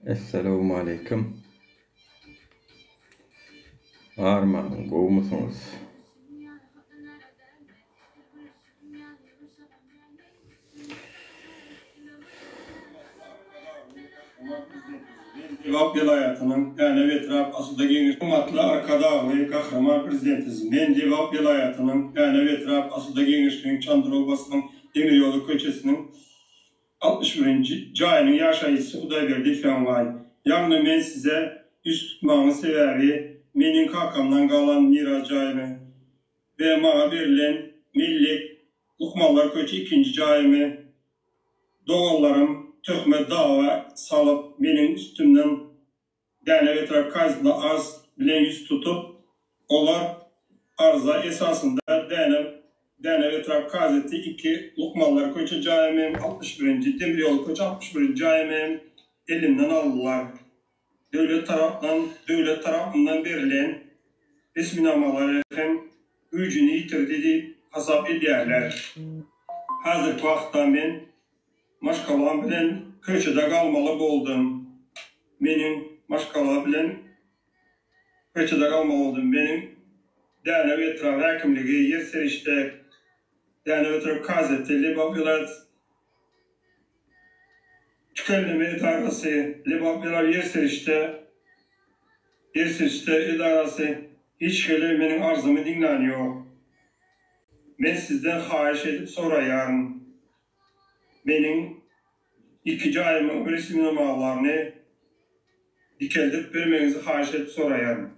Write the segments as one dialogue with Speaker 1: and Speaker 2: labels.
Speaker 1: Esselamu aleyküm. Armağan, gowy musunuz?
Speaker 2: Cevap vilayetinin yani etraf asılda geniş matlı arkada ve kahraman prezidentiz. Men cevap vilayetinin yani etraf asılda genişliğin Çandır Obası'nın Demiryolu köçesinin 61. Cayının yaşayıcısı Hudayberdi Fenvay. Yani men size üst tutmağını severi, menin kakamdan kalan miras cayımı ve bana verilen millet Lukmanlar köçü 2. cayımı doğallarım töhmet dava salıp benim üstümden dene ve kazına az bilen yüz tutup onlar arıza esasında dene ve kazeti 2 Lukmanlar köçü cayimim 61. Demiryolu köçü 61. cayimim elimden aldılar. Devlet tarafından verilen resminamaları hem gücünü yitirdi deyip hesap ederler. Hazır vaxtda ben maşkalam bilen köçede kalmalı boldum. Benim maşkalam bilen köçede kalmalı oldum. Benim dene ve etraf hakimliği yer serişte dene ve etraf gazete Libabyalar tükelleme idaresi Libabyalar yer serişte idaresi hiç gele benim arzımı dinleniyor. Ben sizden xahiş edip sorayarım. Benim 2 ayımın resminamalarını dikeldirip vermenizi xahiş edip sorayarım.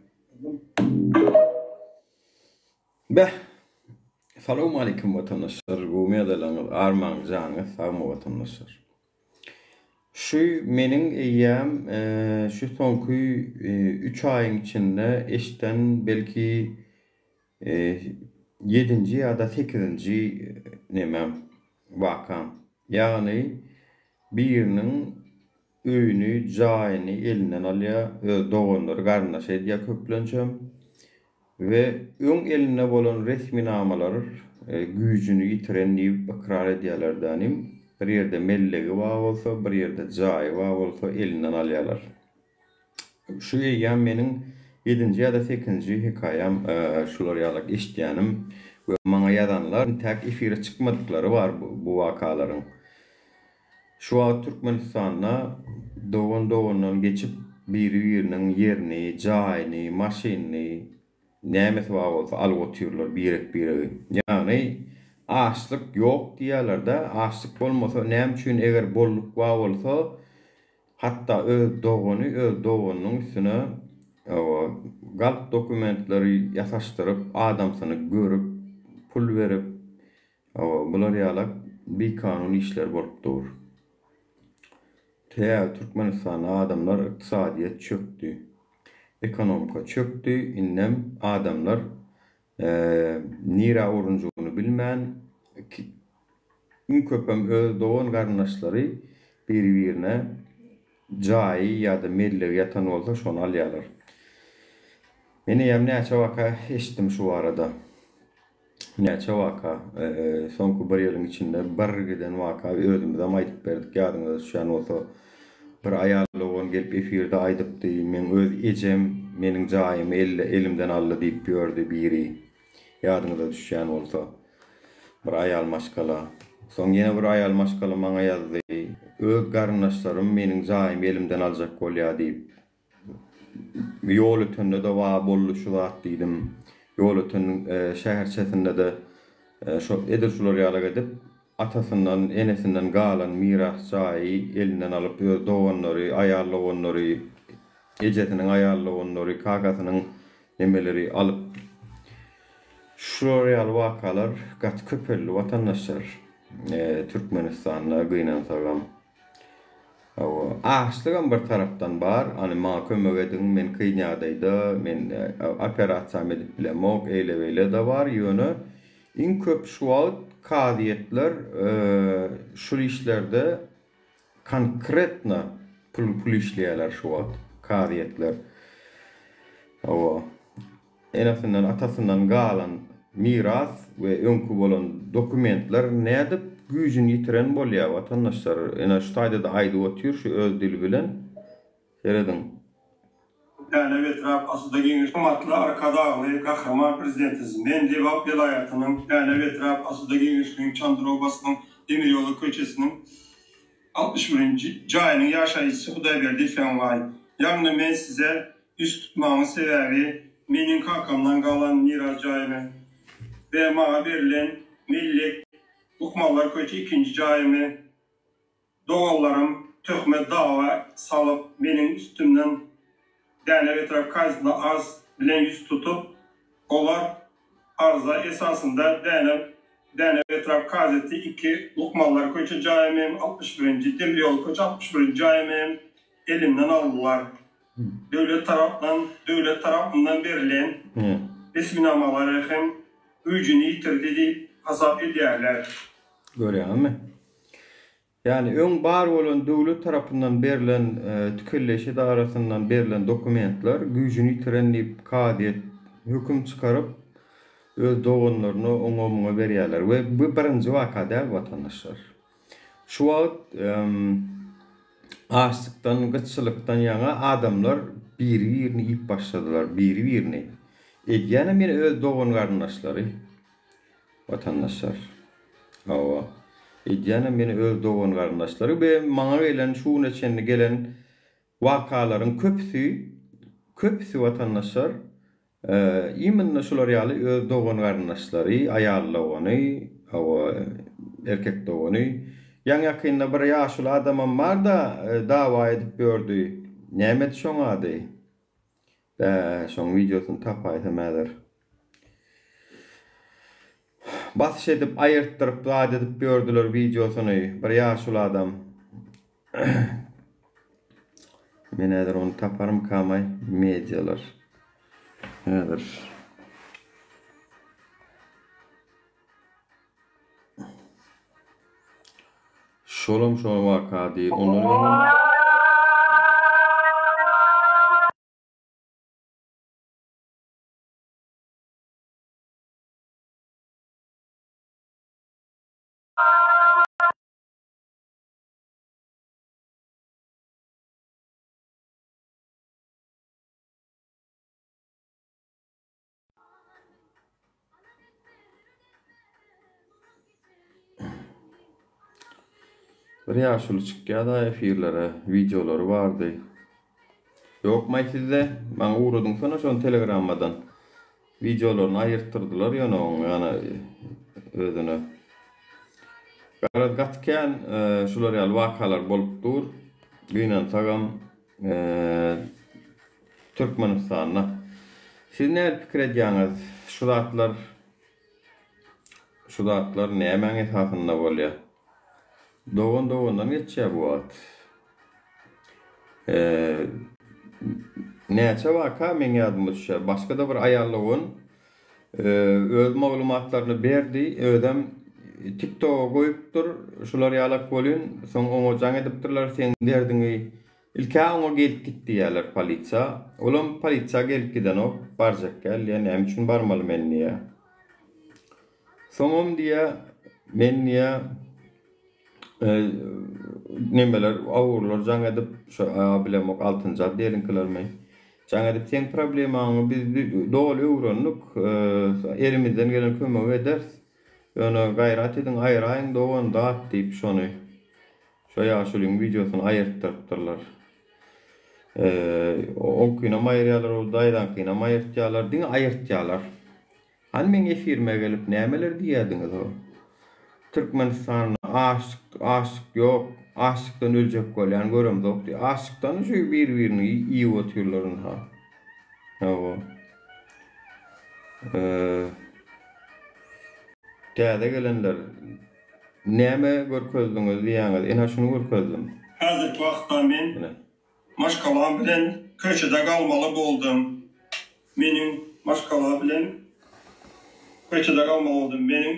Speaker 1: Beh, Selamu aleyküm vatandaşlar. Gowy adalanız Armağan canı sağma vatandaşlar. Şu menin eyyam şu sonku 3 ayın içinde eşten belki 7. ya da 8. nemem vakam. Yani birinin öýüni, jaýyny elinden alýa, doganlar garnaş edýär köplençem ve öň eline bolan resminamalary güýjüni ýitiren diýip ikrar edýärler danym. Bir ýerde mellegi bar bolsa, bir ýerde jaýy bar bolsa elinden alýarlar. Şu ýa meniň 7. ya da 8. hikayam şular ýalyk eşitýänim we maňa ýazanlar täk efire çykmadyklary bar bu wakalaryň. Şu an Türkmenistan'a doğan geçip birinin yerini, jaýyny, maşyny, näme var bolsa alyp otyrlar bir. Yani açlyk ýok diýerler da, açlyk bolmasa näme üçin eger bolluk bar bolsa hatta öz doğanyň üstüne galp dokumentleri ýasaşdyryp, adamsyny görüp, pul berip, bular ýalyk bir kanun işler bolup dur. Türkmenistan'a adamlar iktisadiyet çöktü. Ekonomika çöktü. Innem adamlar nira oruncuğunu bilmän in köpem öz doğan garnaşlary bir-birine jaýy ýa-da mellegi ýatan bolsa şonu alýarlar. Meni ýam näçe waka eşitdim şu arada. Näçe waka sonku bir ýylyň içinde bir giden waka özümizde aýdyp berdik ýadyňyza düşýän bolsa bir aýal oğlan gelip efirde aýdypdy, men öz ejem meniň jaýymy elimden aldy diýip ýördi biri. Ýadyňyza düşýän bolsa bir aýal maşgala. Soň ýene bir aýal maşgala maňa ýazdy. Öz garnaşlarym meniň jaýymy elimden aljak bolýar diýip. Ýol ötünde de wa bollu şu zat diýdim. Ýol ötüniň şäherçesinde de şo edirşular ýalyk edip atasından, enesinden galan miras jaýy elinden alyp doğanlary, aýarlaganlary, ejetiniň aýarlaganlary, kakasynyň nemeleri alyp şol ýaly wakalar gat köpelli watandaşlar Türkmenistan'a gynansagram. Açlygam bir tarapdan bar, any maňa kömek edin, men kynýadaýda, men operasiýa edip bilemok, eýle de bar ýöne. In köp şu wagt kadiyetler şu işlerde konkretna pul işleýärler şu wagt kadiyetler. En azından atasından galan miras we öňkü bolan dokumentler nädip güýjüni ýitiren bolýar watandaşlar. Ene şu taýda da aýdyp otyr şu öz dili bilen Geredin.
Speaker 2: Yani etraf aslında geniş matlı arkadağı kahraman prezidentimiz Mendebap vilayetinin yani etraf aslında genişliğin Çandır Obası'nın Demiryolu köçesinin 61. cayının yaşayıcısı Hudayberdi Fenvay. Yani ben size üst tutmamın sebebi benim kakamdan kalan miras cayımı ve bana verilen millet Ukmallar köçü 2. cayımı doğallarım töhmet dava salıp benim üstümden yani etraf kayısında arz bilen yüz tutup olar arza esasında dene etraf kazeti 2 Ukmallar köçü cayimim 61. Demiryolu köçü 61. cayimim elimden aldılar. Devlet tarafından verilen Bismillahirrahmanirrahim gücünü yitirdi deyip hasap ederler.
Speaker 1: Görüyor musun? Yani ön bar olan devlet tarafından verilen tükürleşi arasından verilen dokumentler gücünü yitirenleyip kadiyet hüküm çıkarıp öz doğunlarını oňa berýärler ve bu birinji wakada vatandaşlar. Şu wagt açlıktan, gıççılıktan ýaňa adamlar biri-birini ip başladılar, biri-birini. Ýene men öz doğun garyndaşlary vatandaşlar. Awa. Ýene men öz doğun garyndaşlary we maňa gelen şu neçenli gelen wakalaryň köpüsi vatandaşlar iminne şular ýaly öz doğun garyndaşlary, aýallawany, erkek doğuny. Ýa-ýakynda bir ýaşul adamam bar da dawa edip gördü. Nämet şoňady? Şoň videosyny tapaýdymadyr. Basyş edip aýyrtdyryp zat edip gördüler videosyny. Bir ýaşul adam. Men häzir onu taparym kamay medialar. Häzir. Şolum şol wakady onların bir ýaşuly çykýa-da efirlere, videolary bardy. Ýokmy sizde? Maňa uğradyň sana şonu Telegrammadan. Videolaryny aýyrtdyrdylar ýana özüne. Gatken şular ýaly wakalar bolup dur. Güýnen sagam Türkmenistana. Siz näme pikir edýäňiz? Şu zatlar näme esasynda bolýar? Doğundan geçýär bu wagt. Näçe waka men ýadyma düşýär. Başga da bir aýallawyn öz maglumatlaryny berdi, ödem TikTok'a goýupdyr, şular ýalak bolýan, soň oňa jaň edipdirler, sen derdiňi ilkä oňa gelip gitdi ýalar polisiýa. Olam polisiýa gelip gidenok barjak gel, ýani näme üçin barmaly men diýär. Soňam diýär, men diýär nemeler awurlar jaň edip şu bilemok 6-njy addelinkiler men. Jaň edip sen problemaňy biz dogul öwrenlik elimizden gelen kömek ederiz. Ýöne gaýrat ediň aýraýyň dogan dat diýip şonu. Şu ýaşulyň videosyny aýyrtdyrypdyrlar. Oňkyna maýrýalar ol daýdan kyna maýyrtýarlar, diňe aýyrtýarlar. Han men efirme gelip nämeler diýerdiňiz o? Türkmenistan aşyk ýok, aşykdan öljek bolýan göremdik. Aşykdan şu bir-birini iýip otyrlar ha. Hawa. Täze gelenler näme görkezdiňiz diýäňiz? Ena şunu görkezdim.
Speaker 2: Hazırki wagtda men maşgalam bilen köçede galmaly boldum. Meniň maşgala bilen köçede galmaly boldum. Meniň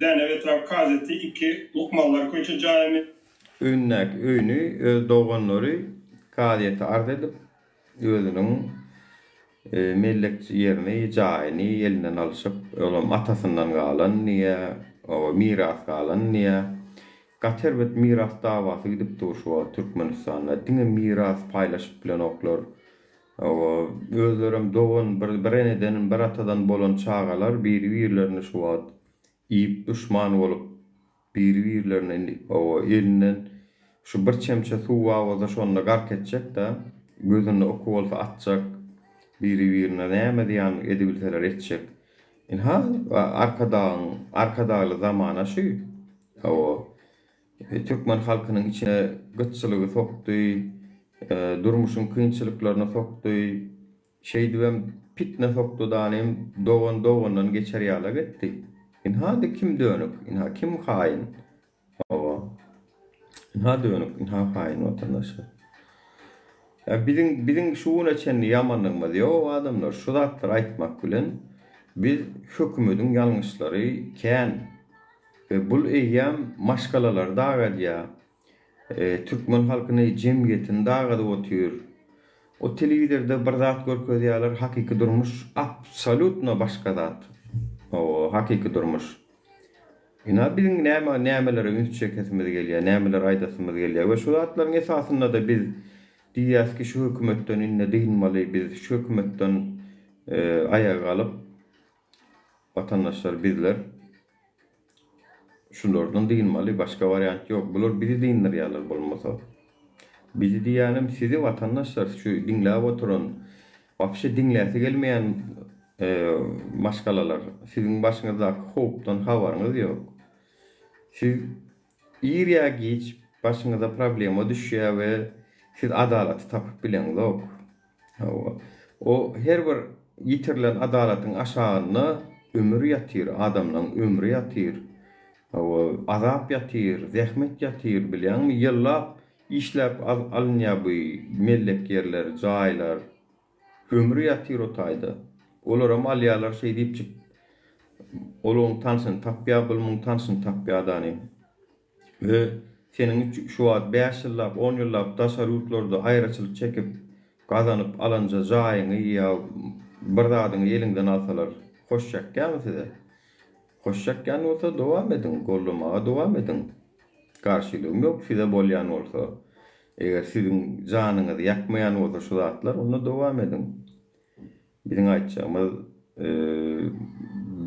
Speaker 2: däne etraf gazeti 2 Ukmallar köçe jaýymy
Speaker 1: Öýnü öz doğanlary kadiyete arz edip özüniň mellekçi ýerini, jaýyny elinden alyşyp, olam atasyndan galan niýe, o miras galan niýe Gaterbet miras davasy gidip durşu Türkmenistan'a. Diňe miras paýlaşyp bilen oklar. O özlerim doğun bireneden bir atadan bolan çağalar bir-birlerini şu wagt iyip düşman bolup bir-birlerini o elinden şu bir çemçe suwa waza şonda gark etjek da gözünde oku bolsa atjak bir-birine näme diýen edebilseler etjek. Ha arkadaly zamana şu o Türkmen halkynyň içine gıççylygy sokdy, durmuşun kynçylyklaryna sokdy, şeýdibem fitne sokdy danem dogan geçer ýala getdi. Hadi kim dönük, kim hain? O ha dönük, hain vatandaşlar. Ya bizim şuuna çenli yamanlığımız ya o adamlar şu zatlar aýtmak bilen biz hökümetiň ýalňyşlary kän ve bul eýýam maşgalalar dagadýa Türkmen halkyny jemgyýetini dagada otýur. O telewizorda bir zat görkezýärler, hakyky durmuş absolutno başga zat. O hakyky durmuş. Bizim nämelere üns çekesimiz gelýär, nämeler aýdasymyz gelýär we şu zatlaryň esasynda da biz diýäs ki şu hökümetden inne diýilmeli, biz şu hökümetden ayağa alıp vatandaşlar bizler şunlardan diýilmeli, başga variant ýok. Bular bizi diýinler ýalar bolmasa. Bizi diýänem sizi vatandaşlar şu diňläp oturan, wapşe diňläse gelmeýän maşgalalar, sizin başınızda hopdan habaryňyz ýok. Siz ýerýä geç başyňyza problema düşýär we siz adalaty tapyp bileňiz. O her bir ýitirilen adalatyň aşagyna ömür ýatyr, adamlaryň ömrü ýatyr. O azap ýatyr, zähmet ýatyr bileňmi? Ýyllap işläp alınýar bu mellek ýerler, jaýlar. Ömrü ýatyr o taýda. Olara malyalar şey diýip çık. Olun tansın tapýa, bulmun tansın tapýa dany. Ve senin şu wagt 5 ýyllap, 10 ýyllap tasarruflarda aýraçylyk çekip gazanyp alanja jaýyňy ýa bir zadyň elinden alsalar, hoşjak gelmese size. Hoşjak gelmese olsa dowam edin, gollamaga dowam edin. Karşılığım yok, size bolýan bolsa. Eger sizin janyňyzy ýakmaýan bolsa şu zatlar, onda dowam edin. Bizim aýtjagymyz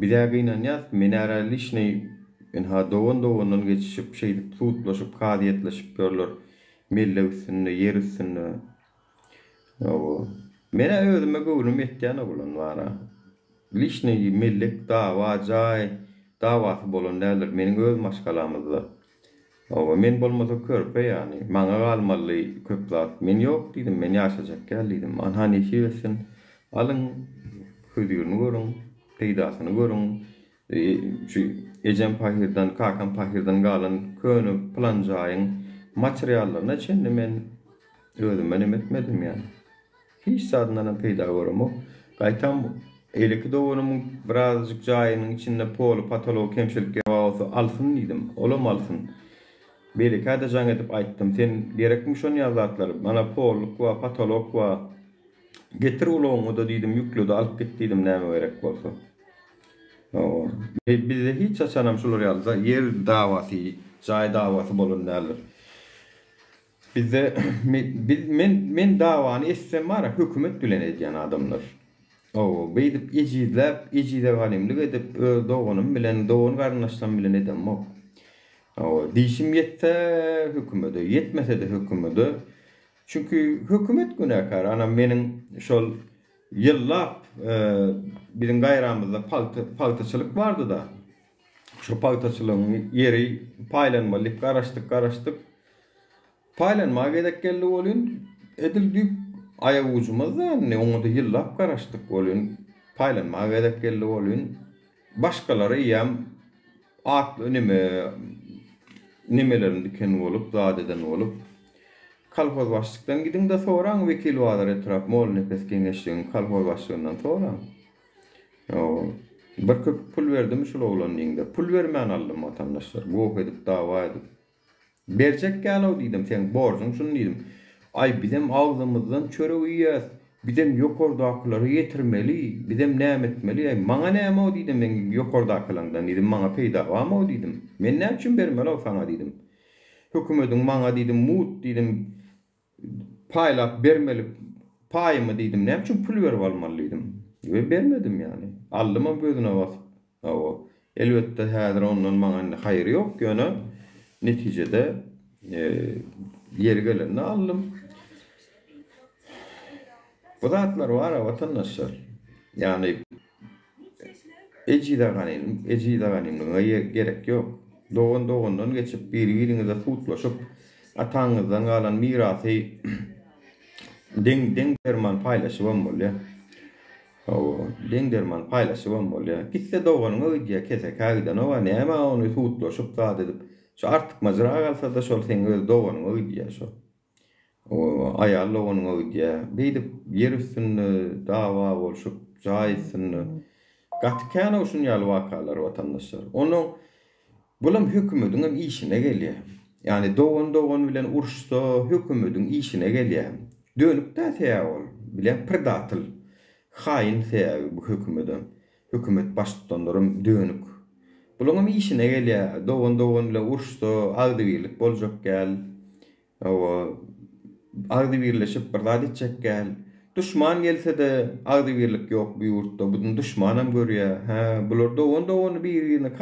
Speaker 1: bilagyndan ýaz, mineralişni ha dogan geçişip şeýdip tutlaşyp, kadiyetleşip görler. Melle üstünde, yer üstünde. Mene özüme gowlum etýän bolan wara. Lişni mellek dawa jaý, dawasy bolan näler meniň öz maşgalamyzda. Men bolmasa körpe ýani, maňa galmaly köp zat. Men ýok diýdim, men ýaşajak geldim. Anhany şeýlesin. Alın hüdürünü görün, peýdasyny görün. Şu ejem pahirdan, kakan pahirdan galan könü plan jaýyň materiallaryna çenli men özüme etmedim ýani. Hiç sadyndan peýda görmok. Gaýtam eleki doganymyň birazjyk jaýynyň içinde pol, patolog, kemşilik bolsa alsyn diýdim. Olam alsyn. Belki hada jaň edip aýtdym. Sen gerekmi şonu ýazatlar? Mana pol we patolog we getir uloňy da diýdim, ýükledi alyp git diýdim näme gerek bolsa. Bizde hiç açanam şular ýalda yer dawasy, jaý dawasy bolan näler. Bizde men dawany etsem mara hökümet bilen edýän adamlar. Beýdip ejizläp galimlik edip doganym bilen, dogan garnaşdan bilen edemok. Diýişim ýetse hökümete, ýetmese de hökümete. Çünkü hökümet günäkar. Ana meniň şol ýyllap bizim gaýramyzda paltaçylyk bardy da. Şu paltaçylygyň ýeri paýlanmalyk garaşdyk. Paýlanmaga gedek geldi bolýan. Edildik aýag ucumyzda oňa da ýyllap garaşdyk bolýan. Paýlanmaga gedek geldi bolýan. Başgalary ýam akly nimelerini diken bolup, zadeden bolup kalpoz başlıktan gidin de soran vekil vadar etraf mol nefes kengeşliğin kalpoz başlığından soran. Bir köp pul verdim şul oğlan diýinde. Pul vermeýän aldım vatandaşlar. Gop edip dawa edip. Berjek gälo diýdim, sen borjun şunu diýdim. Ay bizim ağzımızdan çörek ýýäs. Bizim ýokordakylary ýetirmeli, bizim näme etmeli? Maňa näme diýdim, men ýokordakylanyňdan diýdim, maňa peýda bama diýdim. Men näme üçin bermeli o sana diýdim. Hökümetin maňa diýdim, mut diýdim, paýlap bermeli, paýmy diýdim, näme üçin pul berip almalydydım? Bermedim yani. Aldymam gözüne bas. O elbetde häzir ondan maňa haýry ýok ýöne netijede ýeri gelende aldım. Bu zatlar var vatandaşlar. Yani ejida ganym gerek yok. Doğundan geçip bir-birinize tutlaşıp ataňyzdan galan mirasy deň derman paýlaşyp bolýar. O deň derman paýlaşyp bolýar. Gitse doğanyň öýdýä kesek haýdan owa näme ony tutlaşyp zat edip şu artyk majra galsa da şol sen öz doğanyň öýdýä şo. O aýal doğanyň öýdýä. Beýdip ýer üstünde dawa bolşup jaýsyny gatykana uşun ýaly wakalar vatandaşlar. Onu bulam hökümetiň işine gelýär. Yani doğan bilen urşsa hökümetiň işine gelýär. Dönüp de täýär bilen predatyl. Haýyn täýär bu hökümetin. Hökümet başlyklaryň dönük. Bulam işine gelýär. Doğan bilen urşsa agdybirlik boljak gel. O agdybirleşip birdat etjek gel. Düşman gelse de agdybirlik ýok bu ýurtda. Buny düşmanam görýär. Bular doğan bir-birine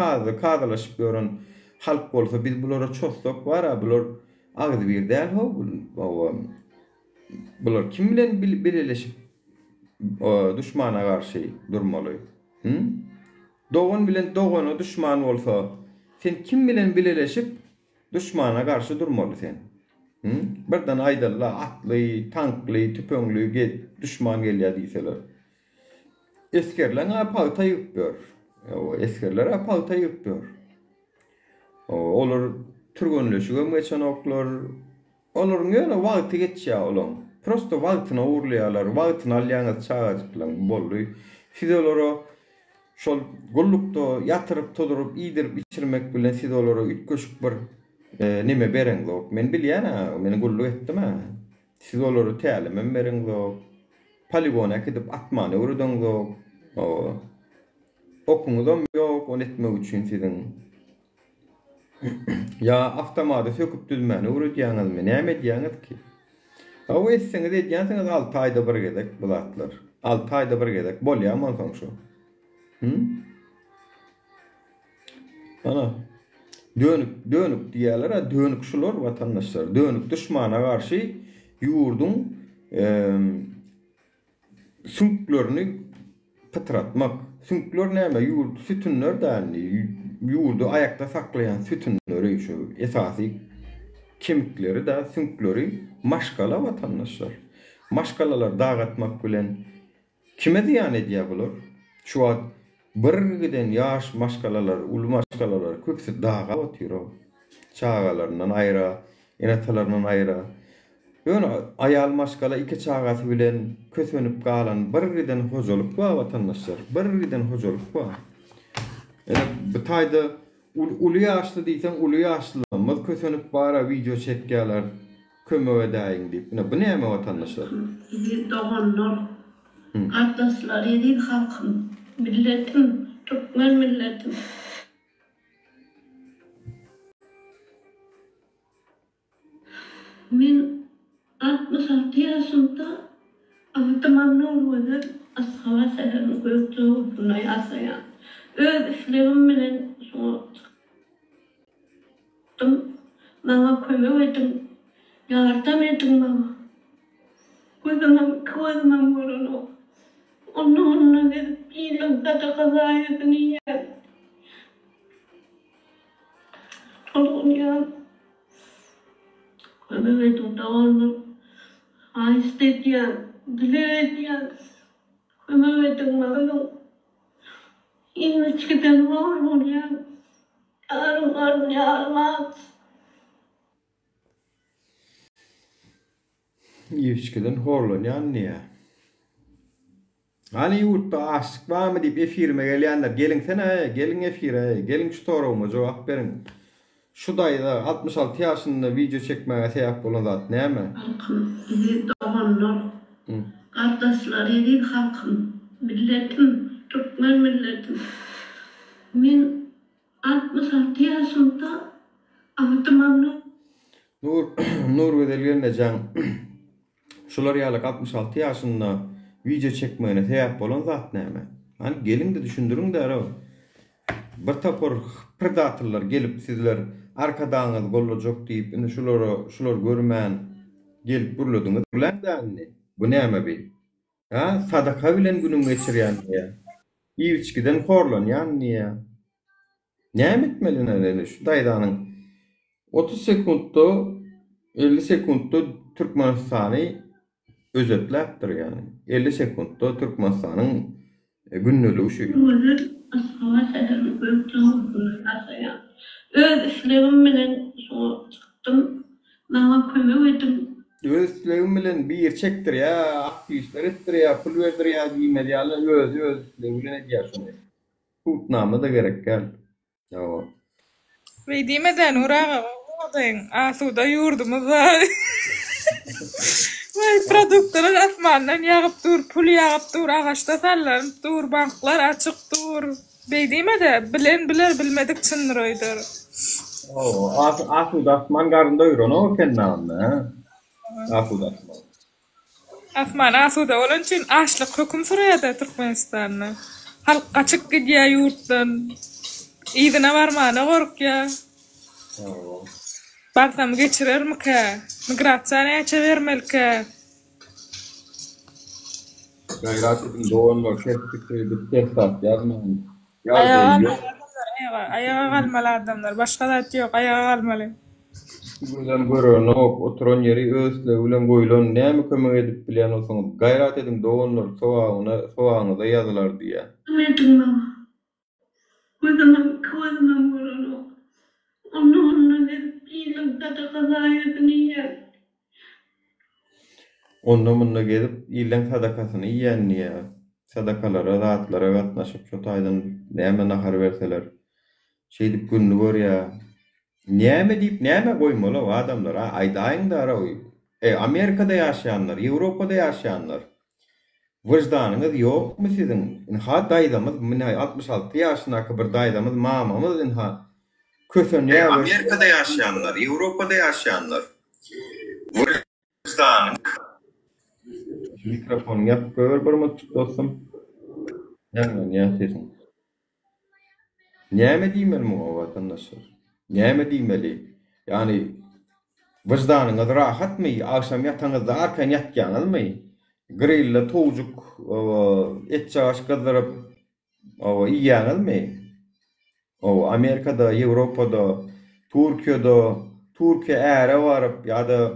Speaker 1: kadalaşyp gören halk bolsa biz bulara çossak var bular agdybyr däl ho. Bular kim bilen birleşip düşmana garşy durmaly? Doğan bilen doğana düşman bolsa sen kim bilen birleşip düşmana garşy durmaly sen? Birden aýdalla atly, tankly, tüpöňli düşman gelýär diýseler. Eskerler apagta ýupýar. Eskerler apagta ýupýar. Olar türgönleşige geçen oklar. Olaryň ýöne wagty geçýär olam. Prosto wagtyna urlaýarlar, wagtyna alýaňyz çagajyklar boldy. Siz olara şol gollukda ýatyryp todurup iýdirip içirmek bilen siz olara ütköşük bir neme bereňok. Men bilýän, meni golluk etdim. Siz olara tälimen bereňok. Poligona gidip atmany urdanňok. Okuňyzam ýok, onu etmek üçin siziň ya avtomata söküp düzmäni urýaňyz men näme diýäňiz ki? O etseňiz edýänsiňiz 6 aýda bir gedek bu zatlar. 6 aýda bir gedek bolýarmy soň şu? Ana dönük diýerler, dönük şular vatandaşlar. Dönük düşmana garşy ýurdun sünklerini pıtratmak. Sünkler näme? Ýurt sütünler däli. Ýurdu aýakda saklayan sütünleri şu esasy kemikleri de sünkleri maşkala vatandaşlar. Maşkalalar dağıtmak bilen kime diýan edýär bular? Şu wagt bir giden ýaş maşkalalar, ulu maşkalalar köpsi dağa otyr. Çağalarından aýra, enatalarından aýra. Ýöne aýal maşkala iki çağasy bilen kösönüp galan bir giden hojalyk bar vatandaşlar. Bir giden hojalyk bar. Bu taýda ulu ýaşly diýsen ulu ýaşlymyz kösönüp bara video çekýärler. Kömek edäýin diýip. Bu näme vatandaşlar?
Speaker 3: Doğanlar, kardeşler, edil halkım, milletim, Türkmen milletim. Men 66 ýaşynda avtomobil boýup Askaba şäheriniň göçüne ýaşaýan. Öz işlerim bilen şoňa çykdym. Maňa kömek edin, ýardam edin maňa. Gözümem görüno. Onunla gidip ýylda da gazaýyny ýer. Tolunýa. Kömek edin dağını. Aýstedýän, diledýän. Kömek edin maňa. İnçkiden var bolýan. Yarım.
Speaker 1: Ýeşkiden horlanýan niýe? Hani ýurtda aşyk barmy diýip efirime gelýänler, gelin efire, gelin şu soragyma jogap berin. Şu daýda 66 ýaşynda video çekmäge sebäp bolan zat näme?
Speaker 3: Halkım, doğanlar, kardeşler, edil halkım, milletim, Türkmen milletim. Men 66 ýaşynda avtomobil
Speaker 1: Nur Nur Vedelgen'le can şular ýalyk 66 ýaşynda video çekmegine täýap bolan zat näme? Hani gelin de düşündürüň de ara. Bir tapor predatorlar gelip sizler arkadaňyz boljak diýip indi şular görmän gelip burladyňyz bilendanny. Bu näme bi? Ha, sadaka bilen günüň geçirýän ýa. Ýiwçgiden horlanýan ýa. Näme etmelini şu daýdanyň 30 sekundda 50 sekundda Türkmenistany özetläpdir ýani. 50 sekundda Türkmenistanyň günnüligi şu.
Speaker 3: Hava seherim öptüm asaya. Öz işlerim bilen şu çıktım. Bana kömek ettim.
Speaker 1: Özlegim bilen bir yer çektir ya, aktivistler ettir ya, pul verdir ya, giymedi ya, özlegim bilen edýär şunu. Tutnama da gerek gel. Yo.
Speaker 4: Ve demeden urağa odayın asuda yurdumuz var. Vay produktlar asmandan yağıp dur, pul yağıp dur, ağaçta sallanıp dur, banklar açık dur. Beydime de bilen biler bilmedik çınırıydır.
Speaker 1: Asuda asman garında yürün o kendine. Asuda asman.
Speaker 4: Asman asuda olan için açlık hüküm sürüyordu Türkmenistan'da. Halk açık gidiyor yurttan. İdine varmağına kork ya. Baksam geçirir mi ki? Migrasyona çevirmeli ki?
Speaker 1: Gayrat edin doğanlar, testat yazmayın.
Speaker 4: Ayağa kalmalı adamlar. Başka da yok. Ayağa kalmalı.
Speaker 1: Buradan görüyorum, oturan yeri özle, ulan koyulan ne mi kömek edip bilen olsanız, gayrat edin doğanlar, soğağınıza yazılar diye.
Speaker 3: Anladım baba. Kızımın vurunu. Onu verip iyilik tadı kazayetini yer.
Speaker 1: Onunla bununla gelip iyilen sadakasını yiyen niye? Sadakalara, rahatlara katnaşıp şu taydan näme nahar verseler. Şey dip günlü gör ya. Näme deyip näme koymalı o adamlar ha? Aydaýyň da ara oy. Amerika'da yaşayanlar, Avrupa'da yaşayanlar. Vicdanınız yok mu sizin? Ha daýdamyz, 66 ýaşyndaky bir daýdamyz, mamamyz ha. Kösen ýa Amerika'da yaşayanlar, Avrupa'da yaşayanlar. Vicdanın mikrofon yapıp koyar bir mutçuk dostum. Ne sesin? Näme diýmeli bu vatandaşlar? Näme diýmeli? Yani vicdanıňyz rahatmy? Akşam ýataňyzda arkan ýatýaňyzmy? Grilla toğjuk et çaş gazaryp ýýäňizmi? Amerika'da, Avrupa'da, Türkiýe äre baryp ýa-da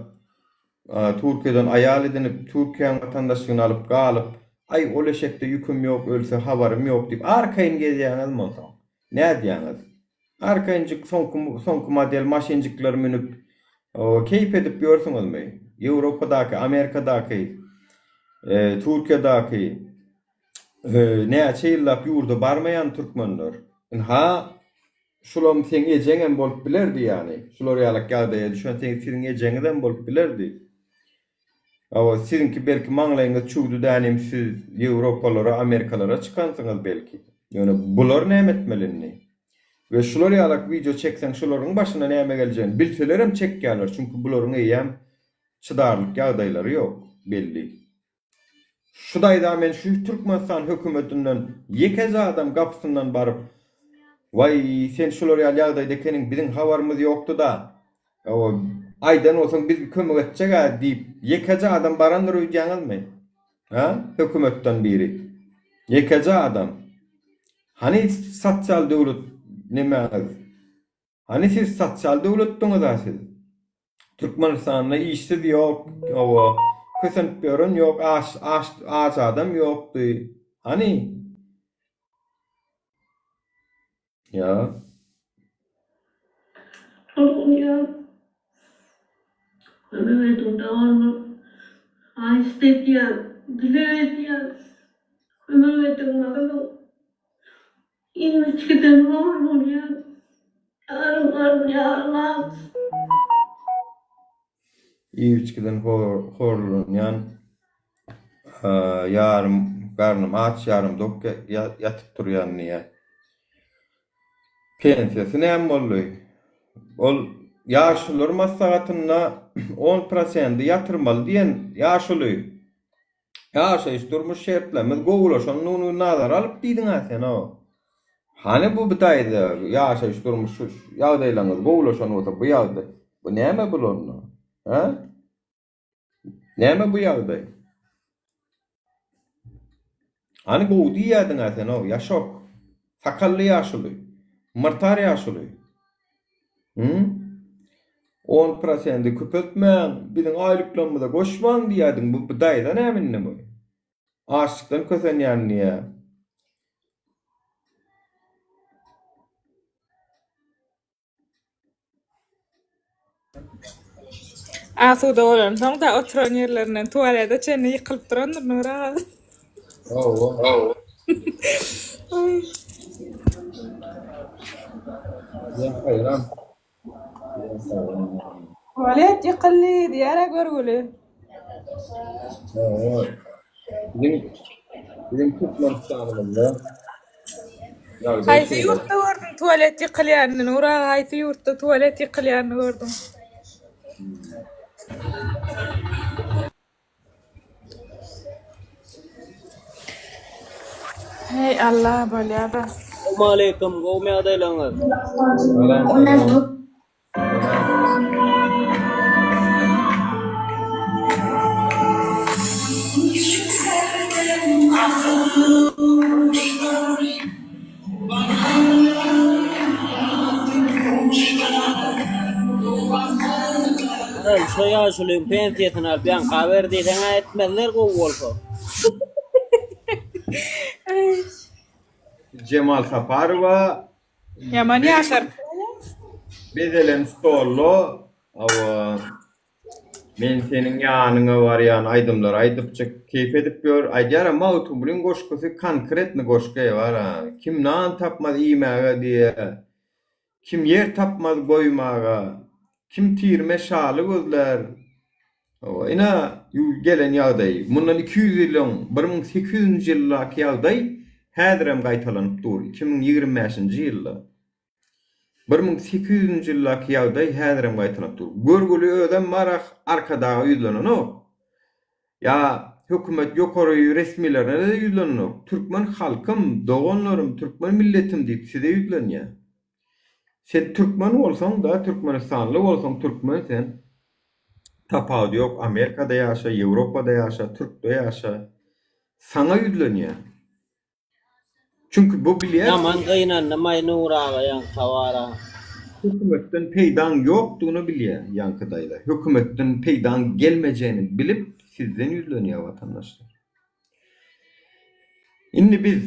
Speaker 1: Türkiýeden aýal edinip Türkiýanyň watandaşlygyny alyp galyp, ay oleşekde ýüküm ýok, ölse habarym ýok diýip arkaýyn gezýäňiz bolsa. Näde diýäňiz? Arkaýynjyk soňky model maşynjyklar minip keyif edip ýörsiňizmi? Ýewropadaky, Amerikadaky, Türkiýadaky näçe ýyllap ýurda barmaýan türkmenler. Ha şulam sen ejeňem bolup bilerdi ýani. Şular ýalyk ýagdaýa düşen sen ejeňiňden bolup bilerdi. Awa sizinki belki maňlaýyňyz çugdy dänim siz Ýewropalara, Amerikalara çykansyňyz belki. Ýöne bular näme etmelini? Ve şular ýalyk video çekseň şularyň başyna näme geljegini bilselerem çekýärler. Çünki bularyň eýem çydarlyk ýagdaýlary ýok belli. Şu daýda men şu Türkmenistan hökümetinden ýekeze adam gapsyndan baryp vay sen şular ýagdaýda ekeniň biziň habarymyz ýokdy da. Aydan olsaň biz kömek etjek diýip ýekece adam barandyr öýdýäňizmi? Ha? Hökümetden biri. Ýekece adam. Hani sosial döwlet näme? Hani siz sosial döwletdiňiz siz? Türkmenistanda işsiz ýok, kösenip ýören ýok, aç adam ýokdy. Hani? Ya.
Speaker 3: Ya. Evet, onu istediğim, dilediğim, ömürledim ağabey. İlişkiden var mı ya? Yarın.
Speaker 1: İlişkiden horlanyan yarım karnım aç, yarım dok yatıp durýan niye? Pensiýasy näme boldy? Ol yaşlılar maslahatına 10% yatırmalı diyen yaşlı. Yaşayış durmuş şertlerimiz goğulaşan onu nazar alıp diýdiň ha sen o. Hani bu bitaýda yaşayış durmuş ýagdaýlaryňyz goğulaşan bolsa bu ýagdaý. Bu näme bulandy? Ha? Näme bu ýagdaý? Hani bu diýýärdiň ha sen o ýaşok. Sakally yaşly. Mırtar yaşly. 10% köpeltmän, biziň aýlyklarymyza goşman diýýärdiň bu daýda näme bu? Aşykdan kösenýän niýe?
Speaker 4: Asuda bolan soň da oturan ýerlerinden tualete çenli ýykylyp durandyr Nura.
Speaker 1: Ya hayran.
Speaker 4: Tualet ýykyldy diýere görgüli.
Speaker 1: Bizim Türkmenistan'ımızda
Speaker 4: Haýsy ýurtda gördüm tualet ýykylýany Nura, haýsy ýurtda tualet ýykylýany gördüm. Hey Allah bolýar.
Speaker 5: Assalamualaikum, gome adaylanlar. Şu yaşlıyım pensiyetini al, ben kaver deysen etmezler olsa.
Speaker 1: Cemal Saparova
Speaker 4: Yaman ýaşar.
Speaker 1: Bezelen stollo men senin ýanyňa barýan aýdymlar aýdypça keyf edip gör. Aýdýara mawtum bilen goşgusy konkretni goşgay bar ha. Kim nan tapmaz iýmäge diýe. Kim yer tapmaz goýmaga. Kim tirme şaly gözler. Ina gelen ýagdaý. Mundan 200 ýylyň 1800-nji ýyldaky ýagdaý häzirem gaýtalanyp dur. 2025-nji ýylda. 1800-nji ýyldaky ýagdaý häzirem gaýtalanyp dur. Görgüli ödem marak arkadagy ýüzlenen o. Ya hökümet ýokary resmilerine de ýüzlenen o. Türkmen halkym, doganlarym, Türkmen milletim diýip size ýüzlenýär. Sen Türkmen bolsaň da, Türkmenistanly bolsaň Türkmen sen. Tapawdy ýok, Amerikada ýaşa, Ýewropada ýaşa, Türkde ýaşa. Sana ýüzlenýär. Çünkü bu bilýär.
Speaker 5: Yaman gynandy Nuraga ýan kawara.
Speaker 1: Hökümetten peýdan ýokdugyny bilýär ýankydaýda. Hökümetten peýdan gelmejegini bilip sizden ýüzlenýär watandaşlar. Indi biz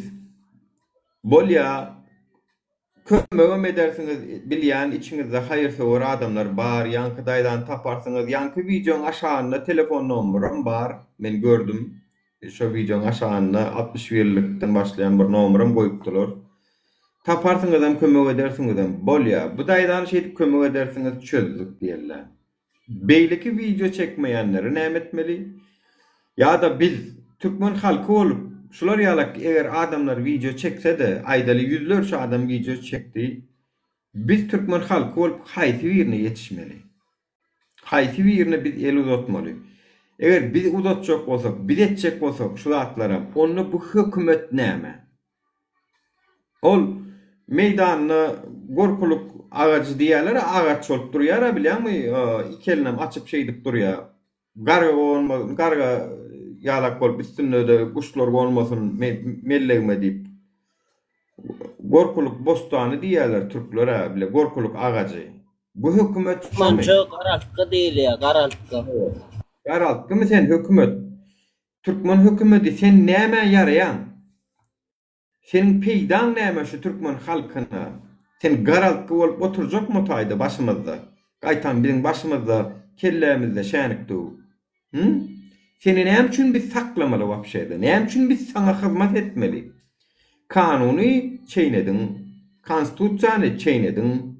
Speaker 1: bolýa kömegem edersiňiz bilýän içiňizde haýyrsowar adamlar bar, ýankydaýdan taparsyňyz. Ýanky videoň aşagynda telefon nomerum bar. Men gördüm. Şu videoň aşagynda 61-likden başlayan bir nomerum goýupdylar. Taparsyňyz hem kömek edersiňiz hem bolýa. Bu daýdan şeýdip kömek edersiňiz çözdük diýerler. Beýleki video çekmeýänleri näme etmeli? Ya da biz Türkmen halky bolup şular ýalak eger adamlar video çekse de aýdaly ýüzlerçe adam video çekdi. Biz Türkmen halky bolup haýsy birine ýetişmeli. Haýsy birine biz el uzatmaly. Eger biz uzatjak bolsak, biz etjek bolsak şu zatlara, onu bu hökümet näme? Ol meýdanyny gorkuluk agacı diýerler, agaç bolup durýar, bilýärmi? Iki elinem açyp şeýdip durýar. Garga ýalak bolup üstünde guşlar bolmasyn mellegme diýip. Gorkuluk bostany diýerler türkler, bile gorkuluk agacı. Bu hökümet
Speaker 5: Manço garaltky diýilýär, garaltky.
Speaker 1: Garaltky sen hökümet? Türkmen hökümeti sen näme ýaraýan? Senin peýdan näme şu Türkmen halkyna? Sen garaltky bolup oturjakmy taýda başymyzda? Gaýtan biziň başymyzda, kellemizde şänlikdi. Seni näme üçin biz saklamaly wapşeýde? Näme üçin biz sana hyzmat etmeli? Kanuny çeýnediň, konstitusiýany çeýnediň.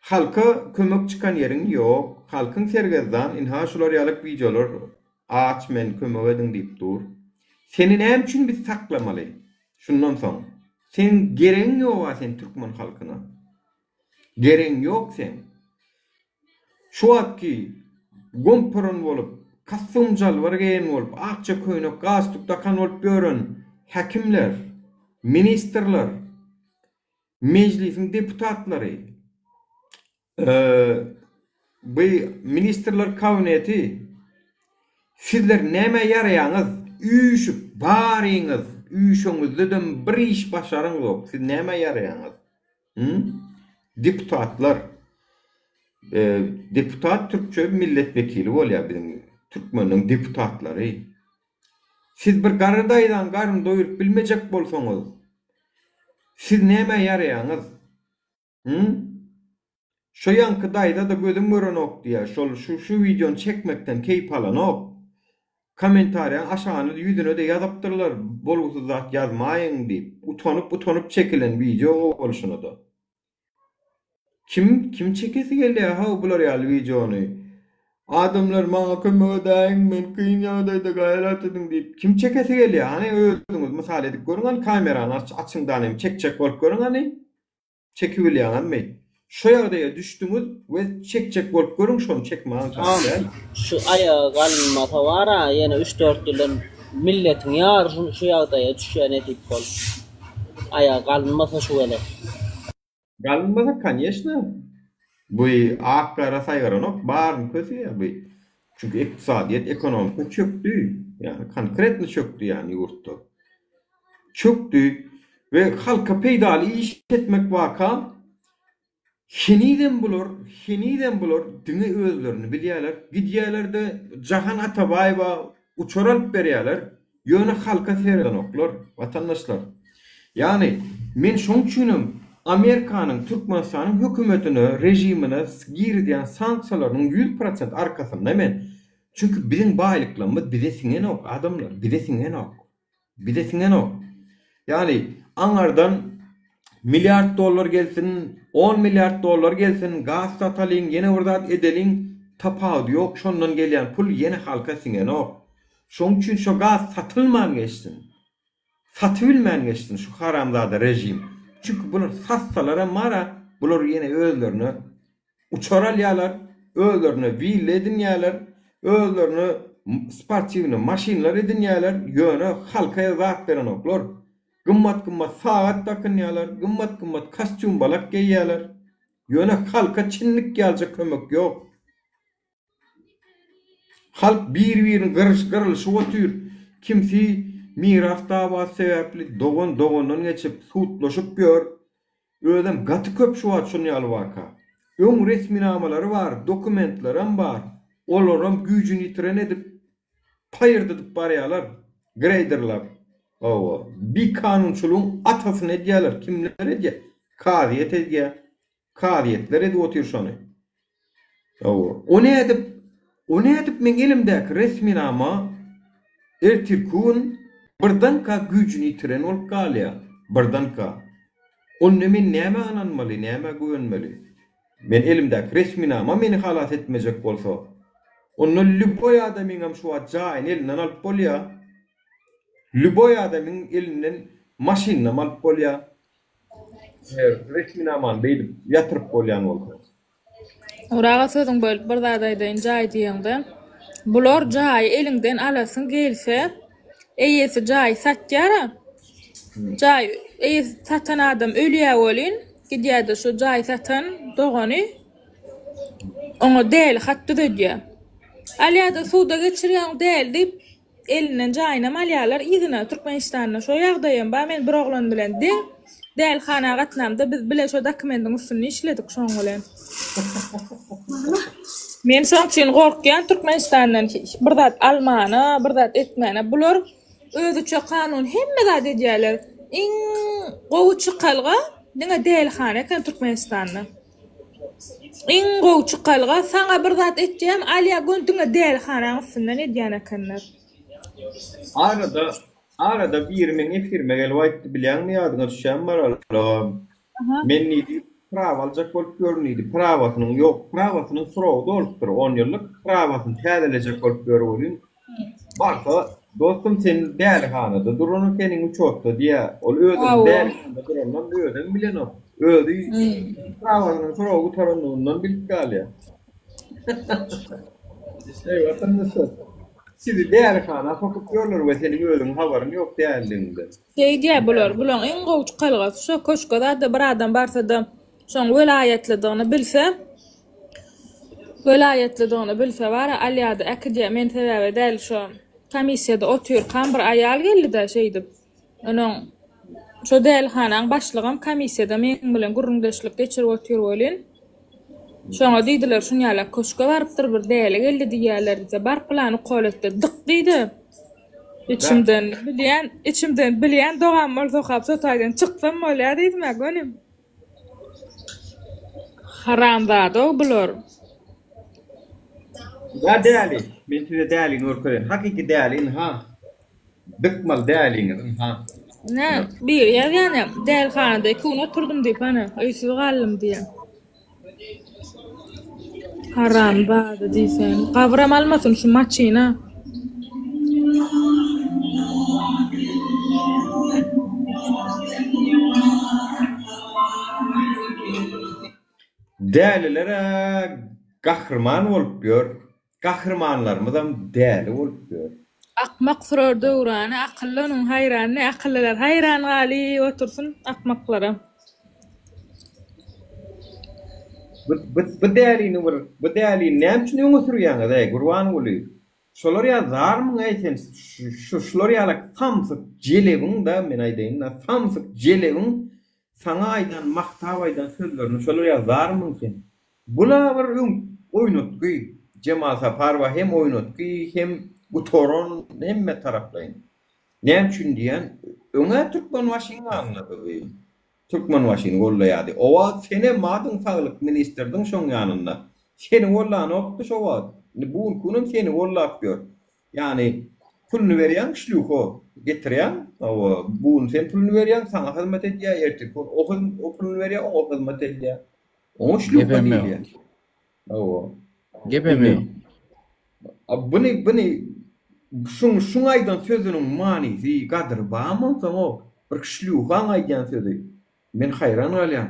Speaker 1: Halka kömek çıkan ýeriň ýok. Halkyň sergezdan inha şular ýalyk videolar aç men kömek edin diýip dur. Seni näme üçin biz saklamaly? Şundan soň sen gereň ýok sen Türkmen halkyna. Gereň ýok sen. Şu atki gomporon bolup, kasımcal vargen bolup, akça köynök, gastuk takan bolup görün hakimler, ministerler, meclisin deputatları, bu ministerler kabineti, sizler näme ýaraýaňyz, üýüşüp baryňyz, üýüşüňizden bir iş başarıňyz yok. Siz näme ýaraýaňyz? Deputatlar, deputat Türkçe milletvekili bolýar bizim Türkmeniň deputatlary. Siz bir gardaýdan garyn doýurup bilmejek bolsaňyz, siz näme ýaraýaňyz? Şo ýanky daýda da gözüm görenok diýär. Şu videonu çekmekden keyip alanok. Komentariýa aşağıny ýüzüne de ýazypdyrlar. Bolgusyz zat ýazmaýyň diýip, utanyp çekilen video bolşuny da. Kim çekesi gelýär ha bular ýaly videony? Adamlar maňa kömek edäň, men kyn ýagdaýda gaýrat ediň diýip kim çekesi gelýär? Hani öldüňiz misal edip görüň, kamerany açyňdan çekçek bolup görüň hani. Çekip bilýärmi? Şo ýagdaýa düşdüňiz we çekçek bolup görüň, şonu çekmäň çalýar.
Speaker 5: Şu ayağa galynmasa wara, ýene 3-4 ýyl milletin ýar şu ýagdaýa düşýän edip bol. Ayağa galynmasa şu ele.
Speaker 1: Galınmasa, конечно. Bu akkara saygaranok barın kötü ya bu. Çünkü iktisadiyet, ekonomik çöktü. Yani konkretli çöktü yani yurtta. Çöktü ve halka peydali iş etmek vaka heniden bulur, dini özlerini bilýärler. Gidýärler-de Jahan Atabaýewa uçural berýärler. Ýöne halka serden oklar, vatandaşlar. Yani men şoň üçin Amerikanyň Türkmenistanyň hökümetine, rejimine girdiýän sanksiýalaryň 100% arkasynda men. Çünkü bizim baýlyklarymyz bize siňen ok, adamlar, bize siňen ok. Yani aňardan milyard dollar gelsin, 10 milyard dollar gelsin, gaz satalyň, ýene urdat edeliň, tapawdy ýok, şondan gelýän pul ýene halka siňen ok. Şoň üçin şo gaz satylman geçsin. Satylman geçsin şu haramzada rejim. Çünkü bunlar satsalara mara, bunlar yine özlerini uçaralyalar, özlerini vil edinyalar, özlerini sportivni maşinlar edinyalar, yöne halkaya zat veren oklar. Gımmat saat takınyalar, gımmat kostüm balak giyyalar. Yöne halka çinlik gelecek kömek yok. Halk birini gırılış otur. Kimsi miras dava sebepli doğundan geçip sutlaşıp gör. Ödem gatı köp şu at şunu yalı vaka. Ön resminamalary var, dokumentlerim var. Olaram gücünü yitiren edip payırdıp baryalar, graderlar. Bir kanunçuluğun atasını ediyorlar. Kimler ediyor? Kadiyet ediyor. Kadiyetler ediyor otur şunu. O ne edip men elimdeki resminama ertirkun birdanka gücünü yitiren olup kalya. Birdanka. Onu men näme ananmaly, näme güvenmeli? Men elimdeki resminama meni halas etmejek bolsa, onu lüboy adamyň şu jaýyn elinden alyp bolýar. Lüboy adamyň elinden maşinna alyp bolýar. Resminaman beýdip ýatyryp bolýan bolsa.
Speaker 4: Uraga sözüň bölüp bir zadaýdan jaý diýende, bular jaý elinden alasyn gelse, eýesi jaý satýara. Jaý eýesi satan adam ölýär bolýan, gidýärdi şu jaý satan dogany oňa däl hatda dödýär. Alýada suwda geçirýän däl diýip elinden jaýyna malýalar ýygyna Türkmenistanyň şo ýagdaýym bar men bir oglan bilen deň däl hana gatnamda biz bile şo dokumentin üstünde işledik şoň bilen. Men şoň üçin gorkýan Türkmenistandan bir zat almana, bir zat etmene bular özüçe kanun hemme zat edýärler. Iň gowy çykalga diňe däl hana kan Türkmenistanyň. Iň gowy çykalga saňa bir zat etjäm alýa göntüňe däl hana üstünden edýän ekenler.
Speaker 1: Arada bir meni firma gelip bilýärmi ýadyňa düşýän bar. Men nidi prawa aljak bolup görnýdi. Prawasynyň ýok, prawasynyň soragy dolupdyr. 10 ýyllyk prawasyny täzelejek bolup görýän. Barsa dostum sen däl hanada durany seniň uçotda diýä. Ol özüň däl hanada durandan özüň bilen o. Özü prawasynyň soragy taranyndan bilip galýar. Vatandaşlar. Sizi değerli kana sokup görülür ve senin özün haberin yok değerliğinde.
Speaker 4: Şey diye bular en gowçu kalgas şu koşkada da bir adam barsa da şoň welaýetlidigini bilse var alýada akdiýa men sebäbi däl şu komissiýada otur kan bir aýal geldi da şeydi. Onuň şu däl hanaň başlygam komissiýada men bilen gurrundaşlyk geçirip otur bolyn. Şoňa diýdiler şuňala koşka barypdyr bir däle geldi diýerler ise bar plany goýlatdy dyk diýdi. İçimden bilýän dogan molsokap sotaýdan çykpam bolýar diýdim gönim. Haramzada bular.
Speaker 1: Da değerli. Ben size değerli görkerim. Hakiki değerli ha. Dıkmal değerli ha.
Speaker 4: Ne bir yer yani däl hanada ikun oturdum diýip ana öýsüz gallym diýen. Haramzada diýsen. Gabram almasyn şu maçyna.
Speaker 1: Değerlilere kahraman olup gör. Kahramanlarımızdan değerli olup gör.
Speaker 4: Akmak sürör döwrany akyllynyň haýrany akyllylar haýran gali otursun akmaklara.
Speaker 1: Bu değerliğini var. Bu değerliğini ne için öňe sürýäňiz ey Gurban uly? Şolar ya zarmyň aýtsen şolar ýalak samsyk jelebiň da men aýdaýyn da samsyk jelebiň sana aýdan maktap aýdan sözlerini şolar ya zarmyň sen. Bular bir oýnatgy Cemal Saparwa hem oýnatgy hem bu toron hemme taraplayın. Ne için diyen öňe Türkmenwaşyny anlady. Türkmenwaşyny gollaýady. Owa sene madyn saglyk ministerdiň şoň ýanynda. Seni gollany opdy şo wagt. Bu kunun seni gollap gör. Yani pulunu berýän şluho getirýän. Owa bu sen pulunu berýän sana hyzmat edýär ertek. O pulunu berýär o hyzmat edýär. O şluho diýär. Owa.
Speaker 6: Gepemi.
Speaker 1: Bunu şun aýdan sözüniň manysy gadyr barmy soňa bir şluhan aýdan sözi. Men hayran galýan.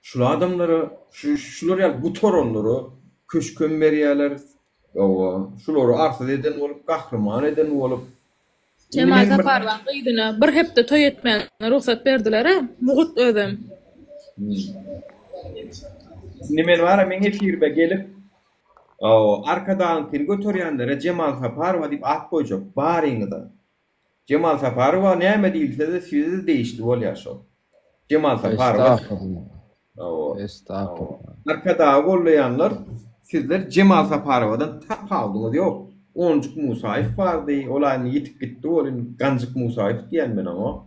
Speaker 1: Şu adamlara, şular ýa bu toronlary köşkön berýärler. Owa, şulary arsy eden bolup, gahrman eden bolup.
Speaker 4: Cemal Saparwan gydyna bir hepde toý etmän ruhsat berdiler ha. Mugut ödüm.
Speaker 1: Nimen wara men efirbe gelip arkadan kin götürýänlere Cemal Saparwa diýip at goýjak baryňyda. Cemal Saparwa näme diýilse de sözi değişdi bolýar şo. Cemal Saparwa.
Speaker 6: Estağfurullah.
Speaker 1: Arkada gollayanlar sizler Cemal Saparwa'dan tap aldınız yok. Oncuk Musaif vardı. Olayını yitip gitti. Olin Gancık Musaif diyen ben ama.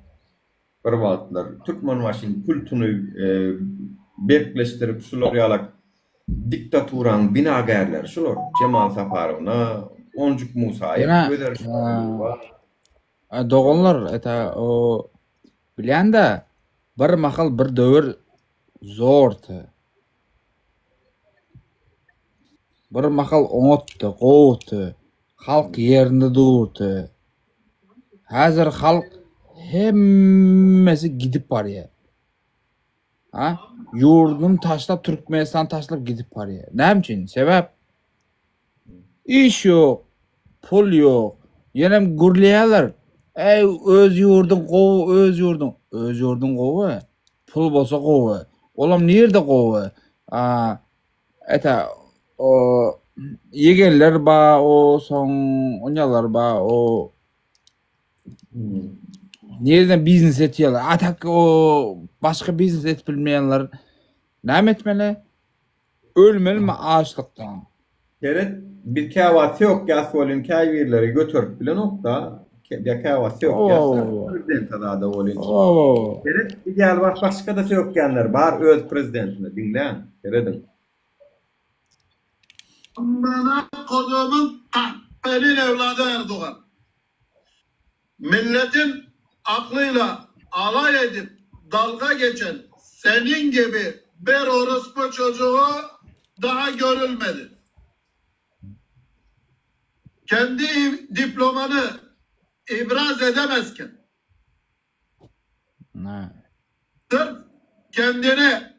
Speaker 1: Bir vaatlar. Türkmenwaşyň kultunu berkleştirip şular ýalak diktaturan binagerler şular. Cemal Saparwa'na Oncuk Musaif
Speaker 6: Dogonlar eta o bilen de bir mahal bir döwür zordy. Bir mahal oňatdy, gowdy. Halk yerinde durdy. Hazır halk hemmesi gidip barýar. Ha? Yurdun taşlap Türkmenistan taşlap gidip barýar. Näme üçin? Sebäp iş yok, pul yok. Yenem gurlaýarlar. Ey öz yurdun gowy, öz yurdun. Öz yurdun gowy. Pul bolsa gowy. Olam nerede gowy? Eta o yegenler ba o son onyalar ba o nereden biznes etýärler? Atak o başga biznes et bilmeýänler näme etmeli? Ölmeli açlykdan.
Speaker 1: Keret bir käwasy yok ýa solun käwirleri götürüp bilen okda bir käwasy yok ýa prezident da bolýan. Keret ideal başga da söýükýänler bar öz prezidentine dinlen. Keredin.
Speaker 7: Bana kodumun kahpenin evladı Erdoğan. Milletin aklıyla alay edip dalga geçen senin gibi bir orospu çocuğu daha görülmedi. Kendi diplomanı ibraz edemezken sırf kendine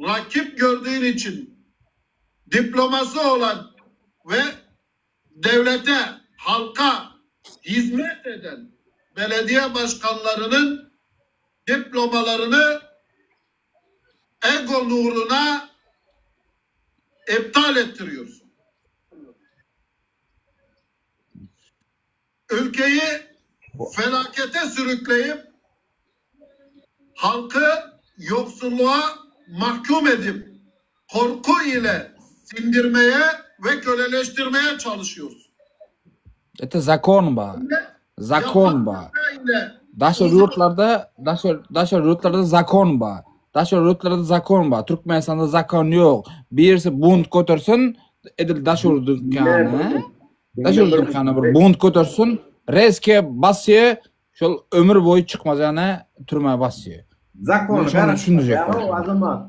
Speaker 7: rakip gördüğün için diploması olan ve devlete, halka hizmet eden belediye başkanlarının diplomalarını ego nuruna iptal ettiriyorsun. Ülkeyi felakete sürükleyip halkı yoksulluğa mahkum edip korku ile sindirmeye ve köleleştirmeye çalışıyorsun.
Speaker 6: Ete zakon ba. Zakon ba. Daşa yurtlarda zakon ba. Daşa yurtlarda zakon ba. Türkmenistan'da zakon yok. Birisi bunt götürsün, edil daşa yurtkanı. Daşa yurtkanı bir bunt götürsün, reske basıyor, şol ömür boyu çıkmaz yani türmeye basıyor.
Speaker 1: Zakon
Speaker 6: şunu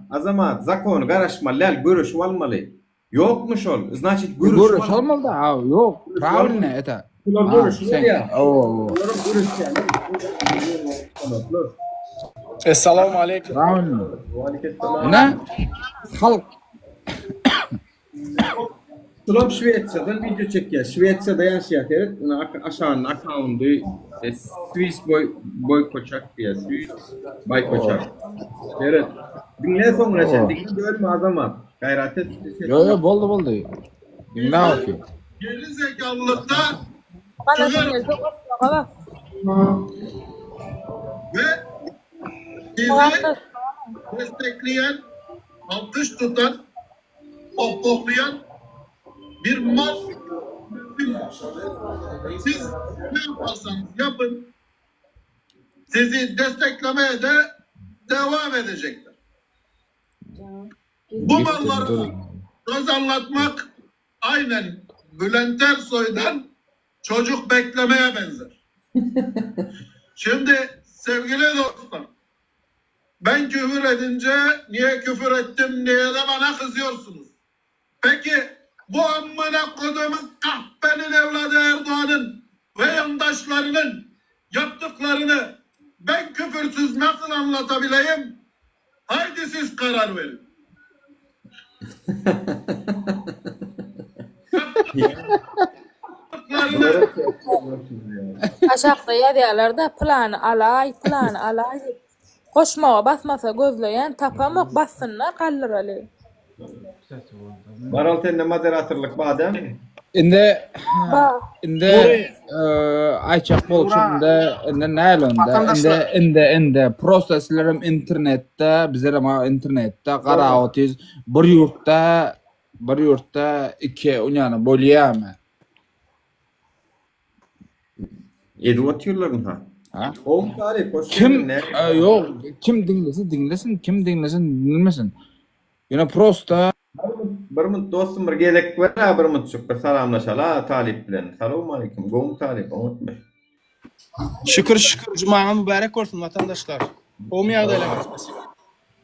Speaker 1: azamat zakon garaşma lal görüş olmalı. Yokmuş ol. Значит
Speaker 6: görüş olmalı da yok. Правильно это.
Speaker 8: Assalamu alaikum.
Speaker 6: Ne? Halk.
Speaker 1: Tulum Şveçya'dan video çekiyor. Şveçya'da yaşıyor. Evet. Aşağının account'u Swiss boy koçak diye. Swiss boy koçak. Evet. Dinle sonra sen dinle görme azamat. Gayret et.
Speaker 6: Yo boldu. Ne yapıyor?
Speaker 7: Geri zekalılıkta
Speaker 4: Bana
Speaker 7: tüver
Speaker 4: söyle, çok hoşuma
Speaker 7: ve sizi destekleyen, alkış tutan, pohpohlayan bir mal. Siz ne yaparsanız yapın, sizi desteklemeye de devam edecekler. Bu malları kazanlatmak aynen Bülent Ersoy'dan çocuk beklemeye benzer. Şimdi sevgili dostlar, ben küfür edince niye küfür ettim diye de bana kızıyorsunuz. Peki bu amına kodumun kahpenin evladı Erdoğan'ın ve yandaşlarının yaptıklarını ben küfürsüz nasıl anlatabileyim? Haydi siz karar verin.
Speaker 4: Aşağıda yazıyorlar planı alay. Koşmağa basmasa gözleyen tapamak bassınlar kaldıralım.
Speaker 1: Varaltende moderatörlük badem.
Speaker 6: Inde ayçak bolçunda inde näle inde proseslerim internette bizler ama internette qara otiz bir yurtda iki unyana bolýarmy.
Speaker 1: Edward yılların ha. Oğlum tarih hoş
Speaker 6: Kim
Speaker 1: ne?
Speaker 6: yok kim dinlesin kim dinlemesin. Yine prosta
Speaker 1: Bir mut dostum bir gelek var bir mut şükür salamlaşala talip bilen. Selamun aleyküm. Goğum talip unutma.
Speaker 8: Şükür Cuma mübarek olsun vatandaşlar. Olmayan eylemez.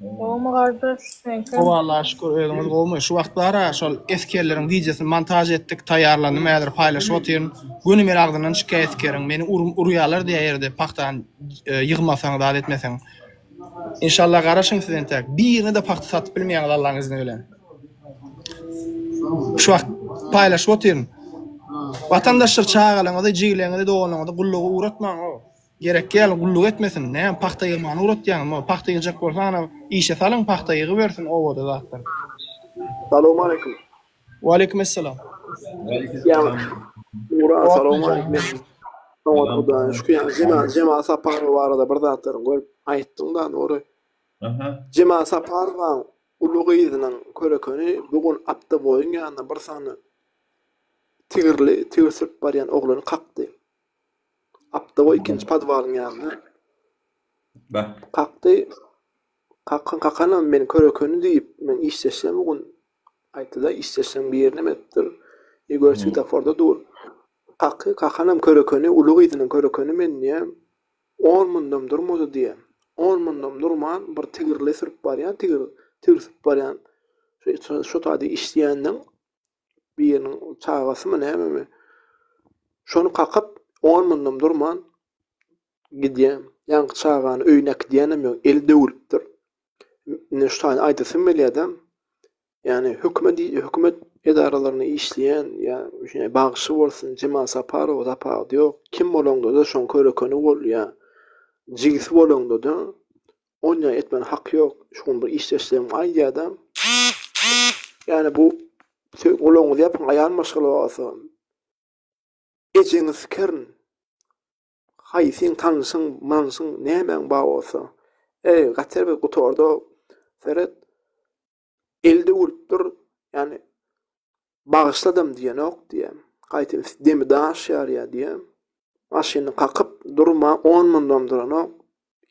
Speaker 4: Oğlum kardeş sen.
Speaker 8: O Allah'a şükür öýüňiz bolmaý. Şu wagtlara şol eskerleriň videosunu montaj etdik, taýýarlandy, mäder paýlaşyp otyryn. Günüm agdynyň şikayet etkerin. Meni urýarlar diýerdi, paxtan ýygmasaň da etmeseň. İnşallah garaşyň sizden tek. Birini de paxta satyp bilmeýän Allah'ın izni bilen. Şu wagt paýlaşyp otyryn. Vatandaşlar çağalaňyzy, jigileňizi, dogalyňyzy gullugy uğratmaň o. Gerek gel gulluk etmesin. Näme paxta ýygmany uğratýan, paxta ýyjak bolsa işe salyň paxta ýygy bersin o wada zatlar.
Speaker 9: Assalamu alaikum.
Speaker 8: Wa alaikum assalam.
Speaker 9: Assalamu alaikum. Tamam, şu yani cema sapar var arada bir zatlaryň görüp aýtdyň da doğru. Cema sapar var. Ulugy ýyzynyň köreköni bugün apta boýun ýa-da bir sany tigirli barýan oglany kakdy. Apta boy ikinci padwalyň ýanynda. Kakdy. Kakanam men köreköni diýip men işleşsem bugün aýtdy işleşsem bir ýerine metdir. Ýeger svetoforda dur. Kakanam köreköni ulugy ýyzynyň köreköni men niýe 10 mundam durmady diýem. 10 mundam durman bir tigirli sürüp barýan tigir barýan şu taýda işleýändiň bir ýeriniň çağasymy näme? Şonu kakap 10 mundam durman gidýän. Ýa-ni çağany öýüne gidýänem ýok, el döwülipdir. Ne şu taýda aýdysym belýär-de. Yani hükümet edaralarını işleyen ya şuna bağışı bolsun Cemal Saparov da diyor. Kim bolanda da şon körekönü bol ya. Jigisi bolanda da onya etmen hak yok. Şon bir işleşlerim ay adam. Yani bu olağanlı yapan ayağın maşgala olsun. Eceniz kern. Hay sen tanısın, mansın, ne hemen bağ olsa. Gater bir kutu orada Ferhat elde ulup yani bağışladım diye yok diye. Qaytım demi daş ya diye. Maşını kakıp durma 10 mundam durana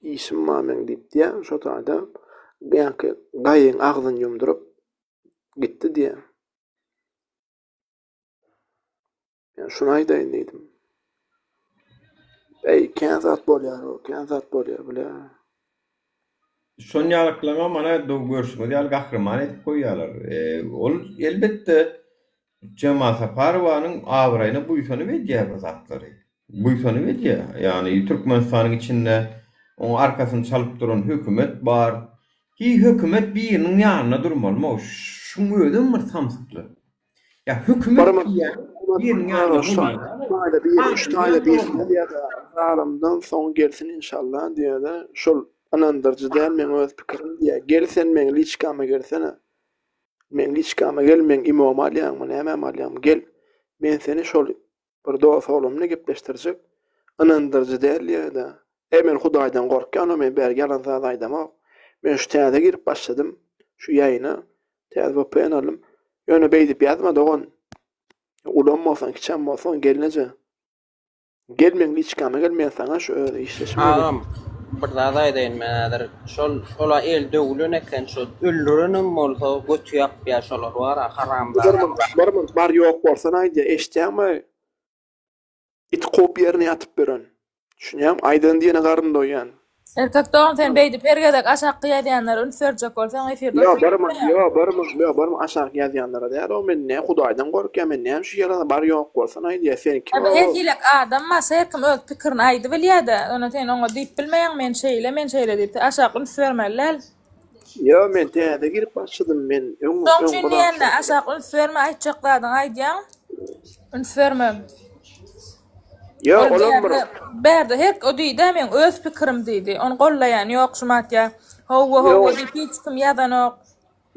Speaker 9: işim mamen deyip diye. Şu taada yani gayın ağzını yumdurup gitti diye. Yani şuna aydayn dedim. Kenzat bolýar bile.
Speaker 1: Şon ýalyklaryňa mana do görüşmedi ýaly gahrman etip koýýarlar. Ol elbetde Cemal Saparowanyň awraýyna buýsany wedýär bu zatlary. Buýsany wedýär. Ýani Türkmenistanyň içinde oň arkasyny çalyp duran hökümet bar. Ki hökümet biriniň ýanyna durmaly. Şuň ödüm bir samsykly. Ya hökümet biriniň ýanyna
Speaker 9: Aramdan son gelsin inşallah diye de şol anandırcı değil men öz pikirim diye gelsen men liçkama gelsene men liçkama gel men imam alýan men emam alýan gel men seni şol bir doğa sağlamly gepleşdirjek anandırcı değil ya da men Hudaýdan gorkýan men berge alan zat aýdamok men şu täze girip başladym şu ýaýyna täze bopyn alym ýöne beýdip ýazma dogan ulanmasan kiçenmasan gelneje gelmeň liçkama gelmeň sana şu işleşme
Speaker 5: bir zada edeýin menader şol ola el döwlüne eken şol öldürenim bolsa götüýäp ýaşalar bar haramlar
Speaker 9: bar ýok bolsa aýdy eşdäňmi it kop ýerine ýatyp beren şuňam aýdyn diýene garynda oýan
Speaker 4: Erkek doğan sen beýdi pergedek aşak ýazýanlar ünsörjek bolsaň efirde.
Speaker 9: Barmy aşak ýazýanlara däl o men ne Hudaýdan gorkýan men näme şu ýerine bar ýok bolsa aýdy sen kim?
Speaker 4: Erkek adam her kim öz pikirini aýdy bilýärdi. Ona sen oňa diýip bilmeýän men şeýle diýip aşak ünsörmerler.
Speaker 9: Yo men täze girip başladym men.
Speaker 4: Soňçu diýende aşak ünsörme aýtjaklardan aýdýan. Ünsörme.
Speaker 9: Ya olam
Speaker 4: berde her o diýdi men öz pikirim diýdi. Onu gollaýan ýok şumatya. Howa diýip hiç kim ýazanok.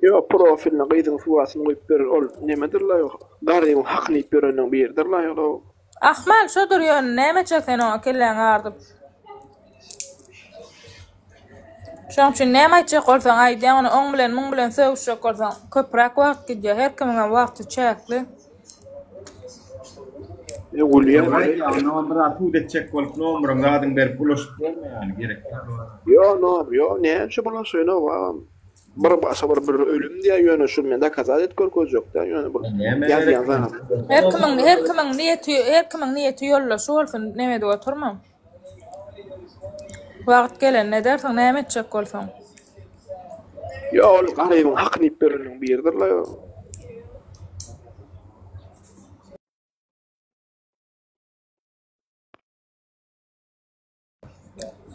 Speaker 9: Yo profilini gyzyň suwasyny goýup berer ol nemedir la ýok. Garyň hakyny ýip bereniň birdir la ýok.
Speaker 4: Ahmal şodur ýön näme çeksen o kelläň ardyp. Şoň üçin näme aýtjak bolsaň aýdýan onu oň bilen muň bilen söwüşjek bolsaň köprak wagt gidýär. Her kimiň wagty çäkli.
Speaker 1: Nomra tu edecek bolup nomrun gadyň berip bulaşyp bolmaýan gerek.
Speaker 9: Yo näçe bulaşy no bir başa bir ölüm diye ýöne şu mende kazat et görkezjek da ýöne bu ýazýan zana.
Speaker 4: Her kimiň niýeti ýollaşy bolsun näme de oturmam. Wagt gelen ne dersen näme etjek bolsaň.
Speaker 9: Yo ol garyň hakyny ýip bereniň birdir la ýok.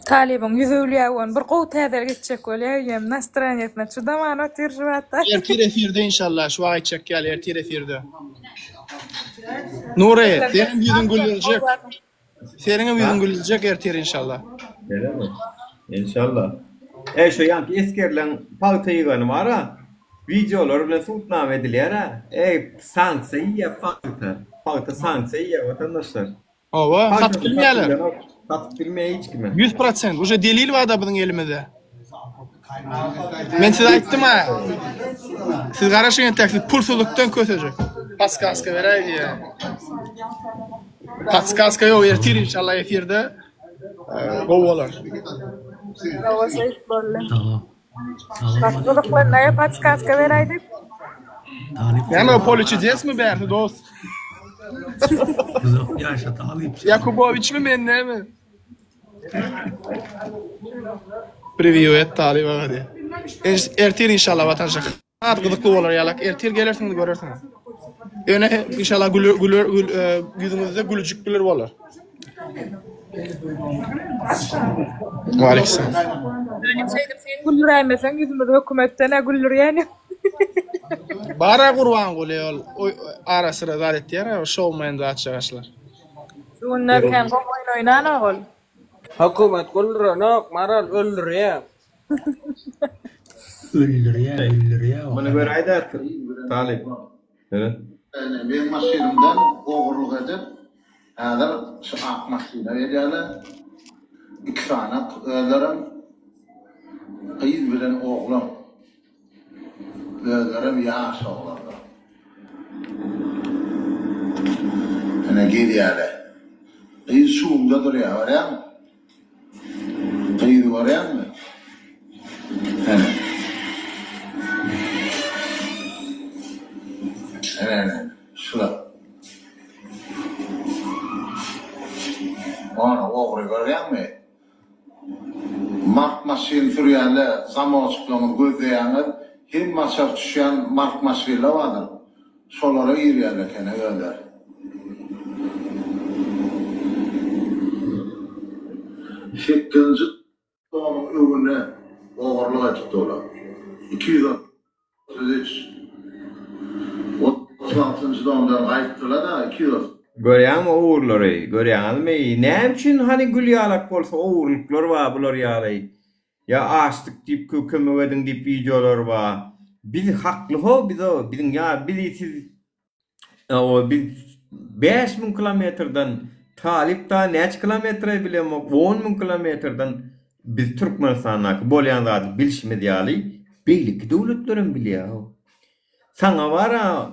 Speaker 4: Talibim yüzüylüýän bir gowy täze geçecek bolýar, nastraniýetine çydamany oturjypatda.
Speaker 8: Ertir efirde inşallah şu wagt çek gel ertir efirde. Nure, senin yüzün gülecek. Senin yüzün gülecek ertir inşallah.
Speaker 1: Gelemi? İnşallah. Şu ýanky eskerlen pagtyýgany bara videolar bilen tutnam edilýär ha. Sanksiýa pagty sanksiýa watandaşlar.
Speaker 8: Owa, satyp bilmeýärler.
Speaker 1: Satyp bilmeýär hiç kime.
Speaker 8: 100% uje delil var da biziň elimizde. Men size aýtdym ha. Siz garaşyň taksy pulsuzlukdan kösejek. Paskaska beräýdi ya. Paskaska ýok ertir inşallah efirde. Gowalar.
Speaker 4: Gowa şeýt bolle. Paskaska näme paskaska beräýdi?
Speaker 8: Yani poliçi desmi berdi dost?
Speaker 10: Yaşa talip.
Speaker 8: Yakubovic mi men näme? Привет talip hadi. Ertir inşallah vatandaşlar. Atgıdıklı bolar ýalak. Ertir gelersiň görersiň. Öne inşallah yüzüňizde gülüjükler bolar. Waalaikumsalam.
Speaker 4: Sen güldüräýmesen yüzümde hökümetden güldürýän.
Speaker 8: Bara kurban gulýol ara sıra zat etýär, o showman zat çygaşlar.
Speaker 4: Şunlar kan oynan ogul.
Speaker 5: Hökümet gulranok maral öldürýär.
Speaker 1: Buna göre ayda talip. Evet.
Speaker 7: Benim maşinimden oğurluk edip hazır şu ak maşina verýärler. 2 tane öldürüm. Kıyız bilen oğlum. Öldürüm yaş oğlanlar. Yine gidiyorlar. Kıyız şuumda duruyor, oraya mı? Kıyız oraya mı? Evet. Şurada. Ona oğru görüyor musun? Mark maşin sürüyenler, zamoçluğunu gözleyenler, hem masraf düşen mark maşinler vardır. Solara yürüyenler kene öyle. Şekkinci onun övüne oğurluğa tutuyorlar. 233. 36. doğumdan kayıttılar da 200.
Speaker 1: Görýän oğurlary, görýänmi? Näme üçin hani gülýalak bolsa oğurluklar var bular ýaly. Ya açdyk diýip kömek edin diýip videolar var. Biz hakly ho, bizim ya siz o biz 5000 kilometrden talipta neç kilometre bilemek 10.000 kilometrden biz Türkmenistan'daky bolýan zat bilişmedi ýaly. Beýlik döwletlerim bilýär. Sana vara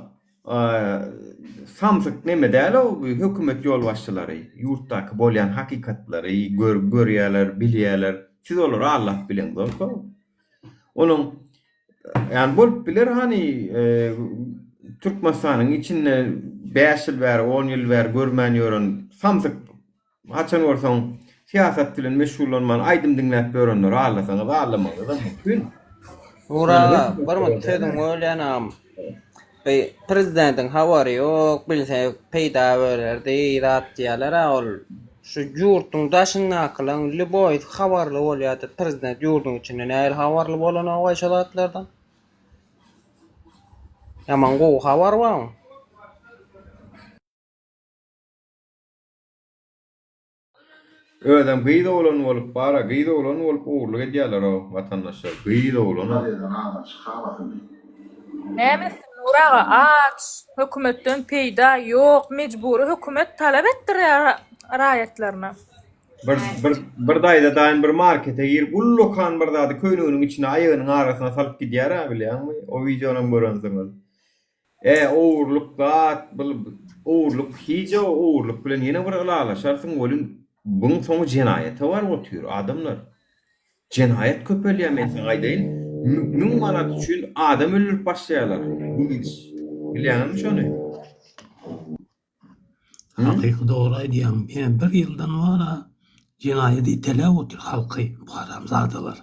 Speaker 1: samsyk neme däl o hökümet ýol başçylary, ýurtdaky bolýan hakikatlary görýärler, bilýärler. Siz olar Allah bilen bolsa. Onun yani bolup biler hani Türkmenistanyň içinde 5 ýyl bäri 10 ýyl bäri görmän ýören samsyk haçan bolsaň siýasat bilen meşgullanman aýdym diňläp görenler Allah sana bağlamagy da mümkin.
Speaker 5: Ura, bir mutsedim öýlenam. Prezidentin habary ýok, bilse peýda bererdi, rat diýerler ol. Şu ýurtdyň daşyna kılan Liboy habarly bolýardy. Prezident ýurduň içinde näil habarly bolan o şalatlardan. Yaman go habar barmy?
Speaker 1: Ödem gyýda bolan bolup bara, gyýda bolan bolup oğurluk edýärler o watandaşlar. Gyýda bolan.
Speaker 4: Näme Nuraga aç, hökümetden peýda ýok, mecburi hökümet talap etdirýär raýatlaryna.
Speaker 1: Bir daýda daýyn bir markete girip ullukan bir dady köýnüğüniň içine aýagynyň arasyna salyp gidýär bilýärmi? O videonyň görensiňiz. Oğurluk zat, oğurluk hiç oğurluk bilen ýene bir galalaşarsyň bolun. Bunun soňy jenaýete bar otýar adamlar. Jenaýet köpelýär sen aýdaýyn. Mün manat üçin adam öldürüp başlaýarlar. Bu hiç. Bilýärmi şonu?
Speaker 10: Hakyky dogry aýdýam. Men bir ýyldan wara jenaýet itelep otyr halky, bu adamzadalar.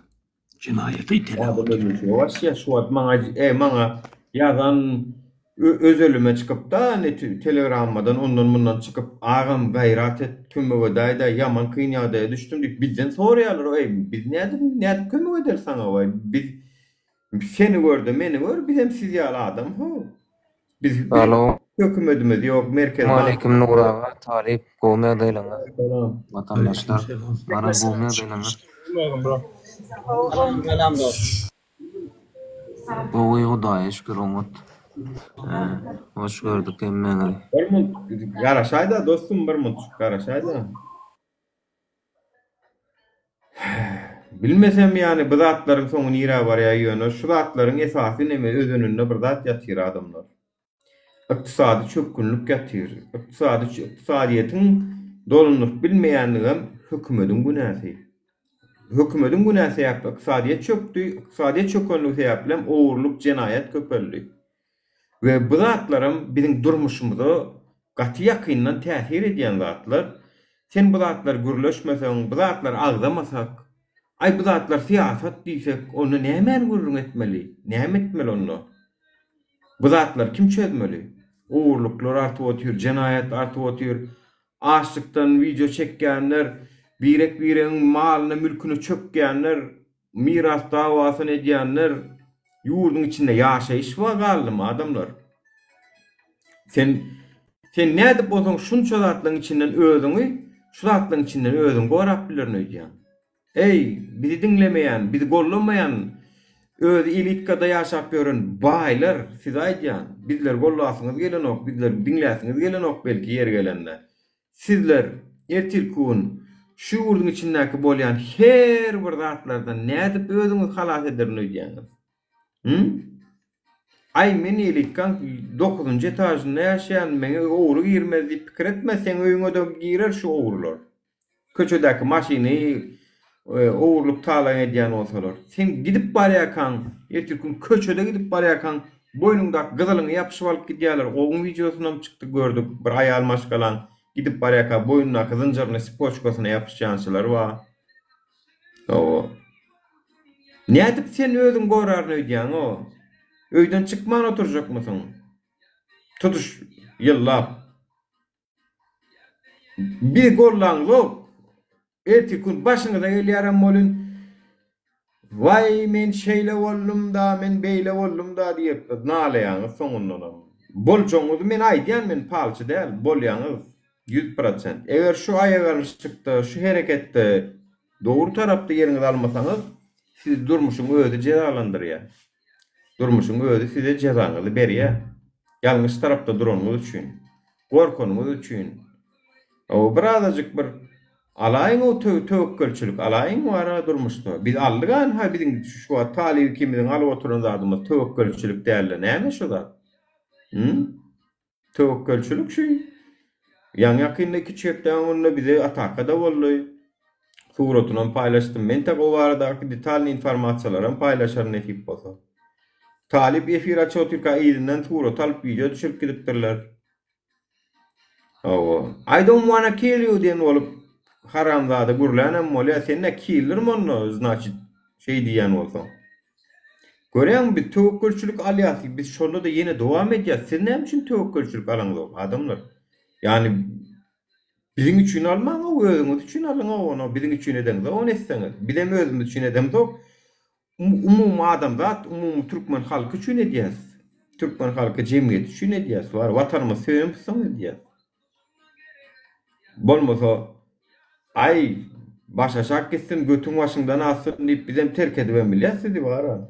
Speaker 10: Jenaýet itelep otyr.
Speaker 1: Wasiýa şu ad maňa ýazan öz ölüme çıkıp da telegrammadan ondan bundan çıkıp ağam gayrat et kömege daýda yaman kynýada düşdüm diýip bizden soraýarlar. Biz näde kömek eder sana we biz seni gördüm, meni gör, biz hem siz ýaly adam ho. Biz hökümetimiz ýok, merkez.
Speaker 11: Aleyküm Nuraga, talip gowmya daýlaňa. Vatandaşlar, bana gowmya daýlaňa.
Speaker 5: Selam dost.
Speaker 11: Gowy Hudaýa şükür umut. Hoş gördük emmeňi.
Speaker 1: Bir mut garaşaýda dostum, bir mut garaşaýda. Bilmesem yani bu zatlaryň soňy nira barýar ýöne, şu zatlaryň esasy näme özününde bir zat ýatyr adamlar. Iqtisady çökünlük ýatyr. Iqtisadiýetiň dolanyp bilmeýänligem hökümetiň günäsi. Hökümetiň günäsi ýa iqtisadiýet çökdi, iqtisadiýet çökünlük sebäplen oğurluk, jenaýet köpeldi. Ve bu zatlarym biziň durmuşymyza gaty ýakyndan täsir edýän zatlar. Sen bu zatlar gürleşmeseň, bu zatlar agdamasak, bu zatlar siýasat diýsek, onu näme gürrüň etmeli? Näme etmeli onu? Bu zatlar kim çözmeli? Oğurluklar artyp otýar, jenaýet artyp otýar. Açlykdan video çekýänler, bireň malyny, mülküni çökýänler, miras dawasyny edýänler, Yurdun içinde yaşayış var galdym adamlar. Sen ne edip bolsaň şunça zatlaryň içinden özüňi, şu zatlaryň içinden özüň gorap bilerin öýdýän. Ey, bizi dinlemeyen, bizi gollamayan, öz ilitkada yaşap görün baylar, siz aýdýan, bizler gollasýňyz gelenok, bizler dinläsiňiz gelenok belki yer gelende. Sizler ertirkün şu urdun içindäki bolýan her bir zatlardan nädip özüňiz halas ederin öýdýäňiz? Ay men ilikkan 9-njy etajynda ýaşaýan meni owru girmez diýip pikir etmeseň öýüňe de girer şu owrular. Köçedäki maşyny owurlup talan edýän bolsalar. Sen gidip barýakan, ertirkün köçede gidip barýakan, boýnundaky gyzylyňy ýapyşyp alyp gidýärler. Oňun videosundan çykdy gördük. Bir aýal maşgalan gidip barýakan boýnunaky zynjyryny spoçkasyna ýapyşýançylar bar. O. Nädip sen özüň gorarny öýdýän o? Öýden çykman oturjakmysyň? Tutuş ýyllap. Bir gollan zok. Ertirkün başyňyza gelýärem bolun. Vay men şeýle boldum da, men beýle boldum da diýip nalaýaňyz soňundan. Bolçoňyzy men aýdýan, men palçy däl, bolýaňyz 100%. Eger şu aýagalçykda, şu hereketde dogry tarapda ýeriňizi almasaňyz, siz durmuşyň özü jezalandyrýar. Durmuşyň özü size jezaňyzy berýär. Ýalňyş tarapda duranyňyz üçin, gorkanyňyz üçin. O birazajyk bir alaýyň o töwekkelçilik, alaýyň wara durmuşda. Biz aldygan ha biziň şu wagt talibi kimiň alyp oturan zadymyz töwekkelçilik däl. Näme şu zat? Töwekkelçilik şu. Ýa-ni ýakyndaky çepden onda bize atakada boldy. Suratyny paýlaşdym. Men tak o barada detalny informasiýalary paýlaşar netip bolsa. Talip efir açyp oturka ýerinden surat alyp video düşürip gidipdirler. I don't wanna kill you diyen olup haramzada gurlanan molya senne killermi onu значит şey diyen olsa. Görýän bir töwekkelçilik alýasy biz şonda da ýene dowam edýär. Siz näme üçin töwekkelçilik alaňyz adamlar? Yani biziň üçin almaň o özüňiz üçin alaň onu biziň üçin edeňiz onu etseňiz. Bilem özümiz üçin edem tok. Umum adamzat, umum Türkmen halky üçin edýäs. Türkmen halky jemgyýet üçin edýäs. Var watanymyz söýümpsň edýäs. Bolmasa ay başa şak gitsin götün başından asın diýip bizem terk edibem bilýärsiz bara.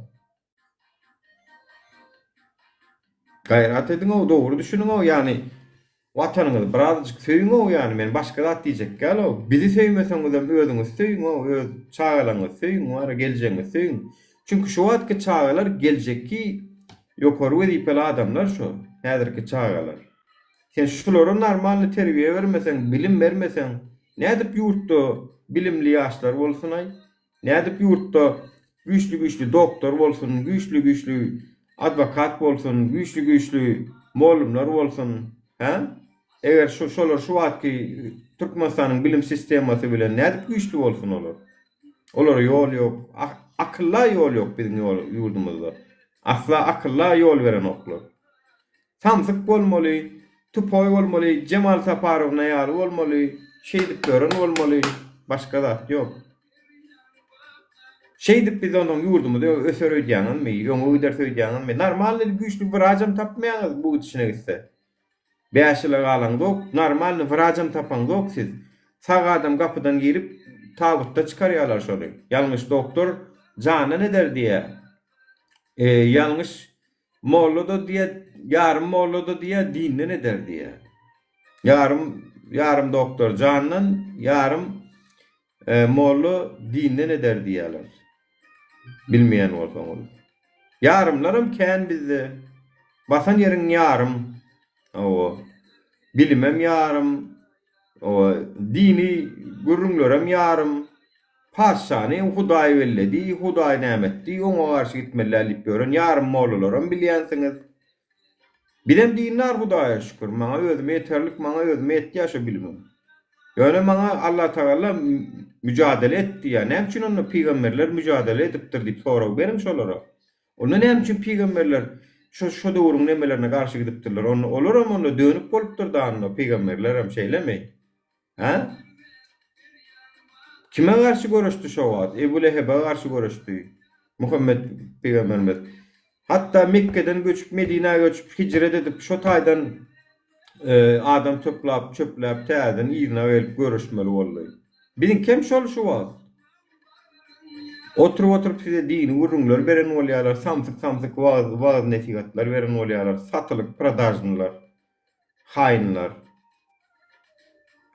Speaker 1: Gayrat ediň o dogry düşünüň o ýani watanyňyzy birazjyk söýüň o ýani men başga zat diýjek gal o. Bizi söýmeseňiz hem özüňiz söýüň o, öz çağalaňyzy söýüň, wara geljeňizi söýüň. Çünki şu wagtky çağalar geljekki ýokary wezipeli adamlar şu. Häzirki çağalar. Sen şulara normal terbiýe bermeseň, bilim bermeseň, nädip ýurtda bilimli ýaşlar bolsun ay? Nädip ýurtda güýçli doktor bolsun, güýçli advokat bolsun, güýçli molumlar bolsun, ha? Eger şolar şu wagtky Türkmenistanyň bilim sistemasy bilen nädip güýçli bolsun olar? Olara ýol ýok, akylla ýol ýok biziň ýurdumyzda. Asla akylla ýol beren oklar. Samsyk bolmaly, Tupoy bolmaly, Cemal Saparow näýär bolmaly, şeýdip gören bolmaly, başga zat ýok. Şeýdip biz onuň ýurdumyzda öserýärmi, ýöňe öýderýärmi, normal güýçli bir ajam tapmaýaňyz bu içine gitse. 5 ýyl galaňyz, normal bir ajam tapaňyz siz. Sag adam gapydan girip tabutda çykarýarlar şoly. Ýalňyş doktor jana ne der diýe. Ýalňyş mollada diýe, ýarym mollada diýe, dinne ne der diýe. Ýarym doktor janyň, ýarym mollu dinne ne der diýerler. Bilmeýän bolsaň. Ýarymlarym kän bizde. Basan ýeriň ýarym. O bilimem ýarym. O dini gurrunlarym ýarym. Paşany Hudaý welledi, Hudaý nämetdi, oňa garşy gitmelerlik görün ýarym mollularym bilýänsiňiz. Bilem dinler Hudaýa şükür, maňa özüme ýeterlik, maňa özüme ýetdi şo bilimim. Ýöne maňa Allah Taala mücadele etdi ýa. Näme üçin onu peýgamberler mücadele edipdir diýip sorag berin şolara. Onu näme üçin peýgamberler şu döwrüň nemelerine garşy gidipdirler. Onu olaram onu dönüp bolupdyr da onu peýgamberler hem şeýlemi. Ha? Kime garşy görüşdi şo wagt? Ebu Leheb'e garşy görüşdi. Muhammed peygamberimiz. Hatta Mekke'den göçüp Medine'ye göçüp hicret edip şu taydan adam toplap çöplep täzen ýerine gelip görüşmeli boldy. Biziň kim şol şu wagt. Oturup size dini urunlar beren bolýarlar, samsyk wagt nesihatlar beren bolýarlar, satılık prodajnylar, haýynlar.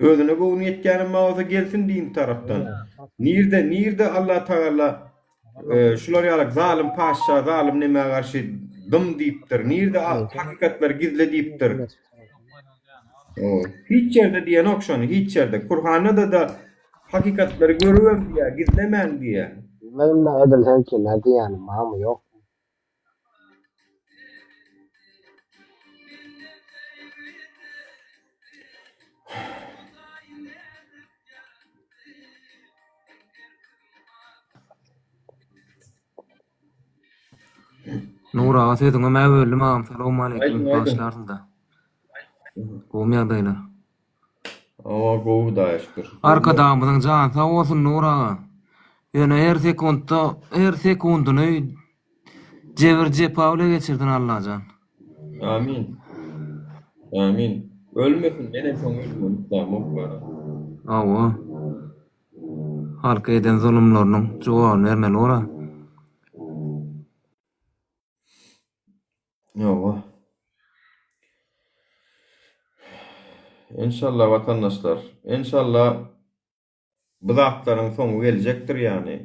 Speaker 1: Özüne gowy ýetgänim mawza gelsin din tarapdan. Nirde Allah Taala şular ýalyk zalim paşa, zalim neme garşy dym diýipdir. Nirde hakykatlar gizle diýipdir. Hiç yerde diýen okşan, hiç yerde. Kur'an'da da hakikatları görüyorum diye, gizlemem diye.
Speaker 5: Benim de edil hevkilerde yani mamı yok.
Speaker 11: Nur ağa söýdüňe mä böldüm agam. Salam aleykum başlarynda. Gowy ýagdaýlar.
Speaker 1: Awa gowy da şükür.
Speaker 11: Arkadamyzyň jan sag bolsun Nur ağa. Ýöne her sekundyny jebir jepawle geçirdin Allahan.
Speaker 1: Amin. Amin. Ölmesin, ene soň ölmesin. Tamam bara.
Speaker 11: Awa. Halka eden zulümlarynyň jogabyny bermeli ora.
Speaker 1: Awa. İnşallah vatandaşlar, inşallah bu zatlaryň soňu geljekdir ýani.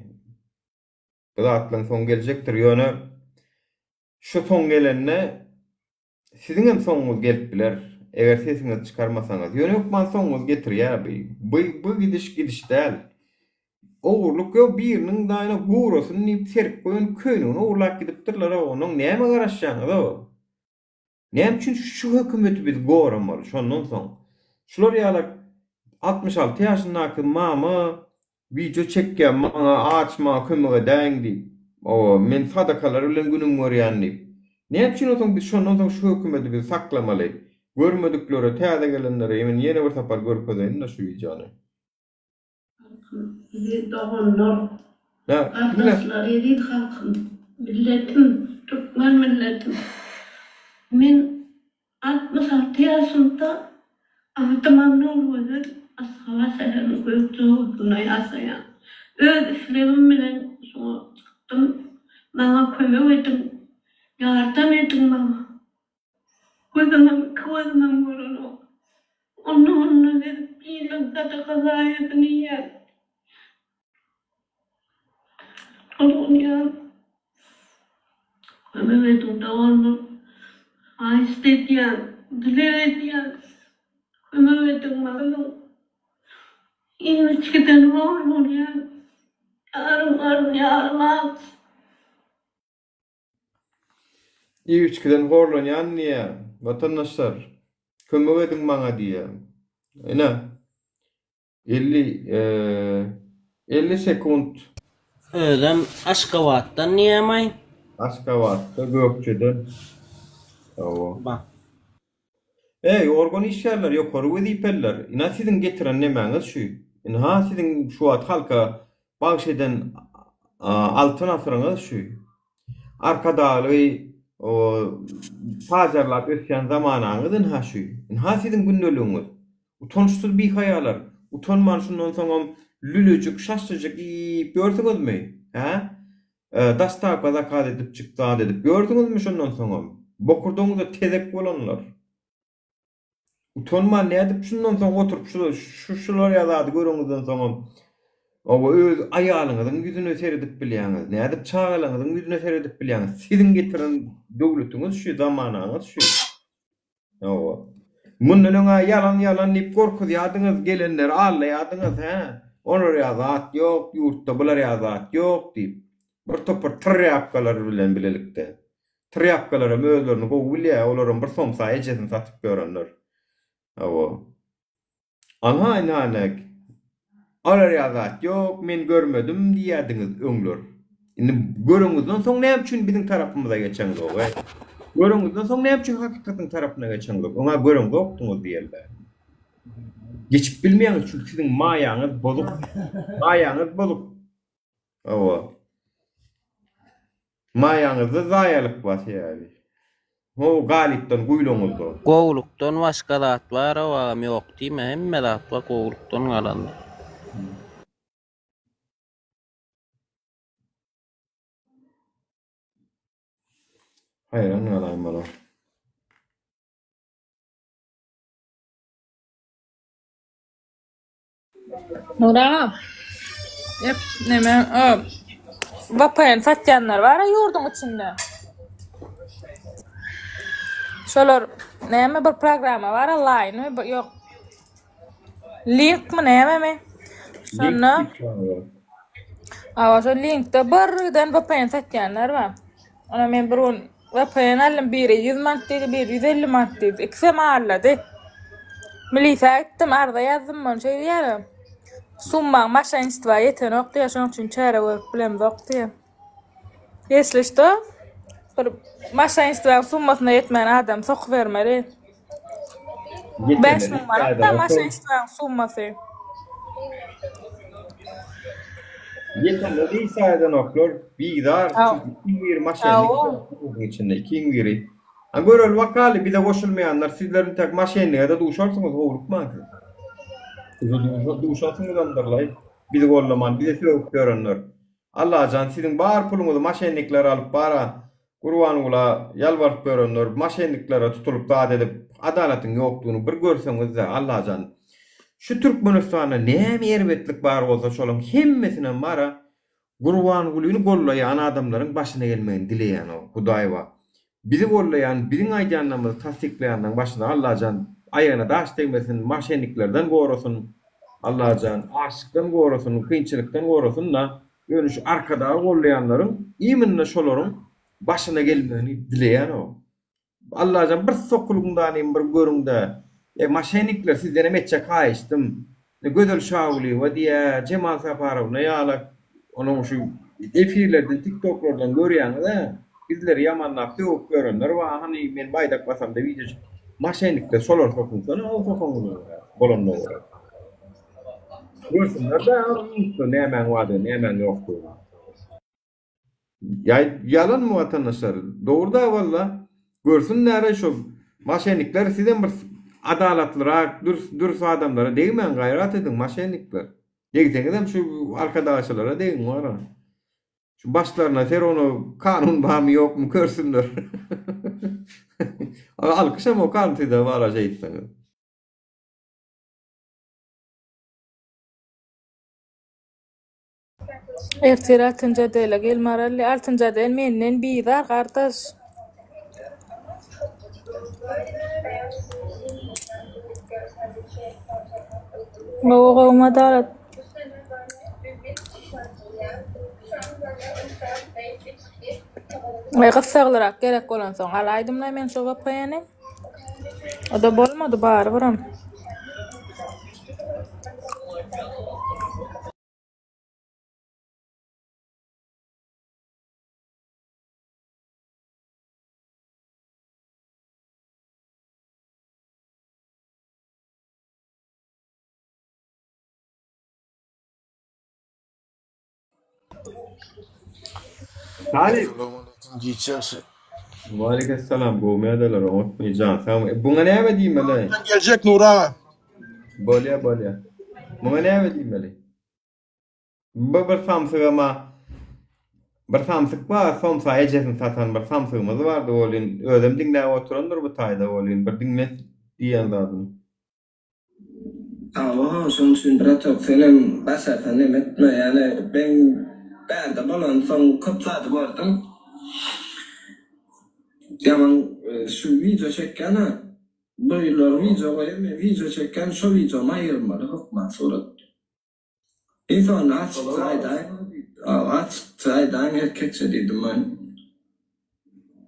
Speaker 1: Bu zatlaryň soňu geljekdir ýöne şu soň gelenne siziň hem soňuňyz gelip biler. Eger sesiňizi çykarmasaňyz, ýöne okman soňuňyz getirýär bu gidiş däl. Owurluk ýok biriniň daýna gurasyny nip serip goýun köýnüni owurlap gidipdirler onuň näme garaşýaňyz o? Näme üçin şu hökümeti biz goramaly şondan soň? Şular ýalyk 66 ýaşyndaky mama video çekýän maňa açma kömege däň diýip. O men sadakalar bilen günüm görýän diýip. Näme üçin otaň biz şondan soň şu hökümeti biz saklamaly? Görmedikleri täze gelenlere ýene bir tapar görkezýän da şu ýany.
Speaker 3: Doğanlar, arkadaşlar, yedi halkım, milletim, Türkmen milletim. Men 66 yaşında Ahtamam Nurwazir Ashala şehrini koyukçuluğuna yaşayan. Öz işlerim bilen şuna çıktım. Bana kömür edin, yardım edin bana. Kızımın vurunu. Onu verip iyilik da kazayetini yer. Oluyor. Kömür edin de onu. Aistediyen, dilediyen. Kömür edin bana. İlişkiden var mı ya? Yarım az.
Speaker 1: İlişkiden horlanýan niye? Vatandaşlar, kömür edin bana diye. Ene 50 sekund
Speaker 5: Özüm Aşgabat'tan niýemay?
Speaker 1: Aşgabat'ta Gökçe'den. Awa.
Speaker 5: Bak.
Speaker 1: Organ işlerler ýokary wezipeler. Ina siziň getiren nemäňiz şu? Ina siziň şu wagt halka bagşeden altyn asyryňyz şu. Arkadaly o pazarlap ötken zamanaňyz ina şu. Ina siziň günneligiňiz. Utançsız bir hayalar. Utanman şundan soňam lülüjük, şaşsyjyk gördiňizmi? Ha? Dasta zakat edip çykdy edip gördüňizmi şondan soňam? Bokurduğunuzda tezek bolanlar. Utanma ne edip şundan soň oturup şular ýazady görüňizden soň o öz aýalyňyzyň ýüzüne seredip bilýäňiz. Ne edip çağalaňyzyň ýüzüne seredip bilýäňiz. Siziň getiren döwletiňiz şu zamanaňyz şu. Owa. Mundan öňe yalan nip gorkudýadyňyz gelenler allaýadyňyz he. Olar ýazat ýok, ýurtda bular ýazat ýok diýip. Bir topar tryapkalar bilen bilelikde. Tryapkalara möýlerini gowy bilýär, olaryň bir somsa ejesini satyp görenler. Awa. Ana inanek. Olar ýazat ýok, men görmedim diýädiňiz öňler. Indi görüňizden soň näme üçin biziň tarapymyza geçeňiz o? Görüňizden soň näme üçin hakykatyn tarapyna geçeňiz? Oňa görüň doktuňyz diýerler. Geçip bilmeýäňiz çünki siziň maýaňyz bozuk. Maýaňyz bozuk. Awa. Maýaňyzda zaýalyk basýar. O galipden guýlaňyzda.
Speaker 5: Gowlukdan başga zat bar, awam ýok diýme, hemme zat bar gowlukdan galanda.
Speaker 1: Hayran galaýym bala.
Speaker 4: Nura. Hep neme? Vapayan satyanlar var ya yurdun içinde. Şolar neme bir programa var online mi? Yok. Link mi neme mi? Sonra şu linkte birden vapayan satyanlar var. Ona men bir vapayan alım biri 100 manat dedi, biri 150 manat dedi. İkisi mahalladı. Milisa ettim arada yazdım ben şey diyelim. Summan mashinistva yeten okdy, şoň üçin çäre görüp bilem okdy. Ýesleşdi. Bir mashinistwa summasyna yetmän adam sokup bermeli. 5 manat da mashinistwa summasy.
Speaker 1: Yeterli sayıdan oklor, bir maşenlik içinde, 2 biri. Göröl vakaly bir de goşulmayanlar, sizlerin tek maşenliğe de duşarsınız, oğlukman. Duşarsınız andırlay, bir de gollaman, bir de söğüp görenler. Allah can, sizin bar pulunuzu maşenlikler alıp bara, kurvanula yalvarıp görenler, maşenliklere tutulup da edip, adaletin yoktuğunu bir görseniz de Allah can. Şu Türkmenistan'a näme erbetlik bar bolsa şolum hemmesine bara Gurbangulyny gollayan adamlaryň başyna gelmegini dileýän o Hudaýba. Bizi gollayan, biziň aýdýanlarymyzy tasdikleýändiň başyna Allahjan aýagyna daş tegmesin, maşenliklerden gorasun. Allahjan aşykdan gorasun, kynçylykdan gorasun da ýöne şu arkada gollaýanlaryň iýminle şolaryň başyna gelmegini dileýän o. Allahjan bir sokulugyndan bir görüňde maşenlikler sizlere meçe kaýışdym. Gödel şawly we diýe Cemal Safarow ne ýalak onun şu efirlerden TikTok'lardan görýäňiz bizler ýamanlap töwüp görenler wa hani men baýdak basam da video maşenlikler solar sokunsan o sokunlar bolanda bolar. Görsünler da nämen wady nämen ýokdy. Yalan mı vatandaşlar? Doğruda valla görsünler şu maşenlikler sizden bir adalatlırak, dürüst adamlara değmen gayret edin maşenlikler. Degdegem şu arkadaşlara deyin var. Şu başlarına ter onu kanun var mı yok mu görsünler. Alkışam o kantıda var ajaytsanız.
Speaker 4: Ertir altıncı dele gelmaralli altıncı del menden bizar kardeş. O madarat. Ay qıssaglarak gerek bolan soň alaýdymla men şu gapaýany. O da bolmady barbaram.
Speaker 1: Salih. Waalaikumsalam. Gowmadalar otmayjan. Tamam. Buňa näme diýmeli?
Speaker 8: Gelecek Nura.
Speaker 1: Bolya. Buňa näme diýmeli? Bir Samsung'a bir Samsung var, Samsung ejesini satan bir Samsung'umuz vardı bolyn. Özüm diňläp oturandyr bu taýda bolyn. Bir diňle diýen zadyny.
Speaker 12: Şoň üçin bir atak senem basarsan etme, ýani ben bärde bolan soň köp zady gördüm. Ýaman şu video çekkäne doýlar video goýup video çekkän şu video maýyrmaly hukmat surat. İnsan açyk erkekçe diýdim men.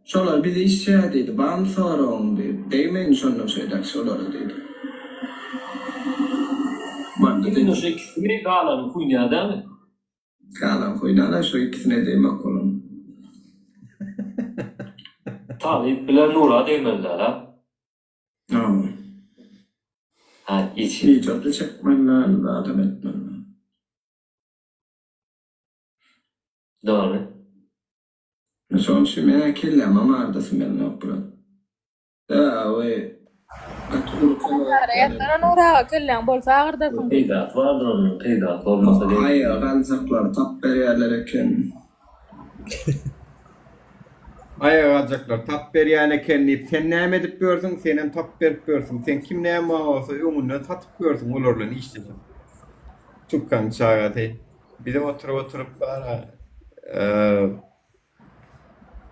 Speaker 12: Şolar bizi işçi diýdi, bam soraň diýdi. Deýmen şonu şeýdak şolar diýdi.
Speaker 13: Bütün o şey ikisini galan kuynaya değil mi?
Speaker 12: Galan kuynaya şu ikisine demek olun.
Speaker 13: Tabii bilen Nura demezler ha. Ha için.
Speaker 12: Videoda çekmenler, adam etmenler.
Speaker 13: Doğru.
Speaker 12: Şol şu mene kellem amardasın meni opra. We
Speaker 4: Sana Nuraga kellen bolsa agırdasın.
Speaker 13: Teydat vardır onun, teydat olmasa değil.
Speaker 12: Hayır, galzaklar tap berýärler eken.
Speaker 1: Ayağa alacaklar. Tap berýän ekenni sen näme edip görsün, senen tap berip görsün. Sen kim näme bolsa öňünden satyp görsün, olarla işlesin. Tukkan çağatı. Bir de oturup bara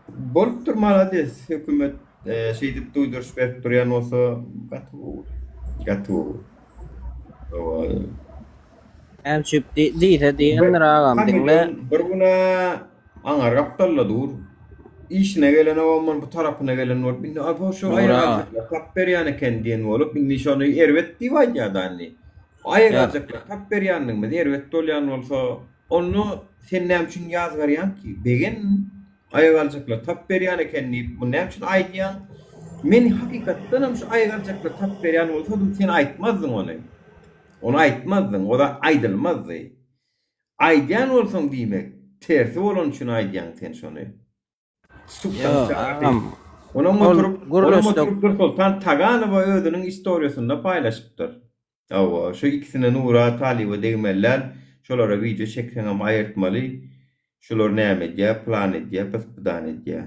Speaker 1: bolup durmalades hökümet şeydip duyduruş berip durýan bolsa gatu.
Speaker 5: Hem çüp diýse diýenler agam diňle.
Speaker 1: Bir guna aňar gapdalla dur. İşine gelen olman bu tarafına gelen var. Bindi abi şu ayağa tap berýän eken diýen bolup bindi şonu erwet diýýär danny. Ayağa alacaklar. Tap berýändiň mi erwet bolýan bolsa onu sen näme üçin ýazgarýan ki? Begen ayağa alacaklar. Tap berýän ekenni bu näme üçin aýdýan? Men hakykatdan hem şu ayağa alacaklar tap berýän bolsa sen aýtmazdyň onu. Onu aýtmazdyň, o da aýdylmazdy. Aýdýan bolsaň diýmek, tersi bolan üçin aýdýan sen şonu. Ona motorup Sultan Taganova özünün istoriýasynda paýlaşypdyr. Awa, şu ikisine Nura Taliba degmeller, şolara video çekseňem aýyrtmaly. Şolar näme diýär, plan edýär, plan edýär.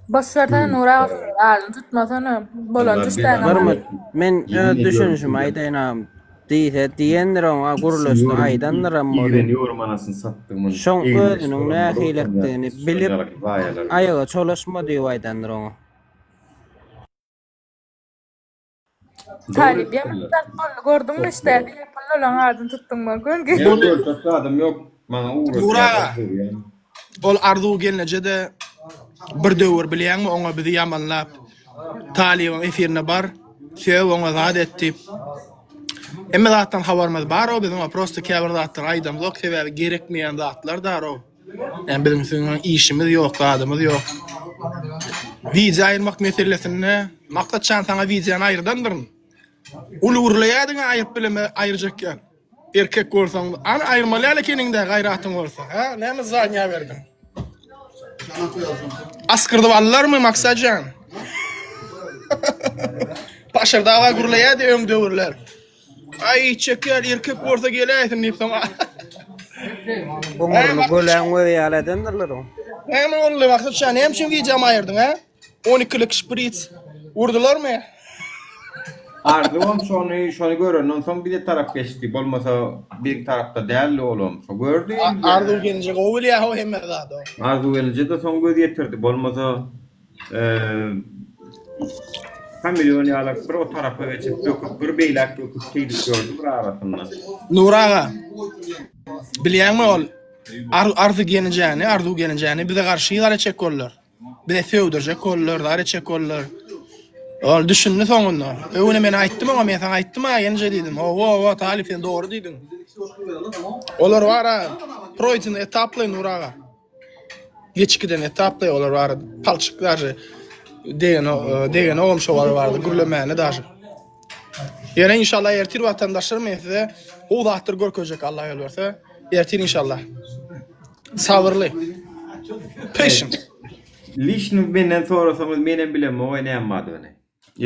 Speaker 4: Başlardan Nuraga alın tutmasana bolan düştäňem.
Speaker 5: Men düşünüşüm aýdynam. Diýse diýenler oňa guruluşdy aýdandyram bolu.
Speaker 1: Ýöňüň anasyn satdygmyn.
Speaker 5: Şoň özüniň nähilekdigini bilip aýaga çolaşma diýip aýdandyr oňa.
Speaker 4: Talip ýa-da gördüm işte. Bolan ardyn tutdyňmy?
Speaker 1: Gördüm adam ýok. Maňa
Speaker 8: Nuraga. Ol arzuw gelneje de bir döwür bilýärmi oňa bizi ýamanlap Talibyň efirine bar. Şew oňa zat etdi. Emme zatdan habarmaz bar o bizim prosto käbir zatlar aýdam zok sebäbi gerekmeýän zatlar dar o. Yani bizim süňe işimiz ýok, adamyz ýok. Wiza aýyrmak meselesini maksatçan saňa wizaňy aýyrdandyryň. Ulurlaýadyň aýyp bileme aýyrjakýan. Erkek bolsaň, an aýyrmaly ekeniňde gaýratyň bolsa, ha? Näme zaňa berdim? Askyrdy ballarmy maksatçan? Paşardaga gurlaýady öň döwürler. Ay çeker erkek bolsa geläýsin diýip soňa.
Speaker 5: Bunu gölen we ýaladandyrlar o.
Speaker 8: Hem oňly maksatçan hem şeňi jam aýyrdyň ha? 12'lik şpritz urdularmy?
Speaker 1: Ardyň şonu görenden soň bir de tarap geçdi. Bolmasa bir tarapda dälli olam. Şo gördü.
Speaker 8: Ardyň gelince o bilýär o hemme zat o.
Speaker 1: Ardyň gelince de soň göz ýetirdi. Bolmasa Kamilyon ýalak bir o tarapa geçip döküp bir beýlek döküp teýdi gördüm bir arasyndan.
Speaker 8: Nuraga. Bilýärmi ol? Ardy gelinjäni bize garşy ýara çekollar. Bize söwdürjek kollar, dara çekollar. Ol düşündi soňunda. Öwüne men aýtdym ama men sana aýtdym ha, ýene diýdim. O Talip sen dogry diýdin. Olar wara proýtyn etaply Nuraga. Geçkiden etaply olar wara palçyklar. Degen oğum şovar vardı, gürlemäni daşy. Ýene inşallah ertir vatandaşlarym etse, o zatdyr görkezek Allah ýol berse, ertir inşallah. Sabırly. Patient.
Speaker 1: Lişni menden sorasanız menen bilemok, o näme ony.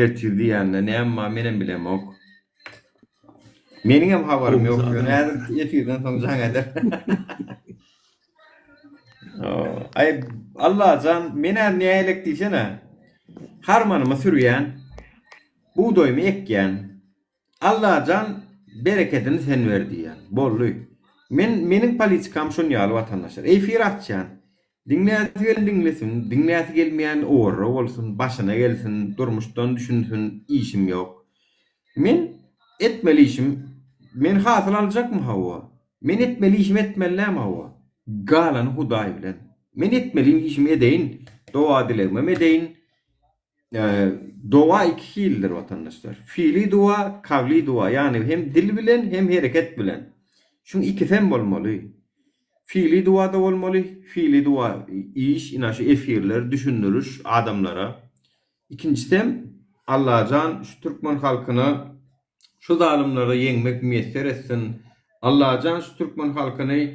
Speaker 1: Ertir diýende näme menen bilemok. Meniň hem habarym ýok. Näzir efirden soň jaňadyr. Ay Allah can menen näýelik diýsene. Harmanymy sürýän, buğdoymy ekýän. Allah can bereketini sen berdiýän. Bolly. Meniň politikam şonu ýaly watandaşlar. Efir atjan. Dinlesin, dinläsi gelmeýän orra bolsun, başyna gelsin, durmuşdan düşünsün, işim ýok. Men etmeli işim, men hasyl aljakmy hawa? Men etmeli işim etmellämi hawa? Galan Hudaý bilen. Men etmeli işim edeýin, dowa dilegmem edeýin. Dua iki hildir vatandaşlar. Fiili dua, kavli dua. Yani hem dil bilen hem hareket bilen. Şun ikisi bolmaly. Fiili dua da bolmaly. Fiili dua iş, inaşı efirler, düşündürüş adamlara. İkincisi hem Allah can şu Türkmen halkına şu zalimleri yeňmek müýesser etsin. Allah can şu Türkmen halkyny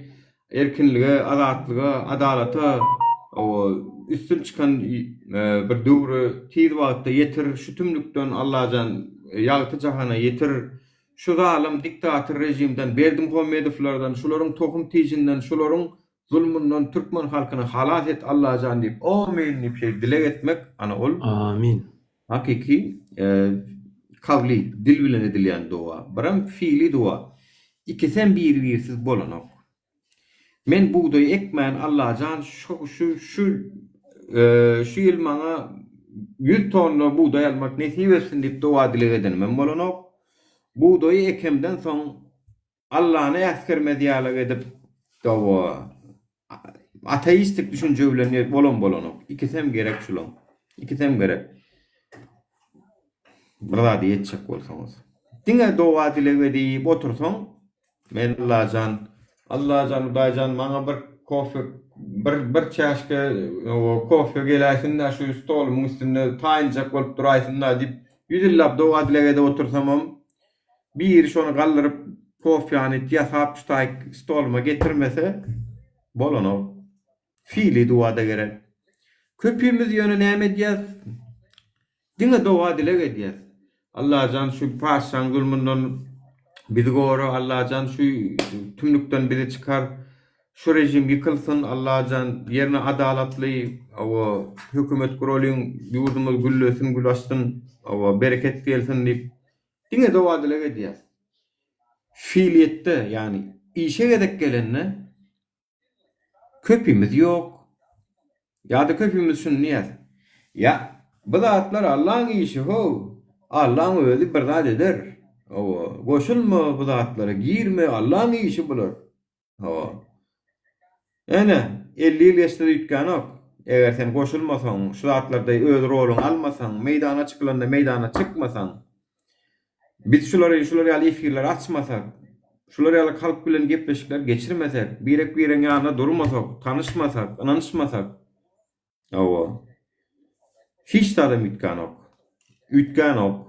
Speaker 1: erkinlige, azatlyga, adalata o üstün çıkan bir döwre tiz wagtda yetir, şu tümlükden Allah'dan ýagty jahana yetir, şu zalim diktator rejimden, Berdimuhamedowlardan, şularyň tohum tijinden, şularyň zulmünden Türkmen halkyny halas et Allah'dan diýip amin diýip şey dilek etmek, ana ol
Speaker 10: Amin.
Speaker 1: hakiki kavli, dil bilen edilýän dua, biram fiili dua. İkisen bir-birsiz bolanok. Men buğday ekmeğin Allah'can şu yıl bana 100 tonla buğday almak nesip etsin deyip dua dile edenim. Men bolanok buğdayı ekemden son Allah'ına yaskermediyalık edip dua ateistik düşünce bilen bolanok. İkisem gerek şulon. İkisem gerek. Burada diyecek olsanız. Dine dua dile edip otursan men Allah'can udaycan bana bir kofe bir çaşka o kofe gelaysın da şu stolumun üstünde taýyncak bolup duraysın da dip yüzüllap dua dilegede otursamam bir şonu kaldırıp kofyany ýasap şutay stoluma getirmese bolano fiili duada gerek. Köpümiz ýöne näme diýär? Diňe dua dilege diýär. Allah'can şu paşan zulmündan bizi goru, Allah'can şu tümlükden bizi çıkar, şu rejim yıkılsın, Allah'can yerine adalatlı o hükümet kurulun, yurdumuz güllösün, gülaşsın, o bereket gelsin deyip dine dua dilege diýär. Fiiliyette yani işe gedek gelenne köpümiz yok. Ya da köpümiz şunu niýär? Ya bu zatlar Allah'ın işi ho. Allah'ın özü bir zat eder. O goşulma bu zatlara girme Allah'ın işi bular. O. Ene 50 ýyl ýaşda ýetgenok. Eger sen goşulmasaň, şu zatlarda öz roluny almasaň, meydana çykylanda meydana çykmasaň, biz şulary ýaly efirler açmasak, şulary ýaly halk bilen gepleşikler geçirmesek, birek bireň ýanyna durmasak, tanışmasak, ananyşmasak. O. Hiç tadım ütgenok.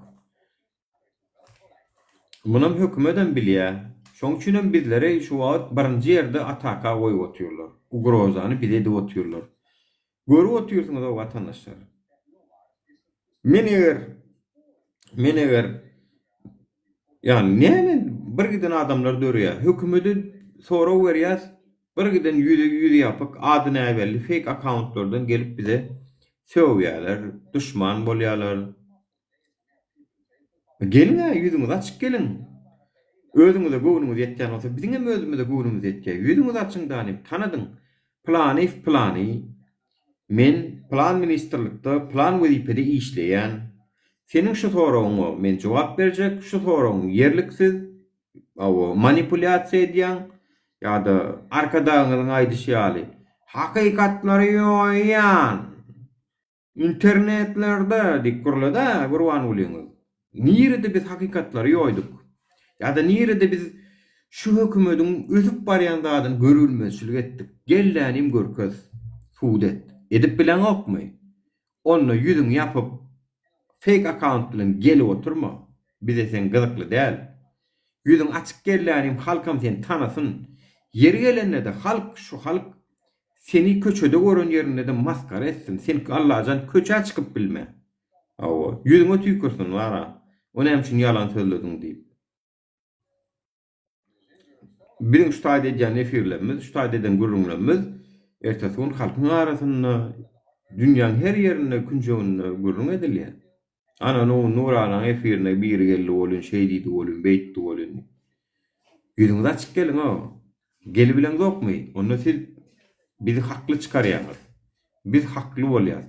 Speaker 1: Bunun hökümeden bilýär. Şoň üçin bizlere şu wagt birinji ýerde ataka goýup oturýarlar. Ugrozany bize de oturýarlar. Görüp oturýarsyňyz o watandaşlar. Men eger yani näme bir giden adamlar dörýär. Hökümeti sora berýär. Bir giden ýüze ýapyk adyny äwelli fake accountlardan gelip bize söwýärler, düşman bolýarlar. Gelin ýüzüňizi açyk gelin. Özüňize göwnüňiz ýetýän bolsa, biziň hem özümize göwnüňiz ýetýär. Ýüzüňizi açyň danyp tanadyň. Plany. Men plan ministerlikde, plan wezipede işleýän. Seniň şu soragyňa men jogap berjek, şu soragyň ýerliksiz, manipulasiýa edýän ýa-da arkadaňyzyň aýdyşýaly hakykatlary ýoýan. İnternetlerde dikurlada gurwan bolýaňyz. Nirede biz hakykatlary ýoýduk? Ýa-da nirede biz şu hökümetiň özüp barýandagyny görülmezçilik etdik. Gellänim görköz. Sudet. Edip bilen okmy? Onu ýüzüň ýapyp fake account bilen gelip oturma. Bize sen gyzykly däl. Ýüzüň açyk gellänim halkam seni tanasyn. Yer gelende de halk seni köçede gören yerinde de maskara etsin. Sen Allah'tan köçe çıkıp bilme. Awa, ýüzüňe tüýkürsin wara. Onu hem şunu yalan söylediň diýip. Bizim şu taýda edýän efirlerimiz, şu taýda eden gürrüňlerimiz ertesi gün halkyň arasynda dünýäniň her ýerinde künjeginde gürrüň edilýär. Ana Nuranyň efirine biri geldi bolun, şey diýdi bolun, beýtdi bolun. Ýüzüňiz açyk gelin o. Geli bilen gokmy? Onu siz bizi haklı çıkarýarlar. Biz haklı bolýar.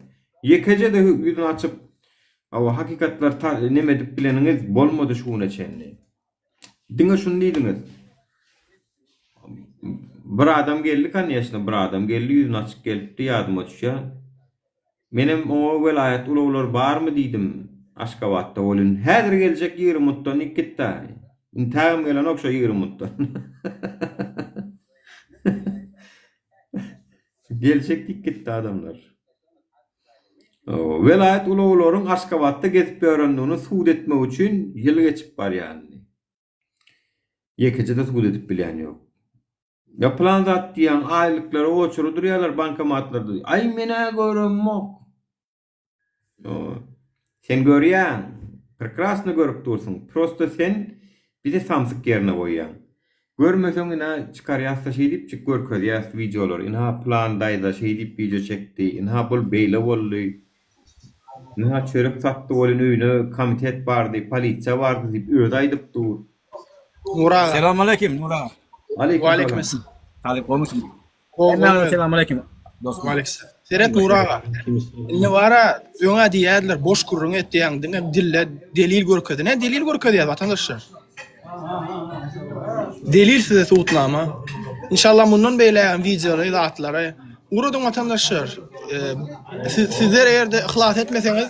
Speaker 1: Ýekece de ýüzüni açyp awa hakykatlar neme dip bileniňiz bolmady şuna çenli. Diňe şunu diýdiňiz. Bir adam geldi kan ýaşyna bir adam geldi ýüzüni açyk gelipdi ýadyma düşýär. Menem o welayat ulaglar barmy diýdim. Aşgabatda bolun. Häzir geljek 20 minutdan ikitde. İntiham gelen okşa 20 minutdan. Geljek ikitde adamlar. Welayat ulaglaryň Aşgabatda gezip ýörendigini suud etmek üçin ýyl geçip barýan. Ýekece de suud edip bilýän ýok. Yapılan zat diyen aylıkları oçuru duruyorlar bankomatlarda. Ay mene görünmok. Sen görüyen, prekrasno görüp dursun. Prosto sen bir de samsık yerine koyuyan. Görmesen ina çıkaryasta şey deyip çık görközyast videolar. Ina plandayda şey deyip video çekti. Ina bol beyle oldu. Ina çörek sattı olun öyüne komitet vardı, polisiya vardı deyip ödaydıp dur.
Speaker 8: Nura.
Speaker 14: Selamünaleyküm Nura.
Speaker 8: Aleyküm.
Speaker 14: Talip olmuşum.
Speaker 8: Selamünaleyküm. Dostum aleyküm. Seret Nura. Ne vara öňe diýerler boş gurrun etdiň dille delil görkedi. Ne delil görkedi vatandaşlar? Delil size tutnama. İnşallah bundan beýle videoları, izahatları uradın vatandaşlar. Sizler eğer de ihlas etmeseniz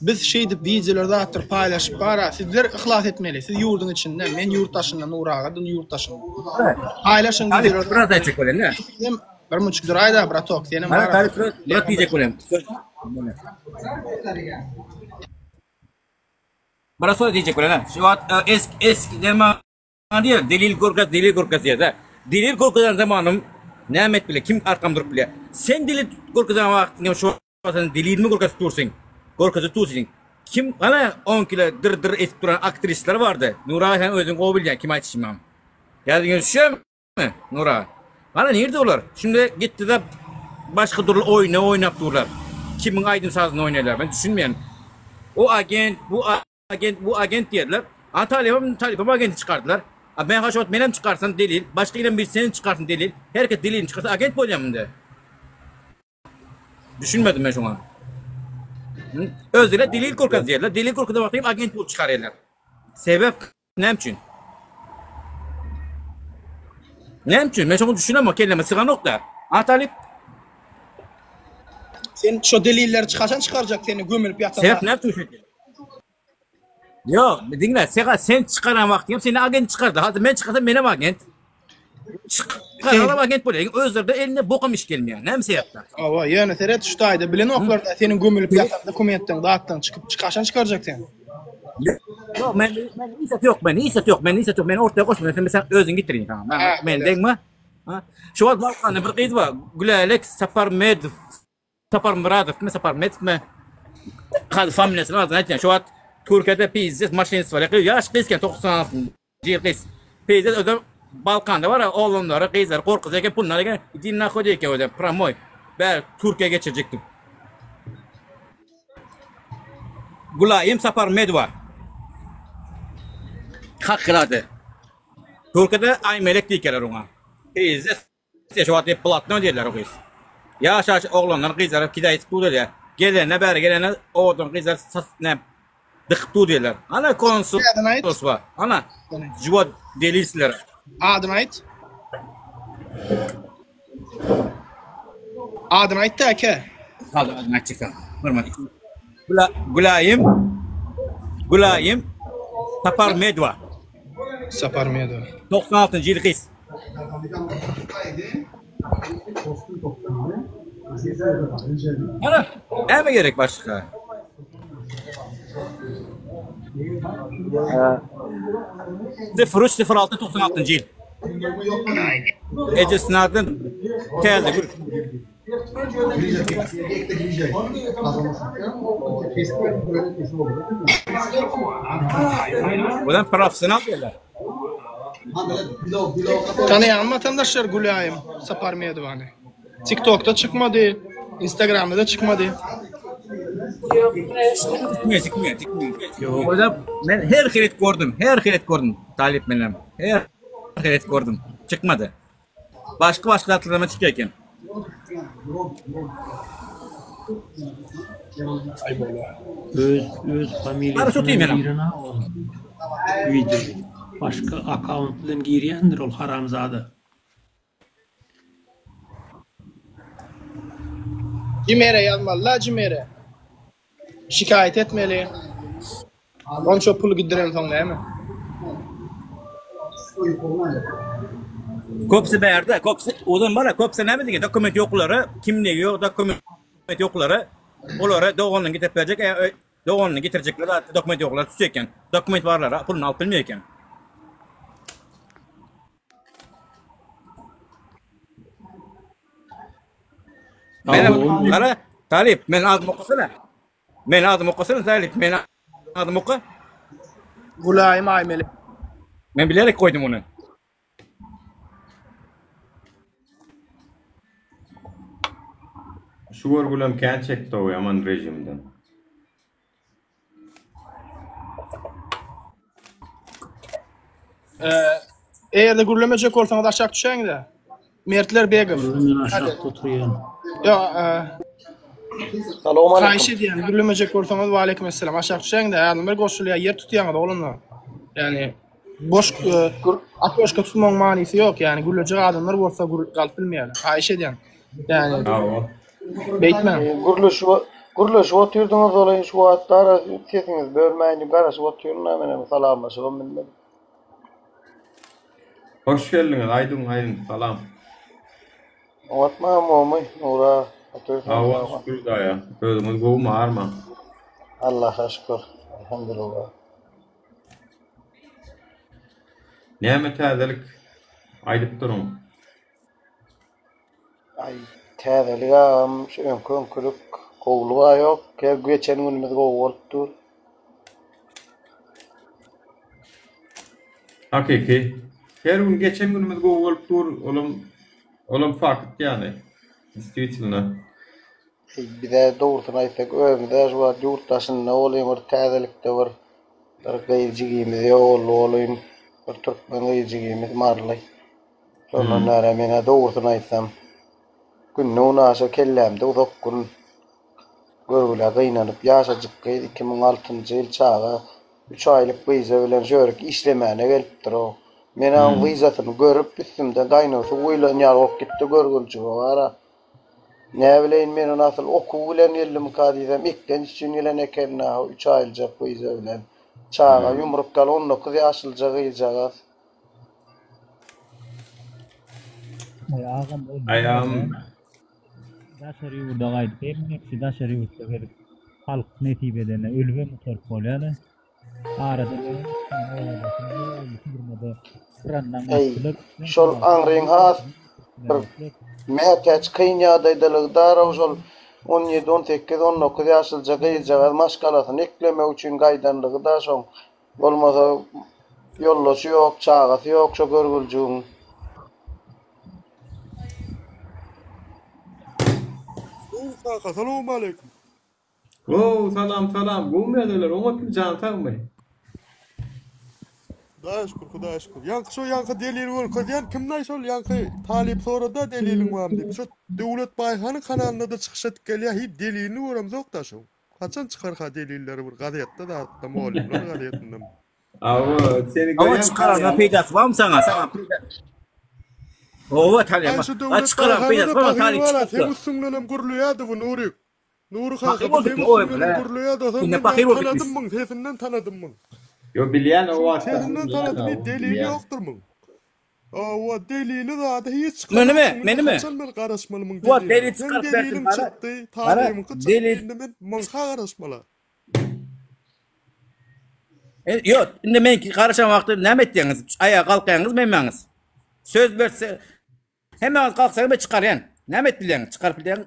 Speaker 8: biz şeydi videolarda attır paylaşıp bara sizler ihlas etmeli. Siz yurdun içinde, men yurttaşından Nura'dan yurttaşım. Paylaşın videoları.
Speaker 14: Biraz da çek öyle ne?
Speaker 8: Bir buçuk lirayda bratok senin
Speaker 14: Bana
Speaker 8: var.
Speaker 14: tarif bırak diyecek öyle. Bana sonra diyecek öyle ne? Şu an eski zaman diyor delil korkas diyor da. Delil korkadan zamanım Nemet bile kim arkam durup bile. Sen delil korkadan vaktinde şu an delil mi korkas tursun? Korkası tursun. Kim bana 10 kilo dır esip duran aktrisler vardı. Nura sen özün o bileceksin kim açışmam. Geldin düşüyor mu Nura? Bana nerede olar? Şimdi gitti de başka türlü oynap dururlar. Kimin aydın sazını oynarlar ben düşünmeyen. O agent, bu agent diyorlar. Talibim agenti çıkardılar. Ben haşot benim çıkarsan delil, başka ilan bir senin çıkarsın delil. Herkes delilini çıkarsa agent boyayım de. Düşünmedim ben şu an. Özüyle delil korkaz diyorlar. Delil korkada bakayım agent bul çıkarıyorlar. Sebep ne için? Ne için? Ben şunu düşünemem kelleme sığa nokta. Talip.
Speaker 8: Sen şu deliller çıkarsan çıkaracak seni gömülüp yatacak.
Speaker 14: Sebep ne için? Yok, dinle. Sen çıkaran vakti seni agent çıkardı. Hadi ben çıkarsam benim agent. Çıkaran agent böyle. Özlerde eline bokam iş gelmiyor. Ne mi yaptı?
Speaker 8: Ava yani seret şutaydı. Bilen oklarda senin gömülüp yatan dokumentten dağıttan çıkıp çıkarsan çıkaracak seni.
Speaker 14: Yok ben isat yok. Ben ortaya koşmuyorum. Sen özün getirin tamam. Ben değil mi? Şu an Balkan'da bir kız var. Gülalek Sapar Muradov mi Sapar Med mi? Kadı familyasını aldın etken. Şu an Türkiye'de pizza maşinesi var. Yaş kızken 96 yıl kız. Pizza ödem Balkan'da var ya oğlanları kızlar korkacak bunlar dinle koyacak ödem pramoy. Ben Türkiye'ye geçecektim. Gulayim Sapar Med var. Hakkıladı. Türkiye'de ay melek dikeler ona. Pizza şu an platno diyorlar o kız. Yaş oğlanlar kızlar kidayet bu diyor. Gelene oğlan kızlar ne dıkıp diyorlar. Ana konsul var. Ana juva delisler.
Speaker 8: Adına ait. Adına ait de ke.
Speaker 14: Hadi adına çıktı. Normal. Gulayim Sapar Medva.
Speaker 8: Sapar Medva.
Speaker 14: 96 yıl kız. Ana, ne mi gerek başka? Sıfır 06 96 yıl. Ece sınavdan geldi. Buradan profesyonel diyorlar.
Speaker 8: Tanıyan vatandaşlar Gülayim Sapar Medva'nı. TikTok'ta çıkmadı, Instagram'da da çıkmadı.
Speaker 14: Çıkmıyor. O da ben her hiret gördüm. Talip benim. Her hiret gördüm. Çıkmadı. Başka atlarıma çıkıyorken.
Speaker 10: Öz familiyasının birine video. Başka account'dan giriyendir ol haramzada.
Speaker 8: Cimere yazmalı, cimere. Şikayet etmeli. On çok pulu gidiren son değil mi?
Speaker 14: Kopsa berde, odan bana kopsa ne mi dokument yokları, kimliği yok, dokument yokları, onlara doğanını getirecek, doğanını getirecekler, dokument yokları tutacakken, dokument varlar, pulunu alıp bilmiyorken. Benim kara Talip men adım okusana. Men adım okusana Talip. Men adım oku.
Speaker 8: Gulayim Aymeli.
Speaker 14: Men bilerek koydum onu.
Speaker 1: Şu görgülem kän çekdi o yaman rejimden.
Speaker 8: Eğer gürlemecek olsanız aşağı düşen de. Mertler begim.
Speaker 10: Ben aşağı oturuyorum.
Speaker 8: Ya
Speaker 9: Salam aleyküm.
Speaker 8: Kayşe diyen gürlemecek olsanız ve aleykümselam aşağı düşen de yani bir goşuluya yer tutuyan da olunla. Yani boş atışka tutmam manisi yok yani gürlecek adamlar olsa kalp bilmeyelim. Kayşe diyen. Yani Beytmen.
Speaker 9: Gurluş oturdunuz olayın şu atlara sesiniz bölmeyin karşı oturun hemen salamlaşalım bilmem.
Speaker 1: Hoş geldiniz Aydın salam.
Speaker 9: Otmam olmuy Nura otursun.
Speaker 1: Hava şükür da ya. Özümüz goğum ağırma.
Speaker 9: Allah'a şükür. Elhamdülillah.
Speaker 1: Näme täzelik aydyp durun.
Speaker 9: Ay täzeligam şu önkörük kovluğa yok. Geçen günümüz kovulupdur.
Speaker 1: Hakiki. Her gün geçen günümüz goğulup dur. Olum fakit yani. İstiýetinde.
Speaker 9: Bir de doğrusunu aytsak ömürde şu an yurttaşında olayım bir täzelikde bir gaýjygymyz ýol olayım. Bir Türkmen gaýjygymyz marlay. Sonra näre mene doğrusunu aytsam. Günne unaşa kellemde uzak gün görgüle gynanyp ýaşajyk 2006-njy ýyl çaga 3 aýlyk viza bilen jörek işlemene gelipdir o. Men an vizasyny görüp üstümde gaýnasy oýlanýar bolup gitdi görgünçi bara. Ne bileyin men nasıl oku bilen ýelim kadysam ekden üçin gelen ekenna 3 aýlyk viza bilen çaga yumruk gal 19 ýaşylja gyýjaga.
Speaker 1: Ayağım
Speaker 15: Daşary ýurda gaýdyp, hepsi daşary ýurtda gelip halk netibedene ölübe mutar bolýar. Arada
Speaker 9: şol anryň has mäkäç kynýadaýdylykdar şol 17, 18, 19 ýaşylja gyýjaga maşgalasyny eklemek üçin gaýdanlygy da şoň. Bolmasa ýollaşy ýok, çagasy ýok şo görgüljüň.
Speaker 2: Assalamu alaikum.
Speaker 1: Salam. Bu medeler ona kim can tanımay.
Speaker 2: Hudaýa şükür. Yankı delil bol ködýän kimden şol yankı talip sorada delilin bar diýip. Şu Döwlet Baýhany kanalynda da çykyş etip gelýär. Hiç delilini görem zok da şu. Kaçan çykar ha delilleri bir gazetde da atda molimler gazetinde.
Speaker 1: Awa seni
Speaker 14: goýan çykaran peýdasy barmy sana? Sana peýdasy. Owa talip. Açykaran peýdasy barmy talip çykdy.
Speaker 2: Hem üstünden gurulýardy bu Nuri. Nuri ha.
Speaker 14: Ne pakir boldy.
Speaker 2: Tanadym sesinden tanadym.
Speaker 1: Yo bilýän o wagtda.
Speaker 2: Sesinden tanadym delili ýokdur mu? O delili zady hiç çykmady.
Speaker 14: Menimi?
Speaker 2: Ben garaşmalymyň.
Speaker 14: Bu delil çykaryp berdim.
Speaker 2: Taýymy delil men garaşmala.
Speaker 14: Yok, indi men garaşan wagtda näme etdiňiz? Ayağa kalkaýaňyz menmäňiz. Söz berse hemen kalksaňyz ben çykarýan. Näme etdiňiz? Çykaryp bilýän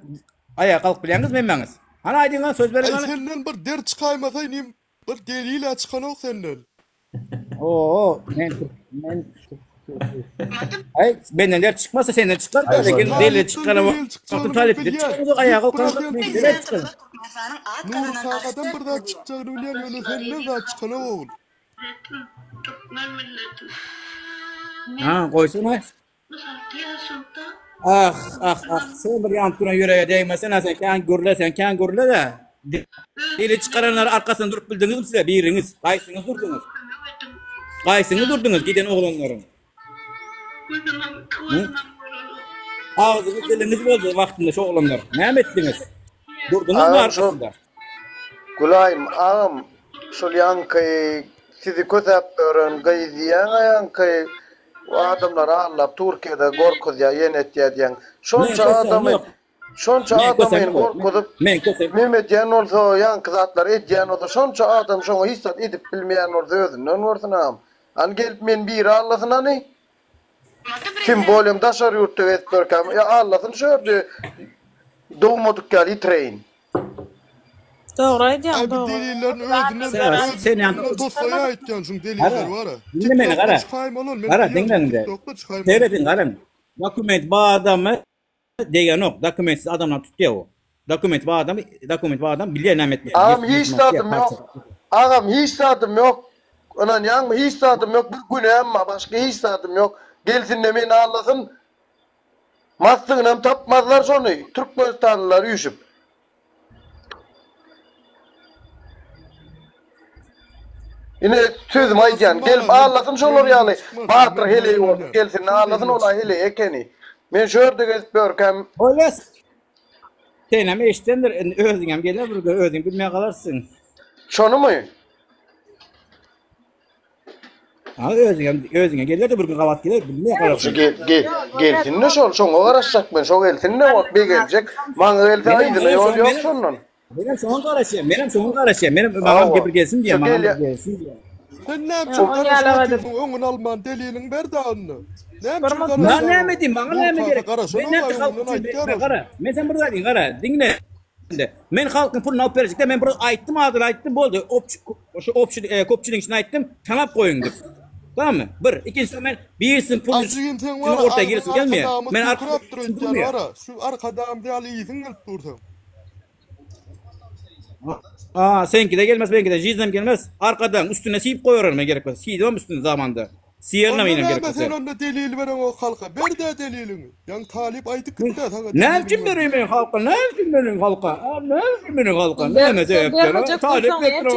Speaker 14: ayağa kalk bilýäňiz menmäňiz. Ana aýdyňa söz berýän.
Speaker 2: Senden bir der çykaýmasaýym bir delil açykan ok senden.
Speaker 14: Men ay benden der çıkmasa senden çıkar. Lekin delil çıkarama. Satın talep edip çıkmasa ayağa kalksaňyz menmäňiz çıkar.
Speaker 2: Nur taqadan bir da çıkjagyny bilýän ýöne senden da çıkan ok.
Speaker 14: Ha, koysana. Sen bir yantyna ýöreýe değmesen, sen kän görle de. Dili çıkaranlar arkasından durup bildiňiz mi size? Biriňiz, gaýsyňyz durdunuz giden oglanlaryň. Ağzınız diliniz boldy wagtynda şu oglanlar. Näme etdiňiz? Durdunuz mu arkasında?
Speaker 9: Gulaym ağam şol yankı sizi közäp ören gaýdýan yankı o adamlar allap Türkiýede gorkuzýa ýenetýär diýen. Şonça adamy gorkuzyp Mehmet ýan bolsa yankı zatlar edýän olsa şonça adam şoňa hissat edip bilmeýän bolsa özünden görsenam. An gelip men bir Allahsyny kim bolýam daşary ýurtda etberkem. Ya Allahsyny şördü. Doğmadık gali itireyin.
Speaker 4: Doğru aýdýan, doğru.
Speaker 16: Delillerin özünden
Speaker 14: Sen yani
Speaker 16: Tosaya aitken deliller var ha.
Speaker 14: dinle beni kara. Kara dinle de. Seyredin karın. Dokument bu adamı degen ok. Dokumentsiz adamla tutuyor o. Dokument bu adam bilir ne etmiş.
Speaker 9: Ağam hiç tadım yok. Ağam hiç tadım yok. Ulan yan hiç tadım yok. Bir gün ama başka hiç tadım yok. Gelsin de beni ağlasın. Mastığınam tapmazlar sonu. Türkmenistanlılar uyuşup. Yine sözüm aycan. Gelip ağlasın şolur yani. Bahtır heleyi oldu. Gelsin ağlasın olay heleyi ekeni. Men şöyle gezip görkem.
Speaker 14: Olas. Senem eştendir özüngem gelir burada özüng bilmeye kalarsın.
Speaker 9: Şonu mu?
Speaker 14: Ha özüngem gelir de bir gün kavat gelir bilmeye kalarsın.
Speaker 9: Gelsin ne şol şoňa garaşjak men şo gelsin ne bol bir gelecek. Maňa gelse aýdyna ýol ýok şondan.
Speaker 14: Benim soňa garaşýar. Benim mamam gepir gelsin diye mamam gelsin diye.
Speaker 16: Sen ne yapacaksın? Onun Alman delilin berdi anını.
Speaker 14: Ben ne emedim? Bana ne emedim? Ben ne halkın kara. Men sen burada din kara. Dinle. Men halkın pulunu alıp verecek. Men burada aytdım aytdım boldu. Kopçuluk için aytdım. Tanap koyun dip. Tamam mı? Bir. İkincisi men birsin pulunu ortaya girsin gelmiyor. Men arkada
Speaker 16: şu arkadam diyali izin gelip dursun.
Speaker 14: Senki de gelmez, benki de jizlem gelmez. Arkadan üstüne siyip koyarım gerekmez. Siydim üstüne zamanda. Siyerlem yine gerekmez.
Speaker 16: Sen onda delil veren o halka. Ver de delilini. Yani talip aydık gitti.
Speaker 14: Ne için vereyim ben halka? Ne için vereyim halka? Ne için vereyim halka? Ne mi de yapıyor? Talip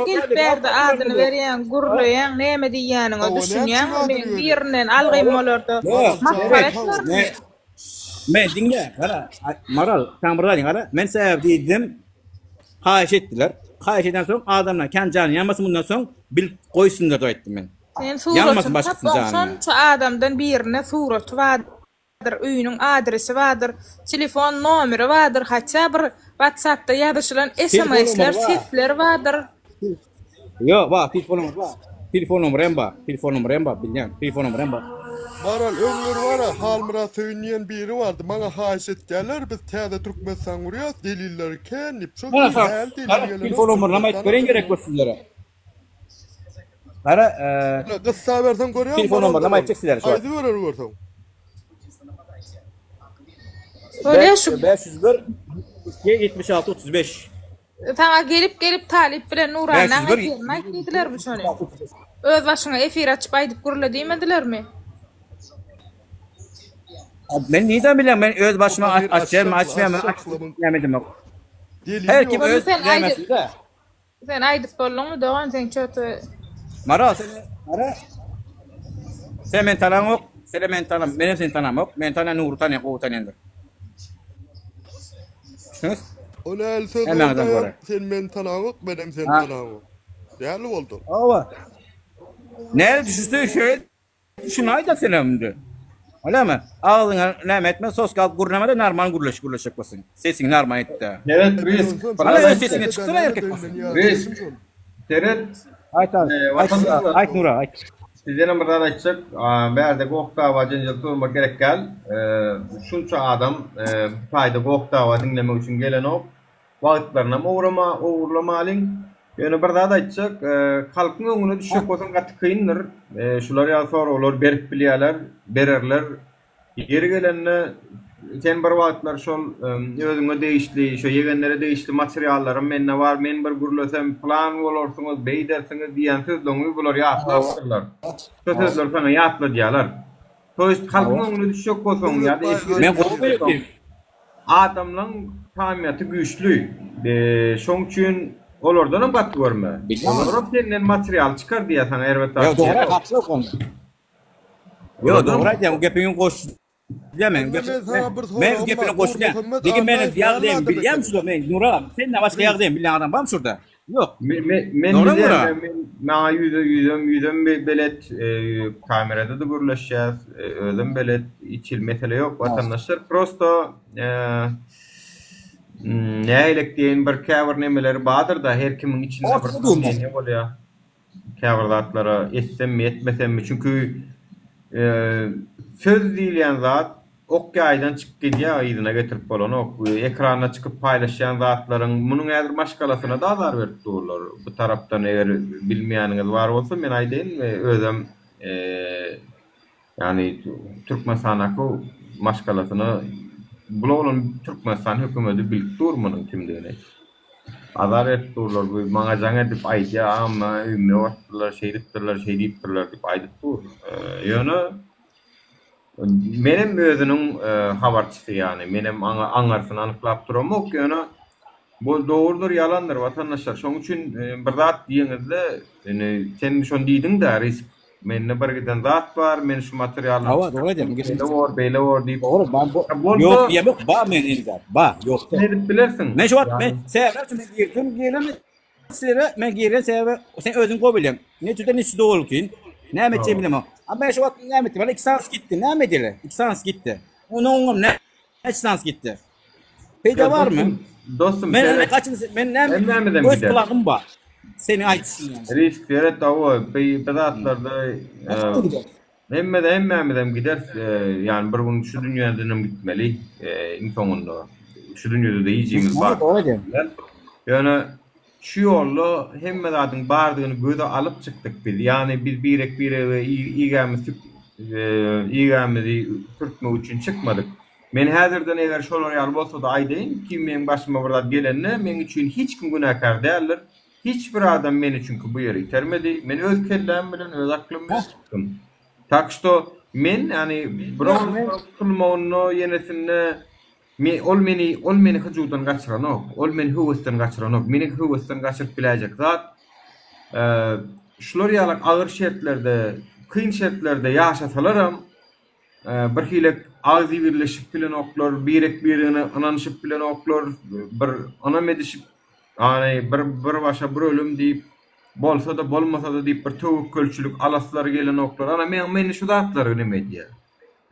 Speaker 4: Gelip berdi adını veriyen, gurlayan, ne mi diýäniň o düşünýän, birinden algym bolardy.
Speaker 14: Men dinle, kara. Maral, sen burada kara. Men sebep diýdim. Haýyş etdiler. Haýyş eden soň adamlar kendi canı yanmasın bundan soň bil koysunlar da etdim men.
Speaker 4: Sen suratyn tapsan şu adamdan birine surat vardır, öýüniň adresi vardır, telefon nomeri vardır, hatça bir WhatsApp'da ýazyşylan SMS'ler, sesler vardır.
Speaker 14: Yo, bak telefon numarym bar, bilýän, telefon numarym bar.
Speaker 16: Maral öňür wara halmyra söýünýän biri bardy. Maňa haýyş etdiler, biz täze Türkmenistan gurýas, delilleri kenip şu
Speaker 14: telefon numaryny aýtyp beren gerek bolsunlar. Kara,
Speaker 16: gıssa bersen görýär.
Speaker 14: Telefon numaryny aýtyp sizler şu.
Speaker 16: Aýdy berer görsen.
Speaker 4: Öyle şu
Speaker 14: 501 76 35.
Speaker 4: Sana gelip talip bilen Nuran'dan efirmek dediler mi şöyle? Öz başına efir açıp aydıp kurula diýmediler mi?
Speaker 14: Ben neyden bileyim? Ben öz başıma açmayayım demedim yok. Her kim öz gelmesin de.
Speaker 4: Sen aydıp bollun mu doğan sen kötü.
Speaker 14: Mara sen men tanam yok. Sen men tanam. Benim sen tanam yok. Men tanam Nur tanam o tanendir.
Speaker 16: Ona el söz oldu. Sen men tanam yok. Benim sen tanam yok. Değerli oldu.
Speaker 14: Ava. Ne düştü şey? Şunu ayda selamdı. Öyle mi? Ağzına ne etme sos kalk gurnamada normal gurlaşık basın. Sesin normal etti.
Speaker 1: Evet risk.
Speaker 14: Bana sesine çıksana erkek basın.
Speaker 1: Risk. Teret.
Speaker 14: Ayt Nura ayt.
Speaker 1: Sizden birden açacak. Berde gokta va janjal turmak gerek gel. Şunça adam fayda gokta va dinlemek için gelen o. Wagtlarına uğurlama alın. Yani bir daha da açacak, halkın önüne düşecek olsan katı kıyındır. Şular ya sonra olur, berip bilyalar, bererler. Yeri gelenine, sen bir vaatlar şol, özüne değişli, şu yegenlere değişli materyallarım menne var, men bir gurlasam plan olursunuz, beydersiniz diyen sözlüğünü bular yaplarlar. Sözler sana yaplar diyorlar. Soyist halkın önüne düşecek olsan ya da
Speaker 14: ben korkuyorum.
Speaker 1: Adamların tamiyatı güçlü. Şoň üçin olardan bat görme. Olar senden material çıkar diye sana elbette.
Speaker 14: Ya doğru haklı konu. Yo doğru diýem gepini goş. Diýmen. Men gepini goş diýem. Degi men ýagdaýym bilýän şu men Nura. Sen ne başga ýagdaýym bilýän adam barmy şurada? Yok.
Speaker 1: Men maňa yüzüm belet kamerada da gurlaşýar. Özüm belet içil mesele yok. Vatandaşlar prosto näýlik diýen bir käbir nemeleri badyr da her kimin içinde bir ne bolýar. Käbirdatlara etsem mi etmesem mi? Çünkü söz diýilen zat Okyaydan çıkıp gidiyor ýygyna getirip bolan ok ekrana çıkıp paylaşan zatlaryň munyň ädir maşgalasyna da azar berip durlar. Bu tarapdan eger bilmeýäniňiz bar bolsa men aýdyn özüm yani Türkmenistan'daki maşgalasyny bulan Türkmenistan hökümeti bilip durmadyň kimdigini. Azar berip durlar bu maňa jaň edip aýdýar ama ümme wagtlar şey diýipdirler diýip aýdyp dur. Ýöne menem özünün habarçysy yani menem aňarsyny anyklap duramok ýöne bu dogrudur ýalandyr watandaşlar. Şoň üçin bir zat diýeňizde sen şonu diýdiň-de risk menne bir giden zat bar men şu materialyny
Speaker 14: Hawa doğru diýem.
Speaker 1: Beýle bor diýip.
Speaker 14: Doğru ýok ýok ba men indi. Ba ýok.
Speaker 1: Ne dip bilersiň?
Speaker 14: Men şu wagt men sebäp üçin girdim gelem sire men giren sebäp sen özüň go bilen. Ne türde ne süde bolkin. Näme etjek bilemem. Ama ben şu wagt näme etdim? Bana 2 sans gitti. Näme edile? 2 sans gitti. Onu oňum ne? Kaç sans gitti? Peýda barmy?
Speaker 1: Dostum
Speaker 14: men kaçıncı men näme göz kulagym bar. Seni aýtsyň ýa-ni.
Speaker 1: Risk beret tawa beýatlarda hemmeden gider yani bir gün şu dünýäden gitmeli insoňunda. Şu dünýede de ýyjyňyz bar. Ýöne şu ýolda hemme zadyň bardygyny göze alyp çykdyk biz. Yani biz birek ýygamyzy türkme üçin çykmadyk. Men häzirden eger şolar ýaly bolsa da aýdyn ki men başyma bir zat gelenne men üçin hiç kim günahkar däldir. Hiçbir adam men üçin bu ýere itermedi. Men öz kellem bilen öz aklym bilen çykdym. Taksto men yani biroň tutulmagyny yenesinde ol meni hyjydan gaçyranok, ol meni howasdan gaçyranok, meni howasdan gaçyryp biläjek zat. Şular ýaly agyr şertlerde, kyn şertlerde ýaşasalaram bir hilek agzy birleşip bilen oklar, birek birine ananyşyp bilen oklar, bir anam edişip yani bir başa bir ölüm diýip bolsa da bolmasa da diýip bir tövekkelçilik alaslary gelen oklar. Ana men şu zatlar neme diýär.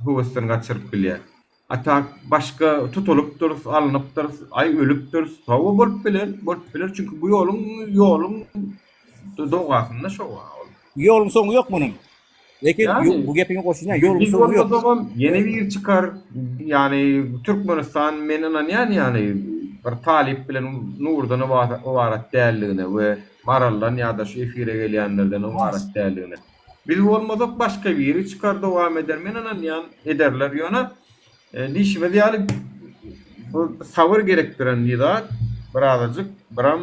Speaker 1: Howasdan gaçyryp bilýär. Ata başka tutulup durus, alınıp durus, ay ölüp durus, tawa bolup biler çünkü bu ýolun dogasynda şo var.
Speaker 14: Ýoluň soňy ýok munyň. Lekin bu gepiňe goşunýar, ýoluň soňy ýok.
Speaker 1: Yeni bir çıkar yani Türkmenistan menen yani bir talip bilen nurdan owarat däldigine we marallan ýa-da şu efire gelýänlerden owarat däldigine. Biz bolmasak başka biri çıkar dowam eder menen ederler ýöne. Dişime diýaly bu sabır gerektiren ýa-da birazajyk biram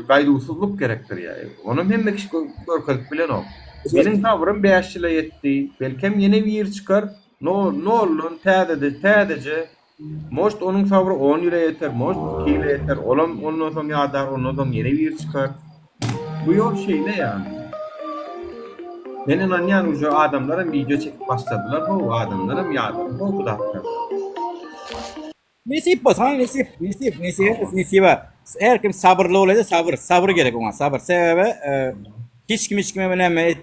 Speaker 1: gaýdusuzluk gerektir ýa-da. Onu hemme kişi görkezip bilen ok. Meniň sabrym 5 ýyla ýetdi. Belkem ýene bir ýer çıkar. No olun täzece most onuň sabry 10 ýyla ýeter, most 2 ýyla ýeter. Ondan soň ýadar, ondan soň ýene bir ýer çıkar. Bu ýol şeýle ýani. Menen anýan şu adamlara video çekip başladylar. Bu adamlara ýadyr. Bu da.
Speaker 14: Nesip basan nesip. Her kim sabırlı olacak sabır gerek ona sabır. Sebebi hiç kim bilemez.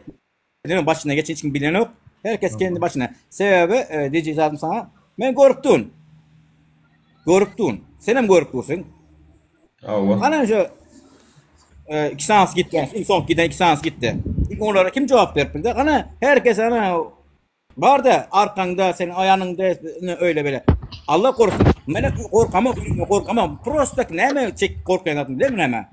Speaker 14: Başına geçen hiç kim bilen yok. Herkes kendi başına. Sebebi diyeceğim sana. Men korktun. Senem korktusun. Ana şu 2 sans gitti. Son giden 2 sans gitti. İlk onlara kim cevap verdi? Ana herkes ana barda arkanda senin ayağında öyle böyle. Allah korusun. Men korkamam. Prosto näme çek korkaýan değil mi näme?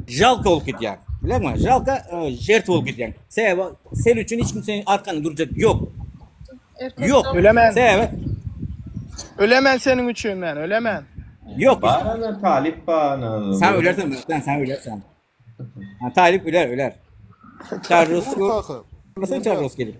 Speaker 14: Jalka olup gitýär. Bilemmi? Jalka jert bolup gitýär. Sebäbi sen üçin hiç kim senin arkanda durjak yok. Yok.
Speaker 8: Ölemen senin üçin men, ölemen.
Speaker 14: Yok.
Speaker 1: Bana talip bana.
Speaker 14: Sen ölersen. Talip öler. Nasıl çarros gelir?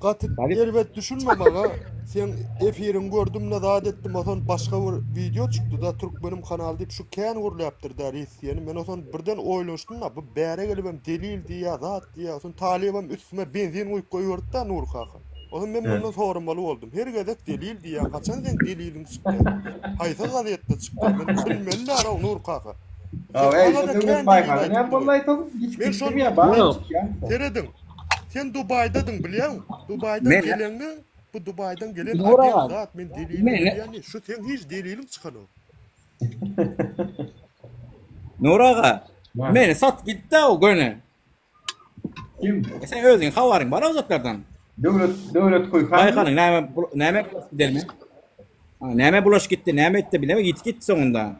Speaker 16: Elbet düşünme bana. Sen efirin gördüm ne zat ettim. Oton başka bir video çıktı da Türk benim kanal deyip şu kän gurlyapdyr da reisiyeni. Men oton birden oýlaşdym da bu bäre gelibem delil diýär, zat diýär. Oton talibem üstüme benzin goýup goýurdy da Nur kaka. Oton men bundan sormaly boldum. Her gezek delil diýär. Kaçan sen delilin çykdy? Haýsa gazetde çykdy. Men bilmeli ara Nur kaka.
Speaker 1: Ben vallahi hiç bilmiyorum ya bana.
Speaker 16: Teredin. Sen Dubai'daydın biliyor musun? Dubai'dan gelenmi? Bu Dubai'dan gelen
Speaker 14: adam
Speaker 16: zat men delilim yani şu sen hiç delilim çıkan o.
Speaker 14: Nuraga. Meni sat gitti o göne.
Speaker 1: Kim?
Speaker 14: Sen özün havarın var o zatlardan.
Speaker 1: Devlet koykan.
Speaker 14: Baykanın näme gidermi? Näme bulaş gitti, näme etti bileme git sonunda.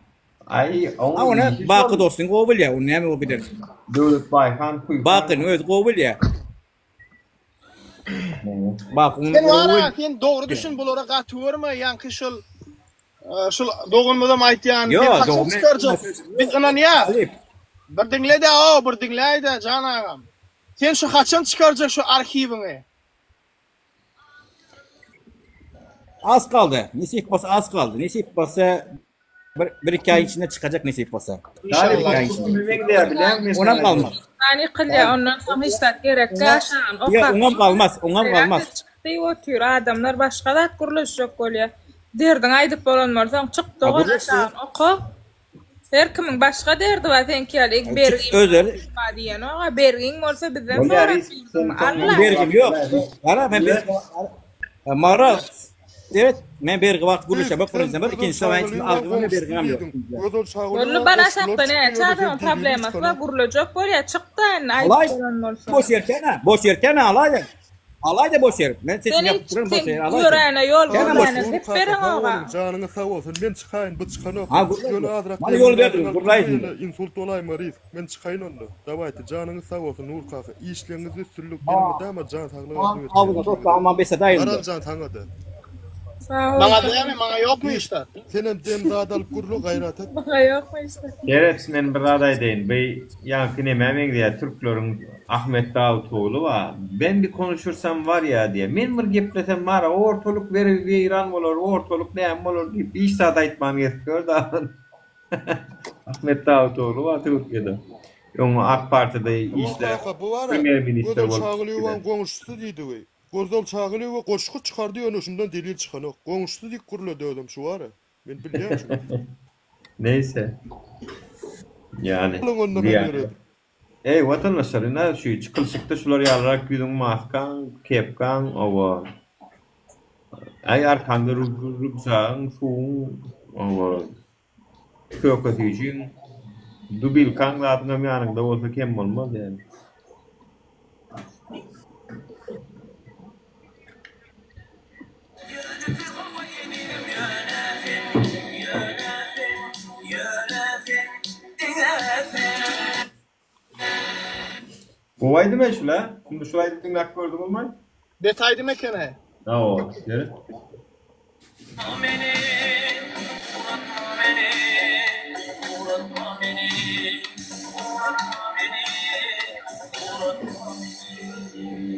Speaker 1: Ay,
Speaker 14: ona bakı dostun gobil ya, o näme o bilir.
Speaker 1: Devlet baykan koykan.
Speaker 14: Bakın öz gobil ya. Bak onu
Speaker 8: Sen var sen doğru düşün bulara gatırma yankı şol doğunmadan aytyan
Speaker 14: sen
Speaker 8: çıkaracak. Biz anan ya. Bir dinle de o, bir dinle de can ağam. Sen şu kaçan çıkaracak şu arşivini?
Speaker 14: Az kaldı. Nesip basa az kaldı. Nesip basa bir iki ay içinde çıkacak nesip basa.
Speaker 8: İnşallah.
Speaker 14: Ona kalmaz.
Speaker 4: Yani kılya ondan sonra hiç de gerek yaşan.
Speaker 14: Ya onam kalmaz. Onam kalmaz.
Speaker 4: Çıktı otuyor adamlar başka da kuruluş yok oluyor. Derdin aydıp bolanmarsan çıktı o yaşan oku. Her kimin başka derdi var sen kelik bergin.
Speaker 14: Özel.
Speaker 4: Diyen o bergin olsa bizden sonra. Allah.
Speaker 14: Bergin yok. Ara ben bergin. Mara. Evet, men bergi vaqt guruluşa bak ko'raysan, bir ikinchi savay için algıma bergim yok.
Speaker 4: Gurulu bana şaqta ne? Çağırın probleması var, gurulacak bolya çıktı en ayıp olsa.
Speaker 14: Boş yerken alaydı. Alaydı boş yer. Ben sesini yaptırırım boş yer. Alaydı.
Speaker 4: Yürüyene yol vermene hep verin oğa.
Speaker 16: Canını sağ olsun. Ben çıkayım, bu çıkan o.
Speaker 14: Bana yol verdin, gurulaysın.
Speaker 16: İnsult olayım Arif. Ben çıkayım onu. Davaytı canını sağ olsun Nur kaka. İşlerinizi sürülük benim de ama can sağlığı.
Speaker 14: Avga çok tamam bese dayım.
Speaker 16: Aral can tanıdı.
Speaker 8: Bana diyemem, bana yok mu işte?
Speaker 16: Senin dem dağdalıp kurulu gayret et.
Speaker 4: Bana yok mu işte?
Speaker 1: Gerek men bir aday deyin. Bey yankı ne memen diye Türklerin Ahmet Davutoğlu var. Ben bir konuşursam var ya diye. Men bir geplesem var ortalık verir İran olur, ortalık ne olur deyip iş saat aytmam gerekiyor da. Ahmet Davutoğlu var Türkiye'de. Onu AK Parti'de işte Premier Minister
Speaker 16: oldu. Çağılıyor konuştu deydi ve. Gorzal çağılıyor ve koşku çıkardı onu şundan delil çıkan o. Konuştu dik kurulu diyordum şu var ya. Ben biliyorum.
Speaker 1: Neyse. Yani. Ey vatandaşlar ne şu çıkılışıkta şular yalarak güdün maskan, kepkan, ova. Ay arkanda rüksağın, soğun, ova. Kökatı için. Dubil kan zaten yanında olsa kem olmaz yani. Kovaydı mı şula? Şimdi şulaydı dinlak gördüm olmay?
Speaker 8: Detaydı mekene.
Speaker 1: O, evet.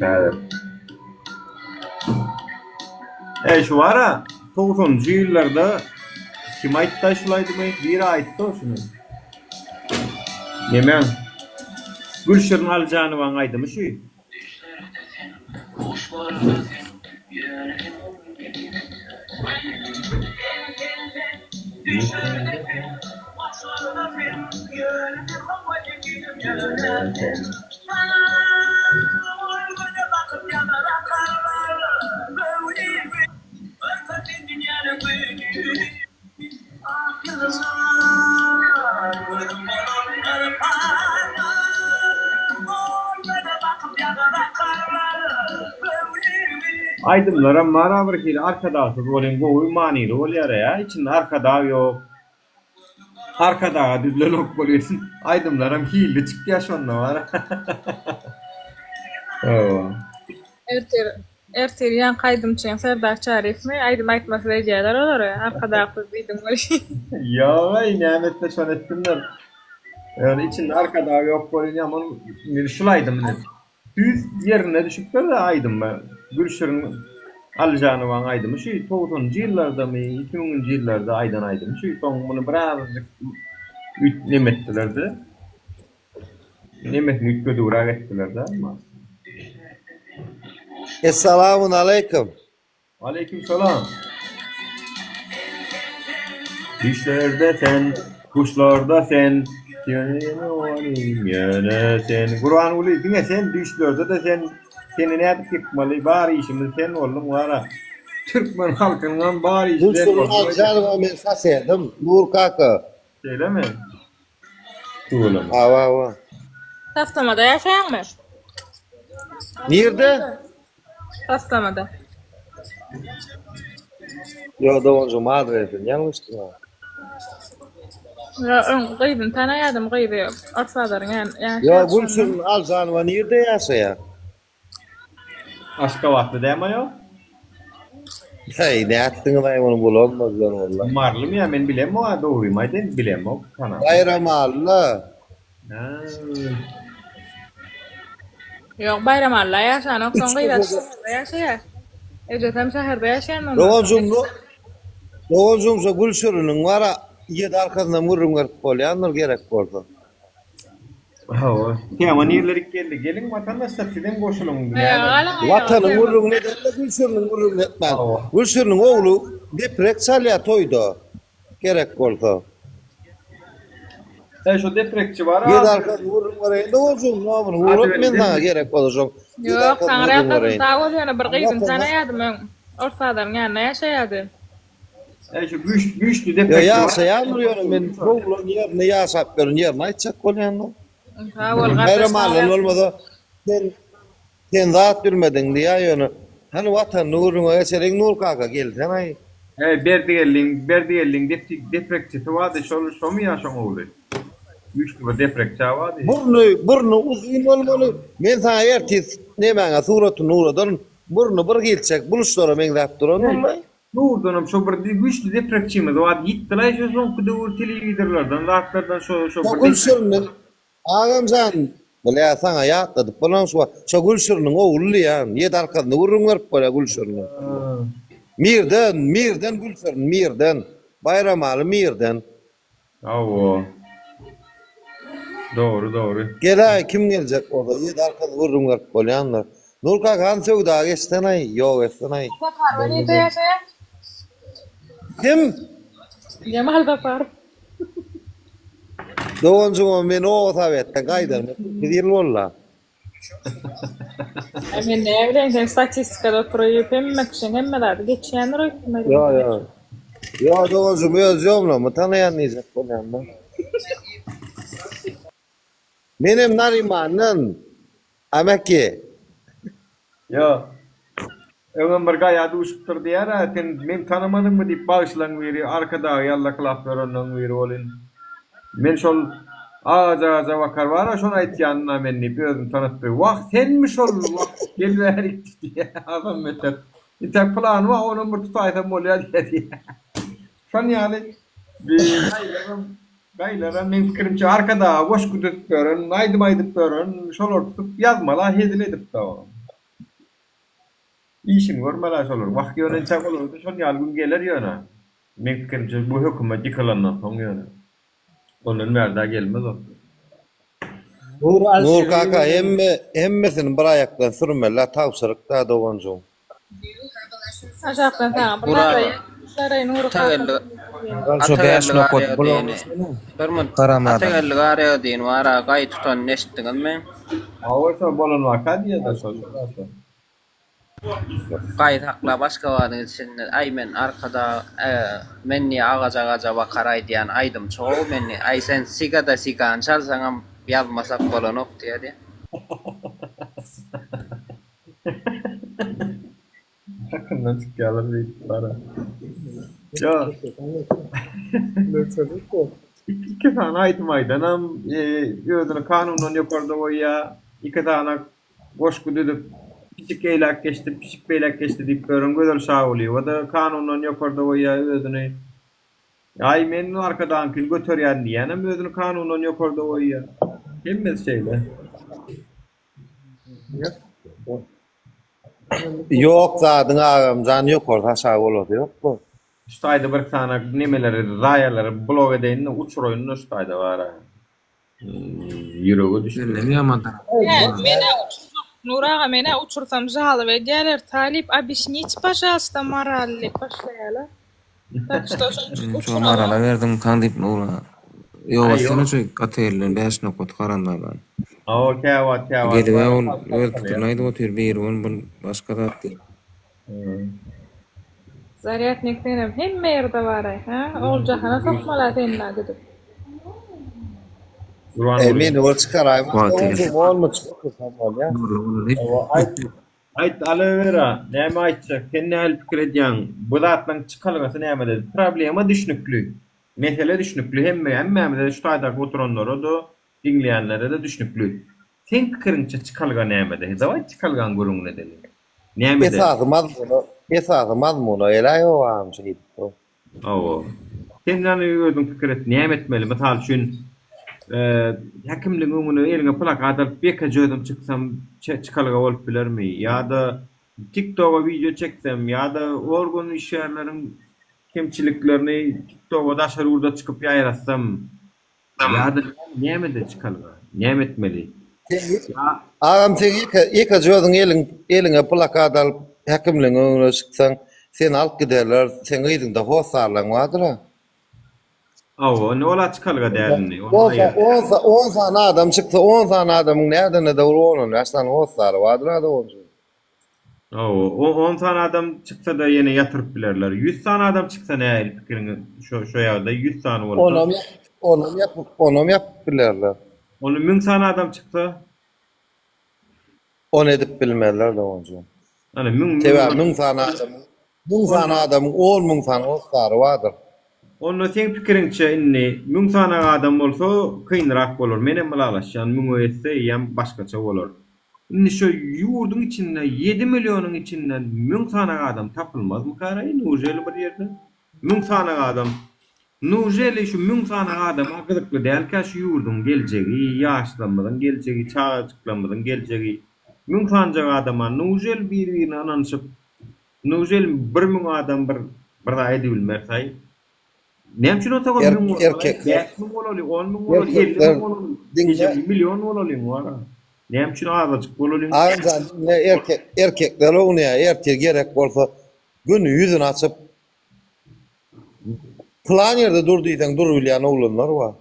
Speaker 1: Evet. Şu var ha, 90'cı yıllarda kim aytta şulaydı mı? Bir aytta o şunu. Yemen. Gülşir'in alacağını van aydı mı şu? Aydınlara mara bırakıyla arkada rolün goğuy mani rol ya. İçinde arkada yok. Arkada düzle lok buluyorsun. Aydınlara hile çıktı ya şonda var.
Speaker 4: Ertir yan kaydım için Serdar Çarif mi? Aydım aytması receler olur ya. Arkada akıl dedim.
Speaker 1: Ya vay nimetle şon ettimler. Yani içinde arkada yok buluyorsun ama şulaydım ne? Düz yerine düşüpler de aydım ben. Gülşir'in alacağını van aydım. Şu 90'cı yıllarda mı, 2000'ci yıllarda aydan aydım. Şu son bunu birazcık nemettilerdi. Nemetini ütködü uğrak ettilerdi ama.
Speaker 17: Esselamun aleyküm.
Speaker 1: Aleyküm selam. Düşlerde sen, kuşlarda sen, yöne sen. Kur'an ulu dinle sen düşlerde de sen. Seni ne yapıp yıkmalı, bari işimiz sen oğlum var ha. Türkmen halkından bari işler var.
Speaker 17: Bu sorun alacağını ben sasaydım. Nur kaka.
Speaker 1: Öyle mi? Tuğulum.
Speaker 17: Hava.
Speaker 4: Taftamada yaşayan mı?
Speaker 17: Nerede?
Speaker 4: Taslamada.
Speaker 17: Yo doğuncum adresin yanlıştı mı?
Speaker 4: Gıydın tanayadım gıydı. Ortadaların yani.
Speaker 17: Yo Gülsür'ün Alzanova nerede yaşaya?
Speaker 1: Aşkavatlı değil mi yok?
Speaker 17: Hey ne yaptın ben onu bulamaz lan valla.
Speaker 1: Marlım ya ben bilem o doğru mu aydın bilem o kana.
Speaker 17: Bayramallı.
Speaker 4: Yok Bayramallı yaşan o son gıydı yaşaya. Ecetem şehirde yaşayan
Speaker 17: Doğuncumsa Gülsür'ünün var yedi arkasından vurun var polyanlar gerek oldu.
Speaker 1: Ama nerelere geldi? Gelin vatandaşlar sizden koşulun.
Speaker 17: Vatanın vurun ne derler Gülsür'ünün vurun etmez. Gülsür'ünün oğlu deprek salya toydu. Gerek oldu.
Speaker 1: Şu deprekçi var.
Speaker 17: Yedi arkasından vurun var. Doğuncum ne yapın? Vurup men sana gerek olacak.
Speaker 4: Yok sana yaptın sağ ol yani bir gıydın tanayadım ben. Ortadaların yanına yaşayadım.
Speaker 1: Şu güçlü deprekçi var.
Speaker 17: Ya yaşayamıyorum ben. Oğlun yerine yaşapıyorum yerine açacak olyanlar. Bayramallı olmadı. Sen zat bilmedin diye yani. Hani vatan nurun eserin nur kaka geldi hani.
Speaker 1: Berdiyeling deprekçisi vardı şu mu yaşam oldu? Güçlü bir deprekçi vardı.
Speaker 17: Burnu uzun olmalı. Men sana ertiz ne bana suratı nuradan burnu bir gelecek buluşlara men dap duran olmay.
Speaker 1: Nurdanım şu bir güçlü deprekçimiz var. Gittiler şu son kudur televizörlerden, rahatlardan şu
Speaker 17: Gülsür'ünün ağam sen böyle sana yatladı falan şu Gülsür'ünün oğlu ya. Yedi arkasında vurun var böyle Gülsür'ünün. Mirden Gülsür'ün Mirden. Bayramalı Mirden.
Speaker 1: Avo. Doğru.
Speaker 17: Gel kim gelecek orada? Yedi arkasında vurun var böyle anlar. Nurkak han sevda geçten ay. Yok geçten ay.
Speaker 4: Bakar beni
Speaker 17: Kim?
Speaker 4: Cemal Bakar.
Speaker 17: Doğuncum ben o tabetten kaydarım. Gidir valla.
Speaker 4: Ben ne bileyim sen statistikada oturup hemmeler geçenler öykümedi.
Speaker 17: Ya doğuncum yazıyorum lan. Tanıyan neyecek bu yandan. Benim Nariman'ın amaki.
Speaker 1: Ya. Ömür gayadı uçuktur diye men tanımadın mı deyip bağışlan veri arkada yalla klaflarından veri olin. Men şol ağaca vakar var şona aytyanına menni bir tanıttı. Vakt senmiş ol vakt gel verik diye adam meter. İtek plan var onun bir tutaydım oluyor diye. Şon yani gaylaran men fikrimce arkada boş kudup görün aydıp görün şolor tutup yazmala hedil edip de o. İşin görmeler olur. Vakt yönetecek olurdu. Şon yalgın gelir yöne. Men fikrimce bu hükümet yıkılandan son yöne. Onun merda gelmez o.
Speaker 17: Nur kaka emmesini bir ayaktan sürmeler tavsırık da doğuncum.
Speaker 4: Aşağıdan tamam. Burada saray Nur kaka.
Speaker 5: Atagallı araya deyin var gay tutan neştingen men.
Speaker 1: Ağırsa bolun vaka diye de soruyor.
Speaker 5: Gay takla başka varın içinde ay men arkada menni ağaca vakaray diyen aydım çoğu menni ay sen sigada sigan çalsangam yazmasak bolon ok diye de.
Speaker 1: Hakkından çıkıyorlar bir para. Ya. İki tane aydım aydanam. Yördüğünü kanundan yukarıda o ya. İki tane boş kududup Pişik beylak geçti deyip görün güzel sağ oluyor. O da kanundan yukarıda o ya ödünü. Ay menin arkadan kil götür yani diyenem ödünü kanundan yukarıda o ya. Hemmez şeyle.
Speaker 17: Yok zaten ağamcan yok orada sağ olur yok mu?
Speaker 1: Üstayda bir tane nemeleri, rayaları, blog edeyinle uçur oyunun üstayda var ha. Yüreğe düştü.
Speaker 11: Ne yaman
Speaker 4: Nurağa mene uçursam jalı ve diğerler talip abişniç пожалуйста moralli başlayala. Tak что
Speaker 11: şu marala verdim kandip Nura. Yok sen şu katerlen beşne kot karandadan.
Speaker 1: Keva.
Speaker 11: Geliyor on öldürnaydı o tür bir on başka da.
Speaker 4: Zaryatniklerim hem yerde var ha. Olcahana sokmalar tenna gidip.
Speaker 17: Emin ol çıkarayım. Olma çıkırsam ya.
Speaker 1: Ayt alıvera. Näme aýtjak? Sen näme pikir edýäň? Bu zatlaň çykalgasy näme dedi? Problema düşnükli. Mesele düşnükli. Hemme şu taýda oturanlara da dinleýänlere de düşnükli. Sen pikiriňçe çykalga näme dedi? Daway çykalgan gurung ne dedi? Näme dedi?
Speaker 17: Esasy mazmuny eläýär o şey.
Speaker 1: Awa. Sen näme özüň pikir et? Näme etmeli? Mysal üçin hakimliň öňüne eliňe plak adyp beka jödüm çyksam çykalga bolup bilermi? Ýa-da TikTok'a video çeksem ýa-da organ işlerleriň kemçiliklerini TikTok'a daşary urda çykyp ýaýratsam ýa-da näme de çykalga? Näme etmeli?
Speaker 17: Agam sen eka jödüm eliňe plak adyp hakimliň öňüne çyksaň sen alyp giderler, sen ýygyňda hosarlaň bardyr.
Speaker 1: Awa, ne ola çykalga därini?
Speaker 17: 10 tane adam çıktı, 10 tane adamın nereden de doğru onun, yaştan hostarı vardır da olsun.
Speaker 1: Awa, 10 tane adam çıksa da yine yatırıp bilerler. 100 tane adam çıksa ne pikirini şu ýerde 100 tane bolsa.
Speaker 17: Onu yapıp bilerler.
Speaker 1: Onu 1000 tane adam çıksa
Speaker 17: onu edip bilmerler de onca.
Speaker 1: Hani 1000
Speaker 17: tane adamın 10.000 tane hostarı vardır.
Speaker 1: Onu sen pikiriňçe inni 1000 tane adam bolsa kynrak bolar. Menem bilalaşýan 1000 etse ýam başgaça bolar. Inni şu ýurdun içinde 7 milyonyň içinden 1000 tane adam tapylmazmy karaý? Nujeli bir ýerde 1000 tane adam. Nujeli şu 1000 tane adam agyrykly dälkä şu ýurdun geljegi, ýaşlanmadan geljegi, çağçyklanmadan geljegi 1000 tane adama nujel bir-birine ananyşyp nujel 1000 adam bir da edilmersäy. Näme üçin otaga erkekler 1000 bolali, 10.000 bolali, 50.000 bolali, 1 milyon bolali wara. Näme üçin azajyk bolali?
Speaker 17: Aýdan erkekler onu erkek gerek bolsa günü yüzünü açyp plan ýerde durdyýsaň durup bilýän oglanlar bar.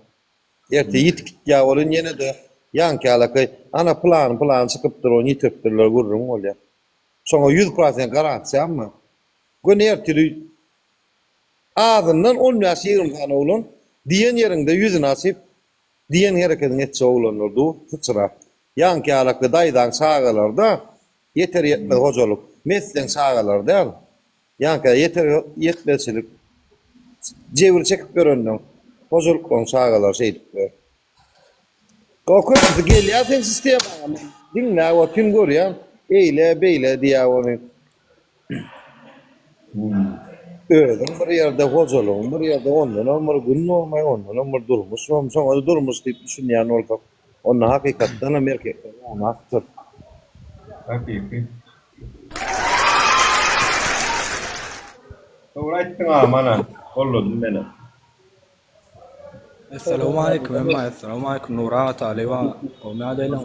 Speaker 17: Erkek ýitip ýa bolun ýene de ýanky alakay ana plan çykypdyr, onu ýitipdirler gurrun bolýar. Şoňa 100% garantiýa gün erkek ağzından 10 yaş 20 tane oğlun diyen yerinde yüzünü açıp diyen hareketini etse oğlanlardı fıçıra. Yanki alaklı daydan sağalarda yeter yetmez hocalık. Meslen sağalarda yanki yeter yetmezlik cevir çekip göründüm. Hocalıkla sağalar şey diyor. Kalkıp geliyor sen sistem dinle o tüm görüyor. Eyle beyle diye onu. Öýdüm bir ýerde hojalygyň, bir ýerde ondan bir gün olmay ondan bir durmuş, soňra durmuş diýip düşünýän bolsa, onu hakykatdan hem erkekler onu hakdyr.
Speaker 1: Hakiki. Toğra aýtdyň mana, boldy mene.
Speaker 8: Assalamu alaykum, assalamu alaykum Nura Taliba. O me adaylan.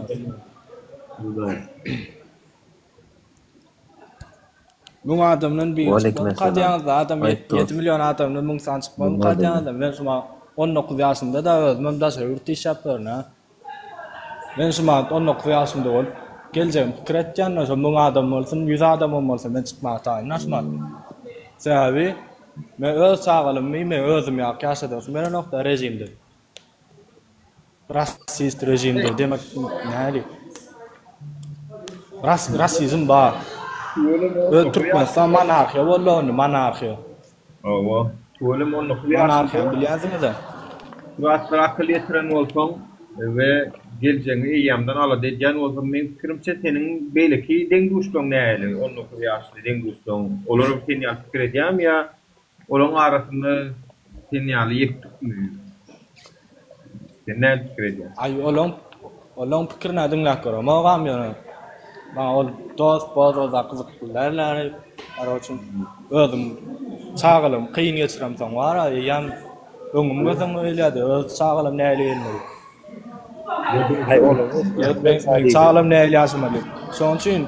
Speaker 8: Mung adamdan bir kadyan adam 7 milyon adamdan mung san çıkmam kadyan adam ben şuma 19 yaşımda da özmem da yurt iş yapıyorum. Ben şuma 19 yaşımda ol geleceğim kretcan şu mung adam olsun 100 adam olsun ben çıkmata nasma. Sebebi ben öz sağalım ben özüm ya yaşadım ben nokta rejimde. Rasist rejimde demek ne rasizm var. Türkmenistan monarxiya bolýan, monarxiya.
Speaker 1: Awa, tuğulum 19
Speaker 8: monarxiya bilýärsiňiz-de.
Speaker 1: Wagtlar akıl ýetiren bolsaň we geljeňi ýamdan ala diýen bolsa men pikirimçe seniň beýleki deň guşlaň näli 19 ýaşly deň guşlaň. Olar seni pikir edýär ýa olaryň arasynda seni ýaly ýetdikmi? Sen näme pikir edýär?
Speaker 8: Ay olaryň pikirini diňläp görmegam ýa. Bana ol dost bazda kızıklarlar araçın özüm çağılım kıyın geçirem son var ya öňüm gözüm öýledi öz çağılım näleýändir.
Speaker 17: Hay oğlum.
Speaker 8: Ben çağılım näleýäsmeli. Şoň üçin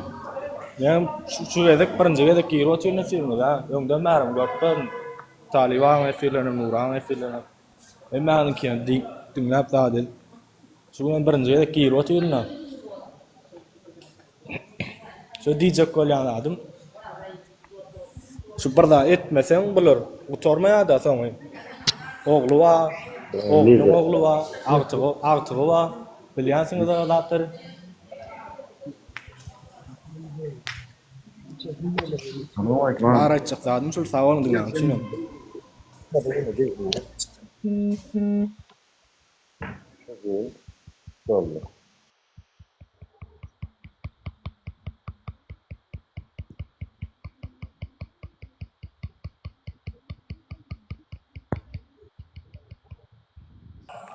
Speaker 8: men şu gezek birinji gezek giro çyny sirmi da öňde märim görpün Taliban efirlerini Nuran efirlerini men mäňin kiýen diňläp dadil. Şu birinji gezek giro çyny şu diyecek olan adam şu barda etmesen bulur utormaya da sonra oğlu var ağtığı var bilyansınız da Araççık zadım şol sağ olun diýen üçin.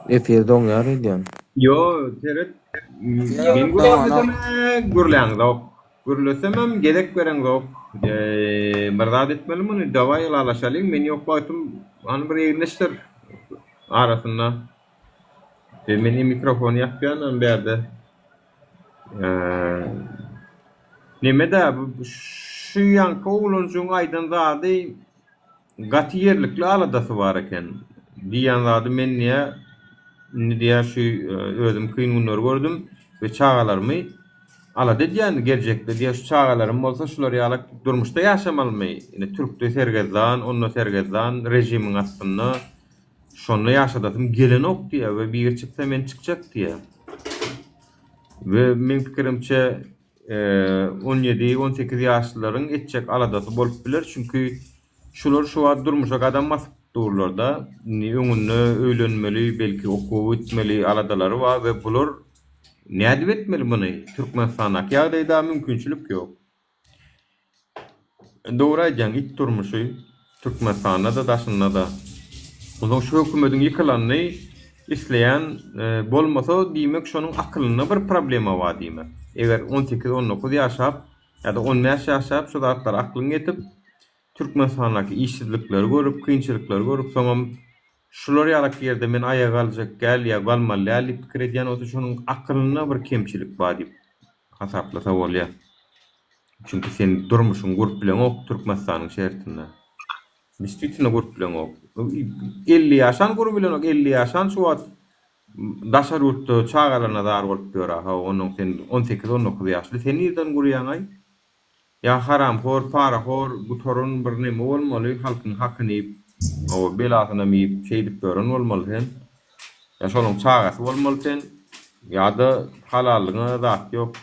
Speaker 11: Eferde oňar edýän.
Speaker 1: Yo, teret. Men gurlýan dok. Gurlesemem gerek beren dok. Berdad etmelim daway alaşalyň men ýok baýtym any bir ýerleşdir arasynda. Meni mikrofon ýapýan berde. Nemede şu ýanky ulunjuň aýdan zady gaty ýerlikli aladasy bar eken. Diýen zady men diýär şu özüm kyngunlar gördüm we çağalarmy ala diýen gerçekde diýär şu çağalarym bolsa şular ýalyk durmuşda ýaşamalymy. Ine türkde sergezdan, onno sergezdan rejimiň astynda şonu ýaşadym gelenok diýär we bir çyksa men çykjak diýär. Ve men pikirimçe 17-18 ýaşlaryň etjek aladasy bolup biler çünkü şular şu wagt durmuşak adam mas durlarda öňünde öýlenmeli, belki okuw etmeli aladalary bar we bular nädip etmeli muny? Türkmenistanaky ýagdaýda mümkinçilik ýok. Dogry aýdýan it durmuşy Türkmenistanda da daşynda da. Onuň şu hökümetiň ýykylanyny isleýän bolmasa diýmek şonuň akylyna bir problema bar diýmek. Eger 18-19 ýaşap ýa-da 10 ýaşap şu zatlar aklyny etip Türkmenistanaky işsizlikleri görüp, kynçylykları görüp, soňam şular ýalyk ýerde men aýaga aljak gel ýa galmaly ýaly pikir edýän oto şonuň akylyna bir kemçilik bar diýip hasaplasa bolýar. Çünki sen durmuşyň gurup bilen ok Türkmenistanyň şertinde. Bistiýetine gurup bilen ok. 50 ýaşan gurup bilen ok, 50 ýaşan şu wagt daşar urtda çağalarına dar bolup ýörer. Ha onuň sen 18-19 ýaşly sen ýerden gurýan aý? Ya haram hor, para hor, bu torun bir neme olmaly, halkyň hakyny o belasyna miyip şeýdip görän bolmaly sen. Ya şonuň çagasy bolmaly sen. Ya-da halallygyna zat ýok,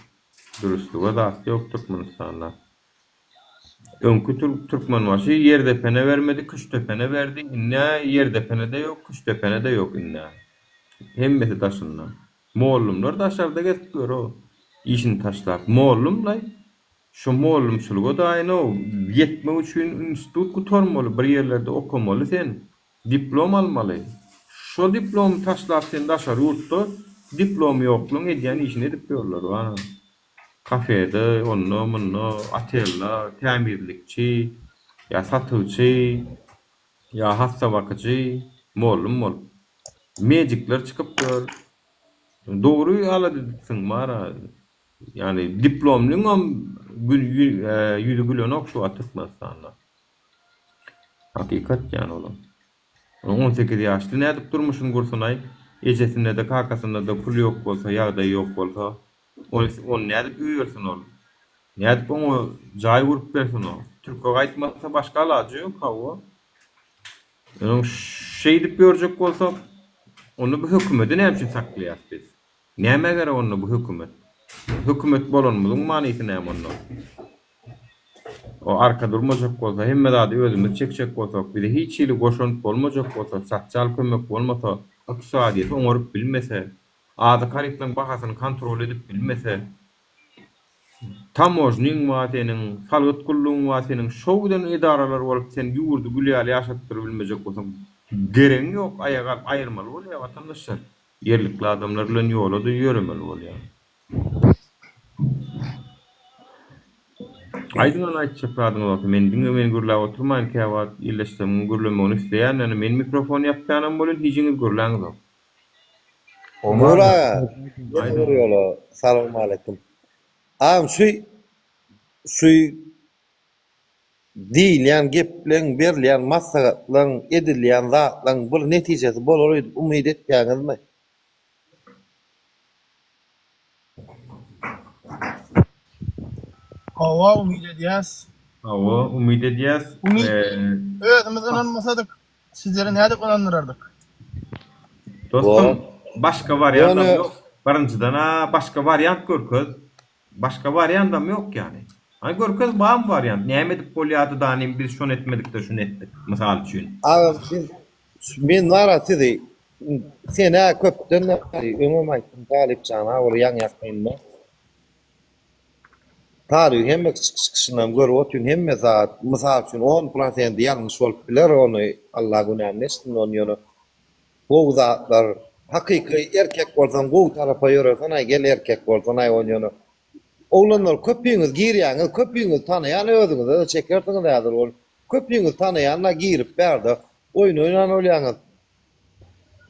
Speaker 1: dürüstlüge zat ýok Türkmenistanda. Öňkü Türkmen başy ýerdepene bermedi, küşdepene berdi. Inne ýerdepene-de ýok, küşdepene-de ýok inne. Hemmesi daşynda. Mollumlar daşarda gezip görýär. İşini taşlap mollumlay. Şu mollumçylyga da aýna ýetmek üçin institut gutarmaly, bir ýerlerde okamaly sen. Diplom almaly. Şo diplom taşlap sen daşar ýurtda diplom ýokluň edýän işini edip görýärler. Ana. Kafede, onno, munno, atella, tämirlikçi, ýa satyjy, ýa hassa bakyjy, mollum bol. Mejikler çykyp gör. Dogry aladiň mara. Yani diplomlyň am ýüzi gülen ok şu Türkmenistanda. Hakikat ýani olam. 18 ýaşly nädip durmuşyň gursunaý, ejesinde de kakasynda da pul ýok bolsa, ýagdaý ýok bolsa, on nädip üýersin ol? Nädip onu jaý gurup bersin o? Türkçe gaýtmasa başga alajy ýok hawa. Onuň şeýdip berjek bolsa, onu bu hökümeti näme üçin saklaýar biz? Näme gerek onu bu hökümet? Hökümet bolanmadyň manysyny näme onda? O arka durmajak bolsa, hemme zady özümiz çekjek bolsak, bir de hiç ýyly goşunyp bolmajak bolsa, sosial kömek bolmasa, ykdysadyýet oňaryp bilmese, azy karypdyň bahasyny kontrol edip bilmese, tamojnyň watanyň, salgyt kullugyň watanyň şowdan edaralar bolup sen ýurdu gülýäli ýaşatyryp bilmejek bolsaň, gereň ýok, aýaga aýyrmaly bolýar watandaşlar. Yerlikli adamlar bilen ýolada ýöremeli bolýar. Aydın aýtjak bolsa, men diňe gürläp oturmaýyn käwat ýerleşdim, gürlemegini isleýän, ýani men mikrofon ýapýanym bolan hiçiňiz gürläňiz.
Speaker 17: Mura, ýa-da salam aleykum. Am şu diýilýän gepleň berilýän maslahatlaryň edilýän zatlaryň bu netijesi bolar diýip umyt etýäňizmi?
Speaker 8: Hawa umyt edýäs.
Speaker 1: Hawa umyt edýäs.
Speaker 8: Özümiz inanmasadyk, sizlere nädip inandyrardyk?
Speaker 1: Dostum, başka variant ýok. Birinçiden başka variant görköz. Başka variantam ýok ýani. Ay görkez bağım var yani. Näme edip bolýardy danym biz şonu etmedik de şunu etdik. Misal üçin.
Speaker 17: Aga men naraty sen ha köpden öňe aýtdym Talip jana ol ýaň ýakynda. Tarih hemme çıkışından görüp otun hemme zat misal üçin 10% ýalňyş bolup biler onu Allah günämnestin onu ýöne. Bu zatlar hakyky erkek bolsan gowy tarafa ýöresen ay gel erkek bolsan ay onu ýöne. Oğlanlar köpüğünüz girýäňiz, köpüğünüz tanaýan özüňiz de çekertiňiz häzir ol. Köpüğünüz tanaýanla girip berdi. Oyun oynan olýaňyz.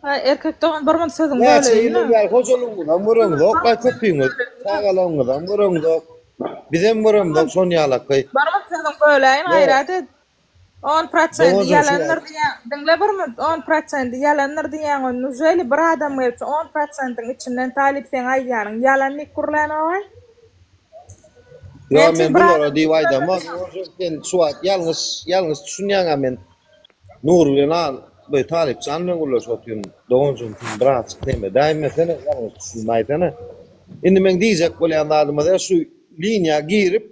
Speaker 4: Ha erkek doğan barman sözüm
Speaker 17: böyle.
Speaker 4: böyle.
Speaker 17: Ne hocalyňyzdan murun yok, ay köpüğünüz sagalaňyzdan murun yok. Bizem murun yok şon ýalaky.
Speaker 4: Barman sözüm böyle, aýraty 10% yalanlar diýen, dinle birmi? 10% yalanlar diýen, nüzeli bir adam gelip 10%'ın içinden Talip sen aýýanyň yalanly kurlany var.
Speaker 17: Ya men bulara diýip ama sen suat ýalňyş düşünýäň men Nur bilen bu Talip canlyň ulaşatýyn. Doňjun brat deme daýma seni ýalňyş düşünmäýsene. Indi men diýjek bolýan adamda şu linýa girip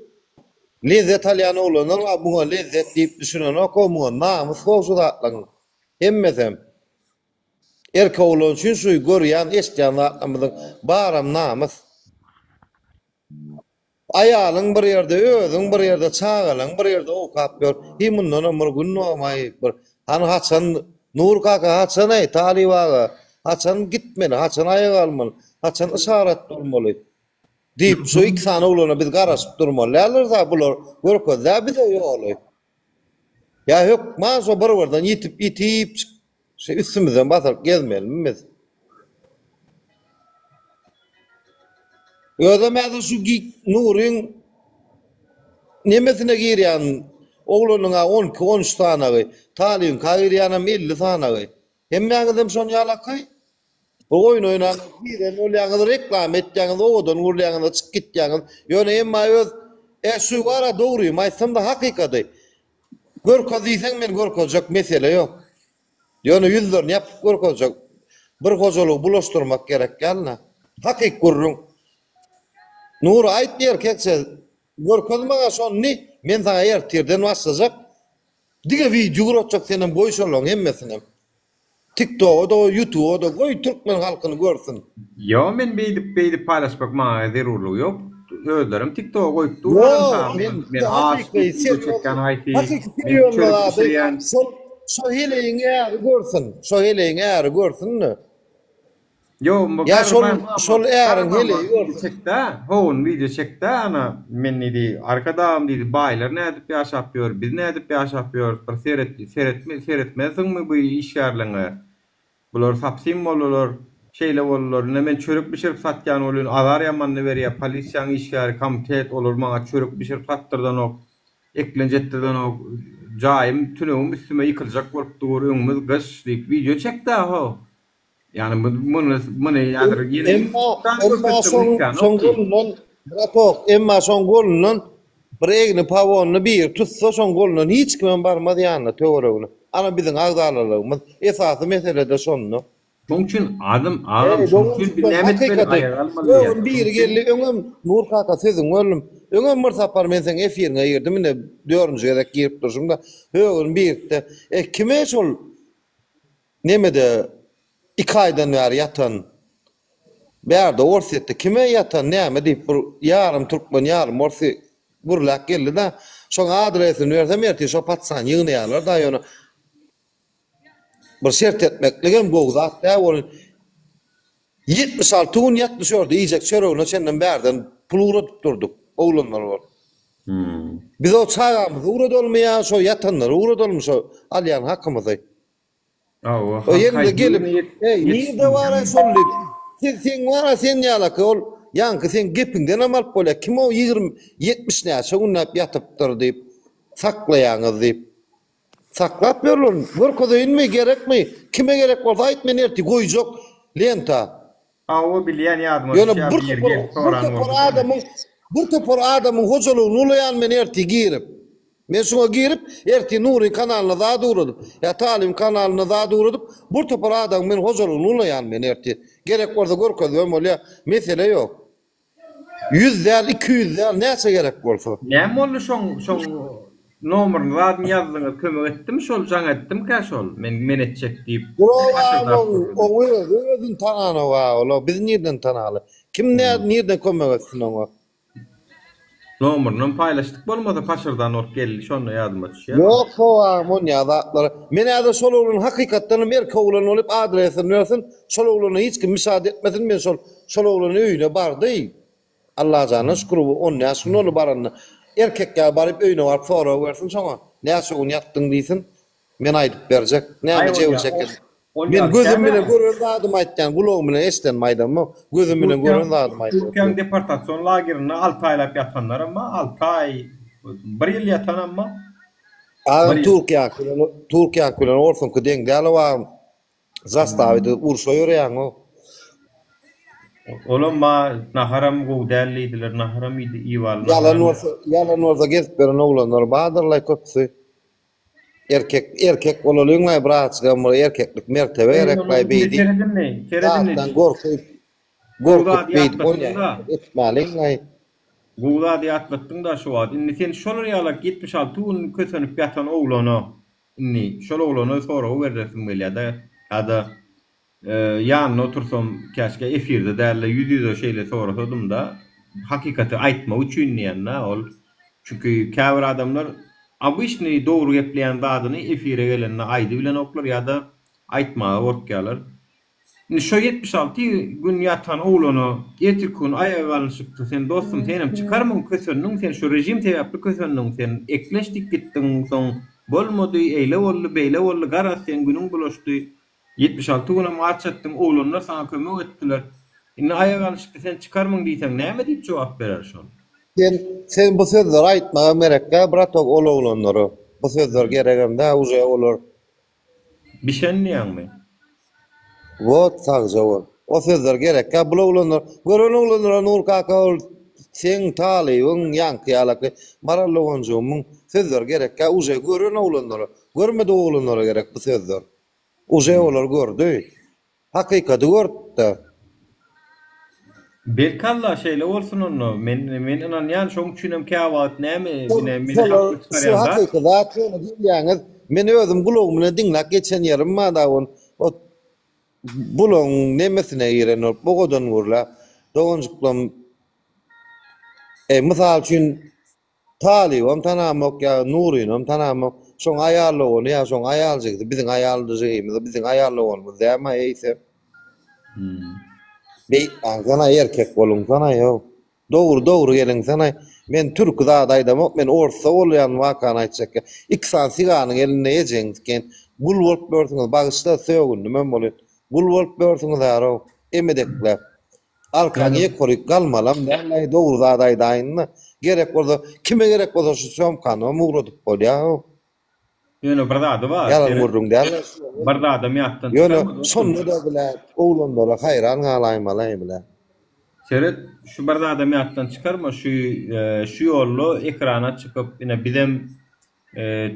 Speaker 17: lezzet alýan olanlar we buňa lezzet diýip düşünen okumagy namys goşudatlaň. Hemmesem erkek olan üçin şu görýän eşitýän adamyň baram namys. Ayalyň bir ýerde, özüň bir ýerde çağalyň, bir ýerde okap ber. Himundan ömür gün olmay bir. Hani haçan Nur kaka haçan ay Talip aga. Haçan gitmeli, haçan aýaga almaly, haçan işaret durmaly. Diýip şu iki sany ulana biz garaşyp durmalylar da bular görkezde bir de ýoly. Ya yok, maşo bir bardan ýitip şu üstümizden basyp gezmelimiz. Ödemedi şu Nur'un nemesine girýän oğlunyňa 12-13 tanagy, Talip'in kagirýanam 50 tanagy. Hemmäňizem şonu ýalaky. Bu oyun oynan biren olýaňyz reklam etýäňiz, odan urlýaňyz, çykyp gitýäňiz. Ýöne emma öz şu wara dogry, maýsam da hakykaty. Görkez diýsen men görkezjek mesele ýok. Ýöne ýüzlerini ýapyp görkezjek. Bir hojalyk bulaşdyrmak gerek gelne. Hakyk gurrun. Nur aýtdy erkekse görkezmege şonni men sana ýertirden başlajak. Dige video guratjak senen boýşalaň hemmesine. TikTok'da, YouTube'da goý türkmen halkyny görsün.
Speaker 1: Yo men beýdip paýlaşmak maňa zerurlygy ýok. Özlerim TikTok'a goýup
Speaker 17: Yo,
Speaker 1: men aşyk çekýän aýty. Şo
Speaker 17: heleýiň ýary görsün. Şo heleýiň ýary görsünni.
Speaker 1: Yo,
Speaker 17: ya şol ärin heleýi görsün.
Speaker 1: Çekde, howun video çekde ana men nidi arkadam diýdi baýlar nädip ýaşapýar, biz nädip ýaşapýar, seyretmeziňmi bu işgärleňi? Bular sapsym bolar, şeýle bolar, men çörek bişirip satýan bolýan, azar ýamanly berýär, polisiýaň işgäri komitet olur maňa çörek bişirip sattyrdan ok, eklenjetdirden ok, jaýym tünegim üstüme ýykyljak bolup dur, öňümiz gyş diýip video çekde ho. Yani bunu yadır yine
Speaker 17: emma son golundan bir egni pavonunu bir tutsa son golundan hiç kimen barmadı yanına töweregine. Ana bizim agdarlarymyz esasy meselede şonnu.
Speaker 1: Şoň üçin adam çünki bir nämet bilen aýaralmaly.
Speaker 17: Bir geldi öňüm Nur kaka sizin ölüm. Öňüm bir sapar men sen efirine girdim ine 4-nji gerek girip durjum da högün birde kime şol nemede 2 aýdan bäri ýatan. Bärde orsetde kime ýatan näme diýip bir ýarym türkmen ýarym orsi gurlak geldi da şoň adresini bersem erti şo patsan ýygnaýarlar da ýöne bir şert etmekligem bu zat da ol 76 gün ýatmyşordy iýjek çöregine senden bärden pul uratyp durduk oğlanlar bar. Biz o çağamyzy urady olmaýan şo ýatanlar urady olmuş alýan hakymyzy. O yerine gelip, niye var solid? Sen var sen ýalaky ol, ýanky sen gepinden amal bolýar. Kim o 20-70 näçe günnäp ýatypdyr diýip saklaýaňyz diýip. Saklap berler. Görkeze inme gerekmi? Kime gerek bolsa aýt men erti goýjak lenta.
Speaker 1: O bilýän ýadmy.
Speaker 17: Ýöne bir topar adamyň hojalygyny ulaýan men erti girip. Men şoňa girip erti Nur'un kanalyna zat uradyp, ya Talip'in kanalyna zat uradyp, bu topar adam men hojalygyny ulaýan men erti. Gerek bolsa görkezmem bolýar, mesele ýok. 100 del 200 del näçe gerek bolsa.
Speaker 1: Näme boldy şoň nomeryny radyny ýazdyňyz kömek etdim şol jaň etdim ka şol men etjek diýip.
Speaker 17: O özün tanany wa ola biz nerden tanaly? Kim nerden kömek etsin oňa?
Speaker 1: Nomeryny paýlaşdyk bolmasa paşyrdan olup geldi şonu ýadyma düşýär.
Speaker 17: Yok o amon ýazatlar. Men ýa-da şol oglan hakykatdan Amerika oglan olup adresini versin. Şol oglana hiç kim müsaade etmesin. Men şol oglanyň öýüne bardy. Allah jana şükür on näşin olup baranda. Erkekler barıp öýüne barıp soraw bersin şoňa. Näçe gün ýatdyň diýsin. Men aýdyp berjek. Näme jebir çeken. Men gözüm bilen görýän zadymy aýtjan, gulagym bilen eşden maýdanmy? Gözüm bilen görýän zadymy aýtjan.
Speaker 1: Türkiýanyň deportasiýon lagerine 6 aýlap ýatanlar amma 6 aý 1 ýyl ýatan amma
Speaker 17: Türkiýa bilen orsunky deňdäli bar. Zastawydy urşa ýörýän o.
Speaker 1: Olamma naharam gowdallydylar, naharam idi iwal.
Speaker 17: Yalan orada gezip beren oglanlar badyrlay köpsi. Erkek olalyňy braçga mı erkeklik mertebe ereklay beýdi. Keredinni. Gorkup beýdi oňa. Etmaliňy.
Speaker 1: Gowda diýatlyktyn da şu wagt. Indi sen şol ýalak 76 gün kösönüp ýatan oglany. Indi şol oglany soraw berdersiň belýär-de. Hada ýanyna otursam käşke efirde däle ýüzüde şeýle sorasadym da hakikaty aýtmak üçin ýa-da ol. Çünkü käbir adamlar abişni doğru gepleyen zadyny efire gelenine aýdy bilen oklar ýa-da aýtmaga gorkýarlar. Indi şo 76 gün ýatan oglany ertesi gün aýagyny çykdy. Sen dostum senem çykarmyň kösönüň sen şu rejim täpli kösönüň sen ekleşdik gitdiň soň bolmady eýle boldy beýle boldy gara sen günüň bulaşdy. 76 güne maçatdyň oglanlar sana kömek etdiler. Indi aýagyny çykdy sen çykarmyň diýsen näme diýip jogap berer şol?
Speaker 17: Sen bu sözleri aýtmaga merekkä bratok oglanlary. Bu sözler geregimde uje olur.
Speaker 1: Bişendiýärmi?
Speaker 17: Wot sagjaw. O sözler gerekkä bu oglanlar. Gören oglanlar nur kaka sen talyň ýankyalaky marally onjumyň sözler gerekkä uje gören oglanlar. Görmedi oglanlara gerek bu sözler. Uje olar gördü. Hakykaty gördü.
Speaker 1: Belkalla şeýle bolsun onu. Men anan ýan şoň üçinem käwat näme meni
Speaker 17: hakykatda diýýäňiz. Men özüm gulagym bilen diňläp geçen ýerim da o bulun nemesine ýeren bogodan gurla. Doňjuklam misal üçin Talibam tanamok ya Nurinam tanamok şoň aýaly ony ýa şoň aýaljykdy. Biziň aýaldyjymyz, biziň aýaly olmaz däme eýse. Bey, sana erkek bolun sana yo. Doğru gelin sana. Men türk zadaydam, men orsa bolýan wakany aýtjak. İksan siganyň eline ýejeňken, gul bolup börsiňiz, bagışda söýgündi men bolýar. Gul bolup börsiňiz aro, emedekler. Alkaňy koryp galmalam, näme doğru zadaýdaýyny. Gerek bolsa, kime gerek bolsa şu sömkany mugrudyp bolýar.
Speaker 1: Ýöne bir zady bar.
Speaker 17: Yalan murdun däl.
Speaker 1: Bir zadam ýatdan.
Speaker 17: Ýöne şonda da bilen oglanlara haýran galaýmalay bilen.
Speaker 1: Seret şu bir zadam ýatdan çykarma şu ýolly ekrana çykyp ine bizem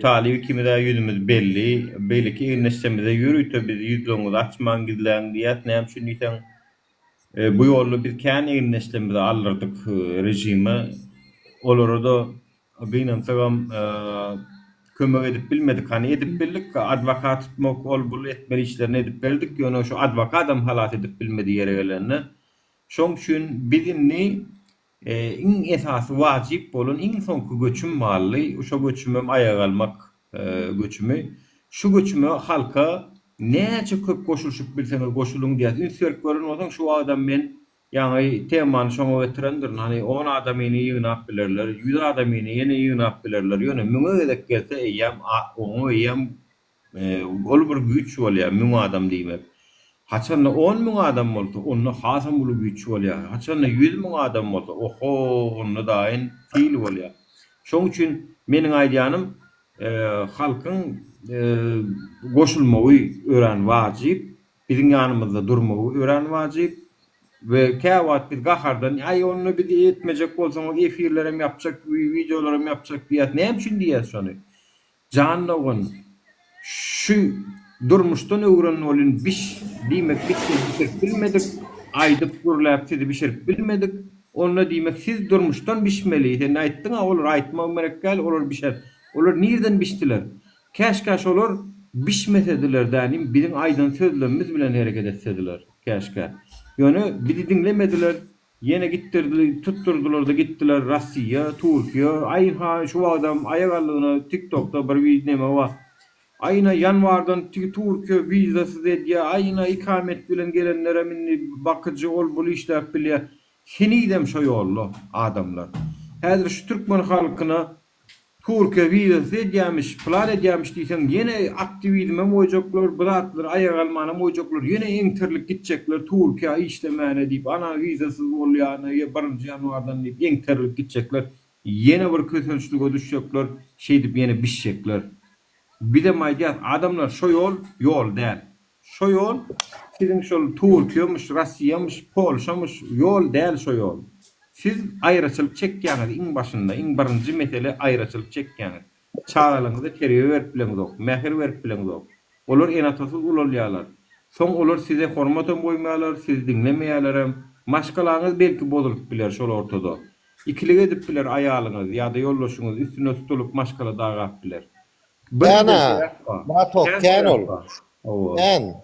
Speaker 1: talibi kimide ýüzümüz belli ki neşemize ýürüýte biz ýüzleňizi açman gizlän diýet näme şunu diýsen bu ýolly bir kän neşemize aldyrdyk rejimi olary da beýnem sagam kömek edip bilmedik. Hani edip bildik, advokat tutmak ol bul etmeli işlerini edip bildik. Ýöne şu advokat adam halat edip bilmedi ýere gelenini. Şoň üçin bizimni iň esasy wajyp bolan iň soňky göçüm mally, şo göçümem aýaga almak göçümi. Şu göçüme halka näçe köp goşulşyp bilseňiz goşuluň diýär. Ünsürk görün bolsaň şu adam men ýa-ni temany şoňa getirendir. Hani 10 adam meni ýygnap bilerler, 100 adam meni ýene ýygnap bilerler. Ýöne müňe edip gelse eýem oňa eýem ol bir güç bolýar müňe adam diýmek. Haçan 10 000 adam bolsa, onu hasam bulu güç bolýar. Haçan 100 000 adam bolsa, oho, onu daýyn fiil bolýar. Şoň üçin meniň aýdýanym halkyň goşulmagy ören wajyp, biziň ýanymyzda durmagy ören wajyp. Ve käwat bir gahardan ay onu bir etmejek bolsaň efirlerem ýapjak, videolarym ýapjak diýet. Näme üçin diýet şonu? Jannagyň şu durmuşdan öwren bolyn biş diýmek bitdi bilmedik. Aýdyp gurläp sidi bişirip bilmedik. Onunla diýmek siz durmuşdan bişmeli. Sen aýtdyň, olar aýtmak gerek gel, olar bişer. Olar nirden bişdiler? Käşkäş olar bişmesediler dänim, bizim aýdan sözlerimiz bilen hereket etsediler. Käşkä. Ýöne bizi dinlemediler. Yine gittirdiler, tutturdular da gittiler Rossiya, Türkiye. Ayha şu adam ayagallığına TikTok'ta bir video var. Ayna yanvardan Türkiye vizası diye ayna ikamet bilen gelenlere minni bakıcı ol bulu işler bile. Hinidem şo yollu adamlar. Häzir şu Türkmen halkına Türkiye vizası diýmiş, plan edýämiş diýsen yine aktivizme moýjoklar, biratlar aýag almana moýjoklar, yine eňtirlik gitjekler Türkiye işlemäne diýip ana vizasyz bolýany birinji ýanwardan diýip eňtirlik gitjekler. Yine bir kösünçlüge düşjekler, şey diýip yine bişjekler. Bir de maýdýar adamlar şo yol däl. Şo yol sizin şol Türkiýemiş, Rossiýamış, Polşamış yol däl şo yol. Siz aýraçylyk çekýäňiz iň başynda, iň birinji mesele aýraçylyk çekýäňiz. Çağalaňyzda terbiýe berip bileňiz, mähir berip bileňiz. Olar enatasyz ulalýarlar. Soň olar size hormat goýmaýarlar, siz dinlemeýärler hem maşgalaňyz belki bolup biler şol ortada. Ikilik edip biler aýalyňyz ýa-da ýollaşyňyz üstüne tutulyp maşgala dagap biler.
Speaker 17: Bana, Matok Kenol.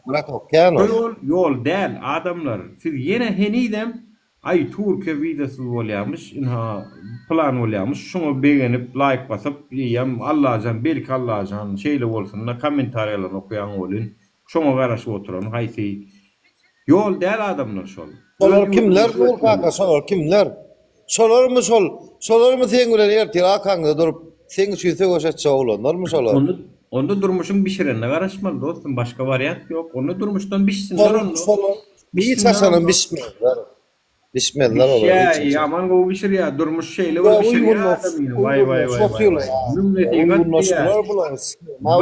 Speaker 17: Matok Kenol.
Speaker 1: Yol däl adamlar. Siz yine henidem ay Türkiye videosu bolýarmyş, inha plan bolýarmyş. Şoňa beğenip like basyp, ýam Allahjan, belki Allahjan şeýle bolsun, kommentariýalarny okuyan bolyn. Şoňa garaşyp oturan haýsy. Yol däl adamlar şol.
Speaker 17: Solar kimler? Ol kaka, solar kimler? Solarmy sol? Solarmy sen bilen ertir akaňda durup sen süýse goşatça bolanlar mı solar?
Speaker 1: Onda durmuşun bişirenne garaşmaly dostum, başka variant yok. Onda durmuşdan bişsinler onu.
Speaker 17: Bir çaşanın bismillah. Bismillah olur.
Speaker 1: Ya aman go bişir ya, durmuş şeyle var bişir ya. Vay.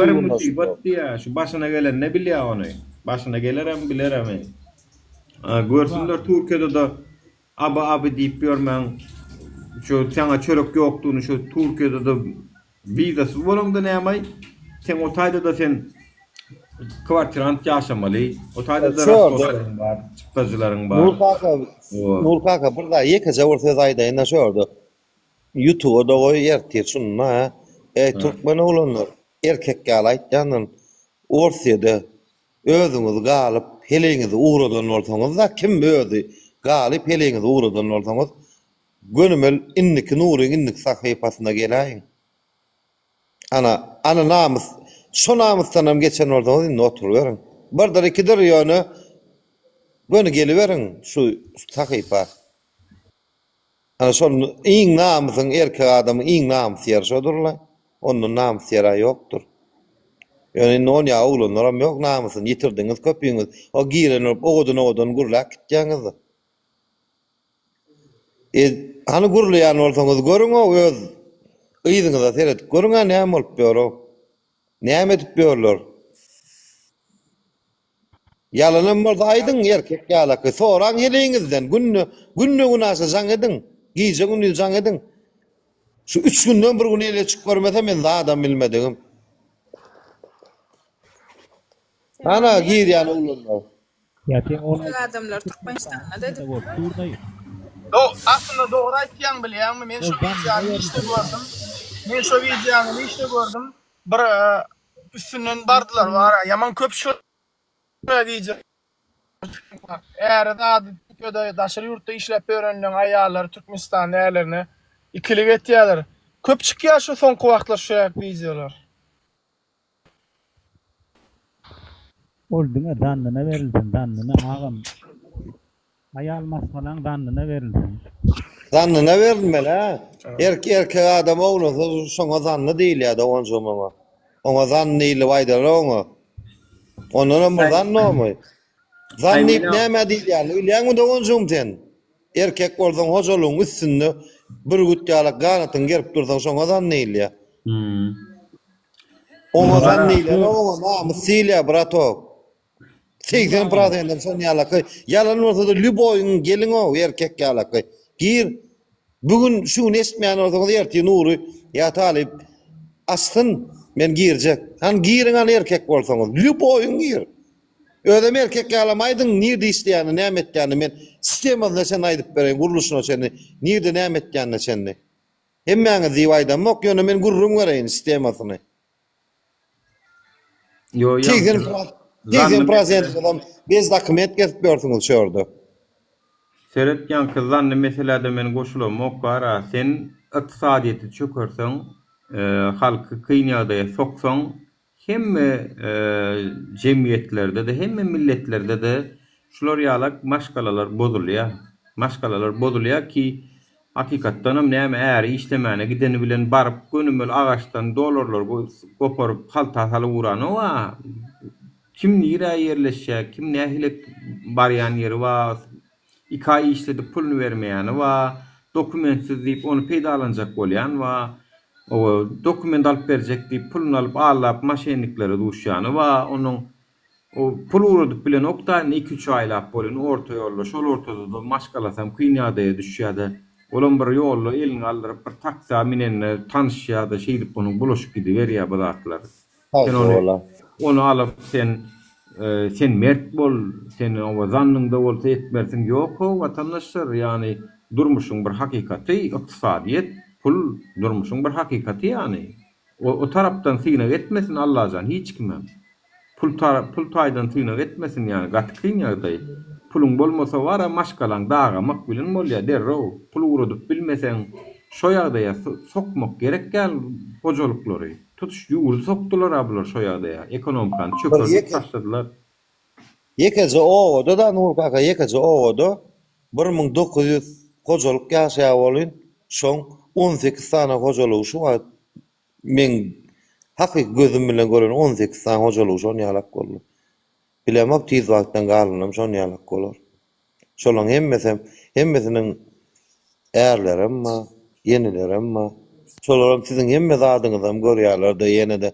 Speaker 1: Bir musibat ya. Şu başına gelen ne bilýär onu? Başına gelerem bilerem. Görsünler Türkiye'de de abi diýip ýörmäň. Şu sana çörek ýokdugyny şu Türkiye'de de vizasy bolanda näme? Sen o taýda da sen kvartirant ýaşamaly. O taýda da rastlanyň bar, çıktaجylaryň bar.
Speaker 17: Nul kaka burada ýeke jawr söz aýdaýyn şordy. YouTube'da goý ýertir şunna. Türkmen olanlar erkek gal aýtýanyň orsyada özüňiz galyp heleňizi uğradan bolsaňyz da kim özi galyp heleňizi uğradan bolsaňyz gönümel inniki nuryň innik sahypasyna gelýän. Ana namus, şu namusdanam geçen bolsaňyz indi oturuverin. Birdir ikidir ýöne gönü geliverin şu sahypa. Ana şol iň namusyň erkek adamy iň namus ýer şodurlar. Onun namus ýeri ýokdur. Yani non ya oğlanlaram yok namusyny yitirdiňiz köpüňiz. O girenip oğdan gurlak gitýäňiz. Hani gurlayan bolsaňyz görüň o öz ýygyňyza seret. Görüň näme bolup ýörüň. Näme edip ýörler. Yalanam bolsa aýdyň erkek ýalaky soraň heleňizden günne günasa jaň ediň. Giýje günni jaň ediň. Şu 3 günden bir gün ele çykyp görmesem men adam bilmedim. Ana gir yani oğlum.
Speaker 4: Adamlar Türkmenistan'da dedi.
Speaker 8: Aslında doğru aýtýan bilýärmi? Men şu videoyu işte gördüm. Men şu videoyu işte gördüm. Bir üstünden bardylar var. Yaman köp şu diýjek. Eğer da daşary ýurtda işläp öýrenlen aýallar Türkmenistan nälerini ikilik etýärler. Köp çykýar şu soňky wagtlar şu videolar.
Speaker 15: Olduňa dandyna berilsin, dandyna agam. Ayal masgalan dandyna berilsin.
Speaker 17: Dandyna berilmeli ha. Erkek adam oglasa şoňa dandy diýilýär onjumama. Oňa dandy diýilip aýdalaryňa. Ondan bir dandymy? Dandy näme diýilýär? Öýleňmi de onjum sen? Erkek bolsaň hojoluň üstünde bir gutýalyk ganatyň gerip dursaň şoňa dandy diýilýär. Oňa dandy diýilýär, oňa namus diýilýär brato. 80% son ýalaky. Yalan bolsa-da lüboýuň gelin o erkek ýalaky. Gir bugün şu nesmän bolsaňyz erti nury ýa talip astyn men girjek. Han girin an erkek bolsaňyz lüboýuň gir. Ödem erkek alamaydın, nirde isteýäni, näme etýäni men sistemada sen aýdyp bereň, guruluşuna seni, nirde näme etýäni seni. Hemmäňe diýip aýdam, ok ýöne men gururum gereýin sistemasyny.
Speaker 1: Yo,
Speaker 17: 80% adam bez dokument gezip berdiňiz şurada.
Speaker 1: Seretken kızanlı meselede men goşulam okara sen iqtisadiyeti çökersen halkı kıynadaya soksan hemme cemiyetlerde de hemme milletlerde de şular ýalak maşgalalar bozulýar ki hakikatdanam näme äri işlemäne gideni bilen baryp gönümel agaçdan dolarlar goparyp halta haly urany wa kim nire yerleşýär kim nähilek barýan ýeri wa 2 ay işledip pulunu vermeýäni wa dokumentsiz diýip onu peýdalanjak bolýan wa o dokument alyp berjek diýip pulunu alyp ağlap maşenliklere duşýany wa onuň o pul urudyp bilen oktaýyny 2-3 aýlap bolýan orta ýolda şol ortada da maşgalasam kynýadaya düşýärdi. Olan bir ýolda elini aldyryp bir taksa minen tanışýardy şeýdip onuň bulaşyp gidiberýär bu zatlar. Sen onu alyp sen mert bol, sen o zannыңda bolsa etmersin. Ýok, o vatandaşlar ýani durmuşyň bir hakikaty, ykdysadyet, pul durmuşyň bir hakikaty ýani. O tarapdan sygynak etmesin Allahjan hiç kimem. Pul taýdan sygynak etmesin ýani gatykyn ýagdaý. Pulun bolmasa wara maşgalaň dagamak bilen bolýar derrew. Pul urudyp bilmeseň şo ýagdaýa sokmak gerek gel hojalyklary. Tutuş ýuwul sokdular abular şo ýagdaýa. Ekonomikan çökürüp taşladylar.
Speaker 17: Yekece owoda da nur kaka yekece owoda 1900 hojalyk ýaşaýar bolyn. Şoň 18 tane hojalyk şu var. Men hakyky gözüm bilen gören 18 tane hojalyk şoň ýalak boldy. Bilemok tiz wagtdan galynam şoň ýalak bolar. Şolaň hemmesiniň ärleri emma, yenileri emma. Şolaryň siziň hemme zadyňyzam görýärler de ýene de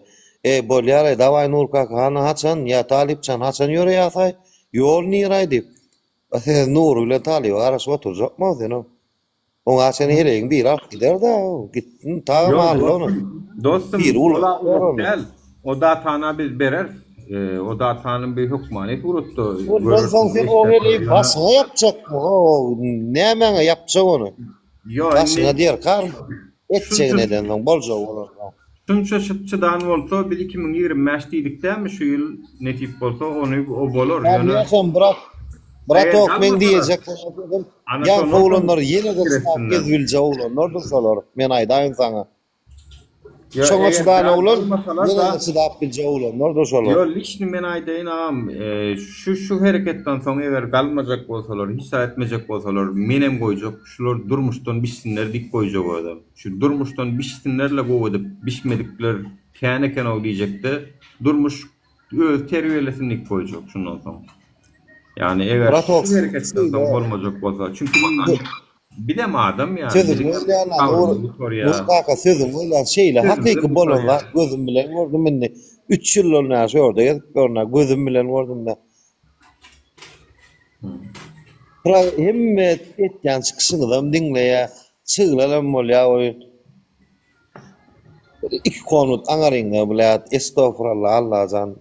Speaker 17: bolýar daway nur kaka hana haçan ýa talipçan haçan ýöreýär ýol niýray diýip. Nur bilen talip araşyp oturjakmy deno. Oňa seni heleň bir ak gider da gittin taýmal onu.
Speaker 1: Dostum o datana biz berer. O datanın bir hukmaniyet uruttu.
Speaker 17: Sen o heleyi basına yapacakmı? Näme yapacak onu? Basına diýer kar. Etçek neden bolja bolar.
Speaker 1: Şunça çıdan bolsa biz 2025 diýdikdämi şu ýyl netip bolsa onu o bolar.
Speaker 17: Yani sen bırak ok men diýejek. Ýa oğlanlar ýene de snap gezbilje oğlanlar dursalar. Men aýdaýyn saňa. Şoňa çydan oğlan, ýene çydap bilje oğlanlar dursalar.
Speaker 1: Ýol işni men aýdaýyn am, şu hereketden soň eger galmajak bolsalar, hiç etmejek bolsalar, menem goýjak, şular durmuşdan bişsinler dik goýjak adam. Şu durmuşdan bişsinlerle goýup bişmedikler käneken ol diýjekde, durmuş öz terbiýelesinlik goýjak şundan soň. Yani eger şu hereketden soň bolmajak bolsa, çünki bilem adam yani.
Speaker 17: Sözüm öyle şeyle hakiki bolonlar gözüm bilen gördüm meni 3 ýyl olnaş orada gezip orna gözüm bilen gördüm da. Hemme etýän çykyşyňyzam diňleýär, çyglalam bolýar oýun. İki konut aňaryňda bilet estağfurullah Allahjan.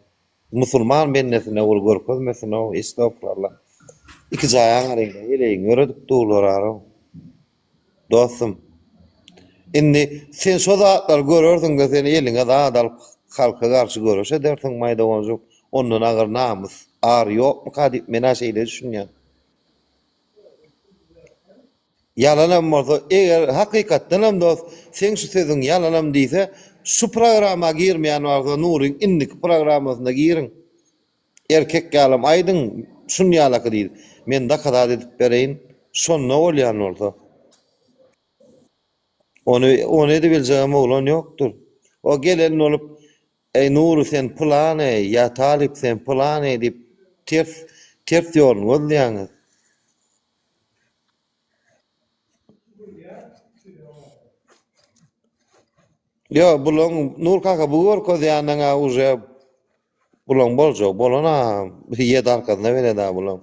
Speaker 17: Musulman bennesine ol görkezmesin o estağfurullah. İki jaý aňaryňda heleň öredip durlar. Dostum, indi sen şo zatlar görürsün da seni eliňe zadal halka garşy görürse dersiň maýda bolajak. Ondan agar namys, ar ýokmy kadip mena şeýle düşünýär. Yalanam bolsa, eger hakykatdan hem dost, sen şu sözüň yalanam diýse, şu programa girmeýän wagtda Nuryň indik programmasyna girin. Erkek galam aýdyň şunu ýalaky diýdi. Men da kadar edip bereýin, şonda bolýan bolsa. Onu edebileceğim oğlan yoktur. O gelen olup Nuru sen plan ya Talip sen plan edip ters yol gözleýäňiz. Yo bulan Nur kaka bu görkezýändiňe uje bulan boljak bolana ýed arkasynda bereda bulan.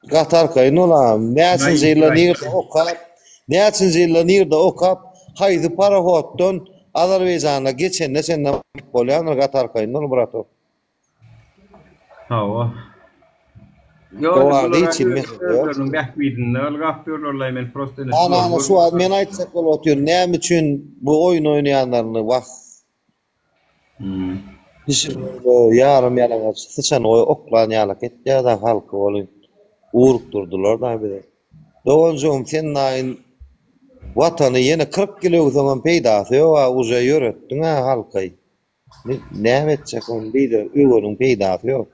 Speaker 17: Gatar kayın olam. Näçinji ýylda okap, haýdy parahoddan Azerbaýjana geçende senden bolýan gatar kayın ol brato.
Speaker 1: Hawa.
Speaker 17: O arada için mi?
Speaker 1: Özlerinin bähbidinde gapdyrlarlar men prosto.
Speaker 17: Ana şu an men aýtsak bolýar. Näme üçin bu oyun oynayanlaryny wagt yarım yalaňaç sıçan oklan ýalak etdi da halky boly urup durdular da bir. Dogonjum sen naýyn watany ýene 40 kilo zaman peýdasy wa uja ýöretdiň ha halky. Näme etjek onu diýdi, öwrüň peýdasy ýok.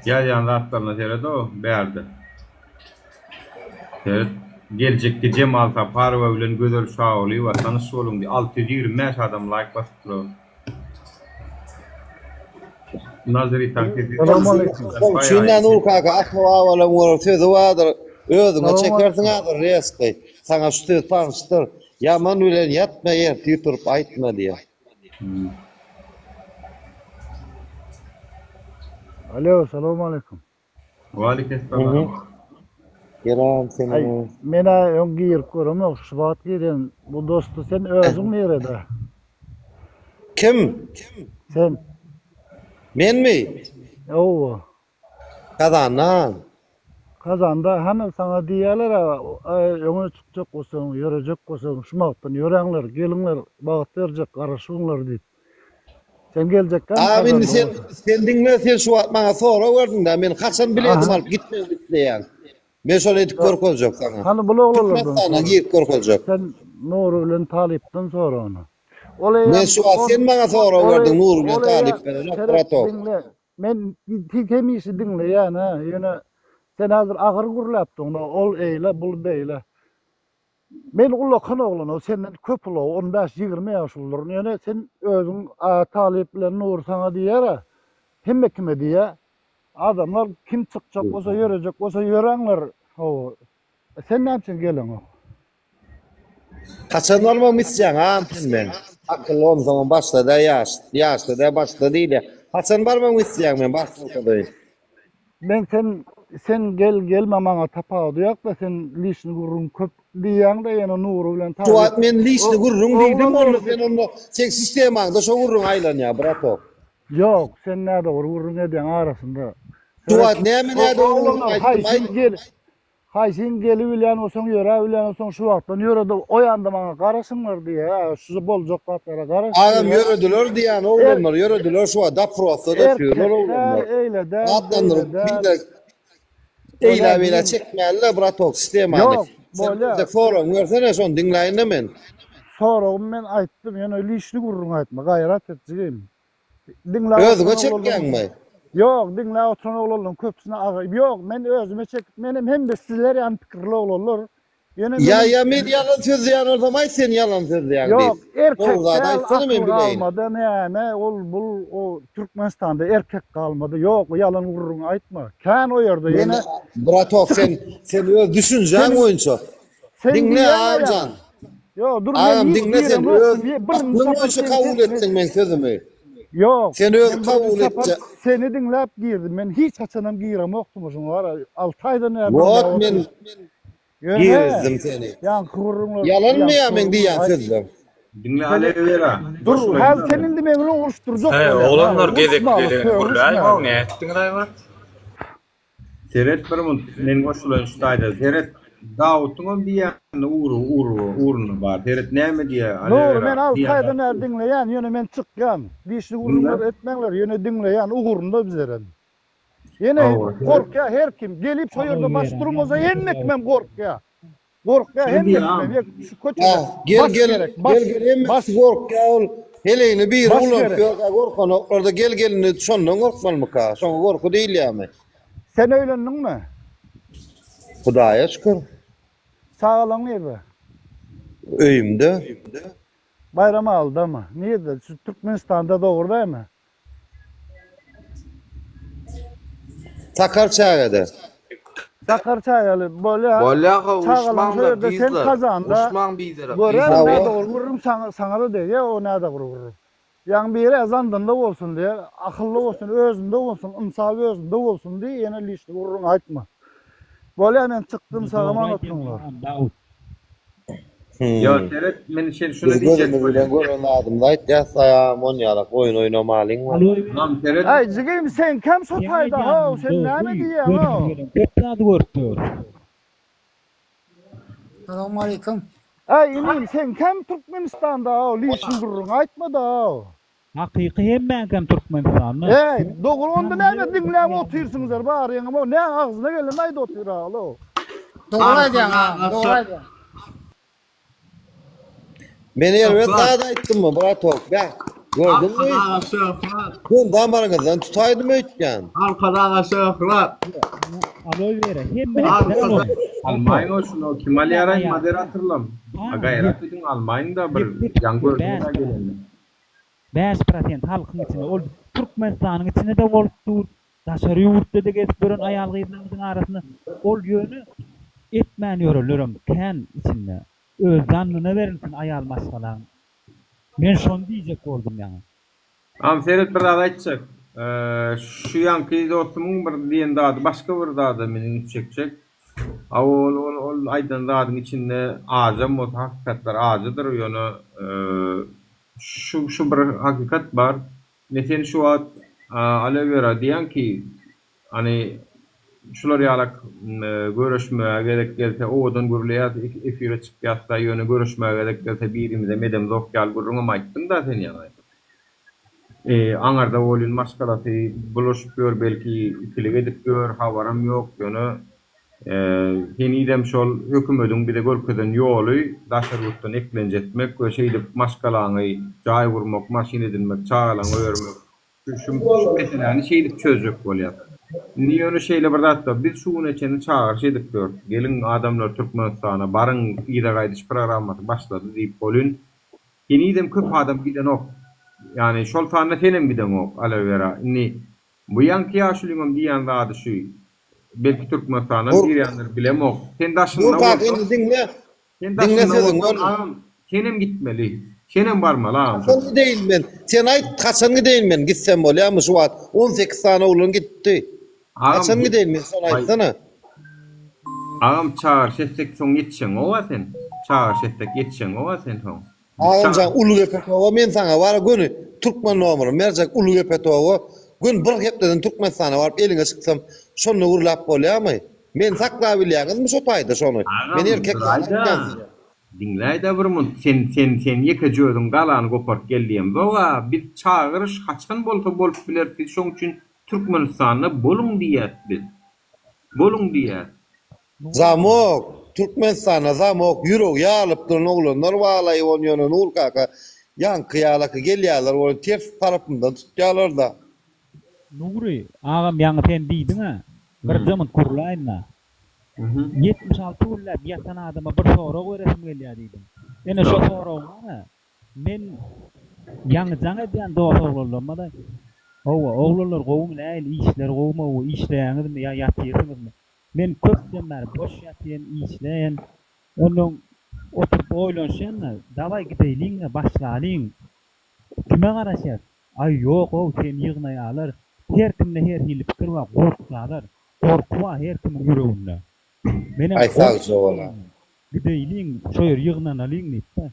Speaker 1: Ýa-ýan zatlaryna terede o berdi. Gelecekde Cemal Taparova bilen Gözel Şaoğlu we tanış bolun diye 625 adam like basyp durýar. Nazary tankedi.
Speaker 17: Şundan ul kaka ahwa wala mor sözi wadyr. Özüňe çekersiň adyr reski. Saňa şuty tanışdyr. Yaman bilen ýatma ýer ýuturup aýtma diýe.
Speaker 18: Alo, selamun aleyküm.
Speaker 1: Wa aleyhisselam.
Speaker 17: Geram seni.
Speaker 18: Mena öňgi ýer görem, Şubat giren bu dostu sen özüň nerede?
Speaker 17: Kim?
Speaker 18: Sen.
Speaker 17: Men mi?
Speaker 18: Owa.
Speaker 17: Kazandan.
Speaker 18: Kazanda hani sana diýerler öňe çykjak bolsaň, ýörejek bolsaň, şumakdan ýöreňler, gelinler, bagat berjek, garaşyňlar diýip. Sen geljekkä?
Speaker 17: Abi sen dinle sen şu maňa sora berdiň da men haçan biledim alyp gitmedik diýen. Men şol edip görkezjek sana.
Speaker 18: Hani bu oglanlardan.
Speaker 17: Sana giyip görkezjek.
Speaker 18: Sen Nur bilen Talipden sonra onu.
Speaker 17: Men şu sen maňa sora berdiň Nur bilen Talip bilen Prato.
Speaker 18: Men hemisi dinle ýa-ni, ýöne sen hazır agyr gurlapdyň, ol eýle, bul beýle. Men ullakan oglan, senden köp ula, 15-20 ýaşlylar. Ýöne sen özüň Talip bilen Nur saňa diýer, hemme kime diýer. Adamlar kim çykjak bolsa, ýörejek bolsa ýöreňler. Sen näçe geleň o?
Speaker 17: Kaçan olmak isyan ha men. Akıllı olm zaman başladı yaşlı da başladı diýle. Kaçan barmak isyan men başladı.
Speaker 18: Men sen gelme maňa tapaw diýek da sen lişni gurrun köp diýäň da ýene Nur bilen Talip.
Speaker 17: Tuat men lişni gurrun diýdim onu sen onu sen sistemaňda şo gurrun aýlanýar brato.
Speaker 18: Yok sen näde gurrun edýän arasynda.
Speaker 17: Tuat näme gurrun aýtmaýyn.
Speaker 18: Haysin gelip bilen olsaň ýöre bilen olsaň şu wagtdan ýörede o ýanda maňa garaşyňlar diýe. Şu boljak wagtlara garaş.
Speaker 17: Adam ýörediler diýen oglanlar ýörediler şu da prosada ýörediler oglanlar.
Speaker 18: Eýle de.
Speaker 17: Adamlar bildir. Eýle bile çekmeýärler brato sistemaňda.
Speaker 18: Yok, bolýa.
Speaker 17: Forum görsene şon dinleýin men.
Speaker 18: Sorum men aýtdym, ýöne lişli gurrun aýtma, gaýrat etjigim.
Speaker 17: Özüňe çekýänmi?
Speaker 18: Yok, dinle oturan oglanlaryň köpsüne agy. Yok, men özüme çekip menim hem de sizler ýan pikirli oglanlar.
Speaker 17: Ya men yalan söz diýen olsam sen yalan söz diýen.
Speaker 18: Yok, erkekler
Speaker 17: aýtsaňy men bileýin.
Speaker 18: Almada näme bul o Türkmenistanda erkek kalmadı. Yok, yalan gurrun aýtma. Kän o ýerde ýene
Speaker 17: brato sen öz düşünjäň oýunça. Dinle amcan.
Speaker 18: Yo, dur
Speaker 17: men dinle sen öz aklını kabul etdiň men sözümi.
Speaker 18: Yok.
Speaker 17: Sen öz kabul etdi.
Speaker 18: Seni dinläp girdim. Men hiç haçanam girem oktumuşum var. 6 aýdan näme.
Speaker 17: Wot men girdim seni. Yalan mı ya men diýen sözler?
Speaker 1: Dinle alevera.
Speaker 18: Dur, hal senin de memnun oluşturacak.
Speaker 14: Oğlanlar gezekleri kurlar. Ne ettin var?
Speaker 1: Seret birmun men goşulan şutaýda. Seret Davut'un diýen urunu bar. Seret näme diýe?
Speaker 18: No, men 6 aýdan dinleýän, ýöne men çykýan. Dişli urunlar etmeňler, ýöne dinleýän ugurunda bizleren. Yine korkya her kim gelip şu yerde bastırmasa yenmek men korkya. Korkya yenmek şu koçu.
Speaker 17: Gel emmek korkya ol. Heleyni bir ulup korkan orada gelini şondan korkman mı ka? Şon korku değil ya mı?
Speaker 18: Sen öylendin mi?
Speaker 17: Hudaýa şükür.
Speaker 18: Sağlam nerede?
Speaker 17: Öýümde.
Speaker 18: Bayrama aldı mı? Nerede? Şu Türkmenistan'da doğru değil mi?
Speaker 17: Sakarçaya'da.
Speaker 18: Sakarçaya'lı böyle
Speaker 6: Uşman da
Speaker 18: sen kazanda.
Speaker 6: Uşman bizler.
Speaker 18: Gören ne de vururum sana da diye o ne de vururum. Yani bir yere ezandında olsun diye, akıllı olsun, özünde olsun, insafı özünde olsun diye yine lişli vururum aytma. Böyle hemen çıktım sağıma anlatımlar.
Speaker 14: Ya Serhat men şunu
Speaker 17: Biz
Speaker 14: diyeceğim.
Speaker 17: gözümü bilen gören adamda ya Monyalak oyun oynamalıyım var.
Speaker 14: Tamam Serhat.
Speaker 18: Ay jigim sen kim sotayda ha? Sen näme diýen ha?
Speaker 15: Köplädi görüpdir.
Speaker 19: Assalamu alaikum.
Speaker 18: Ay inim sen kim Türkmenistan'da ha? Liçin gurrun aýtma da.
Speaker 15: Hakyky hemmen kim Türkmenistan'da.
Speaker 18: Hey, dogry onda näme diňläp oturýarsyňyzlar bar ýa-ni bu ne agzyna gelen aýda oturýar ha.
Speaker 19: Doğru diýen ha, doğru diýen.
Speaker 17: Beni elbet daha da ettin mi Bratok? Bak gördün mü? Ben damarınızdan tutaydım etken.
Speaker 20: Arkadan aşağılar.
Speaker 15: Aloy vere. Hemmen.
Speaker 14: Almanya şunu Kemal Yaray moderatörlüm. Gayret edin Almanya'da bir yan gördüğüne gelelim.
Speaker 15: 5% halkyň içinde ol Türkmenistanyň içinde de bolupdyr. Daşary ýurtda da gezip gören aýal gyzlaryň arasynda ol ýöne etmän ýörelerim kän içinde. Öz zanlyna berilsin aýal maşgalaň. Men şonu diýjek boldum ýa-ni.
Speaker 14: Am Serhat bir daha aýtjak. Şu ýanky dostumyň bir diýen dady, başga bir dady meni çekjek. Ol aýdan dadyň içinde aja hakykatlar ajadyr ýöne şu bir hakikat bar. Mesela şu at Alevera diýen ki hani şular ýalak görüşmäge gerek gelse odan gürleýär efire çykyp ýatsa ýöne görüşmäge gerek gelse birimize medem zok ýal gurrunga aýtdym da sen ýa-ni. Aňarda bolýan maşgalasy buluşup gör belki ikilik edip gör habaram ýok ýöne henidem şol hökümetiň bir de görkezden ýoly daşarwutdan eklenjetmek we şeýdip maşgalaňy jaý vurmak, maşin edilmek, çağalaň öýermek şu meseleni şeýdip çözjek bolýar. Niýe şeýle bir zatda biz şuny içinde çağır edip gör. Gelin adamlar Türkmenistana barın ýere gaýdyş programmasy başlady diýip bolýan. Henidem köp adam giden ok. Yani şol taýda senem giden ok Alevera. Bu ýanky ýaşulyňam diýen zady şu. Belki Türkmenistanyň bir ýandyr bilemok. Sen daşynda
Speaker 17: Nurkak dinle. Dinle
Speaker 14: senem gitmeli. Senem barmaly.
Speaker 17: Sen gideýin men. Sen aýt kaçan gideýin men gitsem bolýarmy şu wagt 18 tane ulun gitdi. Kaçan gideýin men sen aýtsana.
Speaker 14: Ağam çağır şetsek soň ýetişen owa sen. Çağır şetsek ýetişen owa sen soň.
Speaker 17: Ağamcan Ulugepetowa men sana bara göni Türkmen nomery merjek Ulugepetowa gün bir hepden Türkmenistana baryp eliňe çyksam şonu urlap bolýarmy? Men sakla bilýärmizmi şo taýda şonu? Men erkek
Speaker 14: dinläýde bir mun sen ýeke jödüň galany goparyp geldiň. Boga bir çağırış kaçan bolsa bolup bilerdi. Şoň üçin Türkmenistanyna boluň diýär biz. Boluň diýär.
Speaker 17: Zamok, Türkmenistana zamok ýürek ýalypdyr oglanlar walaý onýany Nurkaka ýanky ýalaky gelýärler o ters tarapyndan tutýarlar da.
Speaker 15: Nuri, ağam ýangy sen diýdiň ha. Bir zaman kurlaýna. 76 ýyllap ýatan adama bir sorag beresim gelýär diýdim. Ene şo soragna men ýangy jaňa diýen dost oglanlarmada owa oglanlar gowum näil işler gowma o işleýäňizmi ýa ýatýarsyňyzmy? Men köpden beri boş ýatýan işleýän onuň oturup oýlanşanna daway gideýliň başlalyň. Kime garaşýar? Ay ýok o sen ýygnaýalar. Her kimde her hili pikir var, korksalar. Korku var her kimin yüreğinde.
Speaker 17: Ay sağ ol.
Speaker 15: Gideýliň, şo ýer ýygnanalyň diýip.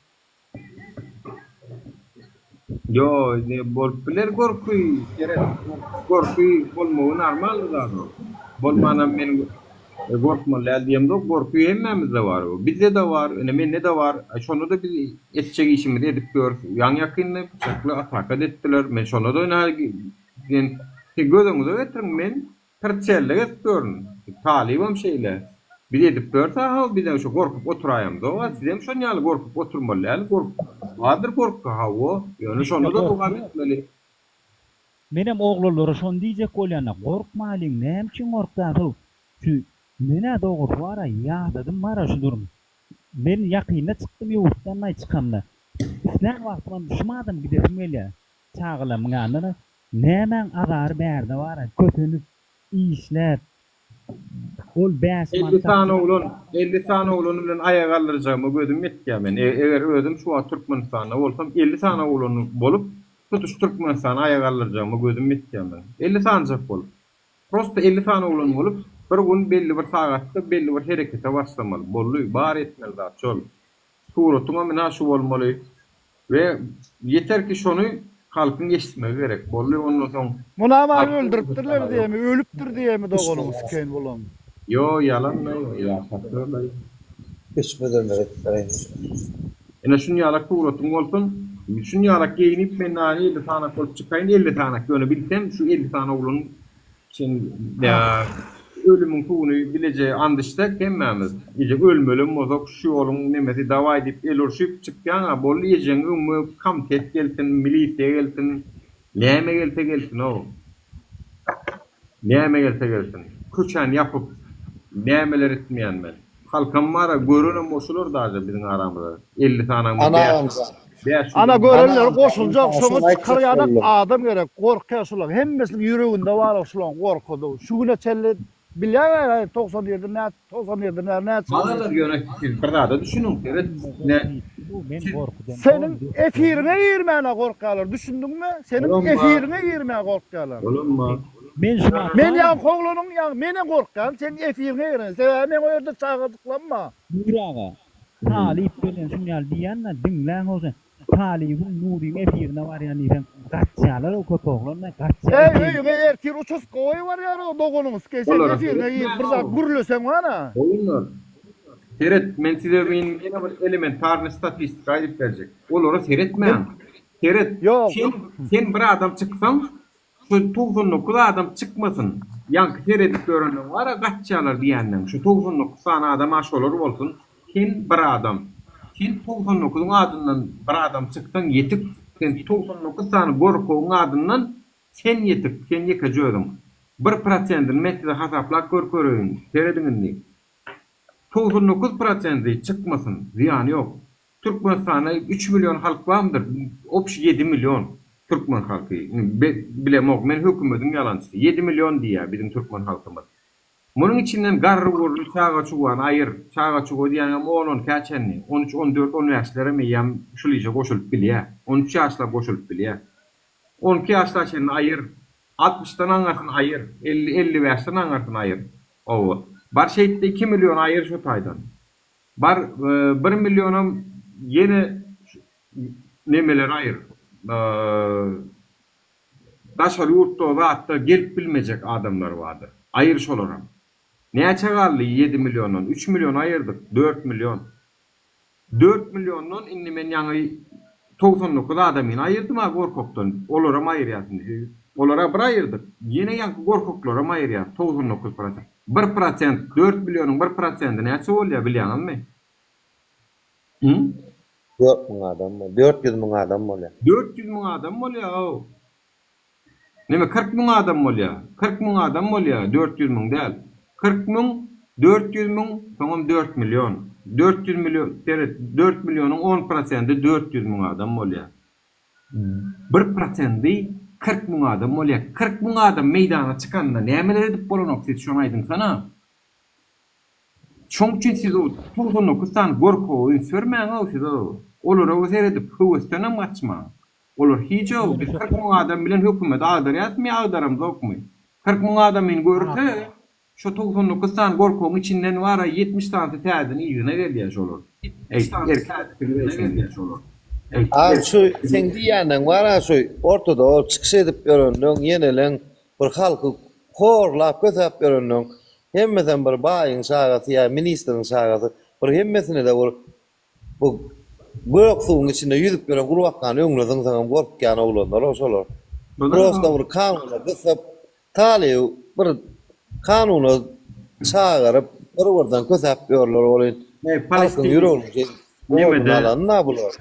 Speaker 14: Yo, bolup biler gorkuy, gorkuy bolmagy normal zady. Bolmanam men gorkmaly diýemde gorkuy hemmemizde bar. Bizde de var, mende de var. Şonu da biz etjek işimizi edip gör. Ýan ýakynly çakly atak etdiler. Men şonu da ben gözümüzü getirin men terçelle getiriyorum. Talibim şeyle. Bir edip görse ha bir de şu korkup oturaýam da. Sizem şonu ýaly korkup oturmaly, ýaly korkup. Wadyr korku ha o. Ýöne şonu da dogam etmeli.
Speaker 15: Menem oglanlara şonu diýjek bolýan, korkmalyň, näme üçin korkdaň? Şu mene dogry bara ýadadym mara şu durum. Men ýakyna çykdym ýurtdan aý çykamda. İslam wagtynda düşmadym gidesim gelýär. Çağılam ganyna. Nämen azar berde var, köpünüp işler. Ol 5
Speaker 14: 50 tane oğlun bilen aýa galdyrjagmy gözüm ýetýär men. Eger özüm şu Türkmenistanda bolsam 50 tane oğlun bolup tutuş Türkmenistana aýa galdyrjagmy gözüm ýetýär men. 50 tane bolup. Prosta 50 tane oğlun bolup bir gün belli bir sagatda belli bir herekete başlamaly. Bolly bar etmeli zat şol.
Speaker 1: Suratına mina şu bolmaly. Ve yeter ki şonu halkın geçmesi gerek. Bolly ondan soň.
Speaker 18: Muna bana öldürüpdirler diýemi, ölüpdir diýemi dogonumuz keyin bolam.
Speaker 1: Yo yalan ya satırlar.
Speaker 17: Geçmeden de
Speaker 1: Ene şunu yalak suratın bolsun. Şunu yalak giyinip men nani 50 tane kol çıkayın 50 tane göne bilsem şu 50 tane oğlun için ya ölümün kuğunu bileceği andışta kemmemiz. Gece ölmölüm mozok şu oğlun nemeti dava edip el urşup çıkyan bol yiyeceğin ümü kamtet gelsin, milisiye gelsin, neyme gelse gelsin o. Neyme gelse gelsin. Küçen yapıp neymeler etmeyen ben. Halkam var görünen boşulur da bizim aramızda. 50 tane
Speaker 18: Ana görürler koşulacak şonu çıkaryadak adam gerek korkuyorlar. Hemmesinin yüreğinde var şulan korkudu. Şu güne çelle bilýär 97'de ne
Speaker 1: Malalar yönetici bir da düşünün. Evet ne
Speaker 18: senin efirine girmene korkarlar. Düşündün mü? Senin efirine girmeye korkarlar.
Speaker 1: Olunma.
Speaker 18: Men ya koglunun ya mene korkan sen efirine giren. Sebäbi men o ýerde çağırdıklanma.
Speaker 15: Nuraga. Talip bilen şunyal diýänle dinläň olsa. Talibin Nuriň efirine var ýani sen gaçýalar o köpeklerle gaçýalar.
Speaker 18: Ertir uçus goý var ýa o dogonumuz. Sen efirine gir bir zat gürlesen wana.
Speaker 1: Olunlar. Seyret men size ene bir elementarny statistik aýdyp berjek. Olary seyretmeň. Seyret. Sen bir adam çyksaň şu 99 adam çıkmasın. Yankı seyredip görünen var gaççalar diýenden. Şu 99 tane adam aşolar bolsun. Sen bir adam. Sen 99'un adından bir adam çıksan yetip sen 99 tane gorkuğun adından sen yetip sen yekajödün. 1%'in mesele hasaplap görköreýin. Seyredin. 99% çıkmasın. Ziyan yok. Türkmenistan'da 3 milyon halk vardır. Opş 7 milyon. Türkmen halkı. Bilemok men hökümetin ýalançysy. 7 milyon diýär bizim Türkmen halkymyz. Munyň içinden garry gorly çağa çugan aýyr, çağa çugo diýänem 10 käçenni, 13, 14, 10 ýaşlara meýem şulyja goşulyp bilýär. 13 ýaşla goşulyp bilýär. 12 ýaşla şeň aýyr, 60-dan aňartyn aýyr, 50 ýaşdan aňartyn aýyr. Owa. Bar şeýitde 2 milyon aýyr şu taýdan. Bar 1 milyonym ýene nemeler aýyr. Daşary ýurtda hatta gelip bilmejek adamlar vardır. Aýyr şolaram. Näçe galdy 7 milyondan 3 milyon aýyrdyk, 4 milyon. 4 milyondan indi men ýaňy 99 adamyny aýyrdym ha gorkokdan. Olara aýyrýardy. Olara bir aýyrdyk. Ýene ýaňky gorkoklara aýyrýar 99%. 1%, 4 milyonyň 1%-i näçe bolýar bilýärmi?
Speaker 17: 4.000 adam mı? 400.000 adam mı oluyor?
Speaker 1: 400.000 adam mı oluyor? Neme 40.000 adam mı oluyor? 40.000 adam mı oluyor? 400.000 değil. 40.000, 400.000, tamam 4 milyon. 400 milyon, 4 milyonun 10%'i 400.000 adam mı oluyor? 1%'i 40.000 adam mı oluyor? 40.000 adam meydana çıkanında nemeler edip bolanok siz şunu aydın sana? Şoň üçin siz o 99 tane gorkowy sürmäň o siz o. Olar o seyredip hıwystan maçma. Olar hiç o 40.000 adam bilen hökümet agdarýatmy, agdaram zokmy. 40.000 adamyny görse şu 99 tane gorkowyň içinden wara 70 tane täzini ýygyna berýär şolar.
Speaker 17: Şu sen diýenden wara şu ortada o çykyş edip göründüň ýenelen bir halky horlap götüp göründüň. Hemmeden bir baýyň şagaty ýa ministriň şagaty bir hemmesine de bu göksuň içinde ýüzüp gören gurbakan öňlediň saňam gorkýan oglanlar oşolar. Prosta bir kanuny gysyp taly bir kanuny çağırıp bir-birden kösäp görler bolýar. Palestin ýüregini näme bular?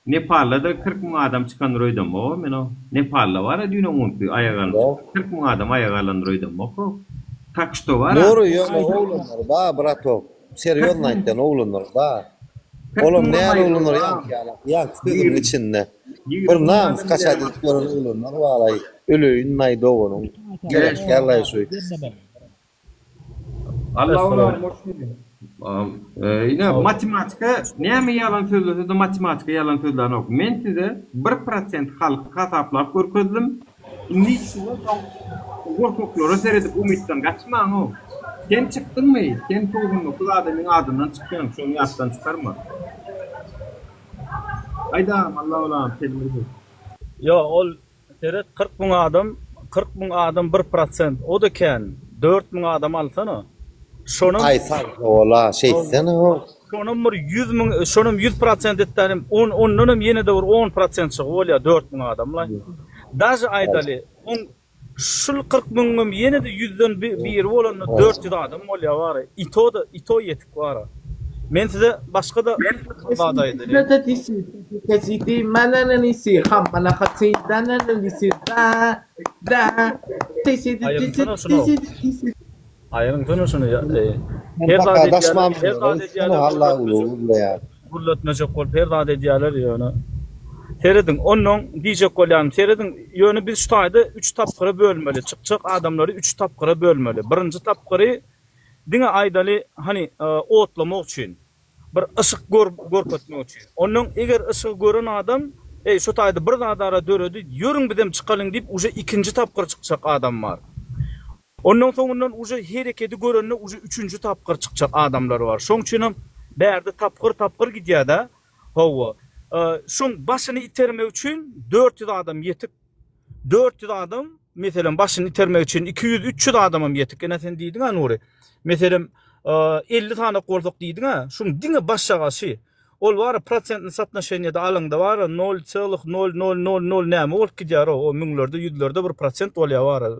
Speaker 1: Nepal'da 40.000 adam çıkan roýdam o men o. Nepal'da bar düýnüň öňkü aýagan 40.000 adam aýagalan roýdam o. Takşto var.
Speaker 17: Doğru ýöne oglanlar ba brato. Serýozny aýtdan oglanlar ba. Oğlum näme oglanlar ýa sözüň içinde. Bir nam kaçady görün oglanlar walaý öleýin naý dogonun. Gerek ýaly şu.
Speaker 1: Allah ina matematika näme ýalan sözlese de matematika ýalan sözlerini ok. Men size 1% halk hasaplap görkezdim. Indi şu gorkoklara seyredip umutdan kaçmaň o. Sen çıktın mı? Sen 99 adamyň adından çykýan, şonu ýatdan çykarma.
Speaker 20: Aydam Allah olam kelmedi.
Speaker 15: Yo ol seret 40.000 adam 40.000 adam 1%. O da ken 4.000 adam alsana. Şonun
Speaker 17: Ay sarı ola şeysene o.
Speaker 15: şonun bir 100.000 şonun 100% etdim. Onunum yine de 10% çık bolya 4.000 adamlar. Daşı aydaly. Şul 40.000 yine de 100'den bir bolan 400 adam bolya var. İto yetik var. Men size başka da vadaydı.
Speaker 20: Nada disi. Kesiti manana nisi. Hamana khatidana nisi. Da. Tisi.
Speaker 15: Ayırın şunu ya.
Speaker 17: Arkadaşmam. Allah ulul ya.
Speaker 15: Gullatnacak kol perdade diyalar yani. Seredin onun diyecek kolan seredin yönü biz şu tayda 3 tapkıra bölmeli. Çıkacak adamları 3 tapkıra bölmeli. Birinci tapkırı dine aydalı hani otlamak için. Bir ışık görketmek için. Onun eğer ışık gören adam şu tayda bir adara dörödü yürün bidem çıkalım deyip uje ikinci tapkır çıkacak adam var. Ondan sonra uje hareketi görenle uje üçüncü tapkır çıkacak adamlar var. Şoň üçin berde tapkır gidiyor da. Hova. Şoň başını itermek için 400 adam yetip 400 adam mesela başını itermek için 200-300 adamım yetip. Gene sen diýdiň ha Nuri. Mesela 50 tane koltuk diýdiň ha. Şoň diňe başşagaşy. Ol var prosentni satnaşenýede alyňda var 0,0000 näme bolup gidýär o müňlerde 100'lerde 1% bolýar var.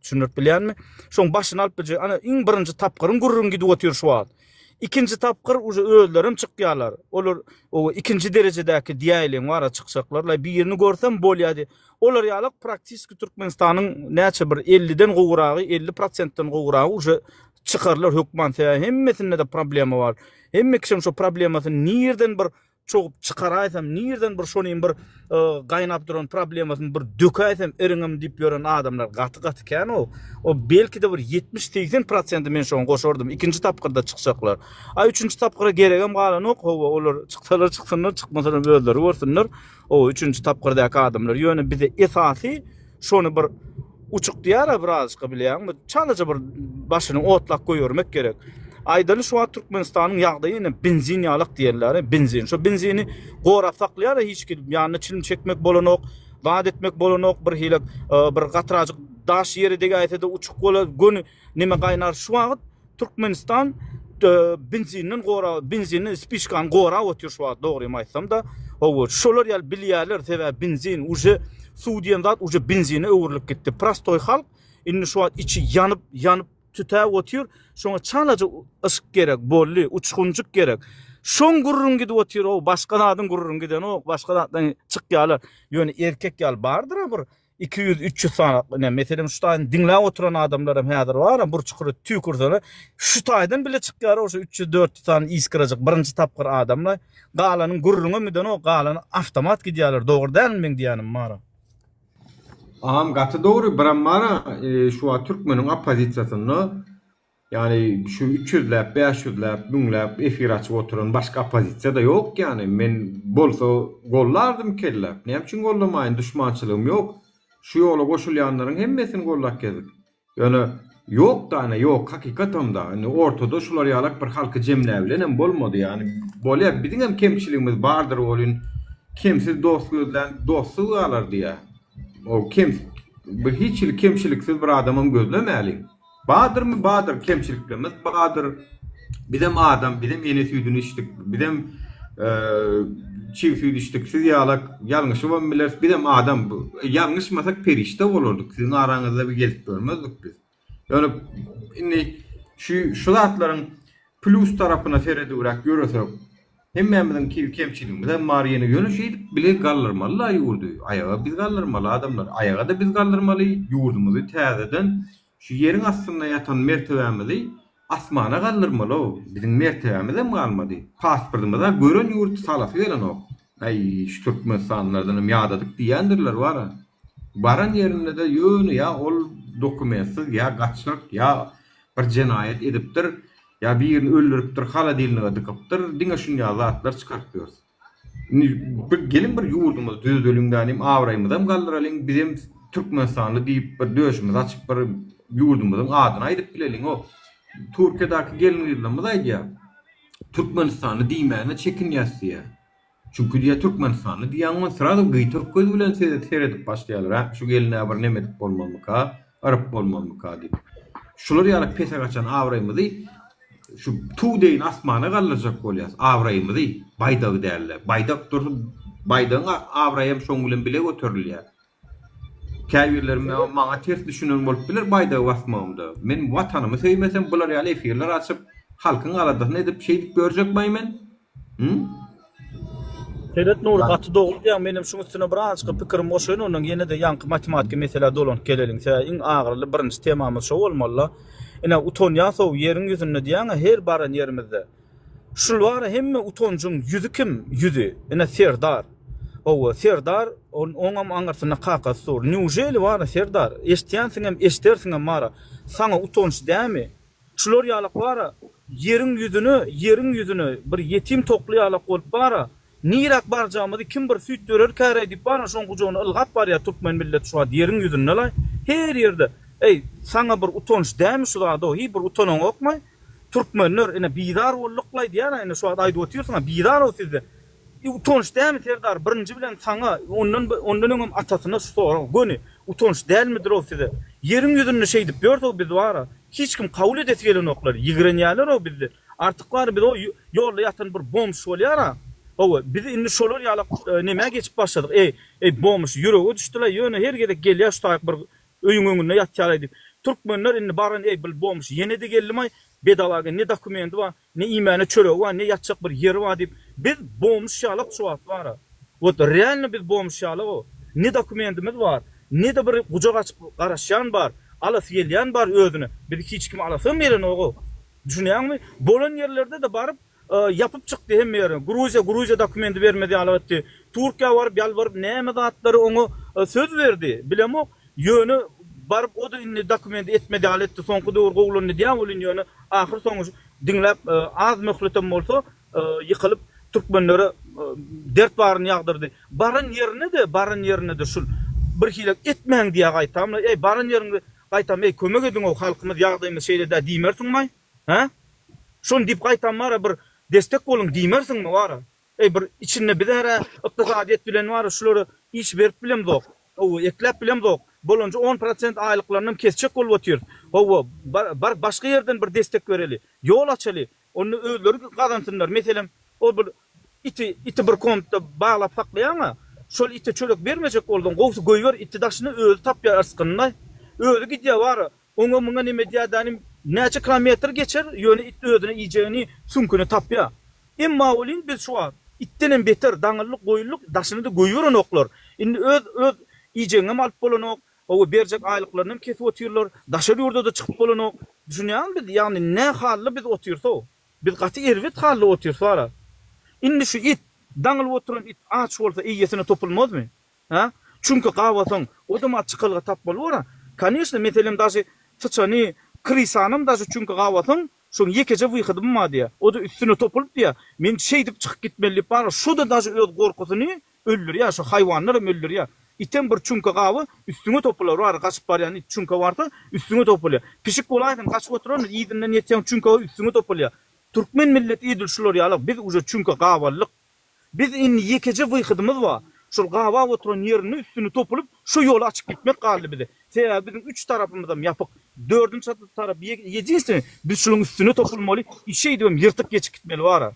Speaker 15: Düşünüp bilýärmi? Şoň başyny alyp bilje ana iň birinji tapkyryň gurrun gidip otyr şu wagt. İkinci tapkır uje özlerim çıkýarlar. Olar o ikinci derejedäki diýäliň wara çykşaklar. Bir ýerini görsem bolýady. Olar ýalyk praktiski Türkmenistanyň näçe bir 50'den gowragy, 50%den gowragy uje çıkarlar hökümet. Hemmesinde de problemi var. Hemme kişim şu problemasyny nirden bir çok çıkaraysam, nirden bir şonuň bir gaýnap duran problemasyny bir dökäysem eriňem diýip ýören adamlar gaty kän o belki de bir 70-80% men şoň goşurdum. İkinci tapkyrda çıkşaklar. Ay üçüncü tapkyra geregem galan ok, olar çyksalar çyksynar, çykmasalar öldürür görsinler. O üçüncü tapkyrdaky adamlar ýöne bize esasy şonu bir uçuk diýär biraz bilýärmi? Çalaja bir başyny otlak goýurmak gerek. Aydaly şu an Türkmenistanyň ýagdaýyny benzin ýalyk diýerler. Benzin. Şu benzini gorap saklaýar hiç kim ýanyna çilim çekmek bolanok, wad etmek bolanok bir hilek bir gatradyk daş ýeri dege aýtdy uçuk bola gün nime gaýnar şu wagt Türkmenistan benzinin gora benzini spişkan gora otyr şu wagt dogry aýtsam da o şolar ýal bilýärler sebäp benzin uje Suudiýan zat uje benzini öwürlük gitdi. Prastoy halk inni şu wagt içi ýanyp tütä otyr. Şoňa çalaja ışık gerek, bolly, uçgunjuk gerek. Şoň gurrun gidip otyr o başga adam gurrun giden o başga adam çykýarlar. Ýöne erkek ýal bardyr bir 200-300 sanaty. Meselem şu taýdan diňläp oturan adamlar hem häzir bar, bir çukur tüýkursalar. Şu taýdan bile çykýar o 300-400 tane iskirajak birinji tapkyr adamlar. Galanyň gurruny miden o galany avtomat gidýärler. Dogry dälmi men diýenim mara.
Speaker 1: Aham gatı doğru bramara şu Türkmenin opozisiýasyny yani şu 300'läp 500'läp 1000'läp efir açyp oturan başka opozisiýa da yok yani men bolsa gollardım kellep. Näme üçin gollamaýyn düşmançylygym yok. Şu ýola goşulýanlaryň hemmesini gollap geldik. Yani yok da ana yok hakikatamda yani ortada şular ýalak bir halky jemläbilen bolmady yani bolýar bizim hem kemçiligimiz bardyr bolýan kimsiz dost gözlen dostluk alar diýär. O kim bir hiçlik kemçiliksiz bir adamım gözlemäli. Badır mı badır kemçiliklerimiz badır. Bidem adam bidem ene süýdüni içdik. Bidem çiw süýdü içdik. Siz ýalak ýalňyşy biler bidem adam bu. Ýalňyşmasak perişte bolurdyk. Sizin araňyzda bir gelip görmezdik biz. Yani inni şu zatlaryň plus tarapyna seredýärak görürsek hemmemizin kemçiligimiz hem mariyene yönüşeydik bile gallırmalı ýurdu. Ayağa biz gallırmalı adamlar. Ayağa da biz gallırmalı ýurdumuzy täzeden şu yerin aslında yatan mertebemizi asmana gallırmalı. Bizim mertebemiz hem galmady. Pasportymyza gören ýurt salafy gelen o. Ay şu Türkmenistanlardan ýadadyk diýendirler bara. Baran yerinde de ýöne ýa ol dokumentsiz ýa gaçlak ýa bir jenaýet edipdir. Ya bir yerini öldürüpdir, hala diline dıkıptır, diňe şunýa zatlar çykartýar. Gelin bir ýurdumyz düz ölümdänim, awraýmydam galdyralyn, bizim Türkmenistanly diýip bir döşümüz açyp bir ýurdumyzyň adyny aýdyp bileliň o. Türkiýedaky gelin ýurdumyz aýdýar. Türkmenistanly diýmäne çekinýäsdiýär. Çünkü diye Türkmenistan'ı diýen sırada gyýtyp göz bilen seyredip başlaýarlar. Şu geline bir nemet bolmamyka, Arap bolmamyka diýip. Şular ýaly pese gaçan awraýmydy. Şu tuw deýin asmana gallajak bolýar. Awraýmydy. Baydagy därler. Baydak dursa baydagyň awraýam şoň bilen bile göterilýär. Käýürler maňa ters düşünen bolup biler baydagy basmamda. Men watanymy söýmesem bular ýaly efirler açyp halkyň aradasyna edip şeýdip görjekmeýmen.
Speaker 15: Sedat Nur gaty dogry diýen menim şuň üstüne biraz pikirim oşaýyn onuň ýene-de ýanky matematik mesele dolanyp geleliň. Iň agyrly birinji temamyz şo bolmaly. Ene uton ýasaw ýeriň ýüzünde diýen her baran ýerimizde. Şul bar hemme utonjyň ýüzü kim? Ýüzü. Ene Serdar. O Serdar oňam aňarsyna qakas sor. Newjeli bar Serdar? Eşdiýänsiň hem eşdersiň hem mara. Saňa utonç dämi? Şular ýaly bar ýeriň ýüzüni bir ýetim toplaýaly bolup bar. Nirak barjamydy kim bir süýt dörer kär edip bar şoň gujogyny ylgap bar ýa Türkmen millet şu ýeriň ýüzünde la her ýerde. Ey saňa bir utonç dämi şulada o bir utonaň okmay. Türkmenler ene bidar bollukly diýär ene şu aýdy oturýarsyň bidar o sizde. Utonç dämi Serdar birinji bilen saňa ondan öňem atasyna sorar. Göni utonç dälmidir o sizde. Ýeriň ýüzünde şeýdip ýördi biz wara. Hiç kim kabul edesi gelen oklar. Ýigrenýärler o bizde. Artık var biz o ýolda ýatan bir bomb bolýar. O biz indi şolar ýaly näme geçip başladyk. Ey bomb ýüregi düşdiler. Ýöne her gerek gelýär şoýak bir öýüň öňünde ýatýar edip. Türkmenler indi baran bil bomb ýene de gelmay bedalaga ne dokumenti var, ne imani çöregi var, ne ýatjak bir ýeri var dip biz bomb şalyp şuwat bar. Ot realny biz bomb şalyp o. Ne dokumentimiz var, ne de bir gujak açyp garaşýan bar, alas gelýän bar özüne. Biz hiç kim alasam beren ogo. Düşünýärmi? Bolan ýerlerde de baryp yapıp çykdy hem ýeri. Gruziya dokumenti bermedi alabatdy. Türkiýe baryp ýalbaryp näme zatlary oňa söz berdi. Bilemok. Ýöne baryp o da indi dokumenti etmedi aletdi. Soňky döwür gowulyny diýen bolyn ýöne ahyr soňuç diňläp az möhletem bolsa ýykylyp türkmenlere dert baryny ýagdyrdy. Baran ýerine de şul bir hilek etmäň diýe gaýtam. Ey baran ýerine gaýtam, ey kömek ediň o halkymyz ýagdaýymyz şeýle-de diýmersiňmi? Ha? Şon diýip gaýtam bara bir destek boluň diýmersiňmi wara? Ey bir içinde bir däre ykdysadyet bilen wara şulary iş berip bilem zok. O eklep bilem zok. Bolunca 10% aýlyklaryndan kesçek bolup otýar. O başga ýerden bir destek bereli. Ýol açaly. Onu özleri gazansınlar. Meselem o bir iti bir kontda baglap saklaýarma. Şol iti çölek bermejek boldan gowsu goýber iti daşyny özü tapýar askynda. Özü gidýär wara. Oňa muňa neme diýýärdim? Näçe kilometr geçer, ýöne it özüne iýjegini sümküni tapýar. Emma bolin biz şu an ittenen beter daňylyk goýulyk daşyny da goýuran oklar. Indi öz iýjegini alyp bolanok, o berjek aýlyklaryny kesip otýarlar. Daşary ýurda da çykyp bolanok. Düşünýärmi? Ýagny ne hally biz otyrsa, biz gaty erwet hally otyrsa. Indi şu it daňylyp oturan it aç bolsa iýesine topulmazmy? Ha? Çünkü gawasyň odama çykylga tap bolýar. Конечно, meselem daşy sıçany krisanım daşy çünkü gawasyň şoň ýekece wyhydym ma diýär. O da üstüne topulup diýär. Men şeýdip çykyp gitmeli bar. Şu da daşy öz gorkusyny öldür ya, şu hayvanlar öldür ya. İten bir çünkü gawy üstüne topular var, gaçyp barýan it çünkü barsa üstüne topulýar. Pişik bolaýdan gaçyp oturan ýydynden ýetýän çünkü üstüne topulýar. Türkmen milleti ýydyl şular ýalyk biz uje çünkü gawalyk. Biz indi ýekece wyhydymyz var. Şol gawa oturan ýerini üstüne topulup şu ýoly açyp gitmek galdy bizi. Sebäbi bizim 3 tarapymyzdan ýapyk. 4-nji tarap 7-nji biz şunun üstüne topulmaly. Işeýdi hem ýyrtyk geçip gitmeli wara.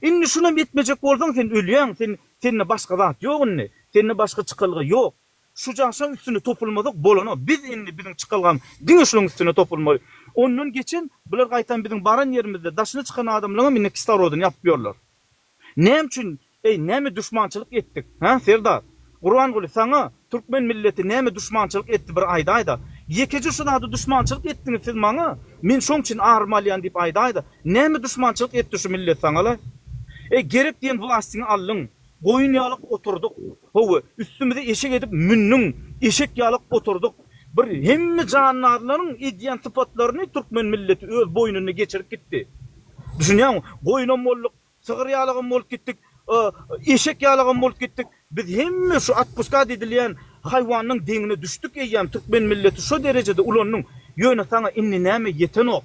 Speaker 15: Indi şuna etmejek bolsaň sen ölýän, seninle başga zat ýokny. Seninle başga çykylgy ýok. Şu jaşan üstüne topulmadyk bolany. Biz indi biziň çykylgan diňe şunun üstüne topulmaly. Ondan geçen bular gaýtan biziň baran ýerimizde daşyna çykan adamlaryň menne kistarodyn ýapýarlar. Näme üçin? Ey näme düşmançylyk etdik? Ha Serdar? Qur'an goly saňa Türkmen milleti näme düşmançylyk etdi bir aýdaýda. Ýekeci şunada düşmançylyk etdiňiz siz maňa. Men şoň üçin armalýan diýip aýdaýda. Näme düşmançylyk etdi şu millet saňa? Gerek diýen wagtyny aldyň. Goýun ýalyk oturduk. Howe üstümize eşek edip münnüň eşek ýalyk oturduk. Bir hemme janlarlaryň edýän sypatlaryny Türkmen milleti öz boýnuny geçirip gitdi. Düşünýärmi? Goýunam bolduk, sygyr ýalygam bolup gitdik. Eşek ýalygam bolup gitdik. Biz hemme şu atpuska edilýän haýwanyň deňine düşdük eýýän Türkmen milleti şu derejede ulanyň ýöne saňa inni näme ýeten ok.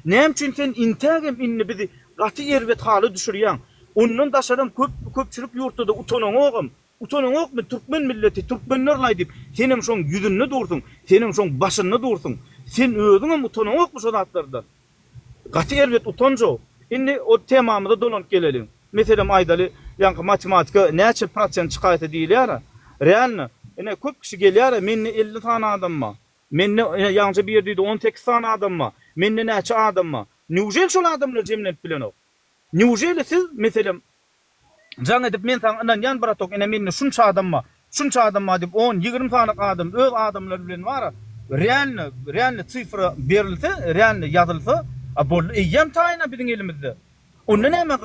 Speaker 15: Näme üçin sen intägem inni bizi gaty erwet haly düşürýän?
Speaker 21: Ondan daşaram köpçülük yurtda utonan oğum. Utonan oğum Türkmen milleti, Türkmenler laýdyp, senem şoň ýüzünni dursun, senem şoň başyny dursun. Sen özüňem utonan oğum şu zatlarda. Gaty elbet utanjo. Indi o temamyda dolanyp gelelim. Meselem aýdaly, ýa-ni matematika näçe prosent çykaýta diýilýär? Realny. Ene köp kişi gelýär, menne 50 tane adamma. Menne ýa-ni bir ýerde 18 tane adamma. Menne näçe adamma. Newjel şol adamlar jemlenip bilenok. Newjel siz meselem jaň edip men saň anan ýan baratok ene menne şunça adamma dip 10-20 tane adam öz adamlar bilen bar. Realny sifra berilse, realny ýazylsa, bol eýem taýyna biziň elimizde. Onda näme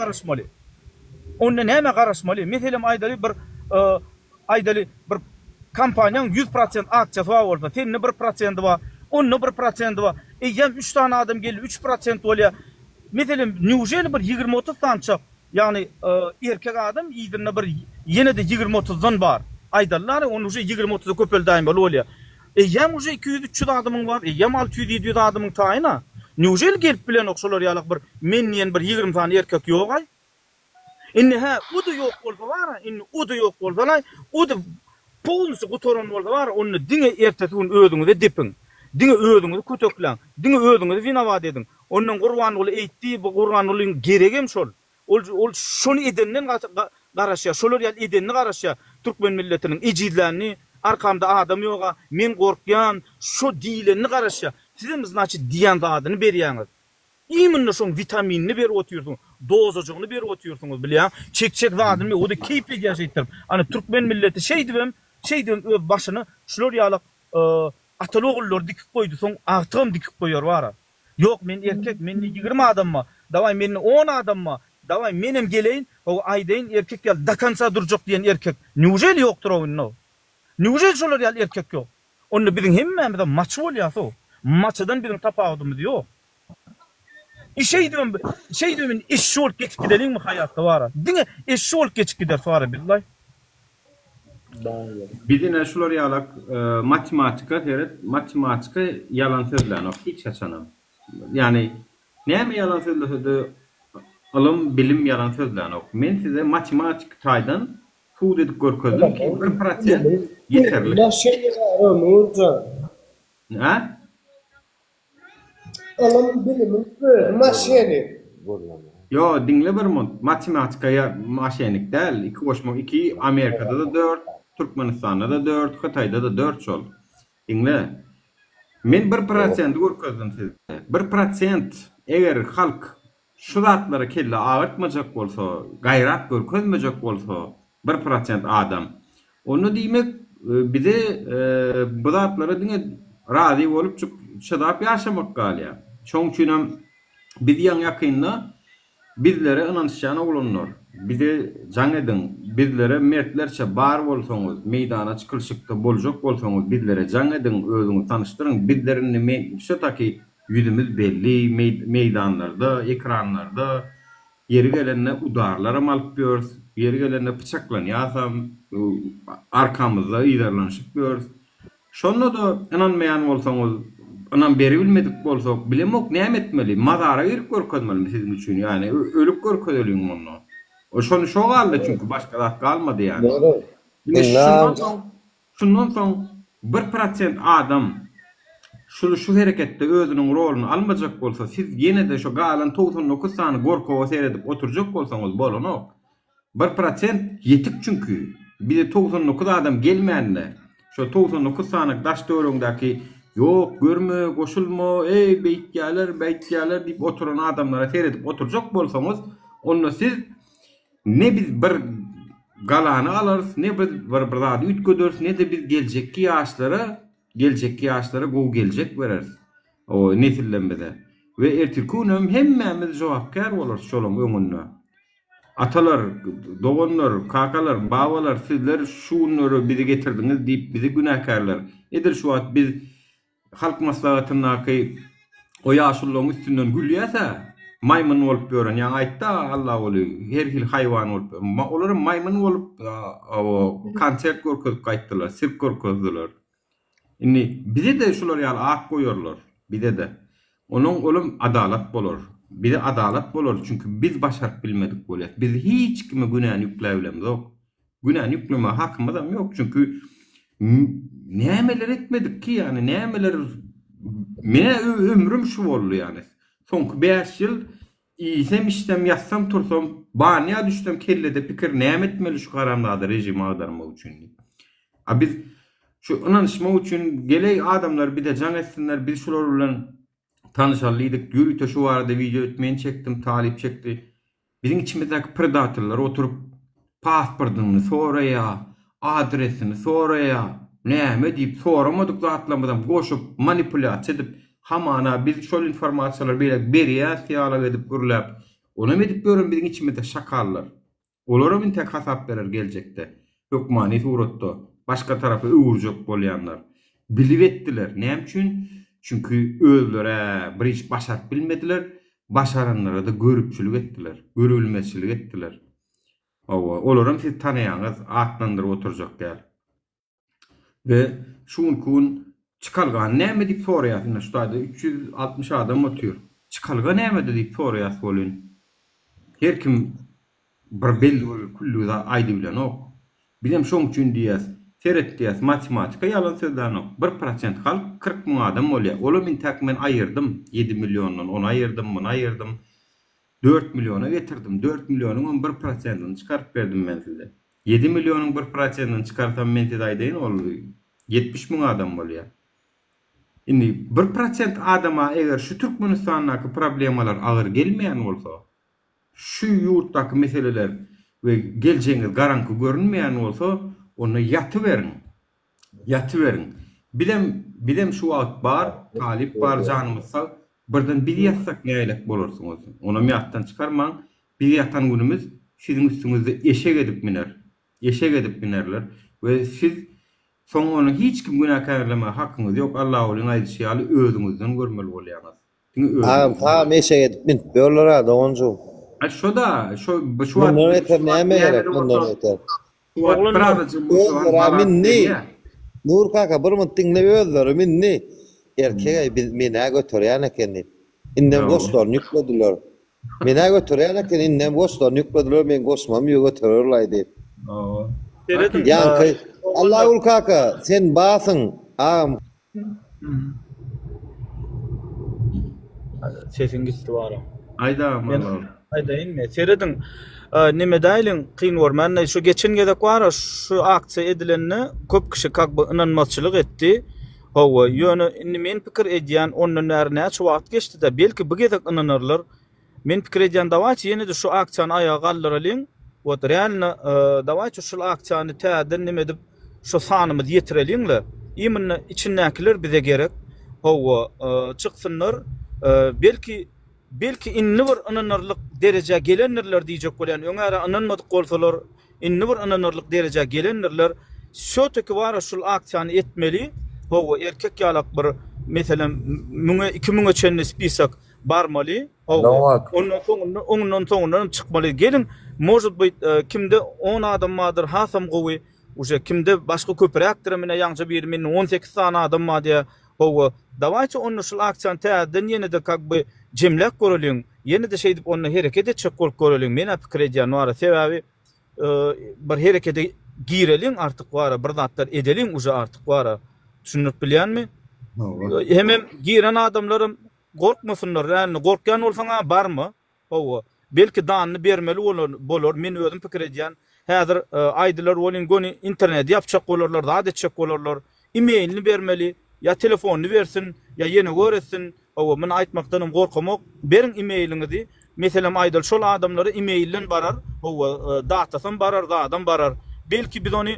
Speaker 21: garaşmaly? Meselem aýdaly bir kampaniýaň 100% aksiýasy bar bolsa, senin 1% bar, onun 1% bar. Eýem 3 tane adam gelip 3% bolýar. Meselem newjeli bir 20-30 tane çap. Yani erkek adam ýygyna bir ýene de 20-30'dan bar. Aýdallar onu uje 20-30'a köpeldaýyn bolýar. Ýam uje 200-300 adamyň bar, ýam 600-700 adamyň taýyna. Newjeli gelip bilen okşolar ýalyk bir menden bir 20 tane erkek ýok. Inni o da ýok bolsa bar, o da polnusy gutoran bolsa bar, onu diňe ertetýän özüňize depin. Diňe özüňizi kötekleň, diňe özüňizi winawat edin. Ondan Gurban ul eýtdi, bu Gurban ulun geregem şol. Ol şonu edenden garaşýar, şolar ýa edenni garaşýar. Türkmen milletiniň ejidlerini, arkamda adam ýoga, men gorkýan, şo diýilenni garaşýar. Sizimiz naçy diýen zadyny berýäňiz. Iýminde şoň vitaminini berip oturýarsyňyz, dozasyny berip oturýarsyňyz bilýän. Çekçek zadyny o da keýpli ýaşaýtdyr. Ana Türkmen milleti şeydibem öz başyny şolar ýalyk ataly oğullar dikip koydu, soň agtym dikip koýar bara. Yok men erkek, men 20 adamma, daway men 10 adamma, daway menem geleýin, o aýdaýyn erkek ýal dakansa durjak diýen erkek. Newjel ýokdur onu. Newjel şolar ýal erkek ýok. Onu biziň hemmemiz maç bolýar. Maçdan biziň tapawdymyz ýok. Şeydüm iş şol geçip gidelim mi hayatda bara? Diňe iş şol geçip gider sonra billahi.
Speaker 1: Bizine şular ýalyk matematika ýalan sözler hiç açanam. Yani näme ýalan sözler? Alım bilim ýalan sözler. Men size matematik taýdan suud edip görkezdim ki 1% yeterli. Ha?
Speaker 22: Alım bilimin maşeni.
Speaker 1: Yo dinle bir matematika maşenik değil. 2 Amerika'da da 4, Türkmenistan'da da 4, Hatay'da da 4 şol. Dinle. Men 1% görkezdim sizde. 1% eger halk şu zatlara kelle ağırtmajak bolsa, gayrat görkezmejek bolsa, 1% adam. Onu diýmek bize bu zatlara diňe razy bolup çydap ýaşamak galýar. Şoň üçin biz ýakynda bizlere inançyna ulanlar. Bize jaň edin, bizlere mertlerçe bar bolsaňyz, meýdana çykylşykda boljak bolsaňyz, bizlere jaň edin, özüňizi tanyşdyryň. Bizlerini men şu taki ýüzümüz belli, meýdanlarda, ekranlarda yeri gelende udarlara alyp ýörüs, yeri gelende bıçaklanýarsam, arkamyzda ýerlenşip ýörüs. Şonda da inanmayan bolsaňyz, inan beri bilmedik bolsak, bilemok näme etmeli? Mazara girip görkezmeli sizin üçin, ýani ölüp görkezeliň onu. O şonu şo galdy çünkü başga zat galmady ýani. Şundan soň 1% adam şu hereketde özüniň rolunu almajak bolsa, siz ýene de şu galan 99 sany gorkowa seredip oturjak bolsaňyz bolanok. 1% yetik çünkü. Bir de 99 adam gelmände. Şu 99 sanyk daş döwrüňdäki yok görme, koşulma, beýtýärler diýip oturan adamlara seredip oturjak bolsaňyz, onu siz ne biz bir galany alarys, ne bir zady ütgödürüz, ne de biz geljekki ýaşlara gowy geljek bereriz. O nesillenmede. Ve ertirkunum hemmemiz jogapkar bolar şolum öňünde. Atalar, dogonlar, kakalar, babalar, sizler şunları bizi getirdiňiz diýip bizi günahkarlar. Edir şu wagt biz halk maslahatyndaky o ýaşullaryň üstünden gülýärse, maymun bolup ýören, ýa aýtda Allah boly, her hil haýwan bolup, olar maymun bolup konsert görkezip gaýtdylar, sirk görkezdiler. Inni bize de şular ýaly ak goýarlar, bize de. Onun olum adalet bolar. bir adalet bolar. Çünkü biz başarıp bilmedik bolýar. Biz hiç kime günahını yükleýebiliriz yok. Günahını yükleme hakkımız da yok. Çünkü nämeler etmedik ki yani nämeler mene ömrüm şu boldy yani. Soňky 5 ýyl isem işlem ýatsam tursam banya düşdüm kellede pikir näme etmeli şu garamda rejim agdarma üçin. A biz şu inanışma üçin geley adamlar bir de can etsinler biz şular bilen tanışalıydık. Yürüte şu arada video etmeyin çektim, talip çekti. Bizim içimizdeki predatorlar oturup pasportunu soraya, adresini soraya, näme diýip soramadyk atlamadan goşup manipulasiýa edip hamana biz şol informasiýalar berýär, ýala edip gürläp. Onu edip görün bizim içimizde şakallar. Olaram tek hasap berer gelecekte. Hökmani suratda başka tarapy öwürjek bolýanlar. Bilip etdiler. Näme üçin? Çünkü öldüre bir iş başarıp bilmediler. Başaranlara da görüpçülük ettiler. Görülmezçilik ettiler. Olaram siz tanıyanız atlandırıp oturacak gel. Ve şunkun çıkalgan näme diýip soraýar. Şu da 360 adam oturuyor. Çıkalgan näme diýip soraýar bolun. Her kim bir belli kullu da aýdy bilen ok. Bilem şoň üçin diýär. Teoretiyas matematika yalan sözlerden ok. 1% halk 40 000 adam bolýar. Ola min takmen ayırdım 7 milyondan, onu ayırdım, bunu ayırdım. 4 milyona getirdim. 4 milyonun 1%'ını çıkarıp verdim ben size. 7 milyonun 1%'ını çıkartan men size aýdaýyn ol 70 000 adam bolýar. Indi 1% adama eger şu Türkmenistanyňky problemalar agyr gelmeýän bolsa, şu ýurtdaky meseleler we geljeňiz garanky görünmeýän bolsa, onu yatıverin. Bilem şu wagt bar, talip bar janymyzsa, birden bir ýatsak näýelek bolarsyňız. Onu ýatdan çykarmaň, bir ýatan günümüz siziň üstüňizde eşek edip binerler we siz soň onu hiç kim günahkarlama hakkınız yok. Allah ulun aýdyşy aly özüňizden görmeli bolýaňyz.
Speaker 17: Tamam eşek edip bin. Böllere doğuncu.
Speaker 1: Şu da şu
Speaker 17: bundan öter näme gerek bundan öter. Nur kaka bir mut dinlep özleri minni erkeğe mene götürýän eken. Inden goslar yüklediler. Mene götürýän eken inden goslar yüklediler men gosmam ýok götürürler diýip. Yani Allah ul kaka sen basın ağam.
Speaker 21: Sesin gitti wara.
Speaker 1: Aýda
Speaker 21: inme. Seredin nime daýlyň kyn bar. Men şu geçen gedek wara şu aksiýa edilenni köp kişi kakby inanmaçylyk etdi. Hawa ýöne indi men pikir edýän onuň näme şu wagt geçdi de belki bu gedek inanırlar. Men pikir edýän dawaç ýene de şu aksiýany ayağa galdyralyn. Wat realny dawaç şu aksiýany täze nime dip şu sanymyzy ýetirelýinler. Ýemini içindekiler bize gerek. Hawa çyksynlar belki inni bir inanırlyk derejä gelenlerler diýjek bolýan. Öňe inanmadyk bolsalar inni bir inanırlyk derejä gelenlerler şöteki wara şul aksiýany etmeli. Hawa erkek ýalak bir meselem 2000 çenli spisak barmaly. Ondan soňra çykmaly. Gelin может быть kimde 10 adam vardır hasam gowy uje kimde başga köpürekdir mene ýança bir men 18 sana adam var diýe. Hawa dawaçy onu şul aksiýan täden ýene de kakby jemlek görelýän. Ýene de şeýdip onu hereket etjek görelýän. Men pikir edýän wara sebäbi bir herekete girelin artık wara bir zatlar edelin uje artık wara. Düşünüp bilýänmi? Hemem giren adamlarym gorkmasynlar. Yani gorkýan bolsaňa barmy? Hawa belki danny bermeli bolar. Men özüm pikir edýän. Häzir aýdylar bolyn goni internet ýapjak bolarlar, da etjek bolarlar. E-mailini bermeli, ya telefonu versin, ya ýene göretsin. Hawa men aýtmakdanam gorkamak. Berin e-mailiňizi. Meselem aýdyl şol adamlary e-mailden barar. Hawa datasyn barar, dadan barar. Belki biz onu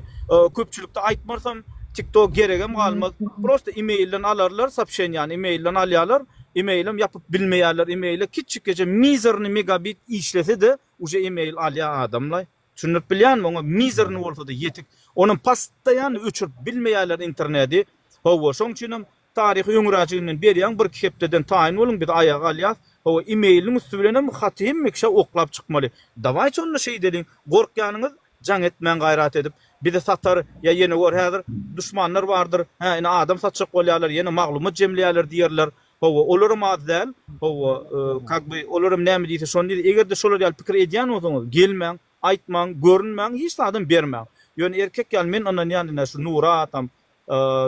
Speaker 21: köpçülükde aýtmarsam TikTok geregem galmaz. Prosta e-mailden alarlar, sapşenýan e-mailden alýarlar. E-mailim yapıp bilmeýärler e-maili kiçikçe mizerni megabit işlese de uje e-mail alýar adamlar. Düşünüp bilýänmi? Oňa mizerni bolsa da ýetik. Onun pastaýan öçürüp bilmeýärler interneti. Hawa şoň üçin taryhy ýöňräçiginden berýän bir kepdeden taýin bolun bir ayağa alýar. Hawa e-mailiniň üstüne hatym mekşe oklap çykmaly. Dawaý onu şey dedin, gorkýanyňyz jaň etmän gaýrat edip bir de satar ya ýene gör häzir düşmanlar bardyr. Ha ina adam satjak bolýarlar, ýene maglumat jemleýärler diýerler. Hawa olaram az däl. Hawa как бы olaram näme diýse şonu diýdi. Eger de şolar ýaly pikir edýän bolsaňyz, gelmäň, aýtmaň, görünmäň, hiç adam bermäň. Ýöne erkek ýaly men ondan ýanyna şu Nura tam,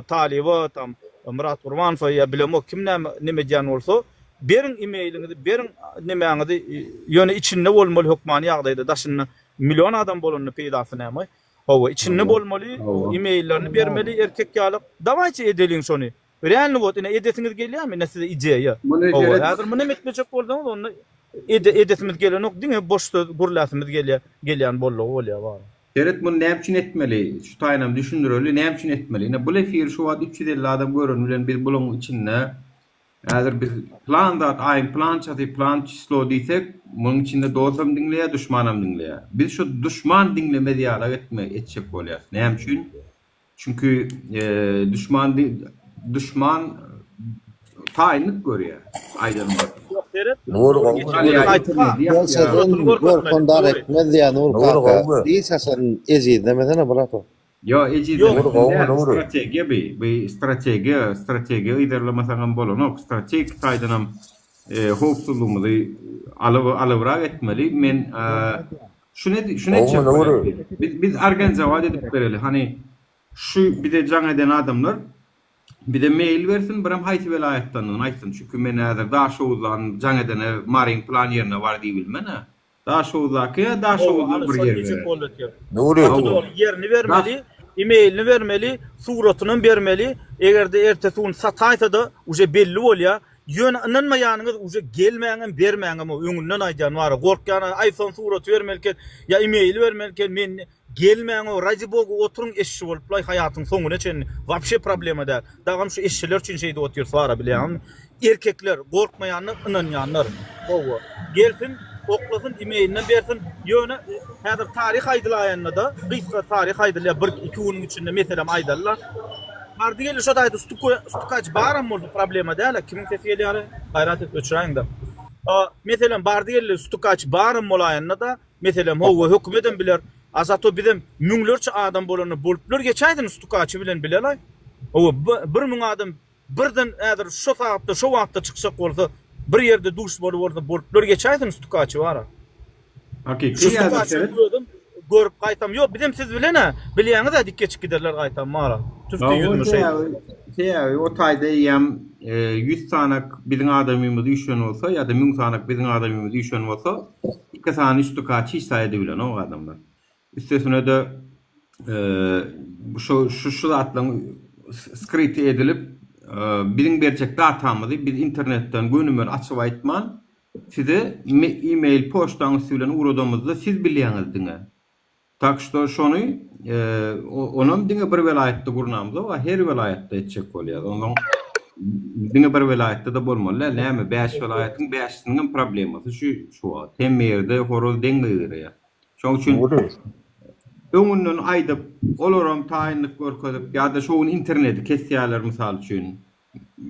Speaker 21: Taliba tam, Murat Urmanov ýa bilemok kim näme diýän bolsa, beriň e-mailiňizi, beriň nemäňizi ýöne içinde bolmaly hukmany ýagdaýda daşyny milyon adam bolanyny peýdasy näme. Hawa içinde bolmaly, e-maillerini bermeli erkek ýaly. Dawaýçy edeliň şonu. Realny bot, ine edesiniz gelýärmi? Näse ideýa. Häzir muny etmejek bolsaňyz, onu edesimiz gelenok diňe boşda gurlasymyz gelýän bolýar bar.
Speaker 1: Geret bunu näme üçin etmeli? Şu taýnam düşündireli, näme üçin etmeli? Ine bu efir şu wagt 350 adam görün bilen bir buluň içinde häzir biz plan dat aýyn plan çaty plan çyslo diýsek, munyň içinde dostum diňleýär, düşmanam diňleýär. Biz şu düşman diňleme diýalag etjek bolýar. Näme üçin? Çünkü düşman taýinlik görýär. Aýdym.
Speaker 17: Nur kondar etmez ya Nur kaka. Diýse sen ezid demesene brato.
Speaker 1: Yo ezid strategiya ilerlemesem bolanok stratejik taýdanam howpsuzlygymyzy alybyrak etmeli. Men şunu biz organizowat edip bereli. Hani şu bir de jaň eden adamlar bir de mail versin, biram haýsy welaýatdan aýtsyn. Çünki men häzir Daşowdan jaň edene maring plan ýerine bar diýip bilmene. Daşowdaky bir yer.
Speaker 21: Nuri yerini vermeli, e-mailini vermeli, suratyny bermeli. Egerde ertesi gün sataýsa da uje belli bolýar. Ýönanmaýanyňyz uje gelmäňem bermäňem öňünden aýdan bar. Gorkýan iPhone suraty vermelken ya e-mail vermelken men gelmäň o rajibogu oturuň eşşi bolup lay hayatyň soňuna çen wapşe problema däl. Dagam şu eşşiler üçin şeýde oturýar bara bilýän. Erkekler gorkmaýanlar, ynanýanlar. Owa gelsin, oklasyn, e-mailini bersin. Ýöne häzir taryh aýdylaýanda da, gysga taryh aýdylýar 1-2 güniň içinde meselem aýdyllar. Bardy geli şu taýda stukaç baram boldy problema däl. Kimin sesi gelýär? Gaýrat etip öçüräňde. Meselem bardy geli stukaç baram bolaýanda da, meselem howa hökümeden biler. Azato bizim müňlerçe adam bolany boluplar geçäýdin stukaçy bilen bileler. O 1000 adam birden ädir şu saatda şu wagtda çyksak bolsa, bir ýerde duş bolup bolsa boluplar geçäýdin stukaçy bara.
Speaker 1: Hakiki
Speaker 21: görüp gaýtam. Ýok, bizim siz bilene, bilýäňiz dik geçip giderler gaýtam mara. Türkçe ýüzmü şey.
Speaker 1: O taýda ýam 100 sanak biziň adamymyz düşen bolsa ýa-da 1000 sanak biziň adamymyz düşen bolsa, iki sany stukaçy saýdy bilen o adamlar. Üstesine de şu atlan skript edilip birin berjek datamyzy biz internetten gönümer açyp aýtman size e-mail poçtaňyz bilen uradamyzda siz bilýäňiz diňe. Tak što şonu onuň diňe bir welaýatda gurnamyz we her welaýatda etjek bolýar. Onuň diňe bir welaýatda da bolmaly. Näme 5 welaýatyň 5-siniň problemasy şu hem ýerde horoz deňligi. Şoň üçin öňünden aýdyp olaram taýinlik görkezip ýa-da şoň interneti kesýärler mysal üçin.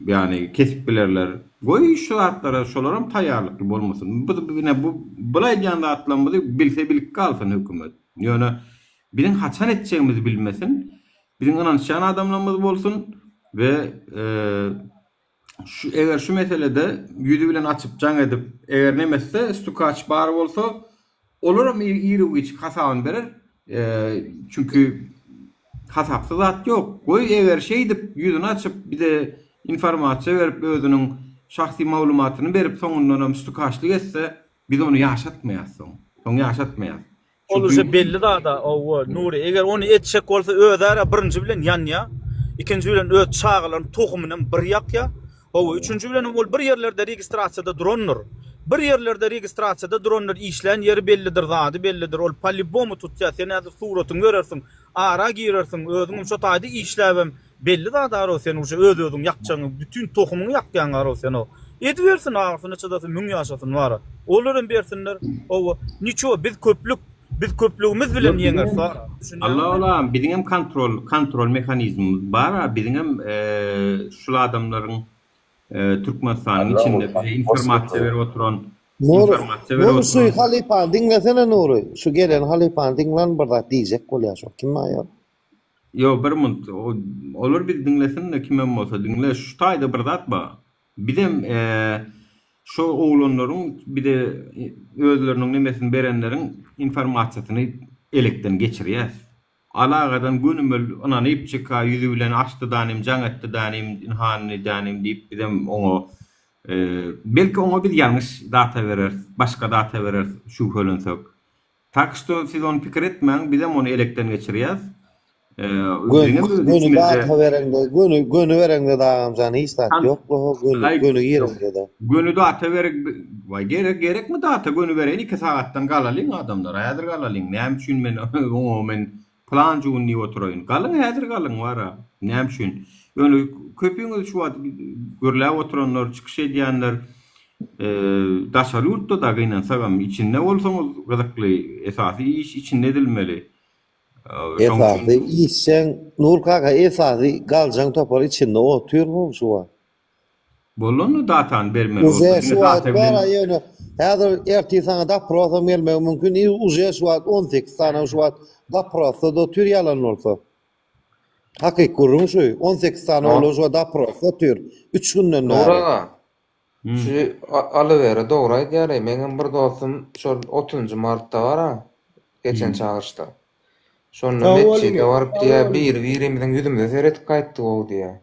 Speaker 1: Ýani kesip bilerler. Goý şartlara şolaram taýýarlykly bolmasyn. Bu bulay ýanda atlanmaly bilse bilik kalsyn hökümet. Ýöne biziň haçan etjegimizi bilmesin. Biziň ynançan adamlarymyz bolsun we şu eger şu meselede ýüzü bilen açyp jaň edip eger nemesse stukaç bar bolsa olaram ýeri üç hasabyny berer. Çünkü hasapsız zat yok. Goý eger şey dip ýüzüni açyp bir de informasiýa berip özüniň şahsy maglumatyny berip soňundan stukaçlyk etse biz onu ýaşatmaýas. Soň ýaşatmaýas.
Speaker 21: Olursa belli da o Nuri eger onu etjek bolsa özara birinji bilen ýanýa, ikinji bilen öz çağlaryň tohumynyň bir ýakya, o üçünji bilen ol bir ýerlerde registrasiýada duranlar. Bir ýerlerde registrasiýada duranlar işlän ýeri bellidir, zady bellidir. Ol polibomu tutýar, sen häzir suratyny görersiň, ara girersiň, özüň şu taýda işläbem belli da daro sen uje özüň ýakjaňy, bütün tohumyny ýakýan garo sen o. Edbersin agysyny çydasy müň ýaşasyn wara. Olaryň bersinler. O niço biz köplüğümüz bilen ýeňer sonra.
Speaker 1: Allah biziň hem kontrol mehanizmimiz bar, biziň hem şu adamlaryň Türkmenistanyň içinde informasiýa berip oturan informasiýa berip oturan.
Speaker 17: Şu Halipan dinlesene Nuri. Şu gelen Halipan dinlen barda diýjek bolýar şo. Kim aýar?
Speaker 1: Yo bir mund olur bir dinlesin de kim bolsa dinle şu taýda bir zat bar. Bir de şu oğlanların bir de özlerinin nemesini berenlerin informasyasını elekten geçiriyor. Alağadan günümül ananı ip çıka yüzü bilen açtı danim, canıttı danim, inhanını danim deyip bir de onu belki ona bir yanlış data verir, başka data verir şu hölünsök. Taksto siz onu fikir etmeyin, bir de onu elekten geçiriyor.
Speaker 17: Günü data verende, günü verende dağımcan hiç data yok. Günü yerinde de.
Speaker 1: Günü data verek, gerek mi data günü veren 2 saattan galalın adamlar, hayadır galalın. Näme üçin men plancı unni oturayın. Galın hayadır galın var. Näme üçin? Yani köpüňiz şu wagt görläp oturanlar, çıkış edýänler daşary ýurtda da gynansaňam içinde bolsaňyz gyzykly esasy iş içinde edilmeli.
Speaker 17: Esasy işsen Nur kaka esasy galjaň topar içinde oturýarmy şu wagt?
Speaker 1: Bolany datan bermeli.
Speaker 17: Uze şu wagt bara ýöne häzir erti sana da program gelmek mümkün. Uze şu wagt 18 sana şu wagt da program da tür yalan bolsa. Hakik kurrum şu 18 tane oluş da profesör 3 günden
Speaker 11: Doğru. Şu alıvere doğru aýdýar. Meňem bir dostum şol 30 martda var ha. Geçen çağırışda. Şonu meçhide barıp diýär birimiziň ýüzümizde seretip gaýtdy o diýär.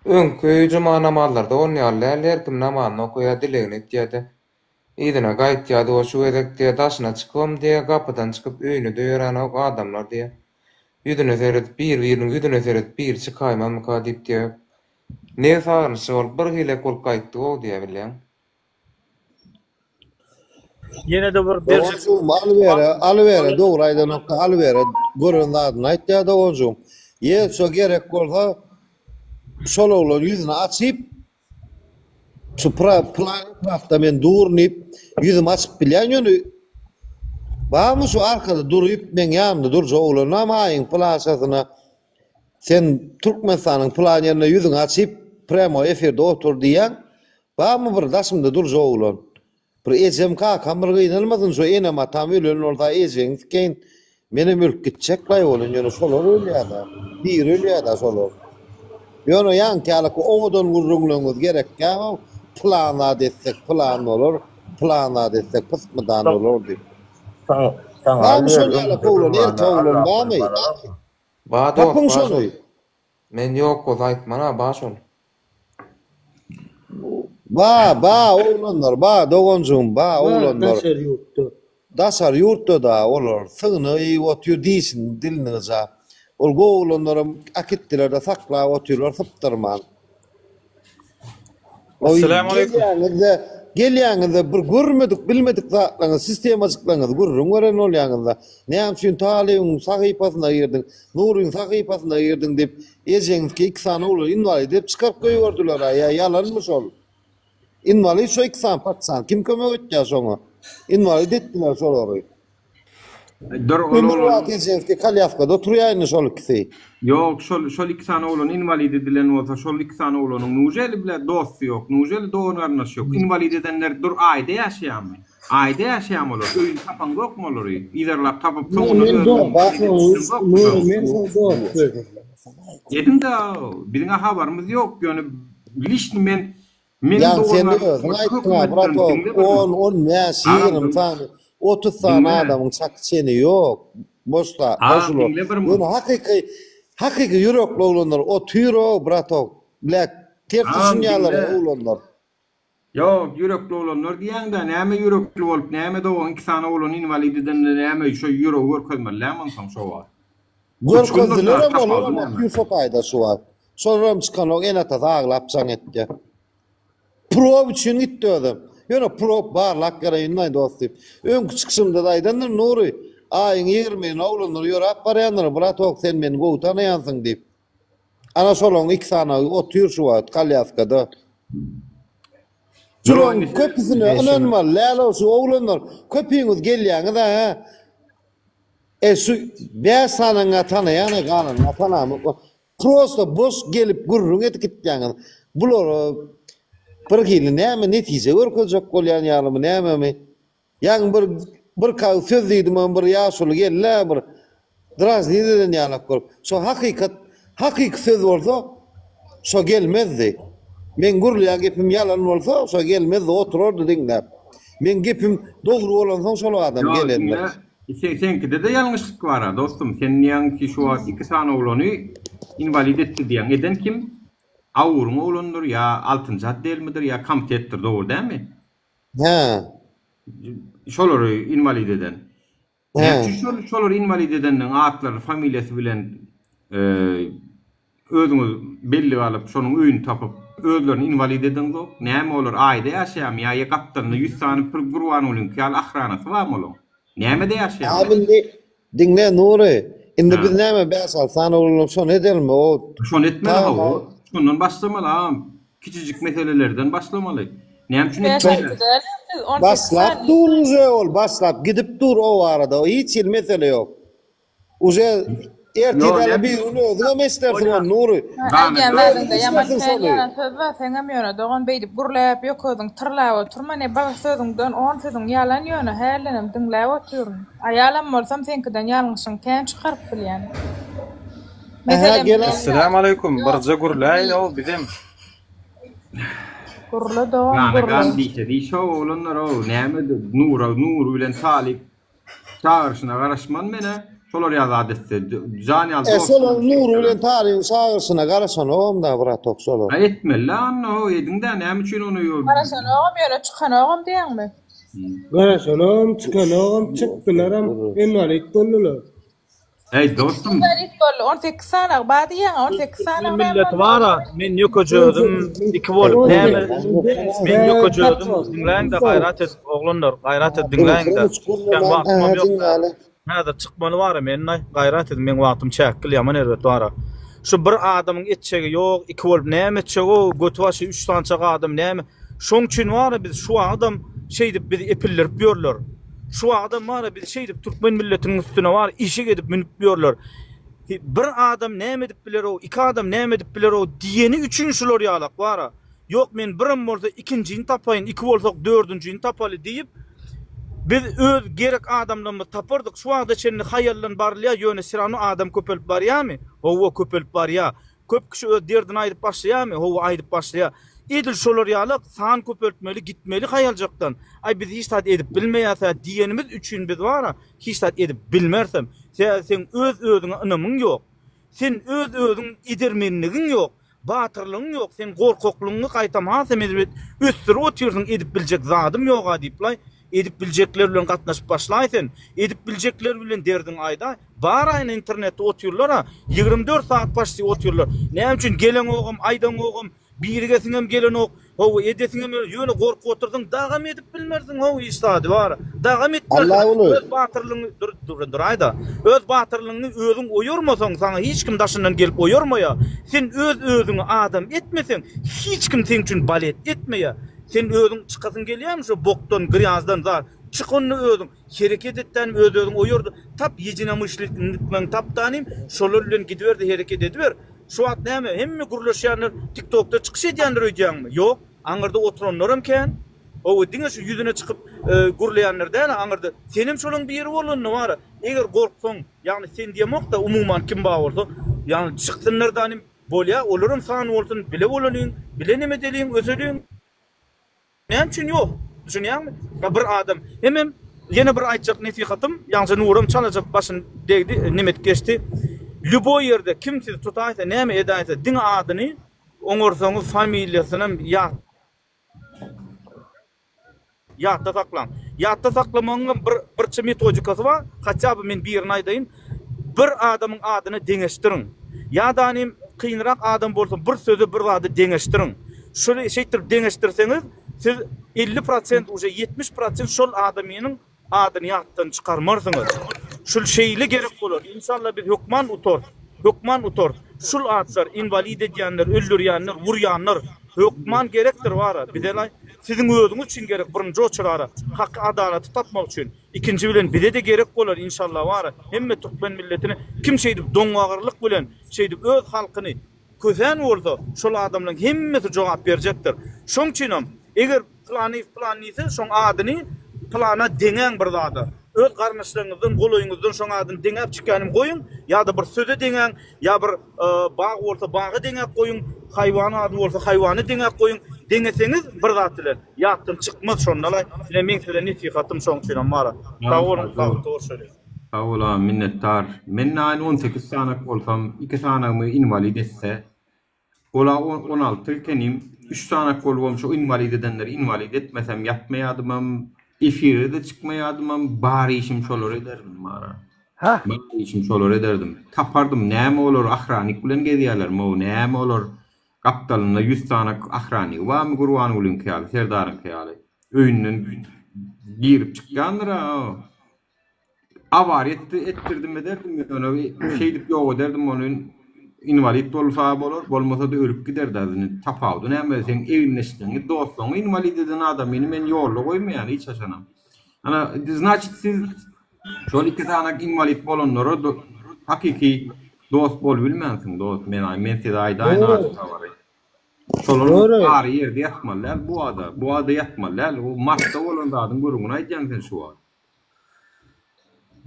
Speaker 11: Öňkü juma namazlarda oňýarlar, kim namazny okuýar dilegini etýärdi. Ýygyna gaýtýardy o şu edekde daşyna çykym diýär, gapydan çykyp öýüne döýären o adamlar diýär. Yüzüne seyret birinin yüzüne seyret bir çıkaymam mı kadip diye. Ne sarnısı ol bir hile kol kayıttı o diye bilen.
Speaker 21: Yine de bir
Speaker 17: dersi alıvere doğrayda nokta alıvere görün adını aytdı da onjum. Ye so gerek bolsa şol yüzünü açıp plan men durnup yüzümü açıp bilen ýöne Bağımı şu arkada durup men yanımda dursa oğlum ama ayın plasasına sen Türkmenistan'ın plan yerine yüzünü açıp premo efirde otur diyen bağımı bir daşımda dursa oğlum. Bir ecem kakam bir gıynalmadın şu enema tam ölün orada ecen keyin meni mülk gidecek lay olun yönü solur öyle ya da bir öyle ya da solur. Yönü yan kâlık oğudun vurrunluğumuz gerek ya planla destek plan olur planla destek pısmıdan olur diye. Tamam şöyle koğulun, koğulun var mı?
Speaker 11: Var şonu. Men yok o aytman ha başon.
Speaker 17: Ba oğlanlar, ba dogonjum, ba oğlanlar. Daşar yurtda da olur. Sığını otuyor diýsin dilinize. Ol oğlanlarım akitdiler de sakla otuyorlar sıptırman.
Speaker 21: Assalamu alaykum.
Speaker 17: Gelýäňizde bir görmedik, bilmedik zatlaryňy sistem açyklaňyz, görürüm gören bolýaňyzda. Näme üçin Talyň sahypasyna ýerdin, Nuryň sahypasyna ýerdin dep, ejeňiz ki 2 sany uly invalid dep çykaryp goýýardylar. Ýalanmy şol? Invalid şu 2 sany patsan, kim kömek etdi şoňa? Invalid etdiler şolary. Ejeňiz ki Kalyafkada oturýarny şol ikisi.
Speaker 1: Yok, şol 2 sany olan invalid edilen bolsa, şol 2 sany olanyň nujeli bile dosty ýok, nujeli doğranlaş ýok. Invalid edenler dur aýda ýaşaýarmy? Aýda ýaşaýarmy olar? Öýün tapan gokmy olar? Iderlap tapyp Yedim da biziň habarymyz ýok. Ýöne lişni men
Speaker 17: sen aýtma, 10 näs 20 tane 30 tane adamın çakçeni yok. Boşta, boşulur. Bunu hakiki yürekli oğlanlar, o tüyro, brato, bilek, ters düşünýärler oğlanlar.
Speaker 1: Yok, yürekli oğlanlar diýäň da, näme yürekli bolup, näme de o 2 tane oğlan invalid eden näme şu yürek görkezmerler mansam şo var.
Speaker 17: Görkezdiler ama tüy sopayda şu var. Sonra çıkan o enata ağlap can etdi. Prov için gitti adam. Ýöne prop barlak garaýyndan dostum. Öňkü çykşymda da aýdanlar Nury, aýyň 20 oğlanlar ýörap barýanlar, bratok sen meni gowtanaýansyň diýip. Ana şolaň 2 sany otur şu wagt Kalyafkada. Şolaň köpüsini ananmal, läle şu oğlanlar köpüňiz gelýäňiz ha. Şu 5 sanyňa tanaýany galan, atanamy. Prosto boş gelip gurrun etip gitýäňiz. Bular bir hili näme netije görkezjek bolýan ýalymy näme? Ýa bir kaw söz diýdim, bir ýaşuly gelle bir dras diýden ýalap görüp. Şo hakiki söz bolsa şo gelmezdi. Men gurulýan gepim ýalan bolsa, oşa gelmez, oturardy diňläp. Men gepim dogry bolan soň şol adam gelenler.
Speaker 3: Senkide de ýalňyşlyk bar dostum. Sen ýa-ni şu iki sany oglany invalid etdi diýen eden kim? Awurun oglandyr ýa 6-njy haddelmidir ýa komitetdir, dogry dämi?
Speaker 17: He.
Speaker 3: Şolary invalid eden. Şolary invalid edeniň atlary, familiýasy bilen özüňiz belli alyp, şonuň öýünü tapyp, özlerini invalid eden zok. Näme olar aýda ýaşaýam ýa gatdaryny 100 sany gurban bolun, ýa ahranasy barmy olar? Näme de ýaşaýar?
Speaker 17: Abinde dinle Nuri. Indi biz näme bäsal sany oglanyp şon edelmi? O
Speaker 3: şon etmeli o. Şondan başlamaly. Kiçijik meselelerden başlamaly. Näme üçin etmeli?
Speaker 17: Baslap dur uje ol, baslap gidip dur o arada. Hiç mesele yok. Uje ertedäle bir ulu özüňe meslersiň o Nuri.
Speaker 4: Gelmedinde yaman söýýän söz seňem ýöne dogan beýdip gurläp ýokodyň tyrlap oturma ne baga sözüňden 10 sözüň ýalan ýöne hälenem diňläp oturun. Aýalam bolsam senkiden ýalňyşyň kän çykaryp bilýän.
Speaker 7: Assalamu alaykum. Birje gurläýdi o bizim.
Speaker 4: Gurla dogan
Speaker 3: gurla. Gandi şo olanlar o näme nur bilen talip çağırşyna garaşman mene. Şolar ýazad etdi. Jany aldy.
Speaker 17: Şolar nur bilen taryň çağırşyna garaşan ogam da bırak tok şolar.
Speaker 3: Etmeli lan o ediňde näme üçin onu ýol.
Speaker 4: Garaşan ogam ýöne çykan ogam diýäňmi?
Speaker 22: Garaşan ogam çykan ogam çykdylaram invalid boldular.
Speaker 3: Hey dostum.
Speaker 4: Invalid boldy 18 sanaň bady ýa 18 sanaň
Speaker 21: millet wara men ýokajödüm 2 bolup näme men ýokajödüm diňläňde gaýrat et oglanlar gaýrat et diňläňde ken wagtym ýok. Hada çıkmalı var men gaýrat edin men wagtym çäkil ýaman erbet wara. Şu bir adamyň etçegi ýok, iki bolup näme etçegi götwaşy 3 tançaga adam näme. Şoň üçin wara biz şu adam şeýdip bizi epillerip ýörler. Şu adam wara biz şeýdip türkmen milletiniň üstüne war işe gedip minip ýörler. Bir adam näme edip biler o, iki adam näme edip biler o diýeni üçin şular ýalak wara. Ýok men birim bolsa ikinjiň tapaýyn, iki bolsak dördüncüň tapaly diýip biz öz gerek adamlarımı tapırdık. Şu anda çenini hayallan barlaya yöne siranu adam köpelip bar ya mi? Hova köpelip bar ya. Köp kişi öz derdin aydıp başlaya mi? Hova aydıp başlaya. Edil şolar yalık sağın köpeltmeli gitmeli hayalcaktan. Ay biz hiç tat edip bilmeyasa diyenimiz üçün biz var hiç tat edip bilmersem. Sen öz özüne ınamın yok. Sen öz özün idirmenligin yok. Batırlığın yok. Sen korkokluğunu kaytamazsın. Üstür otursun edip bilecek zadım yok adiplay. Edip bilecekler bilen gatnaşyp başlaýsyn. Edip bilecekler bilen derdin aýda. Bar aýna internetde oturýarlar, 24 saat başly oturýarlar. Näme üçin gelen ogam, aýdan ogam, birigesiňem gelen ok, o edesiňem ýöne gorkup oturdyň, dagam edip bilmersiň, o iştady bar. Dagam etmezsiň. Öz batyrlygyny dur aýda. Öz batyrlygyny özüň oýurmasaň, saňa hiç kim daşyndan gelip oýurmaýa. Sen öz özüňi adam etmeseň, hiç kim seň üçin balet etmeýär. Sen özüň çykasyň gelýärmi şu bokdan, gryazdan zar. Çykyny özüň hereket etden özüň oýurdy. Tap ýejine myşlikden tapdanym, şolar bilen gidiberdi, hereket ediber. Şu wagt näme? Hemme gurlaşýanlar TikTokda çykyş edýänler öýdýärmi? Ýok, aňyrda oturanlarym ken. O diňe şu ýüzüne çykyp gurlaýanlar däl, aňyrda senim şolaň biri bolany bar. Eger gorksaň, ýagny sen diýmokda umuman kim bar bolsa, ýagny çykdynlar danym bolýa, olaryň sany bolsun, bile bolanyň, bile neme deliyň, özeliň. Näme üçin ýok? Düşünýärmi? Bir adam. Hemem ýene bir aýtjak nesihatym, ýa-ni nurum çalajak başyn degdi, nimet geçdi. Lüboy ýerde kim sizi tutaýsa, näme edaýsa, diň adyny oňursaňyz familiýasyny ýatda saklaň. Ýatda saklamagyň bir metodikasy bar. Haçaby men birini aýdaýyn. Bir adamyň adyny deňeşdiriň. Ýa-danym kynrak adam bolsa, bir sözü bir wagtda deňeşdiriň. Şol şeýtir deňeşdirseňiz, siz 50% uje 70% şol adamynyň adyny ýatdan çykarmarsyňız. Şol şeýle gerek bolar. İnşallah biz hukman utor. Şol atsar invalid edýänler, öldürýänler, wurýanlar hukman gerekdir wara. Bidelay siziň özüňiz üçin gerek birinji oçurara hak adalaty tapmak üçin. İkinji bilen bize de gerek bolar inşallah wara. Hemme türkmen milletini kim şeýdip doňwagyrlyk bilen şeýdip öz halkyny közen bolsa, şol adamlaryň hemmesi jogap berjekdir. Şoň üçin eger plany şoň adyny plana deňen bir zady. öz garnaşlarınızdan, goloyuňuzdan şoňadan deňäp çykanym goýun, ýa-da bir söze deňäň, ýa bir bag bolsa bagy deňäp goýun, haýwan ady bolsa haýwany deňäp goýun. Deňeseňiz bir zat bilen ýatdan çykmaz şondalar. Şeýle men size nesihatim şoň üçin mara. Sag bolun, doğru söylüyorsun.
Speaker 3: Sağ ola, minnettar. Men näin 18 sanak bolsam, 2 sanagmy invalid etse, ola 16 kenim, 3 sanak bolbam şu invalid edenleri invalid etmesem yatmaýadymam, efire de çıkmaýadymam, bari işim şolar ederdim mara.
Speaker 18: Ha?
Speaker 3: Bari işim şolar ederdim. Tapardım, näme olur ahranik bilen gezýärler, mo näme olur. Kaptalyna 100 sanak ahrani, wamy gurwan ulun kýaly, serdaryn kýaly. Öýünden girip çykýandyr ha. Avar ettirdim ederdim, ona bir şeylik yok ederdim, onun invalid bolsa bolur, bolmasa da ölüp giderdi adını tapawdy. Näme sen evinde dostluğun invalid eden adam men ýolga goýmaýan hiç açanam. Ana значит siz şol 2 sanak invalid bolanlara hakiki dost bol bilmänsiň, dost men size aýdaýyn var. Şolary bari ýerde ýatmalar, bu ada ýatmalar, o Martda bolanda adam guruguna aýdýan sen şu an.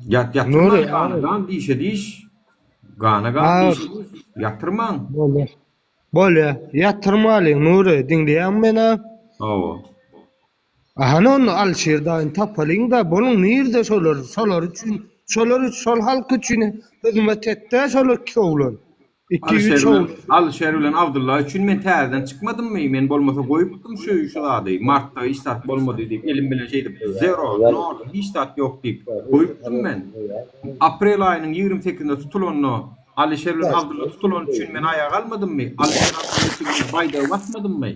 Speaker 3: Yatırman, dişe diş, gana diş, yatırman.
Speaker 22: Böyle, yatırmalı, Nuri, dinleyen beni.
Speaker 3: Oo.
Speaker 22: Ahanon Alşir'den tapalın da, bunun nerede solar için, sol halk için, hizmet etti, solar ki oğlan. 2-3 oğlan.
Speaker 3: Alşer ulan Abdullah için men täzeden çıkmadım mı? Men bolmasa goýupdym şu ady. Martda iştat bolmady diýip, elim bilen şeydi. Zero, no, iştat ýok diýip goýupdym men. Aprel aýynyň 28-de tutulanny Alşer ulan Abdullah tutulan üçin men aýaga almadym mı? Alşer üçün baýda basmadym mı?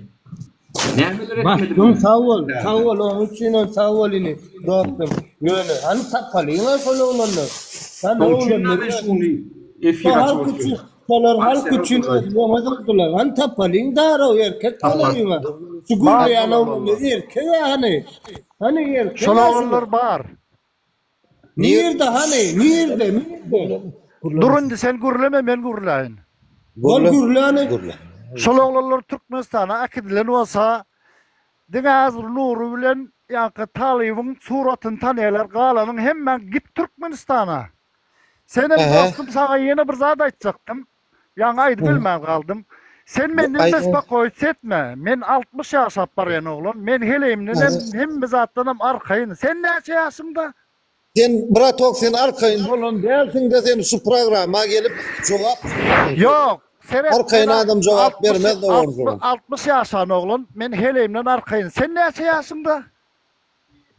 Speaker 3: Nämeler etmedim?
Speaker 22: Bak, sağ ol, onun için sağ ol ini. Dostum, yöne, hani tapalıyla sol oğlanlar. Sen oğlanlar. Halk için yazıldılar. Han tapalın daro erkek kalayına. Sugur yana erkek hani erkek.
Speaker 18: Şolar bar.
Speaker 22: Nerede?
Speaker 18: Durun sen gurleme men gurlayın.
Speaker 22: Gurlane.
Speaker 18: Şolar Türkmenistan'a akidilen olsa dine hazır nuru bilen yankı Talib'in suratını tanıyarlar galanın hemen git Türkmenistan'a. Senin dostum sana yeni bir zat açacaktım. Yani aydı bilmem kaldım. Sen menden besme koyut etme. Men 60 yaşap var yani oğlum. Men heleyimden hem bizattanım arkayın. Sen ne yaşında?
Speaker 17: Sen bratok sen arkayın bolun değilsin de sen şu programa gelip cevap.
Speaker 18: Yok.
Speaker 17: Arkayın adam cevap vermez de olur.
Speaker 18: 60 yaşan oğlum. Men heleyimden arkayın. Sen ne yaşında?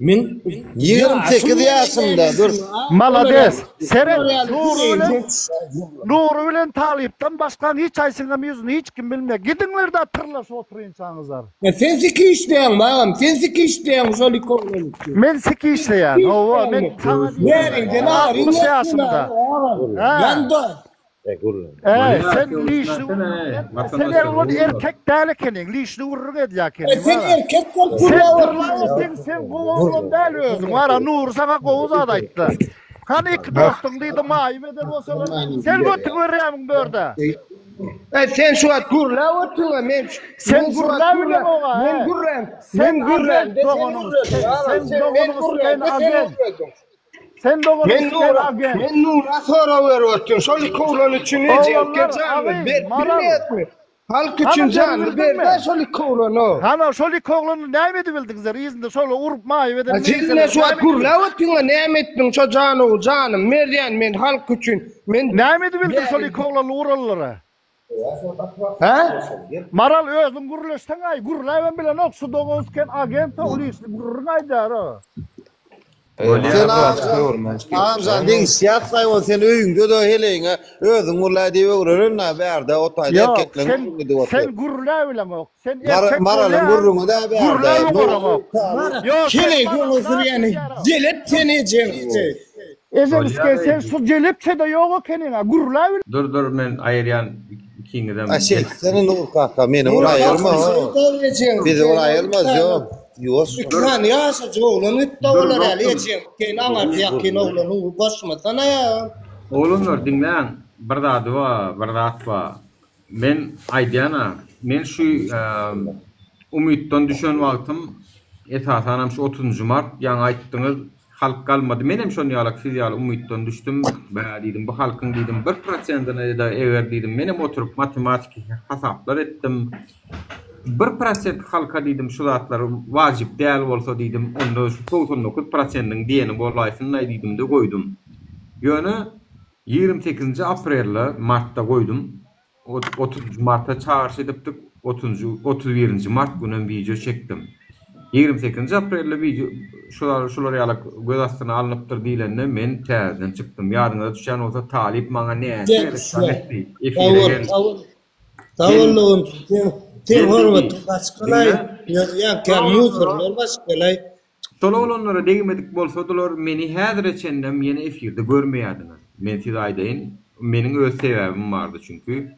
Speaker 17: Men 28 yaşımda dur.
Speaker 18: Malades. Seret Nuru bilen Talip'ten başkan hiç aysınam yüzünü hiç kim bilmiyor. Gidinler de tırlaş oturun insanızlar.
Speaker 22: Sen siki işleyen bağım. Sen siki işleyen şöyle koyun.
Speaker 18: Men siki işleyen. Men
Speaker 22: nerede?
Speaker 18: 60 yaşımda.
Speaker 22: Ben de.
Speaker 18: Sen lişli sen erkek değil kenin. Lişli vurur ediyor kenin.
Speaker 22: Sen erkek kol
Speaker 18: sen kovulun değil özün. Var Nur sana kovuz adaydı. Hani iki dostun deydi maivede olsa sen götü görüyorsun böyle.
Speaker 22: Sen şu an gurla oturma men.
Speaker 18: Sen gurla bile oğa.
Speaker 22: Men gurla.
Speaker 18: Sen doğru
Speaker 22: men Nur'a sonra veriyorsun. Şöyle koğlan için ne diyeyim? Canım bilmeyet mi? Halk için canım ver şöyle koğlan o.
Speaker 18: Hana şöyle koğlanı ne emedi bildiniz? İzinde şöyle urup maiveden.
Speaker 22: Zilne şu an gurla oturma ne emettin şu canım merdiyen men halk için.
Speaker 18: Ne emedi bildin şöyle koğlanı urallara? Ha? Maral özüm gurlaştan ay gurlayven bilen oksu doğuzken agenta ulisli gurrun aydar o.
Speaker 17: Sen ağamsan den siyat sayma sen öyünde de heleyine özün gurlay diye uğrarın na berde otayda erkeklerin gidi otur.
Speaker 18: Sen gurlayven ok. Sen
Speaker 17: Maralın gurrunu da berde.
Speaker 18: Gurlayven ok.
Speaker 22: Heley gurlusur yani. Gelip seni cevdi.
Speaker 18: Ezelske sen su gelipçe de yok o kendine gurlayven.
Speaker 3: Dur men ayıryan ikingiden.
Speaker 17: Senin olur kaka beni urayırma. Bizi urayırmaz yok.
Speaker 22: Lan yaşa oğlum oğlan aliyecek. Keyin anlatacak ki oğlunu başmasana ya.
Speaker 3: Oğlunlar dinleyen bir zat var. Men aydiyana men şu umutdan düşen vaktim esasanam şu 30 Mart yan aytdığınız halk kalmadı. Menem şonu ýalak fizial umytdan düşdüm. Ben dedim bu halkın dedim 1%'ine da eger dedim menem oturup matematik hesaplar etdim. 1% halka dedim şu zatlar wajib däl bolsa dedim onda şu 99%'ning diýeni bolaýsyn dedim de goýdum. Ýöne 28 aprelde martda goýdum. 30 martda çağırış edipdik. 31 mart günü video çekdim. 28 aprelde video şular ýalyk göz astyna alınıpdyr diýlende men täzeden çykdym. Ýaryna düşen olsa talip maňa näçe etdi.
Speaker 22: Tavallığın tem hormat başkalay ya kermuslar başkalay.
Speaker 3: Tola olanlara değmedik bolsa dolar meni häzir eçendem ýene efirde görmeýärdiňer. Men size aýdaýyn, meniň öz sebäbim bardy çünkü.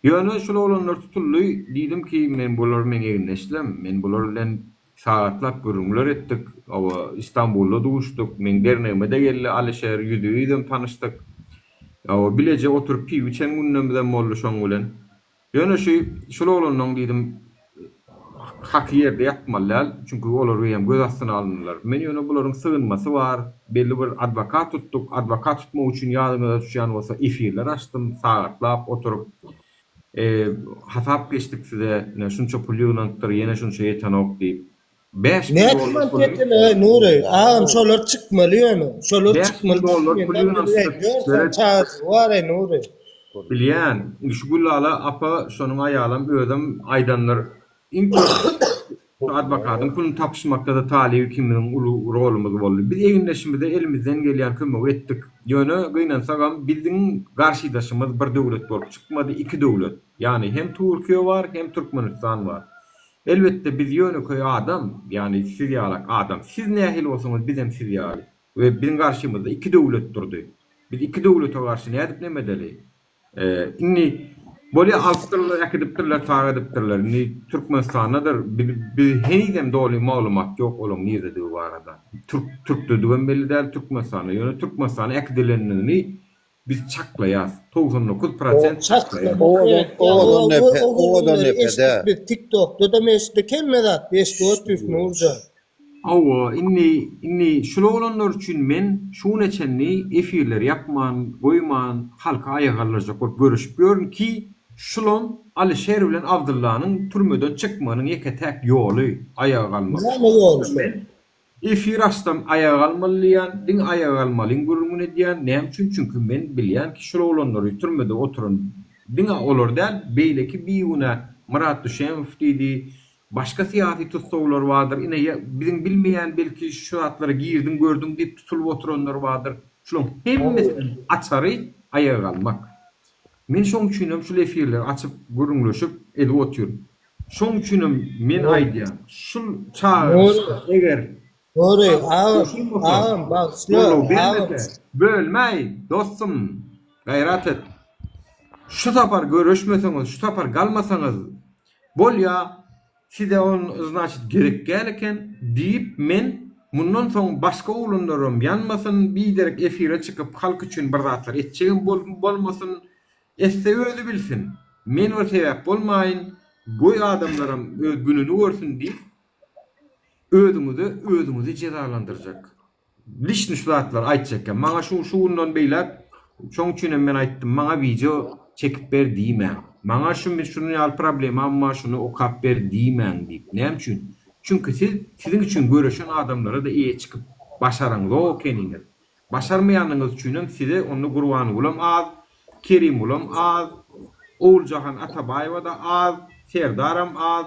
Speaker 3: Ýöne şol olanlar tutully diýdim ki men bolar meňe egneşlem, men bolar bilen saatlap görüňler etdik. Awa İstanbulda duşduk, men dernegime de geldi, Alişer ýüdüýdüm, tanışdyk. Awa bileje oturup pi içen günden bilen boldy şoň bilen. Ýöne şol olanyň diýdim hak ýerde ýatmalar, çünkü olar hem göz astyna alynlar. Men ýöne bularyň sığınmasy bar, belli bir advokat tuttuk, advokat tutmak üçin ýadyňda düşýän bolsa efirler açdym, saatlap oturup hasap geçtik size, şunça pul ýygnanypdyr, ýene şunça ýetenok diýip. 5.000
Speaker 22: $5.000 Nuri, ağam şolar çıkmaly ýöne. Şolar çıkmaly. Var Nuri.
Speaker 3: Bilýän, şu gullala apa şonuň aýalam ödüm aýdanlar advokatyň pulunu tapşymakda da talibi kiminiň ulu rolumuz boldy. Biz eginleşimizde elimizden gelýän kömek etdik. Ýöne gynansaňam bizdiň garşydaşymyz bir döwlet bolup çykmady, iki döwlet. Ýani hem Türkiýe bar, hem Türkmenistan bar. Elbette biz ýöne köy adam, ýani siz ýalak adam. Siz nähil bolsaňyz bizem siz ýaly. We biziň garşymyzda iki döwlet durdy. Biz iki döwlete garşy nädip nemedeli? Inni bolýa alptyrlar, ýakdypdyrlar, taýadypdyrlar. Ni Türkmenistanadyr. Bir henizem doli maglumat ýok olaň nirde bu arada. Türk döwüm belli däl Türkmenistana. Ýöne Türkmenistana ekdilenini biz çaklaýas. 99% çaklaýas.
Speaker 22: O nepede. TikTok'da da mesle kelmedat 5-400 nurja.
Speaker 3: Awa inni şol olanlar üçin men şu neçenli efirler yapman, goýman, halka aýagallarjak bolup görüşüp görün ki şolon Alişer bilen Abdullah'nın türmeden çykmanyň ýeke-täk ýoly aýaga galmak.
Speaker 22: Näme ýoly?
Speaker 3: Efir açsam aýaga galmalýan, diň aýaga galmalyň gurrun edýän. Näme üçin? Çünki men bilýän ki şol olanlar türmede oturun. Diň olar däl, beýleki biýuna Murat Düşemow diýdi. Başka siyasi tutsawlar vardır. Ine bizim bilmeýän belki şu atlara girdim gördüm diýip tutulup oturanlar vardır. Şolun hemmesini açary aýaga galmak. Men şoň üçin şu efirler açyp görüňleşip edip oturýum. Şoň üçin men aýdýam. Şu çağırış eger
Speaker 22: Doğru, ağam başla.
Speaker 3: Bölmeý, dostum. Gayrat et. Şu tapar görüşmeseňiz, şu tapar galmasaňyz bolýa size on значит gerek gelken diýip men mundan soň başga ulanlarym ýanmasyn biderek efire çykyp halk üçin bir zatlar etjegim bolmasyn esse özü bilsin. Men o sebäp bolmaýyn, goý adamlarym öz gününi görsün diýip özüňizi cezalandyrjak. Lişni şu zatlar aýtjak. Maňa şundan beýlep şoň üçin men aýtdym, maňa video çekip ber diýmän. Maňa şunu ýal problem amma şunu okap ber diýmän diýip. Näme üçin? Çünki siziň üçin görüşen adamlara da iýe çykyp başaraňyz o keniňiz. Başarmaýanyňyz üçin size onu gurbany bolam az, Kerim bolam az, Oğuljahan Atabaýewa da az, Serdaram az,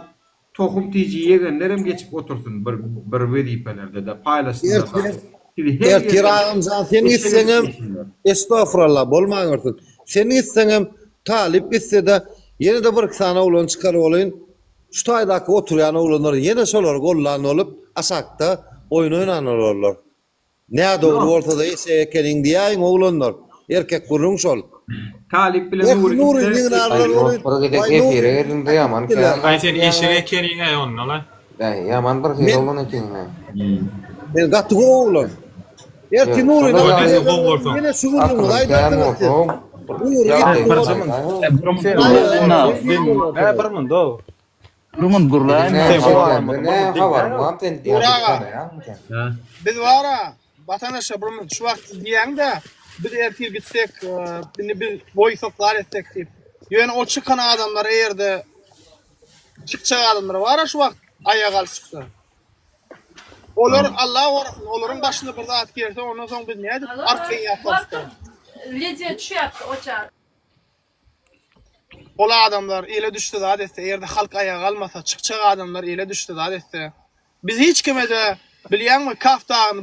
Speaker 3: tohum tiýji ýegenlerem geçip otursun bir wezipelerde de paýlaşsınlar.
Speaker 17: Ertirağım sen isseňem estağfurullah bolmaňyrsın. Sen isseňem talip isse de ýene de bir sana ulan çykaryp olayyn. Şu taýdaky oturýan ulanlar ýene şolar gollan olup asakda oýun oýnanarlar. Näde ol ortada ise ekeniň diýäň ulanlar. Erkek gurrun şol.
Speaker 3: Talip bilen
Speaker 22: Nuri
Speaker 11: efire elinde yaman ki.
Speaker 7: Ay sen işine keriňe onnala.
Speaker 11: Yaman bir hil bolan ekeniňe.
Speaker 17: Ben gatty ulan. Erti Nuri
Speaker 22: Yine suğurun aýdyrdyňyz.
Speaker 6: Rumun gurlaýyn.
Speaker 22: Biz wara
Speaker 8: vatandaşa bir şu wagt diýende biz ertir gitsek, bir boýsoklar etsek diýip. Ýöne o çıkan adamlar eýerde çıkçak adamlar var şu wagt ayağa kalkıştı. Olar Allah orasın, olaryň başyna bir zat gelse ondan soň biz näde arkaýa ýatapdyk.
Speaker 4: Leze düşýärdi oça.
Speaker 8: Ola adamlar ele düşdi da dese, eğerde halk ayağa kalmasa çıkçak adamlar ele düşdi da dese. Biz hiç kime de bilýärmi Kaftan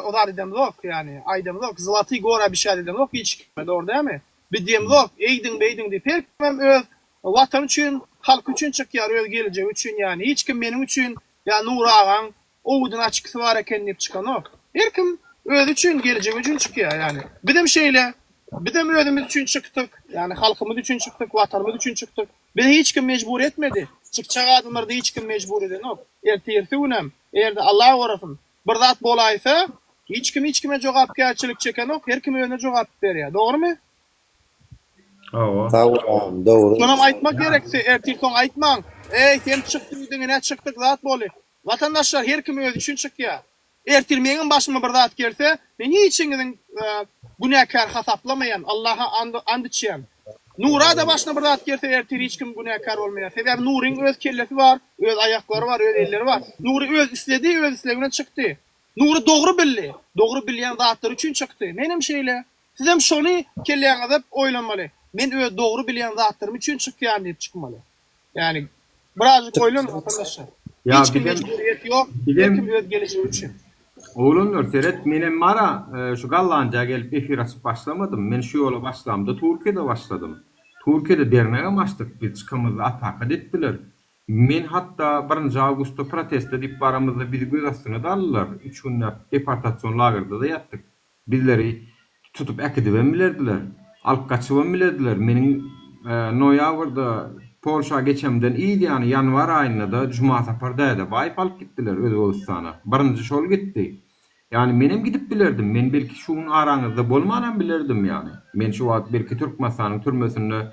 Speaker 8: odar edemiz yok yani. Aydemız yok. Zlaty gora bir şey edemiz yok hiç kime de orada mi? Bir diýemiz yok. Eýdin beýdin diýip herkimem öz watan üçin, halk üçin çykýar, öz gelecek üçin yani. Hiç kim benim üçin ya Nur ağam oğudun açıksı var eken deyip çıkan yok. Herkim öz üçin gelecek üçin çykýar yani. Bizim şeyle bizim özümüz üçün çıktık. Yani halkımız üçün çıktık, vatanımız üçün çıktık. Bizi hiç kim mecbur etmedi. Çıkacak adamlarda hiç kim mecbur eden yok. Erti unem. Eğer de Allah orasın. Bir zat bolaysa hiç kime jogapkärçilik çeken yok. Her kim öňe jogap berýär. Doğru mu?
Speaker 17: Tamam, doğru.
Speaker 8: Sonam aýtmak gerekse erti soň aýtmaň. Ey sen çykdyň ne çykdyk zat boly. Vatandaşlar her kim öz üçün çykýar. Ertir meňin başyma bir zat gelse, men hiç kiňiň günahkar hasaplamayan, Allah'a and içýän. Nura da başyna bir zat gelse ertir hiç kim günahkar bolmaýar. Sebäbi Nuryň öz kellesi var, öz aýaklary var, öz elleri var. Nury öz isledi, öz islegine çykdy. Nury dogry bildi. Dogry bilýän zatlar üçin çykdy. Menem şeýle. Siz hem şonu kelleňizde oýlanmaly. Men öz dogry bilýän zatlarym üçin çykýan diýip çykmaly. Yani birazcık oýlan vatandaşlar.
Speaker 3: Ya
Speaker 8: hiç kim mecburiyet yok. Kim öz geleceği üçin.
Speaker 3: Oğlum Seret menem mara şu Gallanca gelip efir açıp başlamadım. Men şu yola başlamda Türkiye'de başladım. Türkiye'de derneğe başladık. Biz çıkamızda atakat ettiler. Men hatta 1. Ağustos'ta protesto edip baramızda bizi göz astına da aldılar. 3 günler deportasyon lagerda da yattık. Bizleri tutup ekidip bilerdiler. Alıp kaçıp bilerdiler. Menin noyavrda Polşa geçemden iyiydi yani yanvar ayında da Cuma Sapar'da bayıp alıp gittiler Özbekistan'a. 1. şol gitti. Yani menem gidip bilirdim. Men belki şunun aranızda bolmadan bilirdim yani. Men şu wagt belki Türkmenistan'ın türmesinde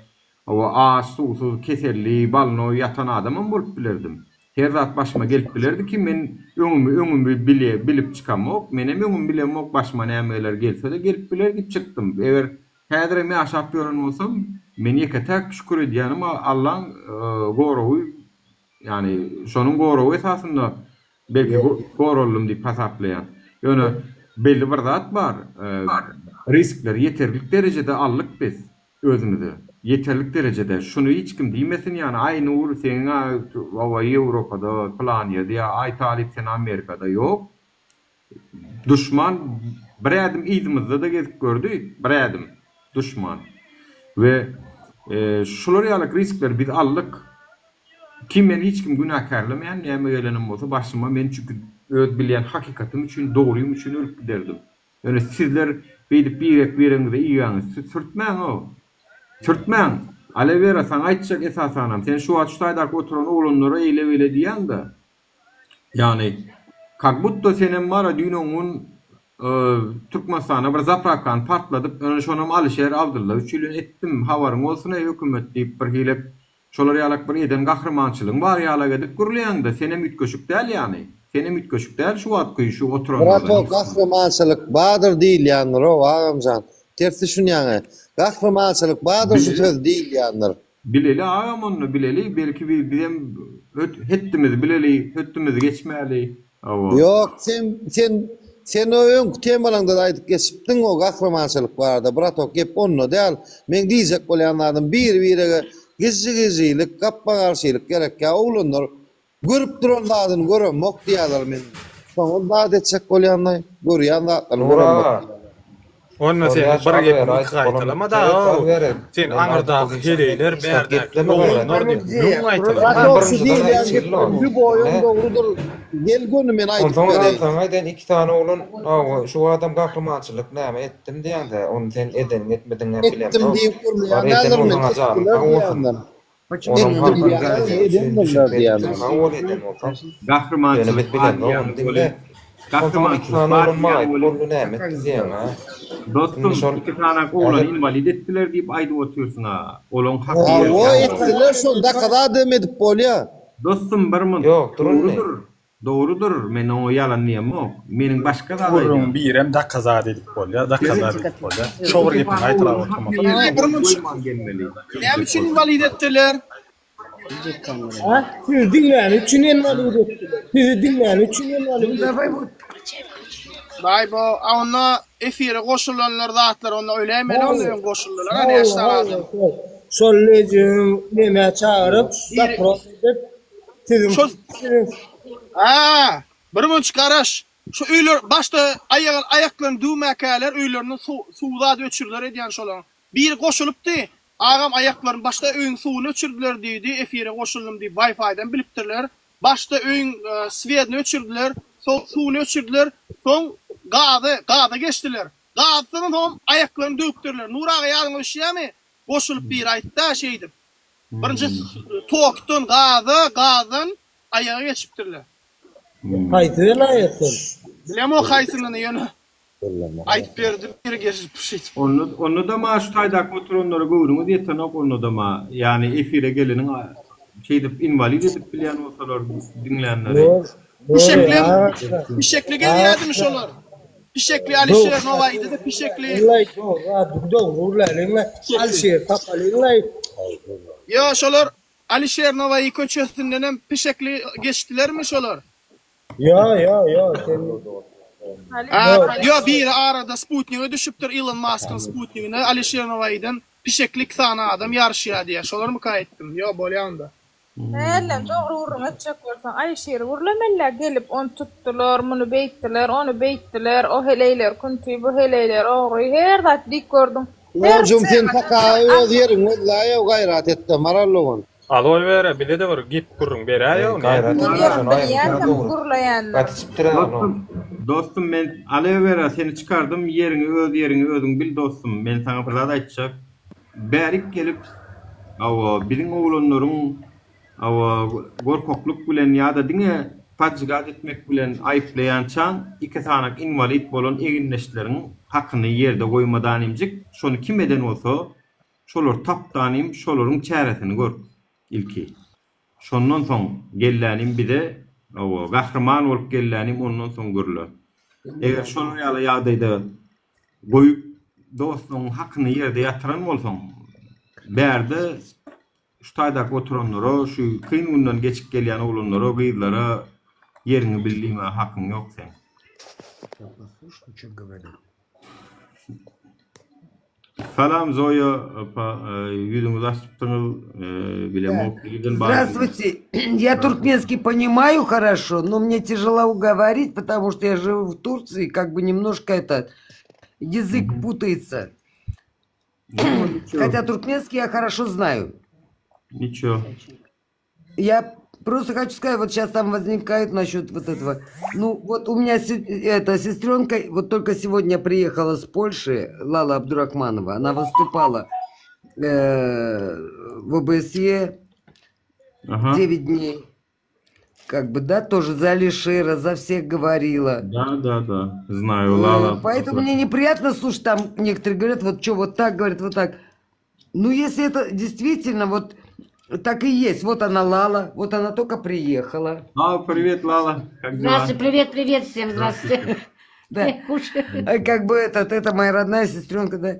Speaker 3: o ağaç susuz keserli balno yatan adamım bolup bilirdim. Her zat başıma gelip bilirdi ki men öňümü bilip çıkamok. Menem öňüm bilemok başıma nämeler gelse de gelip bilir gip çıktım. Eğer häzir men aşap ýören bolsam men ýeketek şükür edýänim Allah'ın gorawy yani şonun gorawy esasında belki goralım diýip hasaplaýan. Ýöne belli bir zat bar. Riskler yeterlik derecede allyk biz özümüzde. Yeterlik derecede şunu hiç kim diýmesin yani ay Nur sen Avrupa'da plan ýa ay Talip sen Amerika'da yok. Düşman bir adım ýyzymyzda da gezip gördü. Bir adım düşman. Ve şular ýalyk riskler biz allyk. Kimen hiç kim günahkarlamayan näme gelenim bolsa başyma men çünkü öz bilýän hakykatym üçin dogryym üçin ölüp giderdim. Yani sizler beýdip birek-bireňizde iýýäňiz sürtmäň o. Sürtmäň. Alewera saň aýtjak esasanam. Sen şu açtaýda oturan oğlanlara eyle diýäň da. Yani kakbutto senem mara dünöňün Türkmenistan'a bir zaprakan partladyp öňe şonam Alişer Abdulla 3 ýyl etdim habaryň bolsun hökümet diýip bir hilep şolar ýalyk bir eden gahrymançylygyň bar ýalyk edip gurulýanda senem ütköşük däl ýani. Senem ütköşük däl şu wagt şu oturan.
Speaker 17: Birato gahrymançylyk badyr diýil ýani ro agamjan. Tersi şunýaňy. Gahrymançylyk badyr şu söz diýil ýani.
Speaker 3: Bileli agam onu bileli belki bizim hettimiz bileli hettimiz geçmäli.
Speaker 17: Yok sen öňkü temalaňda da aýdyp geçipdiň o gahrymançylyk barada birato gep onu däl. Men diýjek bolýanlardan bir-birege gizli-gizlilik, gappa-garşylyk gerek ya oğlanlar görüp duranlardan göremok diýerler men. Soňra da detsek bolýanlar görýän zatlaryny göremok.
Speaker 7: Onda sen bir gep aýtalama da. Sen aňyrdaky heleyler berde oğlanlar diýip aýtalama.
Speaker 17: Bu boýun dogrudur. Gelgönü men aýdyp
Speaker 11: bereyim. Ondan 2 tane oğlan şu adam gahrymançylyk näme etdim diýende, onu sen eden etmediň bilem.
Speaker 17: Etdim diýip durýan.
Speaker 3: Gahrymançylyk dostum 2 tane oğlan invalid ettiler diýip aýdyp oturýarsyň ha. Olan hakly.
Speaker 17: O etdiler şonda kadar demedip bolýar.
Speaker 3: Dostum bir min.
Speaker 11: Yok, durun.
Speaker 3: Doğrudur. Men o yalanlayam yok. Menin başka da adaydım.
Speaker 7: Gurrun birem da kaza dedik bolya, da kaza dedik bolya. Şoğur gittim aytıra oturma.
Speaker 8: Ne için invalid ettiler?
Speaker 22: Ha? Siz dinleyen için invalid ettiler. Siz dinleyen için invalid ettiler.
Speaker 8: Bay bu ona efire koşulanlar zatlar ona öyle hemen onların koşulları hani yaşlar adam.
Speaker 22: Sollejim neme çağırıp da prosedip sizin
Speaker 8: Ha, bir munç garaş. Şu üyler başta ayaklarını düğmekalar üylerini suda öçürler ediyen şolan. Bir koşulupdu. Ağam ayaklarını başta öyün suunu öçürdüler dedi. Efire koşuldum diye Wi-Fi'den biliptirler. Başta öyün svetini öçürdüler. Suunu öçürdüler. Son gazı geçtiler. Gazının son ayaklarını döktürler. Nurağa yarın o şey mi? Koşulup bir aytta şeydi. Birinci toktun gazın ayağı geçiptirler.
Speaker 22: Haydi la yetin.
Speaker 8: Bilem o haysını yönü. Ayıp verdim bir geçip şey.
Speaker 3: Onu da ma şu taydak oturanları gördünüz yeten ok onu da ma yani efire gelenin şeydip invalid edip bilen olsalar dinleyenleri.
Speaker 8: Bir şekli geliyordmuş olur. Bir şekli Alişer Nova'ydı da bir şekli.
Speaker 22: Alişer tapalınlay.
Speaker 8: Ya şolar Alişer Nova'yı köçesinden bir şekli geçtilermiş olur.
Speaker 22: Ya.
Speaker 8: Ya bir arada Sputnik'e düşüptür Elon Musk'ın Sputnik'ine Alişer Nova'yı'dan bir şekli sana adam yarışıyor diye. Şolar mı kayettim? Ya böyle anda.
Speaker 4: Ellen doğru urmatacak olsan Alişer urlameller gelip onu tuttular, bunu beyttiler, onu beyttiler, o heleyler kuntuy, bu heleyler oğruy, her dat dik gördüm.
Speaker 17: Hocam sen takayı o yerin vallahi o gayret etti maralloğun.
Speaker 7: Alol vere bile de var gip kurrun bere ya.
Speaker 3: Dostum ben alevera seni çıkardım yerini öldün bil dostum ben sana bir da açacak. Berik gelip birin oğlanların gorkokluk bilen ya da dine pajgat etmek bilen ayıplayan çan iki tanak invalid bolan eginleşlerin hakkını yerde koymadan imcik şonu kim eden olsa şolar taptanim şoların çaresini gör ilki. Şondan son gellanim bir de kahraman olup gellanim ondan son görülür. Eğer şolar yala yağdaydı koyup dostun hakkını yerde yatıran olsan berde şu taydak oturanlara, şu kıyın günden geçip gelen oğlanlara, kıyılara yerini bildiğime hakkın yok sen. Salam Zoya, yüzünüzü açtınız, bilem
Speaker 12: Здравствуйте, я туркменский понимаю хорошо, но мне тяжело уговорить, потому что я живу в Турции, как бы немножко язык путается. Хотя туркменский я хорошо знаю.
Speaker 3: Ничего.
Speaker 12: Я просто хочу сказать, вот сейчас там возникает насчет вот этого. Ну, вот у меня эта сестренка, вот только сегодня приехала с Польши, Лала Абдурахманова. Она выступала в ОБСЕ 9 дней. Как бы, да, тоже за Алишера, за всех говорила.
Speaker 3: Да, знаю, Лала.
Speaker 12: Поэтому мне неприятно слушать, там некоторые говорят, вот что, вот так, говорят, вот так. Ну, если это действительно вот так и есть. Вот она Лала, вот она только приехала.
Speaker 3: Привет, Лала. Как дела?
Speaker 13: Здравствуйте, привет всем, здравствуйте.
Speaker 12: Да. Как бы это моя родная сестренка, да.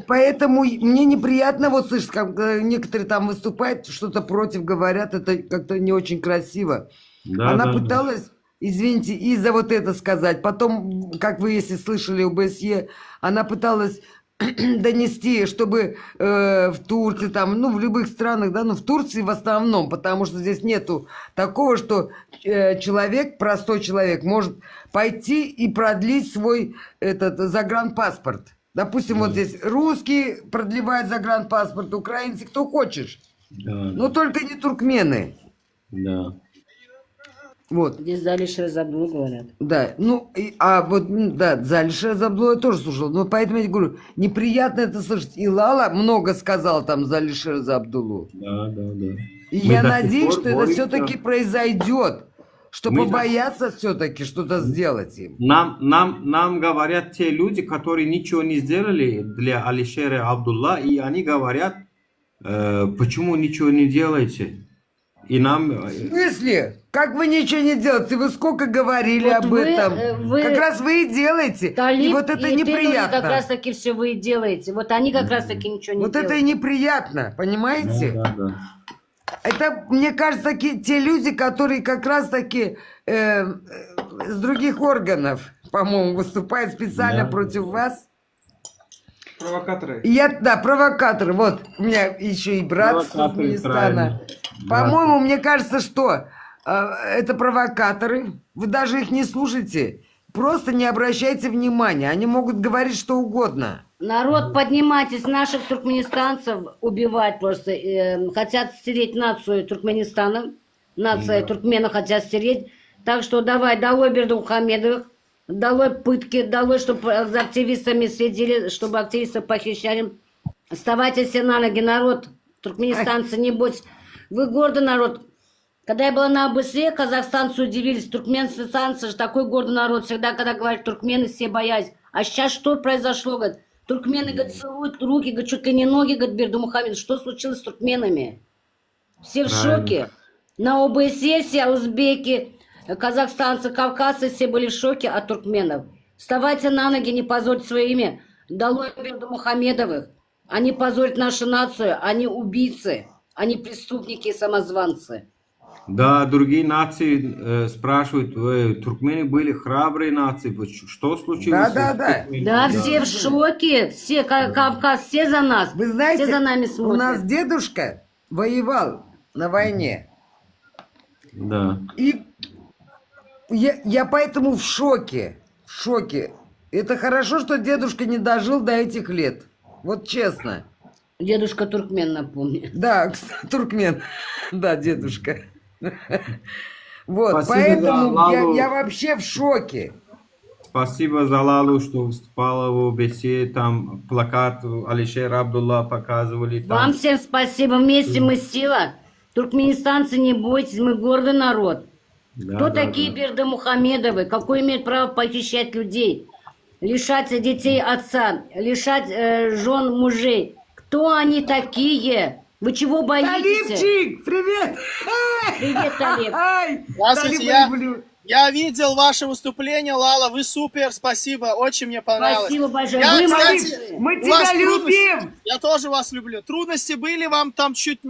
Speaker 12: Поэтому мне неприятно вот слышать, как некоторые там выступают, что-то против говорят, это как-то не очень красиво. Она пыталась, извините, и за вот это сказать. Потом, как вы, если слышали ОБСЕ, она пыталась донести, чтобы в Турции, там, ну, в любых странах, да, но в Турции в основном, потому что здесь нету такого, что человек, простой человек, может пойти и продлить свой загранпаспорт. Допустим, вот здесь русские продлевают загранпаспорт, украинцы, кто хочешь. Но только не туркмены.
Speaker 3: Да.
Speaker 12: Вот.
Speaker 13: Здесь за Алишера Забдулу говорят.
Speaker 12: Да, ну, да, за Алишера Забдулу я тоже слушал, но поэтому я говорю, неприятно это слышать. И Лала много сказала там за Алишера Забдулу.
Speaker 3: Да.
Speaker 12: И я надеюсь, что это все-таки произойдет, что побоятся все-таки что-то сделать им.
Speaker 3: Нам говорят те люди, которые ничего не сделали для Алишера Абдулла, и они говорят, почему ничего не делаете? İnan.
Speaker 12: В смысле? Как вы ничего не делаете? Вы сколько говорили
Speaker 13: Вот
Speaker 12: об
Speaker 13: вы,
Speaker 12: этом?
Speaker 13: вы-
Speaker 12: Как раз вы и делаете.
Speaker 13: Талиб
Speaker 12: И вот это
Speaker 13: и Пелюни
Speaker 12: неприятно.
Speaker 13: как раз таки все вы и делаете. Вот они как раз таки ничего не
Speaker 12: Вот
Speaker 13: делают.
Speaker 12: это и неприятно, понимаете?
Speaker 3: Да.
Speaker 12: Это, мне кажется, те люди, которые как раз таки с других органов, по-моему, выступают специально против вас.
Speaker 21: Провокаторы.
Speaker 12: Да, провокаторы. Вот, у меня еще и брат с
Speaker 21: Провокаторы,
Speaker 12: Туркменистана.
Speaker 21: правильно.
Speaker 12: По-моему, мне кажется, что это провокаторы. Вы даже их не слушайте. Просто не обращайте внимания. Они могут говорить что угодно.
Speaker 13: Народ, поднимайтесь, наших туркменистанцев убивать просто. Хотят стереть нацию Туркменистана. Нация туркменов хотят стереть. Так что давай, долой Бердымухамедовых, долой пытки, долой, чтобы за активистами следили, чтобы активистов похищали. Оставайтесь все на ноги, народ. Туркменистанцы, не бойтесь. Вы гордый народ. Когда я была на ОБСЕ, казахстанцы удивились. Туркменистанцы же такой гордый народ. Всегда, когда говорят туркмены, все боялись. А сейчас что произошло, говорит? Туркмены, говорит, целуют руки, говорит, чуть ли не ноги, говорит, Бердымухамедов. Что случилось с туркменами? Все в шоке. На ОБСЕ все узбеки, казахстанцы, кавказцы, все были в шоке от туркменов. Вставайте на ноги, не позорьте свое имя. Долой Бердымухамедовых. Они позорят нашу нацию, они убийцы, они преступники и самозванцы.
Speaker 3: Да, другие нации спрашивают, туркмены были храбрые нации, что случилось?
Speaker 13: Да, все в шоке, все, Кавказ, все за нас.
Speaker 12: Вы знаете,
Speaker 13: все за нами
Speaker 12: у
Speaker 13: смотрят.
Speaker 12: нас дедушка воевал на войне.
Speaker 3: Да.
Speaker 12: И я поэтому в шоке. В шоке. Это хорошо, что дедушка не дожил до этих лет. Вот честно.
Speaker 13: Дедушка туркмен, напомню.
Speaker 12: Да, туркмен. Да, дедушка. Вот,
Speaker 3: Спасибо
Speaker 12: поэтому
Speaker 3: за Лалу.
Speaker 12: я вообще в шоке.
Speaker 3: Спасибо за Лалу, что выступала в ОБСЕ, там плакат Алишер Абдулла показывали. Там.
Speaker 13: Вам всем спасибо, вместе мы сила. Туркменистанцы, не бойтесь, мы гордый народ.
Speaker 3: Да,
Speaker 13: Кто
Speaker 3: да,
Speaker 13: такие
Speaker 3: да.
Speaker 13: Бердымухамедовы? Какое имеет право похищать людей? Лишать детей отца, лишать жен мужей. Кто они такие? Вы чего боитесь?
Speaker 12: Талибчик, привет!
Speaker 13: Привет, Талиб.
Speaker 21: Здравствуйте, я видел ваше выступление, Лала, вы супер, спасибо, очень мне понравилось.
Speaker 13: Спасибо большое,
Speaker 21: Я,
Speaker 13: вы
Speaker 21: кстати,
Speaker 13: молодцы.
Speaker 12: Мы
Speaker 21: у
Speaker 12: тебя
Speaker 21: вас
Speaker 12: любим!
Speaker 21: трудности. Я тоже вас люблю. Трудности были, вам там чуть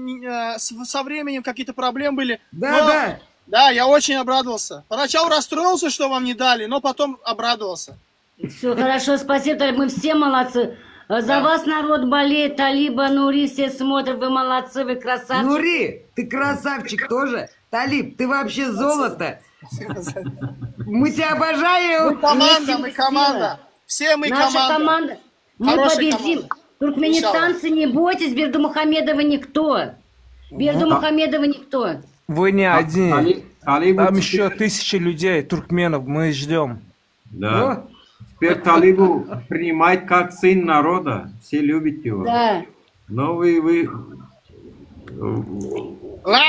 Speaker 21: со временем какие-то проблемы были.
Speaker 12: Да.
Speaker 21: Да, я очень обрадовался. Поначалу расстроился, что вам не дали, но потом обрадовался.
Speaker 13: Все хорошо, спасибо, Талиб, мы все молодцы. За вас народ болеет, Талиба, Нури, все смотрят, вы молодцы, вы красавчик.
Speaker 12: Нури, ты красавчик тоже. Талиб, ты вообще золото. Мы тебя обожаем.
Speaker 21: Мы команда, мы команда. Все мы
Speaker 13: Наша команда. Мы
Speaker 21: Хорошая
Speaker 13: победим.
Speaker 21: команда.
Speaker 13: Туркменистанцы, не бойтесь, Бердымухамедова никто. Бердымухамедова никто.
Speaker 5: Вы не один.
Speaker 3: Талибу
Speaker 5: Там
Speaker 3: теперь-
Speaker 5: еще тысячи людей, туркменов, мы ждем.
Speaker 3: Да. Теперь Талибу принимает как сын народа. Все любят его.
Speaker 13: Да.
Speaker 3: Но вы...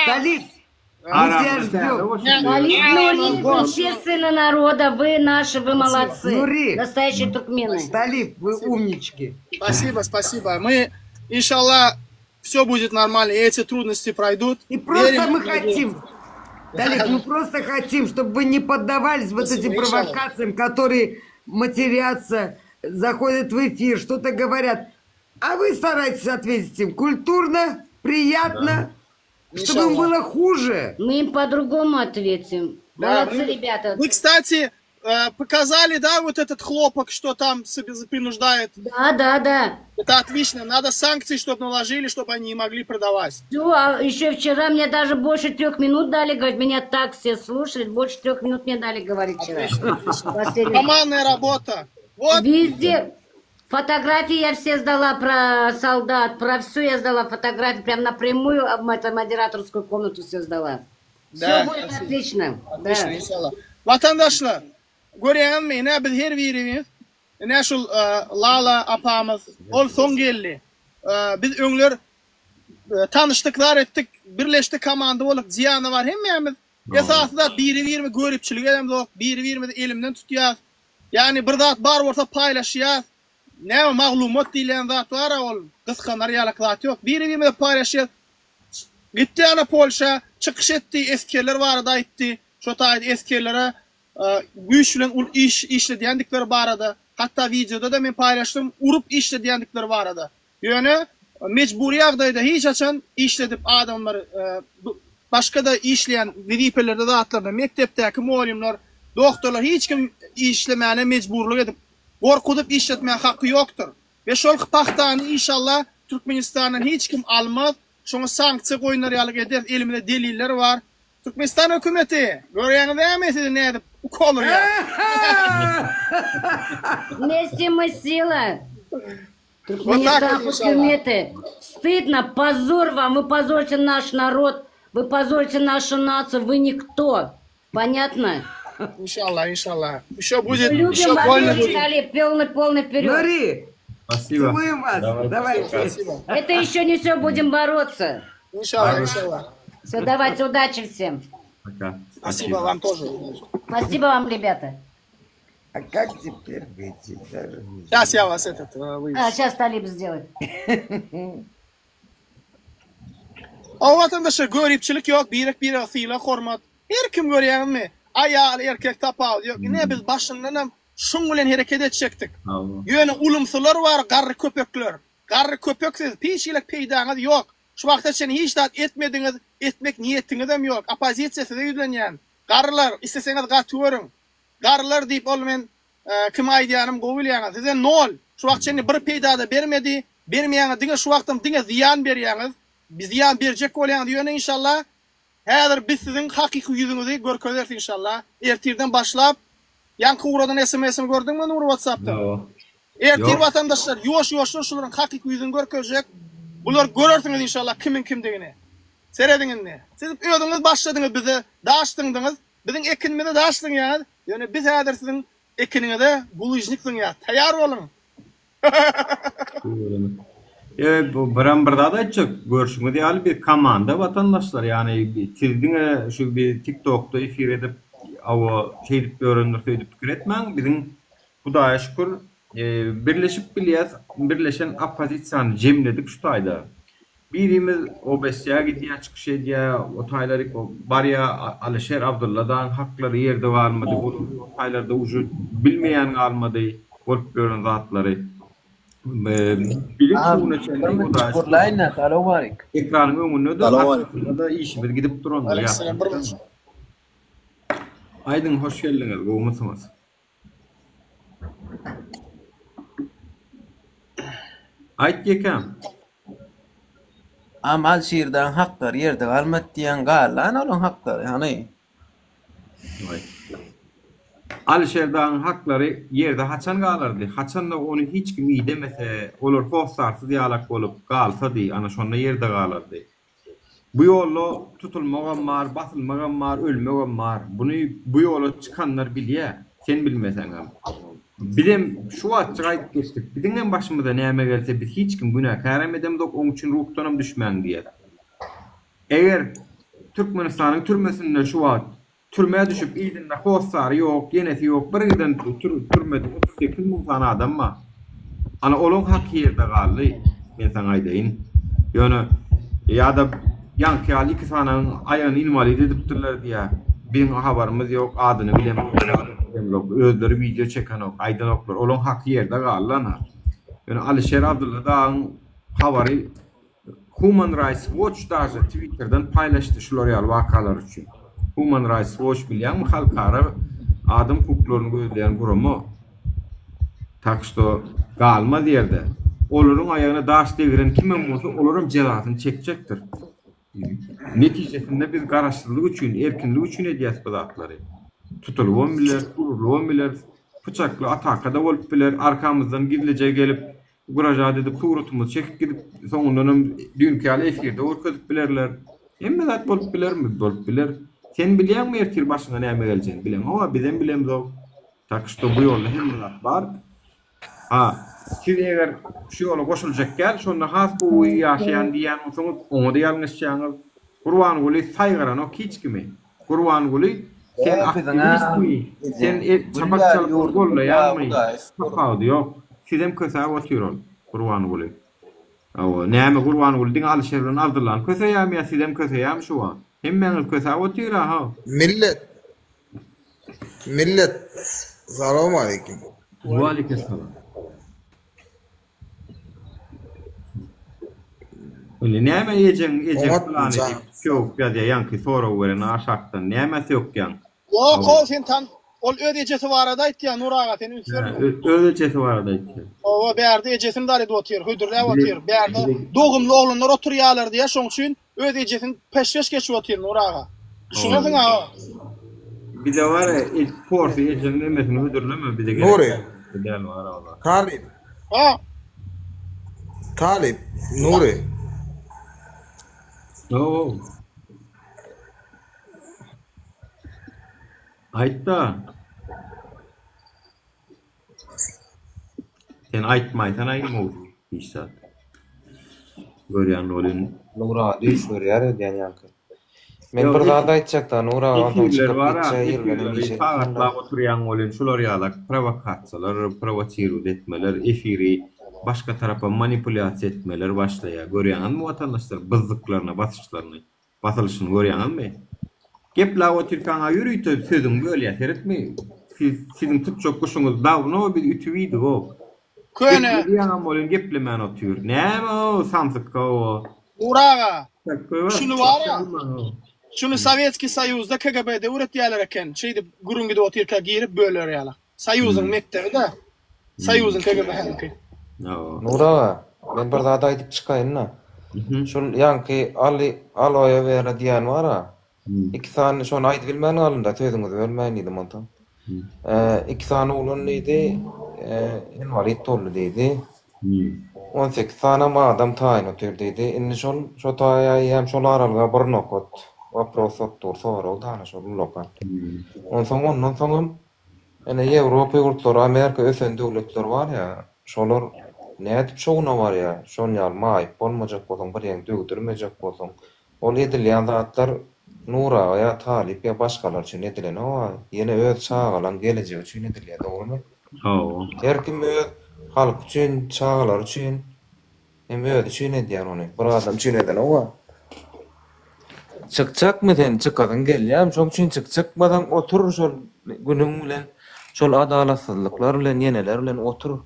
Speaker 12: Талиб, мы тебя ждем.
Speaker 13: Талиб, Нури, вы все сыны народа, вы наши, вы молодцы.
Speaker 12: Нури.
Speaker 13: Настоящие туркмены.
Speaker 12: Талиб, вы умнички.
Speaker 21: Спасибо, спасибо. Мы, иншаллах, все будет нормально, и эти трудности пройдут.
Speaker 12: И просто
Speaker 21: Верим,
Speaker 12: мы
Speaker 21: надеемся.
Speaker 12: хотим, Талиб, мы просто хотим, чтобы вы не поддавались вот
Speaker 21: Спасибо,
Speaker 12: этим
Speaker 21: иншаллах.
Speaker 12: провокациям, которые матерятся, заходят в эфир, что-то говорят. А вы старайтесь ответить им культурно, приятно, чтобы им было хуже.
Speaker 13: Мы им по-другому ответим.
Speaker 21: Да,
Speaker 13: Молодцы, ребята.
Speaker 21: Вы, кстати, показали, да, вот этот хлопок, что там принуждает?
Speaker 13: Да.
Speaker 21: Это отлично. Надо санкции, чтобы наложили, чтобы они не могли продавать.
Speaker 13: Все, а еще вчера мне даже больше 3 минут дали говорить. Меня так все слушали, больше 3 минут мне дали говорить вчера. Последний.
Speaker 21: Командная работа. Вот.
Speaker 13: Везде. Фотографии я все сдала про солдат, про все я сдала фотографии, прям напрямую в эту модераторскую комнату все сдала.
Speaker 21: Да.
Speaker 13: Все будет отлично.
Speaker 21: Отлично,
Speaker 13: Да.
Speaker 21: inşallah. Vatandaşlar, görýänmi, ne biz her birimiz, ne şol Lala apamız, ol son geldi. Biz öňler tanıştıklar ettik, birleştik komanda bolup, ziyanı var hemmemiz. Esasında biri-birimi görüpçilik edemdik, biri-birimizi elimden tutýar. Yani bir zat bar bolsa paýlaşýar. Ne maglumat diýilen zat var, ol gysganar ýalak zat ýok. Biri-birimizi paýlaşýar. Gitti ana Polşa çıkış etti, eskerler barada aytdy. Şota aýdy eskerlere güýçlen ul işledýändikleri barada. Hatta videoda da men paylaşdym, urup işledýändikleri barada. Ýöne mecburi ýagdaýda hiç açan işledip adamları başka da işleyen vizipelerde dağıtlarda mektepdeki muallimler, doktorlar hiç kim işlemene mecburluk edip korkutup işletmeye hakkı yoktur. Ve şol paxtany inşallah Türkmenistan'dan hiç kim almaz. Şoňa sanksiýa goýunarýalyk eder. Elimde deliller var. Türkmenistan hökümeti görýäňiz näme siz ne edip ukolur ya.
Speaker 13: Вместе сила. Туркменистан hökümeti. Стыдно, позор вам, вы позорите наш народ, вы позорите нашу нацию, вы никто. Понятно?
Speaker 21: İnşallah, inşallah. Еще будет,
Speaker 13: Любим
Speaker 21: еще
Speaker 13: вас,
Speaker 21: больно.
Speaker 13: полный вперед.
Speaker 12: Мари,
Speaker 3: Спасибо.
Speaker 12: целуем вас. Давайте.
Speaker 13: Это еще не все, будем бороться.
Speaker 21: Иншаллах, иншаллах.
Speaker 13: Все, давайте, удачи всем.
Speaker 3: Пока.
Speaker 21: Спасибо вам тоже.
Speaker 13: Спасибо вам, ребята.
Speaker 12: А как теперь выйти?
Speaker 21: Сейчас я вас выведу.
Speaker 13: Сейчас Талиб сделает.
Speaker 21: O vatandaşa görüpçilik yok, bir asıyla hormat. Her kim görýär mi? Ayal, erkek tapal yok. Ne biz başından şun bilen hareket etjekdik. Ýöne ulumsular var, garry köpekler. Garry köpeksiz piçilik peýdaňyz yok. Şu wagtda sen hiç dat etmediňiz, etmek niýetiňiz hem yok. Opozisiýasy da ýüzlenýän. Garrylar, isteseňiz gatyörüň. Garrylar diýip ol men kim aýdýanym gowulýaňyz. Size nol. Şu wagt seni bir peýdada bermedi, bermeýäňiz diňe şu wagtym diňe ziýan berýäňiz. Biz ziýan berjek bolýan diýene inşallah. Häzir biz sizin hakyky ýüzüňizi görkezerdik inşallah. Ertirden başlap ýanky uradan SMS-imi gördüňmi Nur WhatsApp'da? Ertir vatandaşlar ýoş-ýoş şolaryň hakyky ýüzüni görkezek. Bular görersiňiz inşallah kimin kimdigini. Serediňizni. Siz öýüňiz başladyňyz bize, daşdyňyz, biziň ekinimizi daşdyňyz. Ýöne biz häzir siziň ekiniňize guluýjnikdiň ýa. Taýýar bolun.
Speaker 3: Evet, bu Bramber'da da çok görüşümü diýäli bir komanda vatandaşlar, yani sizdiňe şu bir TikTok'da efir edip awa şeýdip öğrendir söýdip pikir etmäň. Biziň Hudaýa şükür birleşip bilýäs, birleşen opozisiýany jemledik şu taýda. Birimiz OBS'ye gidýär, çykyş edýär, o taýlary barya Alişer Abdullah'dan haklary ýerde barmady, bu taýlarda uju bilmeýän galmady, bolup gören zatlary. Bilim şuna çendik o da.
Speaker 5: Kurlayna, salam aleyk.
Speaker 3: Ekranın önünde da işimiz gidip duranlar ya. Aydın hoş geldiniz, goğumuzsunuz. Ayt yekem.
Speaker 5: Amal şiirden haklar yerde galmat diýen galan olan haklar yani.
Speaker 3: Alişer'den hakları yerde haçan galardy. Haçan da onu hiç kim iyi demese, olur hosarsız ýalak bolup galsa di, ana şonda yerde galardy. Bu ýolda tutulmagan bar, basylmagan bar, ölmegen bar. Bunu bu ýola çıkanlar bilýär. Sen bilmeseňem. Bilem şu atçy gaýdyp geçdik. Biziňden başymyza näme gelse biz hiç kim günahkar edemdik, oň üçin ruhtanam düşmän diýer. Eger Türkmenistanyň türmesinde şu wagt türmeye düşüp iyidinde hossar yok, yenesi yok, bir giden türmede 38 milyon adam var. Ana olon hak yerde galdı, ben sana aydayın. Yani ya da yankı al 2 sananın ayağını invalid ediptirler diye bizim haberimiz yok, adını bilemem. Özleri video çeken yok, aydan oklar, olon hak yerde galdı. Yani Alişer Abdullah Dağ'ın haberi Human Rights Watch da Twitter'dan paylaştı şular vakalar için. Human Rights Watch bilýän halkara adam hukuklaryny gözleýän gurumy. Takşdo galma diýerde. Olaryň aýagyna daş degiren kim bolsa olaryň jazasyny çekjekdir. Netijesinde biz garaşdyrlyk üçin, erkinlik üçin edýäs bu zatlary. Tutulýan biler, durulýan biler, bıçakly atakada bolup biler, arkamızdan gidilije gelip guraja edip kurutumuzy çekip gidip soňundan dünkü efirde orkadyp bilerler. Emme zat bolup bilermi? Bolup biler. Sen bilýänmi ertir başyna näme geljegini bilen? Hawa bilen bilemzok. Takşdo bu ýolda hemmelat bar. Siz eger şu ýola goşuljak gel, şonda has bu ýaşaýan diýen bolsaňyz, oňa da ýalňyşçaňyz. Gurban Guly saýgaran ok hiç kimi. Gurban Guly sen aktivistmi? Sen çapakçalyk golla ýalmaý. Tapawdy ýok. Sizem kösä otyrol. Gurban Guly. Awa näme Gurban uldin alşerlen aldylan köseýäm ýa sizem köseýäm şu wa. Hemmeňiz köse otyr ha.
Speaker 17: Millet. Salamu aleyküm.
Speaker 3: Wa aleyhisselam. Öyle näme ýejen plan edip çok ýa-da ýanky sora weren aşakdan näme sökýän.
Speaker 8: Yok o sen tan ol ödejesi barada aýtýan Nuraga seni üstüne.
Speaker 3: Ödejesi barada aýtýan.
Speaker 8: O berde ejesini dar edip otyr, hüdürle otyr. Berde dogumly oglanlar oturýarlar diýe şoň üçin ödejesini peşpeş geçip otyr Nuraga. Düşünýärsiň ha?
Speaker 3: Bir de var portu ejenin emesini hüdürleme bir de gerek.
Speaker 17: Nuri.
Speaker 3: Del var Allah.
Speaker 17: Talip.
Speaker 8: Ha.
Speaker 17: Talip. Nuri.
Speaker 3: Oo. Aytta. Sen aytmaysan aýdym işsat. Görýän bolyn.
Speaker 11: Nura düş görýär diýen ýanky. Men bir zat aýtjak da Nura ondan çykyp gitjek ýerlere
Speaker 3: Faqatla oturýan bolyn şular ýalak provokasiýalar, provosiýer etmeler, efiri başka tarafa manipulasiýa etmeler başlaýar. Görýänmi watandaşlar bızdyklaryna, basylışyny görýänmi? Gepla oturýan ýürüýtip sözüň bölýär, seretmi? Sizin tutjak guşuňyz dawno bir ütüwidi o.
Speaker 8: Köne.
Speaker 3: Ýa-da bolyn geplemän otyr. Näme o samsyka o?
Speaker 8: Uraga. Şunu var ya. Şunu Sovetski Soyuzda KGB'de üretýärler eken. Şeýde gurungyda otyrka girip bölerýärler. Soyuzun mektebinde. Soyuzun KGB'niki.
Speaker 11: Nura, men bir zat aýdyp çykaýyn. Şol ýanky aloya bera diýen bara. İki tane şonu aýdyp bilmän alynda töýdüňiz ölmäň idim ondan. İki tane ulan idi, invalid tollu dedi. 18 tane adam taýyn ötürdiydi. Indi şol taýýam şol aralyga bir nokot. Вопрос otdur sorag dana şol lokal. Ondan soň ene Ýewropa ýurtlary, Amerika ösen döwletler var ýa, şolar nädip şowna var ýa, şol ýalma aýyp bolmajak bolsaň, bir ýeňe döwdürmejek bolsaň, ol edilýän zatlar Nura ýa Talip ýa başgalar üçin edilen o, ýene öz çağalan gelecek üçin edilýär, dogrymy? Her kim öz halk üçin, çağalar üçin, öz üçin edýär ony. Bir adam üçin eden o. Çıkacakmı sen çıkadın gelýär, şoň üçin çıkmadan otur şol günüň bilen, şol adalatsızlyklar bilen, ýeneler bilen otur.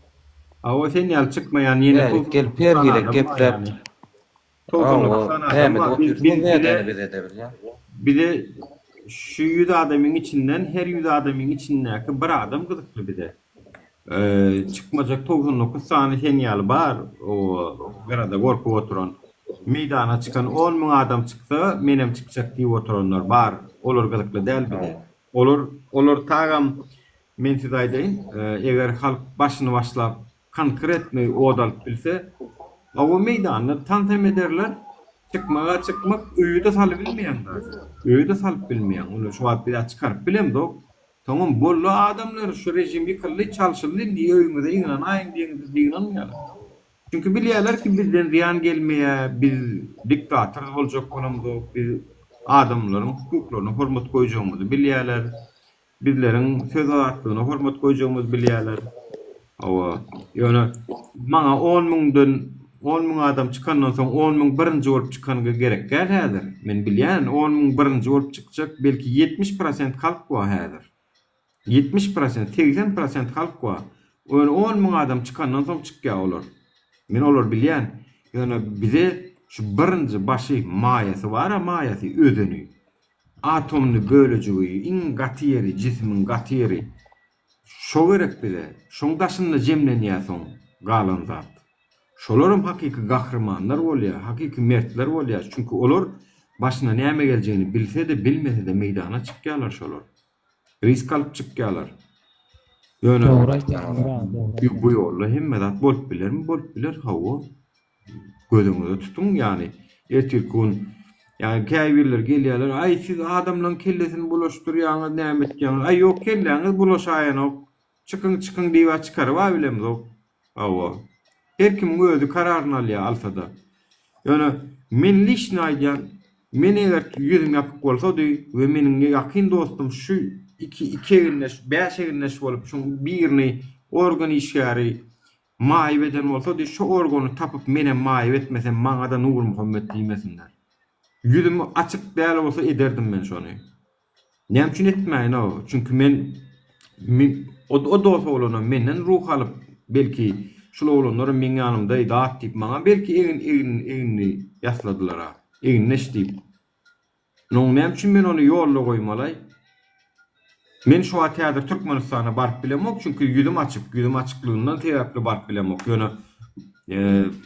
Speaker 3: Awa sen ýal çykmaýan ýene
Speaker 11: gelip pergile geplep.
Speaker 3: Bir de şu 100 adamın içinden her 100 adamın içindeki bir adam gıdıklı bir de. Çıkmacak 99 tane henyal var. O garada gorkup oturan. Meydana çıkan 10.000 adam çıksa menem çıkacak diye oturanlar var. Olur gıdıklı değil bir de. Olur tağam men size aýdaýyn. Eger halk başını başlap kankır etmeyi odalıp bilse o meydana tanzim ederler. Çıkmak öýüde salyp bilmeýänler. Öýüde salyp bilmeýän. Onu şu wagt bir çıkaryp bilemdi o. Tamam bollu adamlar şu rejim ýykyldy, çalşyldy, diýe öýüňde iňen aýyň diýen ýaly. Çünkü bilýärler ki bizden ziyan gelmeýär, biz diktator boljak bolamyk, biz adamlaryň hukuklaryna hormat goýjagymyzy bilýärler. Bizleriň söz azatlygyna hormat goýjagymyzy bilýärler. Awa, ýöne maňa 10.000 adam çıkandan soň 10.000 birinji bolup çykanyga gerek gäl häzir. Men bilýän 10.000 birinji bolup çykjak, belki 70% halk bu häzir. 70%, 80% halk bu. Ön 10.000 adam çıkandan soň çykýar olar. Men olar bilýän. Ýöne bize şu birinji başy maýasy bar, maýasy özüni. Atomny bölejigi, iň gaty ýeri, jismiň gaty ýeri. Şo gerek bize. Şoňdaşynda jemlenýär soň galan zat. Şolaryň hakiki gahrymanlar bolýar, hakiki mertler bolýar. Çünki olar başyna näme geljegini bilse-de bilmese de meydana çykýarlar şolar. Risk alyp çykýarlar. Ýöne bu ýolda hemme zat bolup bilermi? Bolup biler, hawa. Gözüňizde tutun ýani. Ertirkün yani käbirler gelýärler, ay siz adamlaryň kellesini bulaşdyrýaňyz, näme etýäňiz? Ay ýok kelläňiz bulaşaýan. Çıkın diýip çykaryp bilemiz o. Hawa. Her kim özü kararyny alýar alsa-da. Ýöne men lişni aýdýan, men eger ýüzüm ýapyk bolsa-da we meniň ýakyn dostum şu iki eginleş, 5 eginleş bolup şu birini organ işgäri maýyp eden bolsa, şu organy tapyp mene maýyp etmesem maňa da Nur Muhammed diýmesinler. Yüzüm açyk däl bolsa ederdim men şonu. Näme üçin etmäýin o? Çünki men o dost bolana menden ruh alyp belki şol olanlar meň ýanymda idat diýip maňa belki egin ýasladylar ha. Egin neşdiýip. Näme üçin men onu ýolga goýmalay? Men şu teatr Türkmenistana barıp bilemok çünkü yüzüm açıklığından teatr barıp bilemok. Ýöne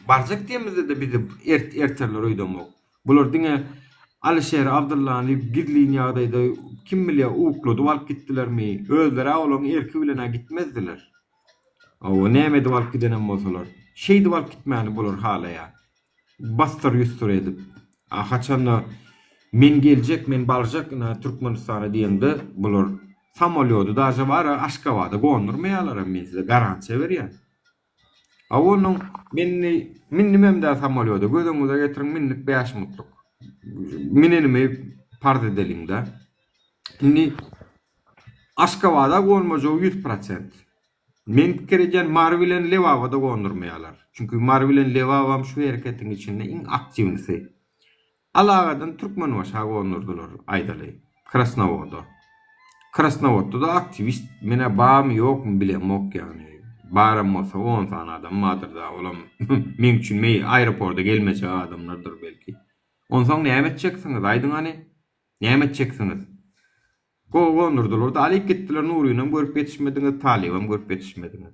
Speaker 3: barjak diýmizde de bizi erterler öýdemok. Bular diňe Alişer Abdullah'ny gidliň ýagdaýda kim bilýär uklady alyp gitdilermi? Özleri awlan erki bilen gitmezdiler. O näme de alyp gidenen bolsalar, şeýdi alyp gitmäni bolar halaýa. Bastır ýüstür edip. Haçanna men geljek, men baljak Türkmenistana diýende bular samolyodu da jabara Aşgabatda gonurmaýarlar men size garansiýa berýän. Awonyň men nimemde samolyodu gözüňize getiriň minlik 5 mutluk. Menenimi parda edelim de. Şimdi Aşgabatda gonmajy 100%. Men pikirjen Marwilen Lewawada gonurmaýarlar. Çünkü Marwilen Lewawam şu hereketiň içinde iň aktivnisi. Alagadan Türkmen başa gonurdular aýdaly. Krasnovodda da aktivist mene bağım yok mu bilemok yani. Bağıram olsa 10 tane adam vardır da olam men üçin aeroporda gelmece adamlardır belki. Ondan näme etjeksiniz aydın hani? Näme etjeksiniz? Gonurdular da alyp gitdiler Nuryny görüp yetişmediňiz, Talibam görüp yetişmediňiz.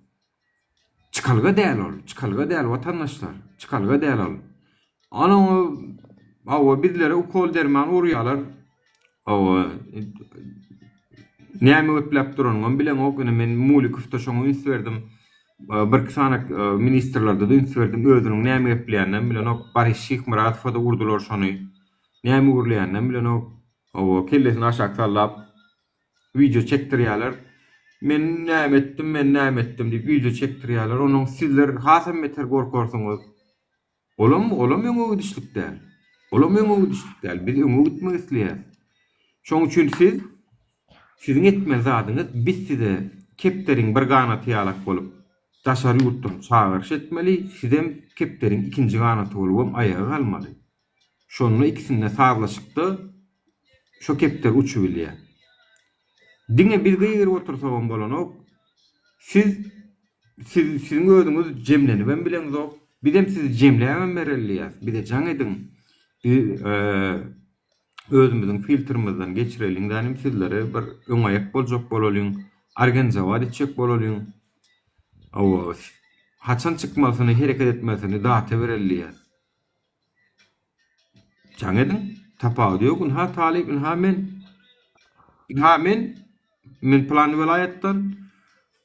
Speaker 3: Çıkalga däl vatandaşlar, çıkalga däl ol. Ana awa bizlere ukol derman urýarlar. Awa näme öplep duranyn bilen okunu men muly küftaşoňy ünsverdim. Bir sanak ministerlerde de ünsverdim. Özüniň näme öpleýänden bilen ok Barış Şykmuratow da urdular şonu. Näme urleýänden bilen ok awa kellesini aşağı sallap video çektirýärler. Men näme etdim diýip video çektirýärler. Onuň sizler hasam meter gorkorsuňuz. Olam öňe gidişlik däl. Biz öňe gitmek isleýär. Şoň üçin sizin etmez adyňyz biz size kepteriň bir ganaty ýalak bolup daşary ýurtdan çağırış etmeli, sizem kepteriň ikinji ganaty bolup ayağa kalmaly. Şonu ikisinde sarlaşykdy, şo kepter uçup bilýär. Diňe bir gyýyr otursam bolanok, sizin özüňiz jemlenip ben bilen zok, bidem sizi jemlämem berelýär, bir de jaň ediň. Özümüzün filtrimizden geçirelim danim sizlere bir öňaýak boljak bolalyň, arganjawat etjek bolalyň. Awa haçan çykmasyny hereket etmesini data berelýär. Jaň ediň, tapawdy ýokun ha talibin ha men plan vilayetden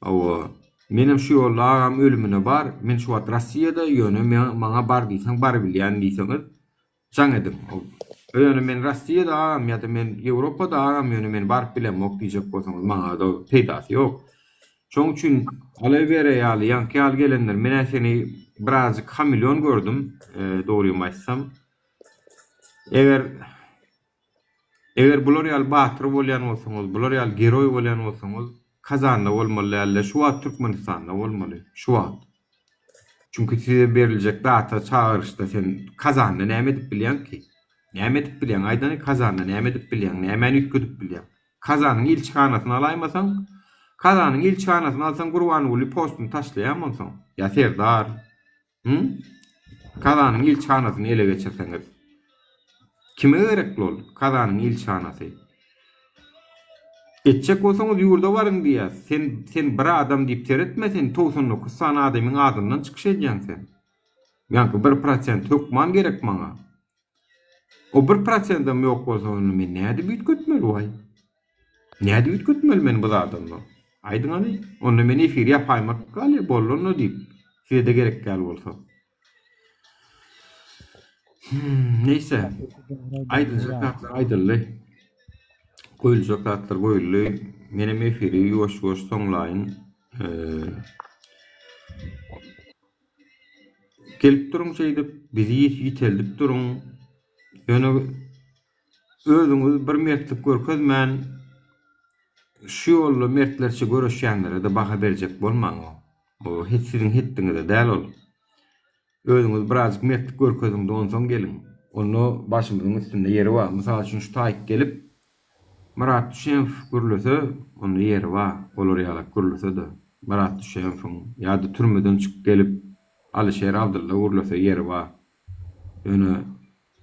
Speaker 3: awa menem şu ýolagam ölümine bar, men şu wagt Rossiýada ýöne maňa bar diýsen bar bilýän diýseňiz, jaň ediň. Öýüne men Rossiýada agam ýa-da men Ýewropada agam ýöne men barp bilemok diýjek bolsaňyz maňa da peýdasy ýok. Şoň üçin alabere ýaly ýanky gelenler men seni birazjyk hamilyon gördüm, dogry aýtsam. Eger bular ýaly batyr bolýan bolsaňyz, bular ýaly geroý bolýan bolsaňyz, Kazanda bolmaly ýa-da şu wagt Türkmenistanda bolmaly. Şu wagt. Çünki size beriljek data çağırışda sen Kazanda näme edip bilýän ki? Näme edip bilýän? Aýdany Kazanda näme edip bilýän? Näme ýetgidip bilýän? Kazanyň ilçhanasyny alaýmasaň, Kazanyň ilçhanasyny alsaň Gurbanuly postuny taşlaýamasaň, ýa Serdar. Kazanyň ilçhanasyny ele geçirseňiz. Kime gerek bol? Kazanyň ilçhanasy. Etjek bolsaňyz ýurda baryň diýär. Sen bir adam diýip teretmesen 99 sana adamyň adyndan çykyş edýänsen. Ýa-ni 1% hökman gerek maňa. O 1%'dan ýok bolsa onu men näde büýtgetmeli way? Näde büýtgetmeli men bu adamdan? Aýdyň any, onu men efir ýapaýmak galy bolany diýip. Size gerek gel bolsa. Neyse. Aýdylly. Goýuljak goýully. Menem efiri ýoş-ýoş soňlaýyn. Gelip duruň şeýde bizi ýiteldip duruň. Ýöne özüňiz bir mertlik görkezmän, şu ýolda mertlerçe göreşýänlere de baha berjek bolmaň. O hiç sizin hittiňize däl ol. Özüňiz birazjyk mertlik görkezdiňde onsoň gelin. Onu başymyzyň üstünde yeri var. Mysal üçin şu taýyk gelip Murat Düşenov gürlese, onun yeri var. Olar ýalak gürlese de. Murat Düşenow ýa-da türmeden çykyp gelip Alişer Abdulla gürlese yeri var. Ýöne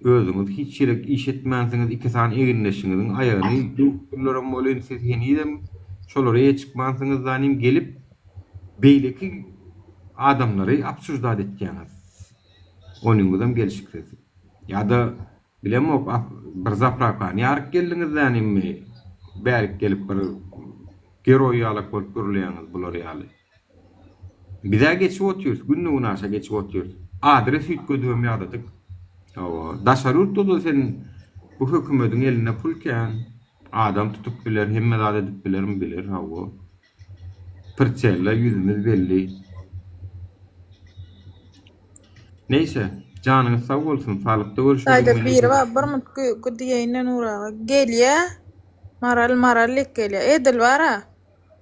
Speaker 3: özüňiz hiç şerek iş etmänsiňiz, iki san eginleşiňiziň aýagyny dürlerim bolan siz henidem şolary çykmansyňyz zanim gelip beýleki adamlary absurdat etýäňiz. Onuň bilen gelişikdir. Ýa-da bilemok bir zaprakan ýaryk geldiňiz zanimmi bärik gelip bir geroy ýalak bolup görülýäňiz bular ýaly. Bize geçip otuyoruz, günlüğün aşağı geçip otuyoruz. Adres yükledüğüm ýadadyk. Daşarurt da sen bu hükümetin eline pulken adam tutup bilir, hemmedat edip bilirim bilir. Pırçayla yüzümüz belli. Neyse, canınız sağ olsun, sağlıkta görüşmek üzere.
Speaker 4: Sayda bir var, bir mut güdiyeyinden uğrağa. Geliye, maral geliye. Edil var ha,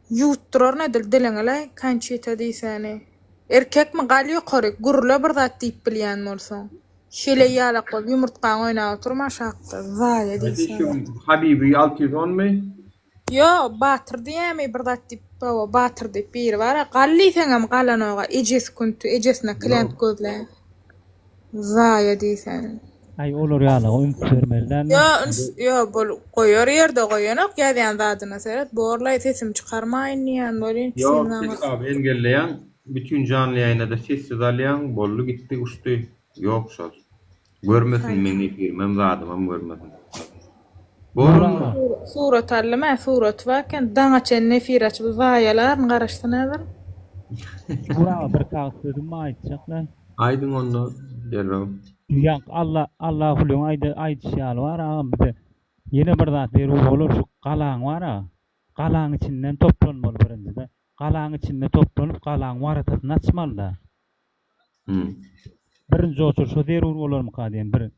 Speaker 4: yutturor edil dilinle, kançita diysani. Erkek mi gal yukarı, gurula bir zat deyip bilyen olsun. Şöyle yalak ol, yumurtkan oynağı oturma şaktı. Zaya diysani.
Speaker 3: Habibi 610 mi?
Speaker 4: Yo, batır diyemi bir zat deyip baba, batır deyip bir var ha. Galli fengam galan oğa, eces kuntu, ecesine klient gözle. Zaya diysani.
Speaker 15: Ay olur ýaly, o ümsürmelden.
Speaker 4: Yo, bol koyor yerde koyanok ýa-da dadyna seret. Borlay sesim çykarmaýyn ýa-da bolýan.
Speaker 3: Yok, abi engelleyen bütün canlı yayına da sessiz alayan bollu gitti uçtu. Yok şol. Görmesin meni firmem zadymam görmesin. Borun
Speaker 4: surat allama surat waken daňa çen nefir açyp zayalar garaşsa nädir?
Speaker 15: Bura bir kağıt sözüm aýtjaklar.
Speaker 3: Aydın onu derro.
Speaker 15: Ýa Allah hulyň aýdýaly var ama bir de ýene bir zat berip bolar şu galaň var. Galaň içinden toplanmaly birinjide. Galaň içinde toplanyp galaň waratasyny açmaly da. Birinji otur şu derur bolarmy kadýan bir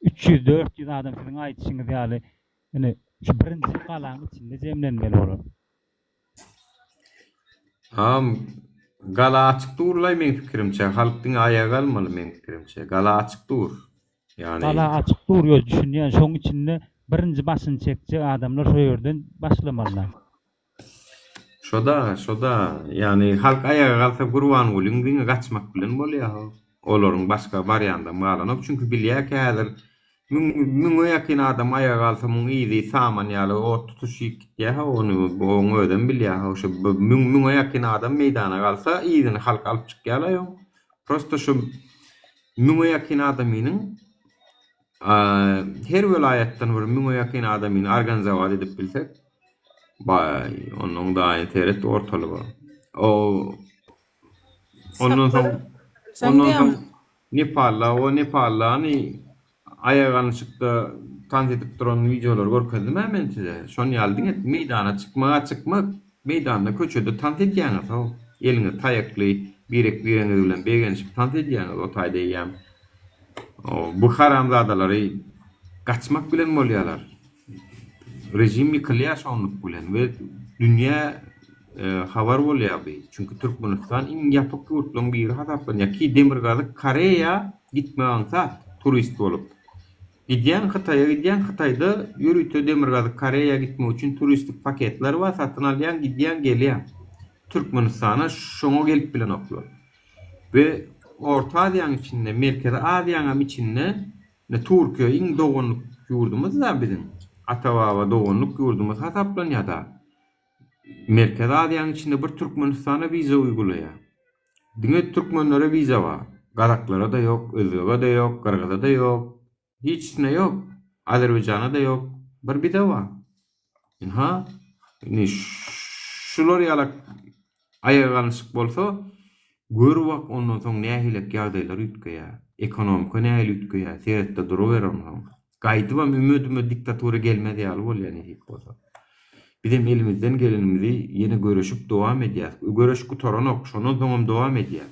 Speaker 15: 300-400 adam siziň aýdyşyňyz ýaly. Ýani şu birinji galaň içinde jemlenmeli bolar.
Speaker 3: Gala açık durlay men fikirimçe, halkyň ayaga almaly men fikirimçe. Gala açık dur. Yani
Speaker 15: gala açık duruyor düşünýän şoň içinde birinji başyny çekje adamlar şu ýerden başlamalylar.
Speaker 3: Şoda yani halk ayaga kalsa gurwan bolyň diňe gaçmak bilen bolýar. Olaryň başga variantda malanok çünkü bilýär ki häzir müňe ýakyn adam ayaga kalsa müň ýyzy saman ýaly o tutuşyk ýa onu öden bilýär. Şu müňe ýakyn adam meydana kalsa ýyzyny halk alyp çykýarlar ýok. Prosto şu müňe ýakyn adamynyň her welaýatdan bir müňe ýakyn adamyny organizowat edip bilsek bay onuň da ýeteret ortalygy. Ondan soň Nepal'la ayağını çıktı tanıt edip duran videolar görkezdim hemen size. Şonu yaldın et meydana çıkmak meydanda köçöde tanıt edýäňiz o. Elini tayakly birek bireniz bilen begenişip tanıt edýäňiz o taýda ýam. Bu haramzadalary kaçmak bilen bolýarlar. Rejim ýykylýar şonluk bilen we dünýä habar bolýar be. Çünkü Türkmenistan iň ýapyk ýurtlaryň biri hasaplanýar ki Demirgazy Koreýa gitmeýänsa turist bolup. Gidýän Hytaýda ýürüýte Demirgazy Koreýa gitmek üçin turistik paketler var, satyn alýan, gidýän, gelýän. Türkmenistana şoňa gelip bilen oklar. We Orta Aziýanyň içinde, Merkezi Aziýanyň içinde Türkiýe iň doganlyk ýurdumuz da bizim. Ata-baba doganlyk ýurdumuz hasaplanýar da. Merkezi Aziýanyň içinde bir Türkmenistana wiza uygulaýar. Diňe türkmenlere wiza bar. Garaklara da yok, Özbek'e de yok, Kırgız'a da yok. Hiçsine yok. Azerbaycan'a da yok. Bir de var. Şular ýalak ayaga alışık bolsa, gör wak ondan soň nähilek ýagdaýlar ýetkeýär. Ekonomik nähil ýetkeýär. Seretde duruverer onu. Gaýtybam ümidime diktatura gelmedi ýaly bolýar nähik bolsa. Bizim elimizden gelenimizi ýene görüşüp dowam edýär. Görüşüp toranok, şondan soň dowam edýär.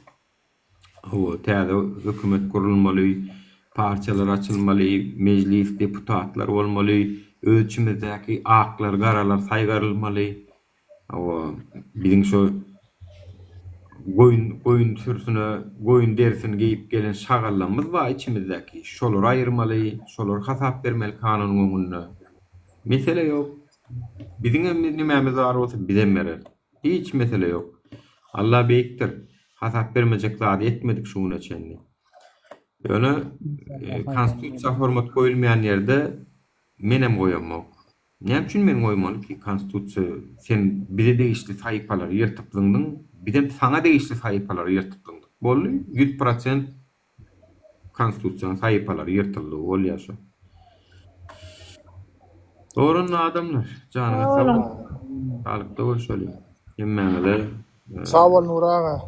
Speaker 3: O täze hökümet kurulmaly, parçalar açylmaly, meclis deputatlar bolmaly, ölçümdäki aklar, garalar saýgarylmaly. O biziň şu goyun sürsüne, goyun derisini giyip gelen şagallarımız var içimizdeki. Şolar ayırmalı, şolar hasap vermeli kanun önüne. Mesele yok. Bizim nimemiz var olsa bize verir. Hiç mesele yok. Allah büyüktür. Hasap vermeyecek zat etmedik şuun içinde. Yani konstitusiya hormat koyulmayan yerde menem koyamam. Ne için men koymalı ki konstitusiya sen bize değişli sayfaları yırtıplındın, bir sana değişli sayfaları yırtıplındın. Bollu 100% konstitusiyanın sayfaları yırtıldı, ol yaşa. Doğrunun adamlar, canına sağ olun. Sağlıkta görüşelim. Yemeğine
Speaker 8: Sağ ol Nur ağa.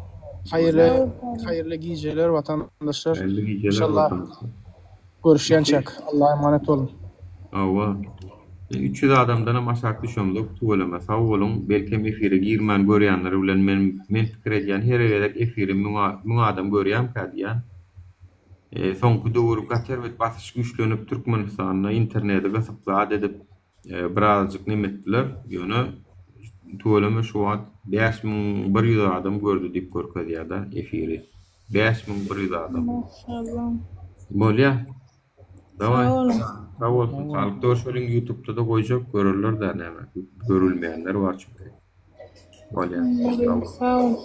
Speaker 8: Hayırlı geceler vatandaşlar. İnşallah görüşençek. Allah'a emanet olun.
Speaker 3: Ava. 300 adamdan masak düşömdük. Tuğulama sağ olun. Belki efire girmen görýänler bilen men pikir edýän her ýerde efire müň adam görýän kadýan. Soňky döwür gaterwet basyş güçlenip Türkmenistanyna internete gasypla edip birazjyk nimetdiler. Ýöne tuğulama şu an 5100 adam gördü diýip görkezýär-da efiri. 5100 adam.
Speaker 4: Maşallah.
Speaker 3: Bolýa. Davay.
Speaker 4: Sağ olun.
Speaker 3: Sağ olsun. Sağlıkta görüşelim. YouTube'da da koyacak. Görürler de ne var. Görülmeyenler var çünkü. Bolýa.
Speaker 4: Sağ olun.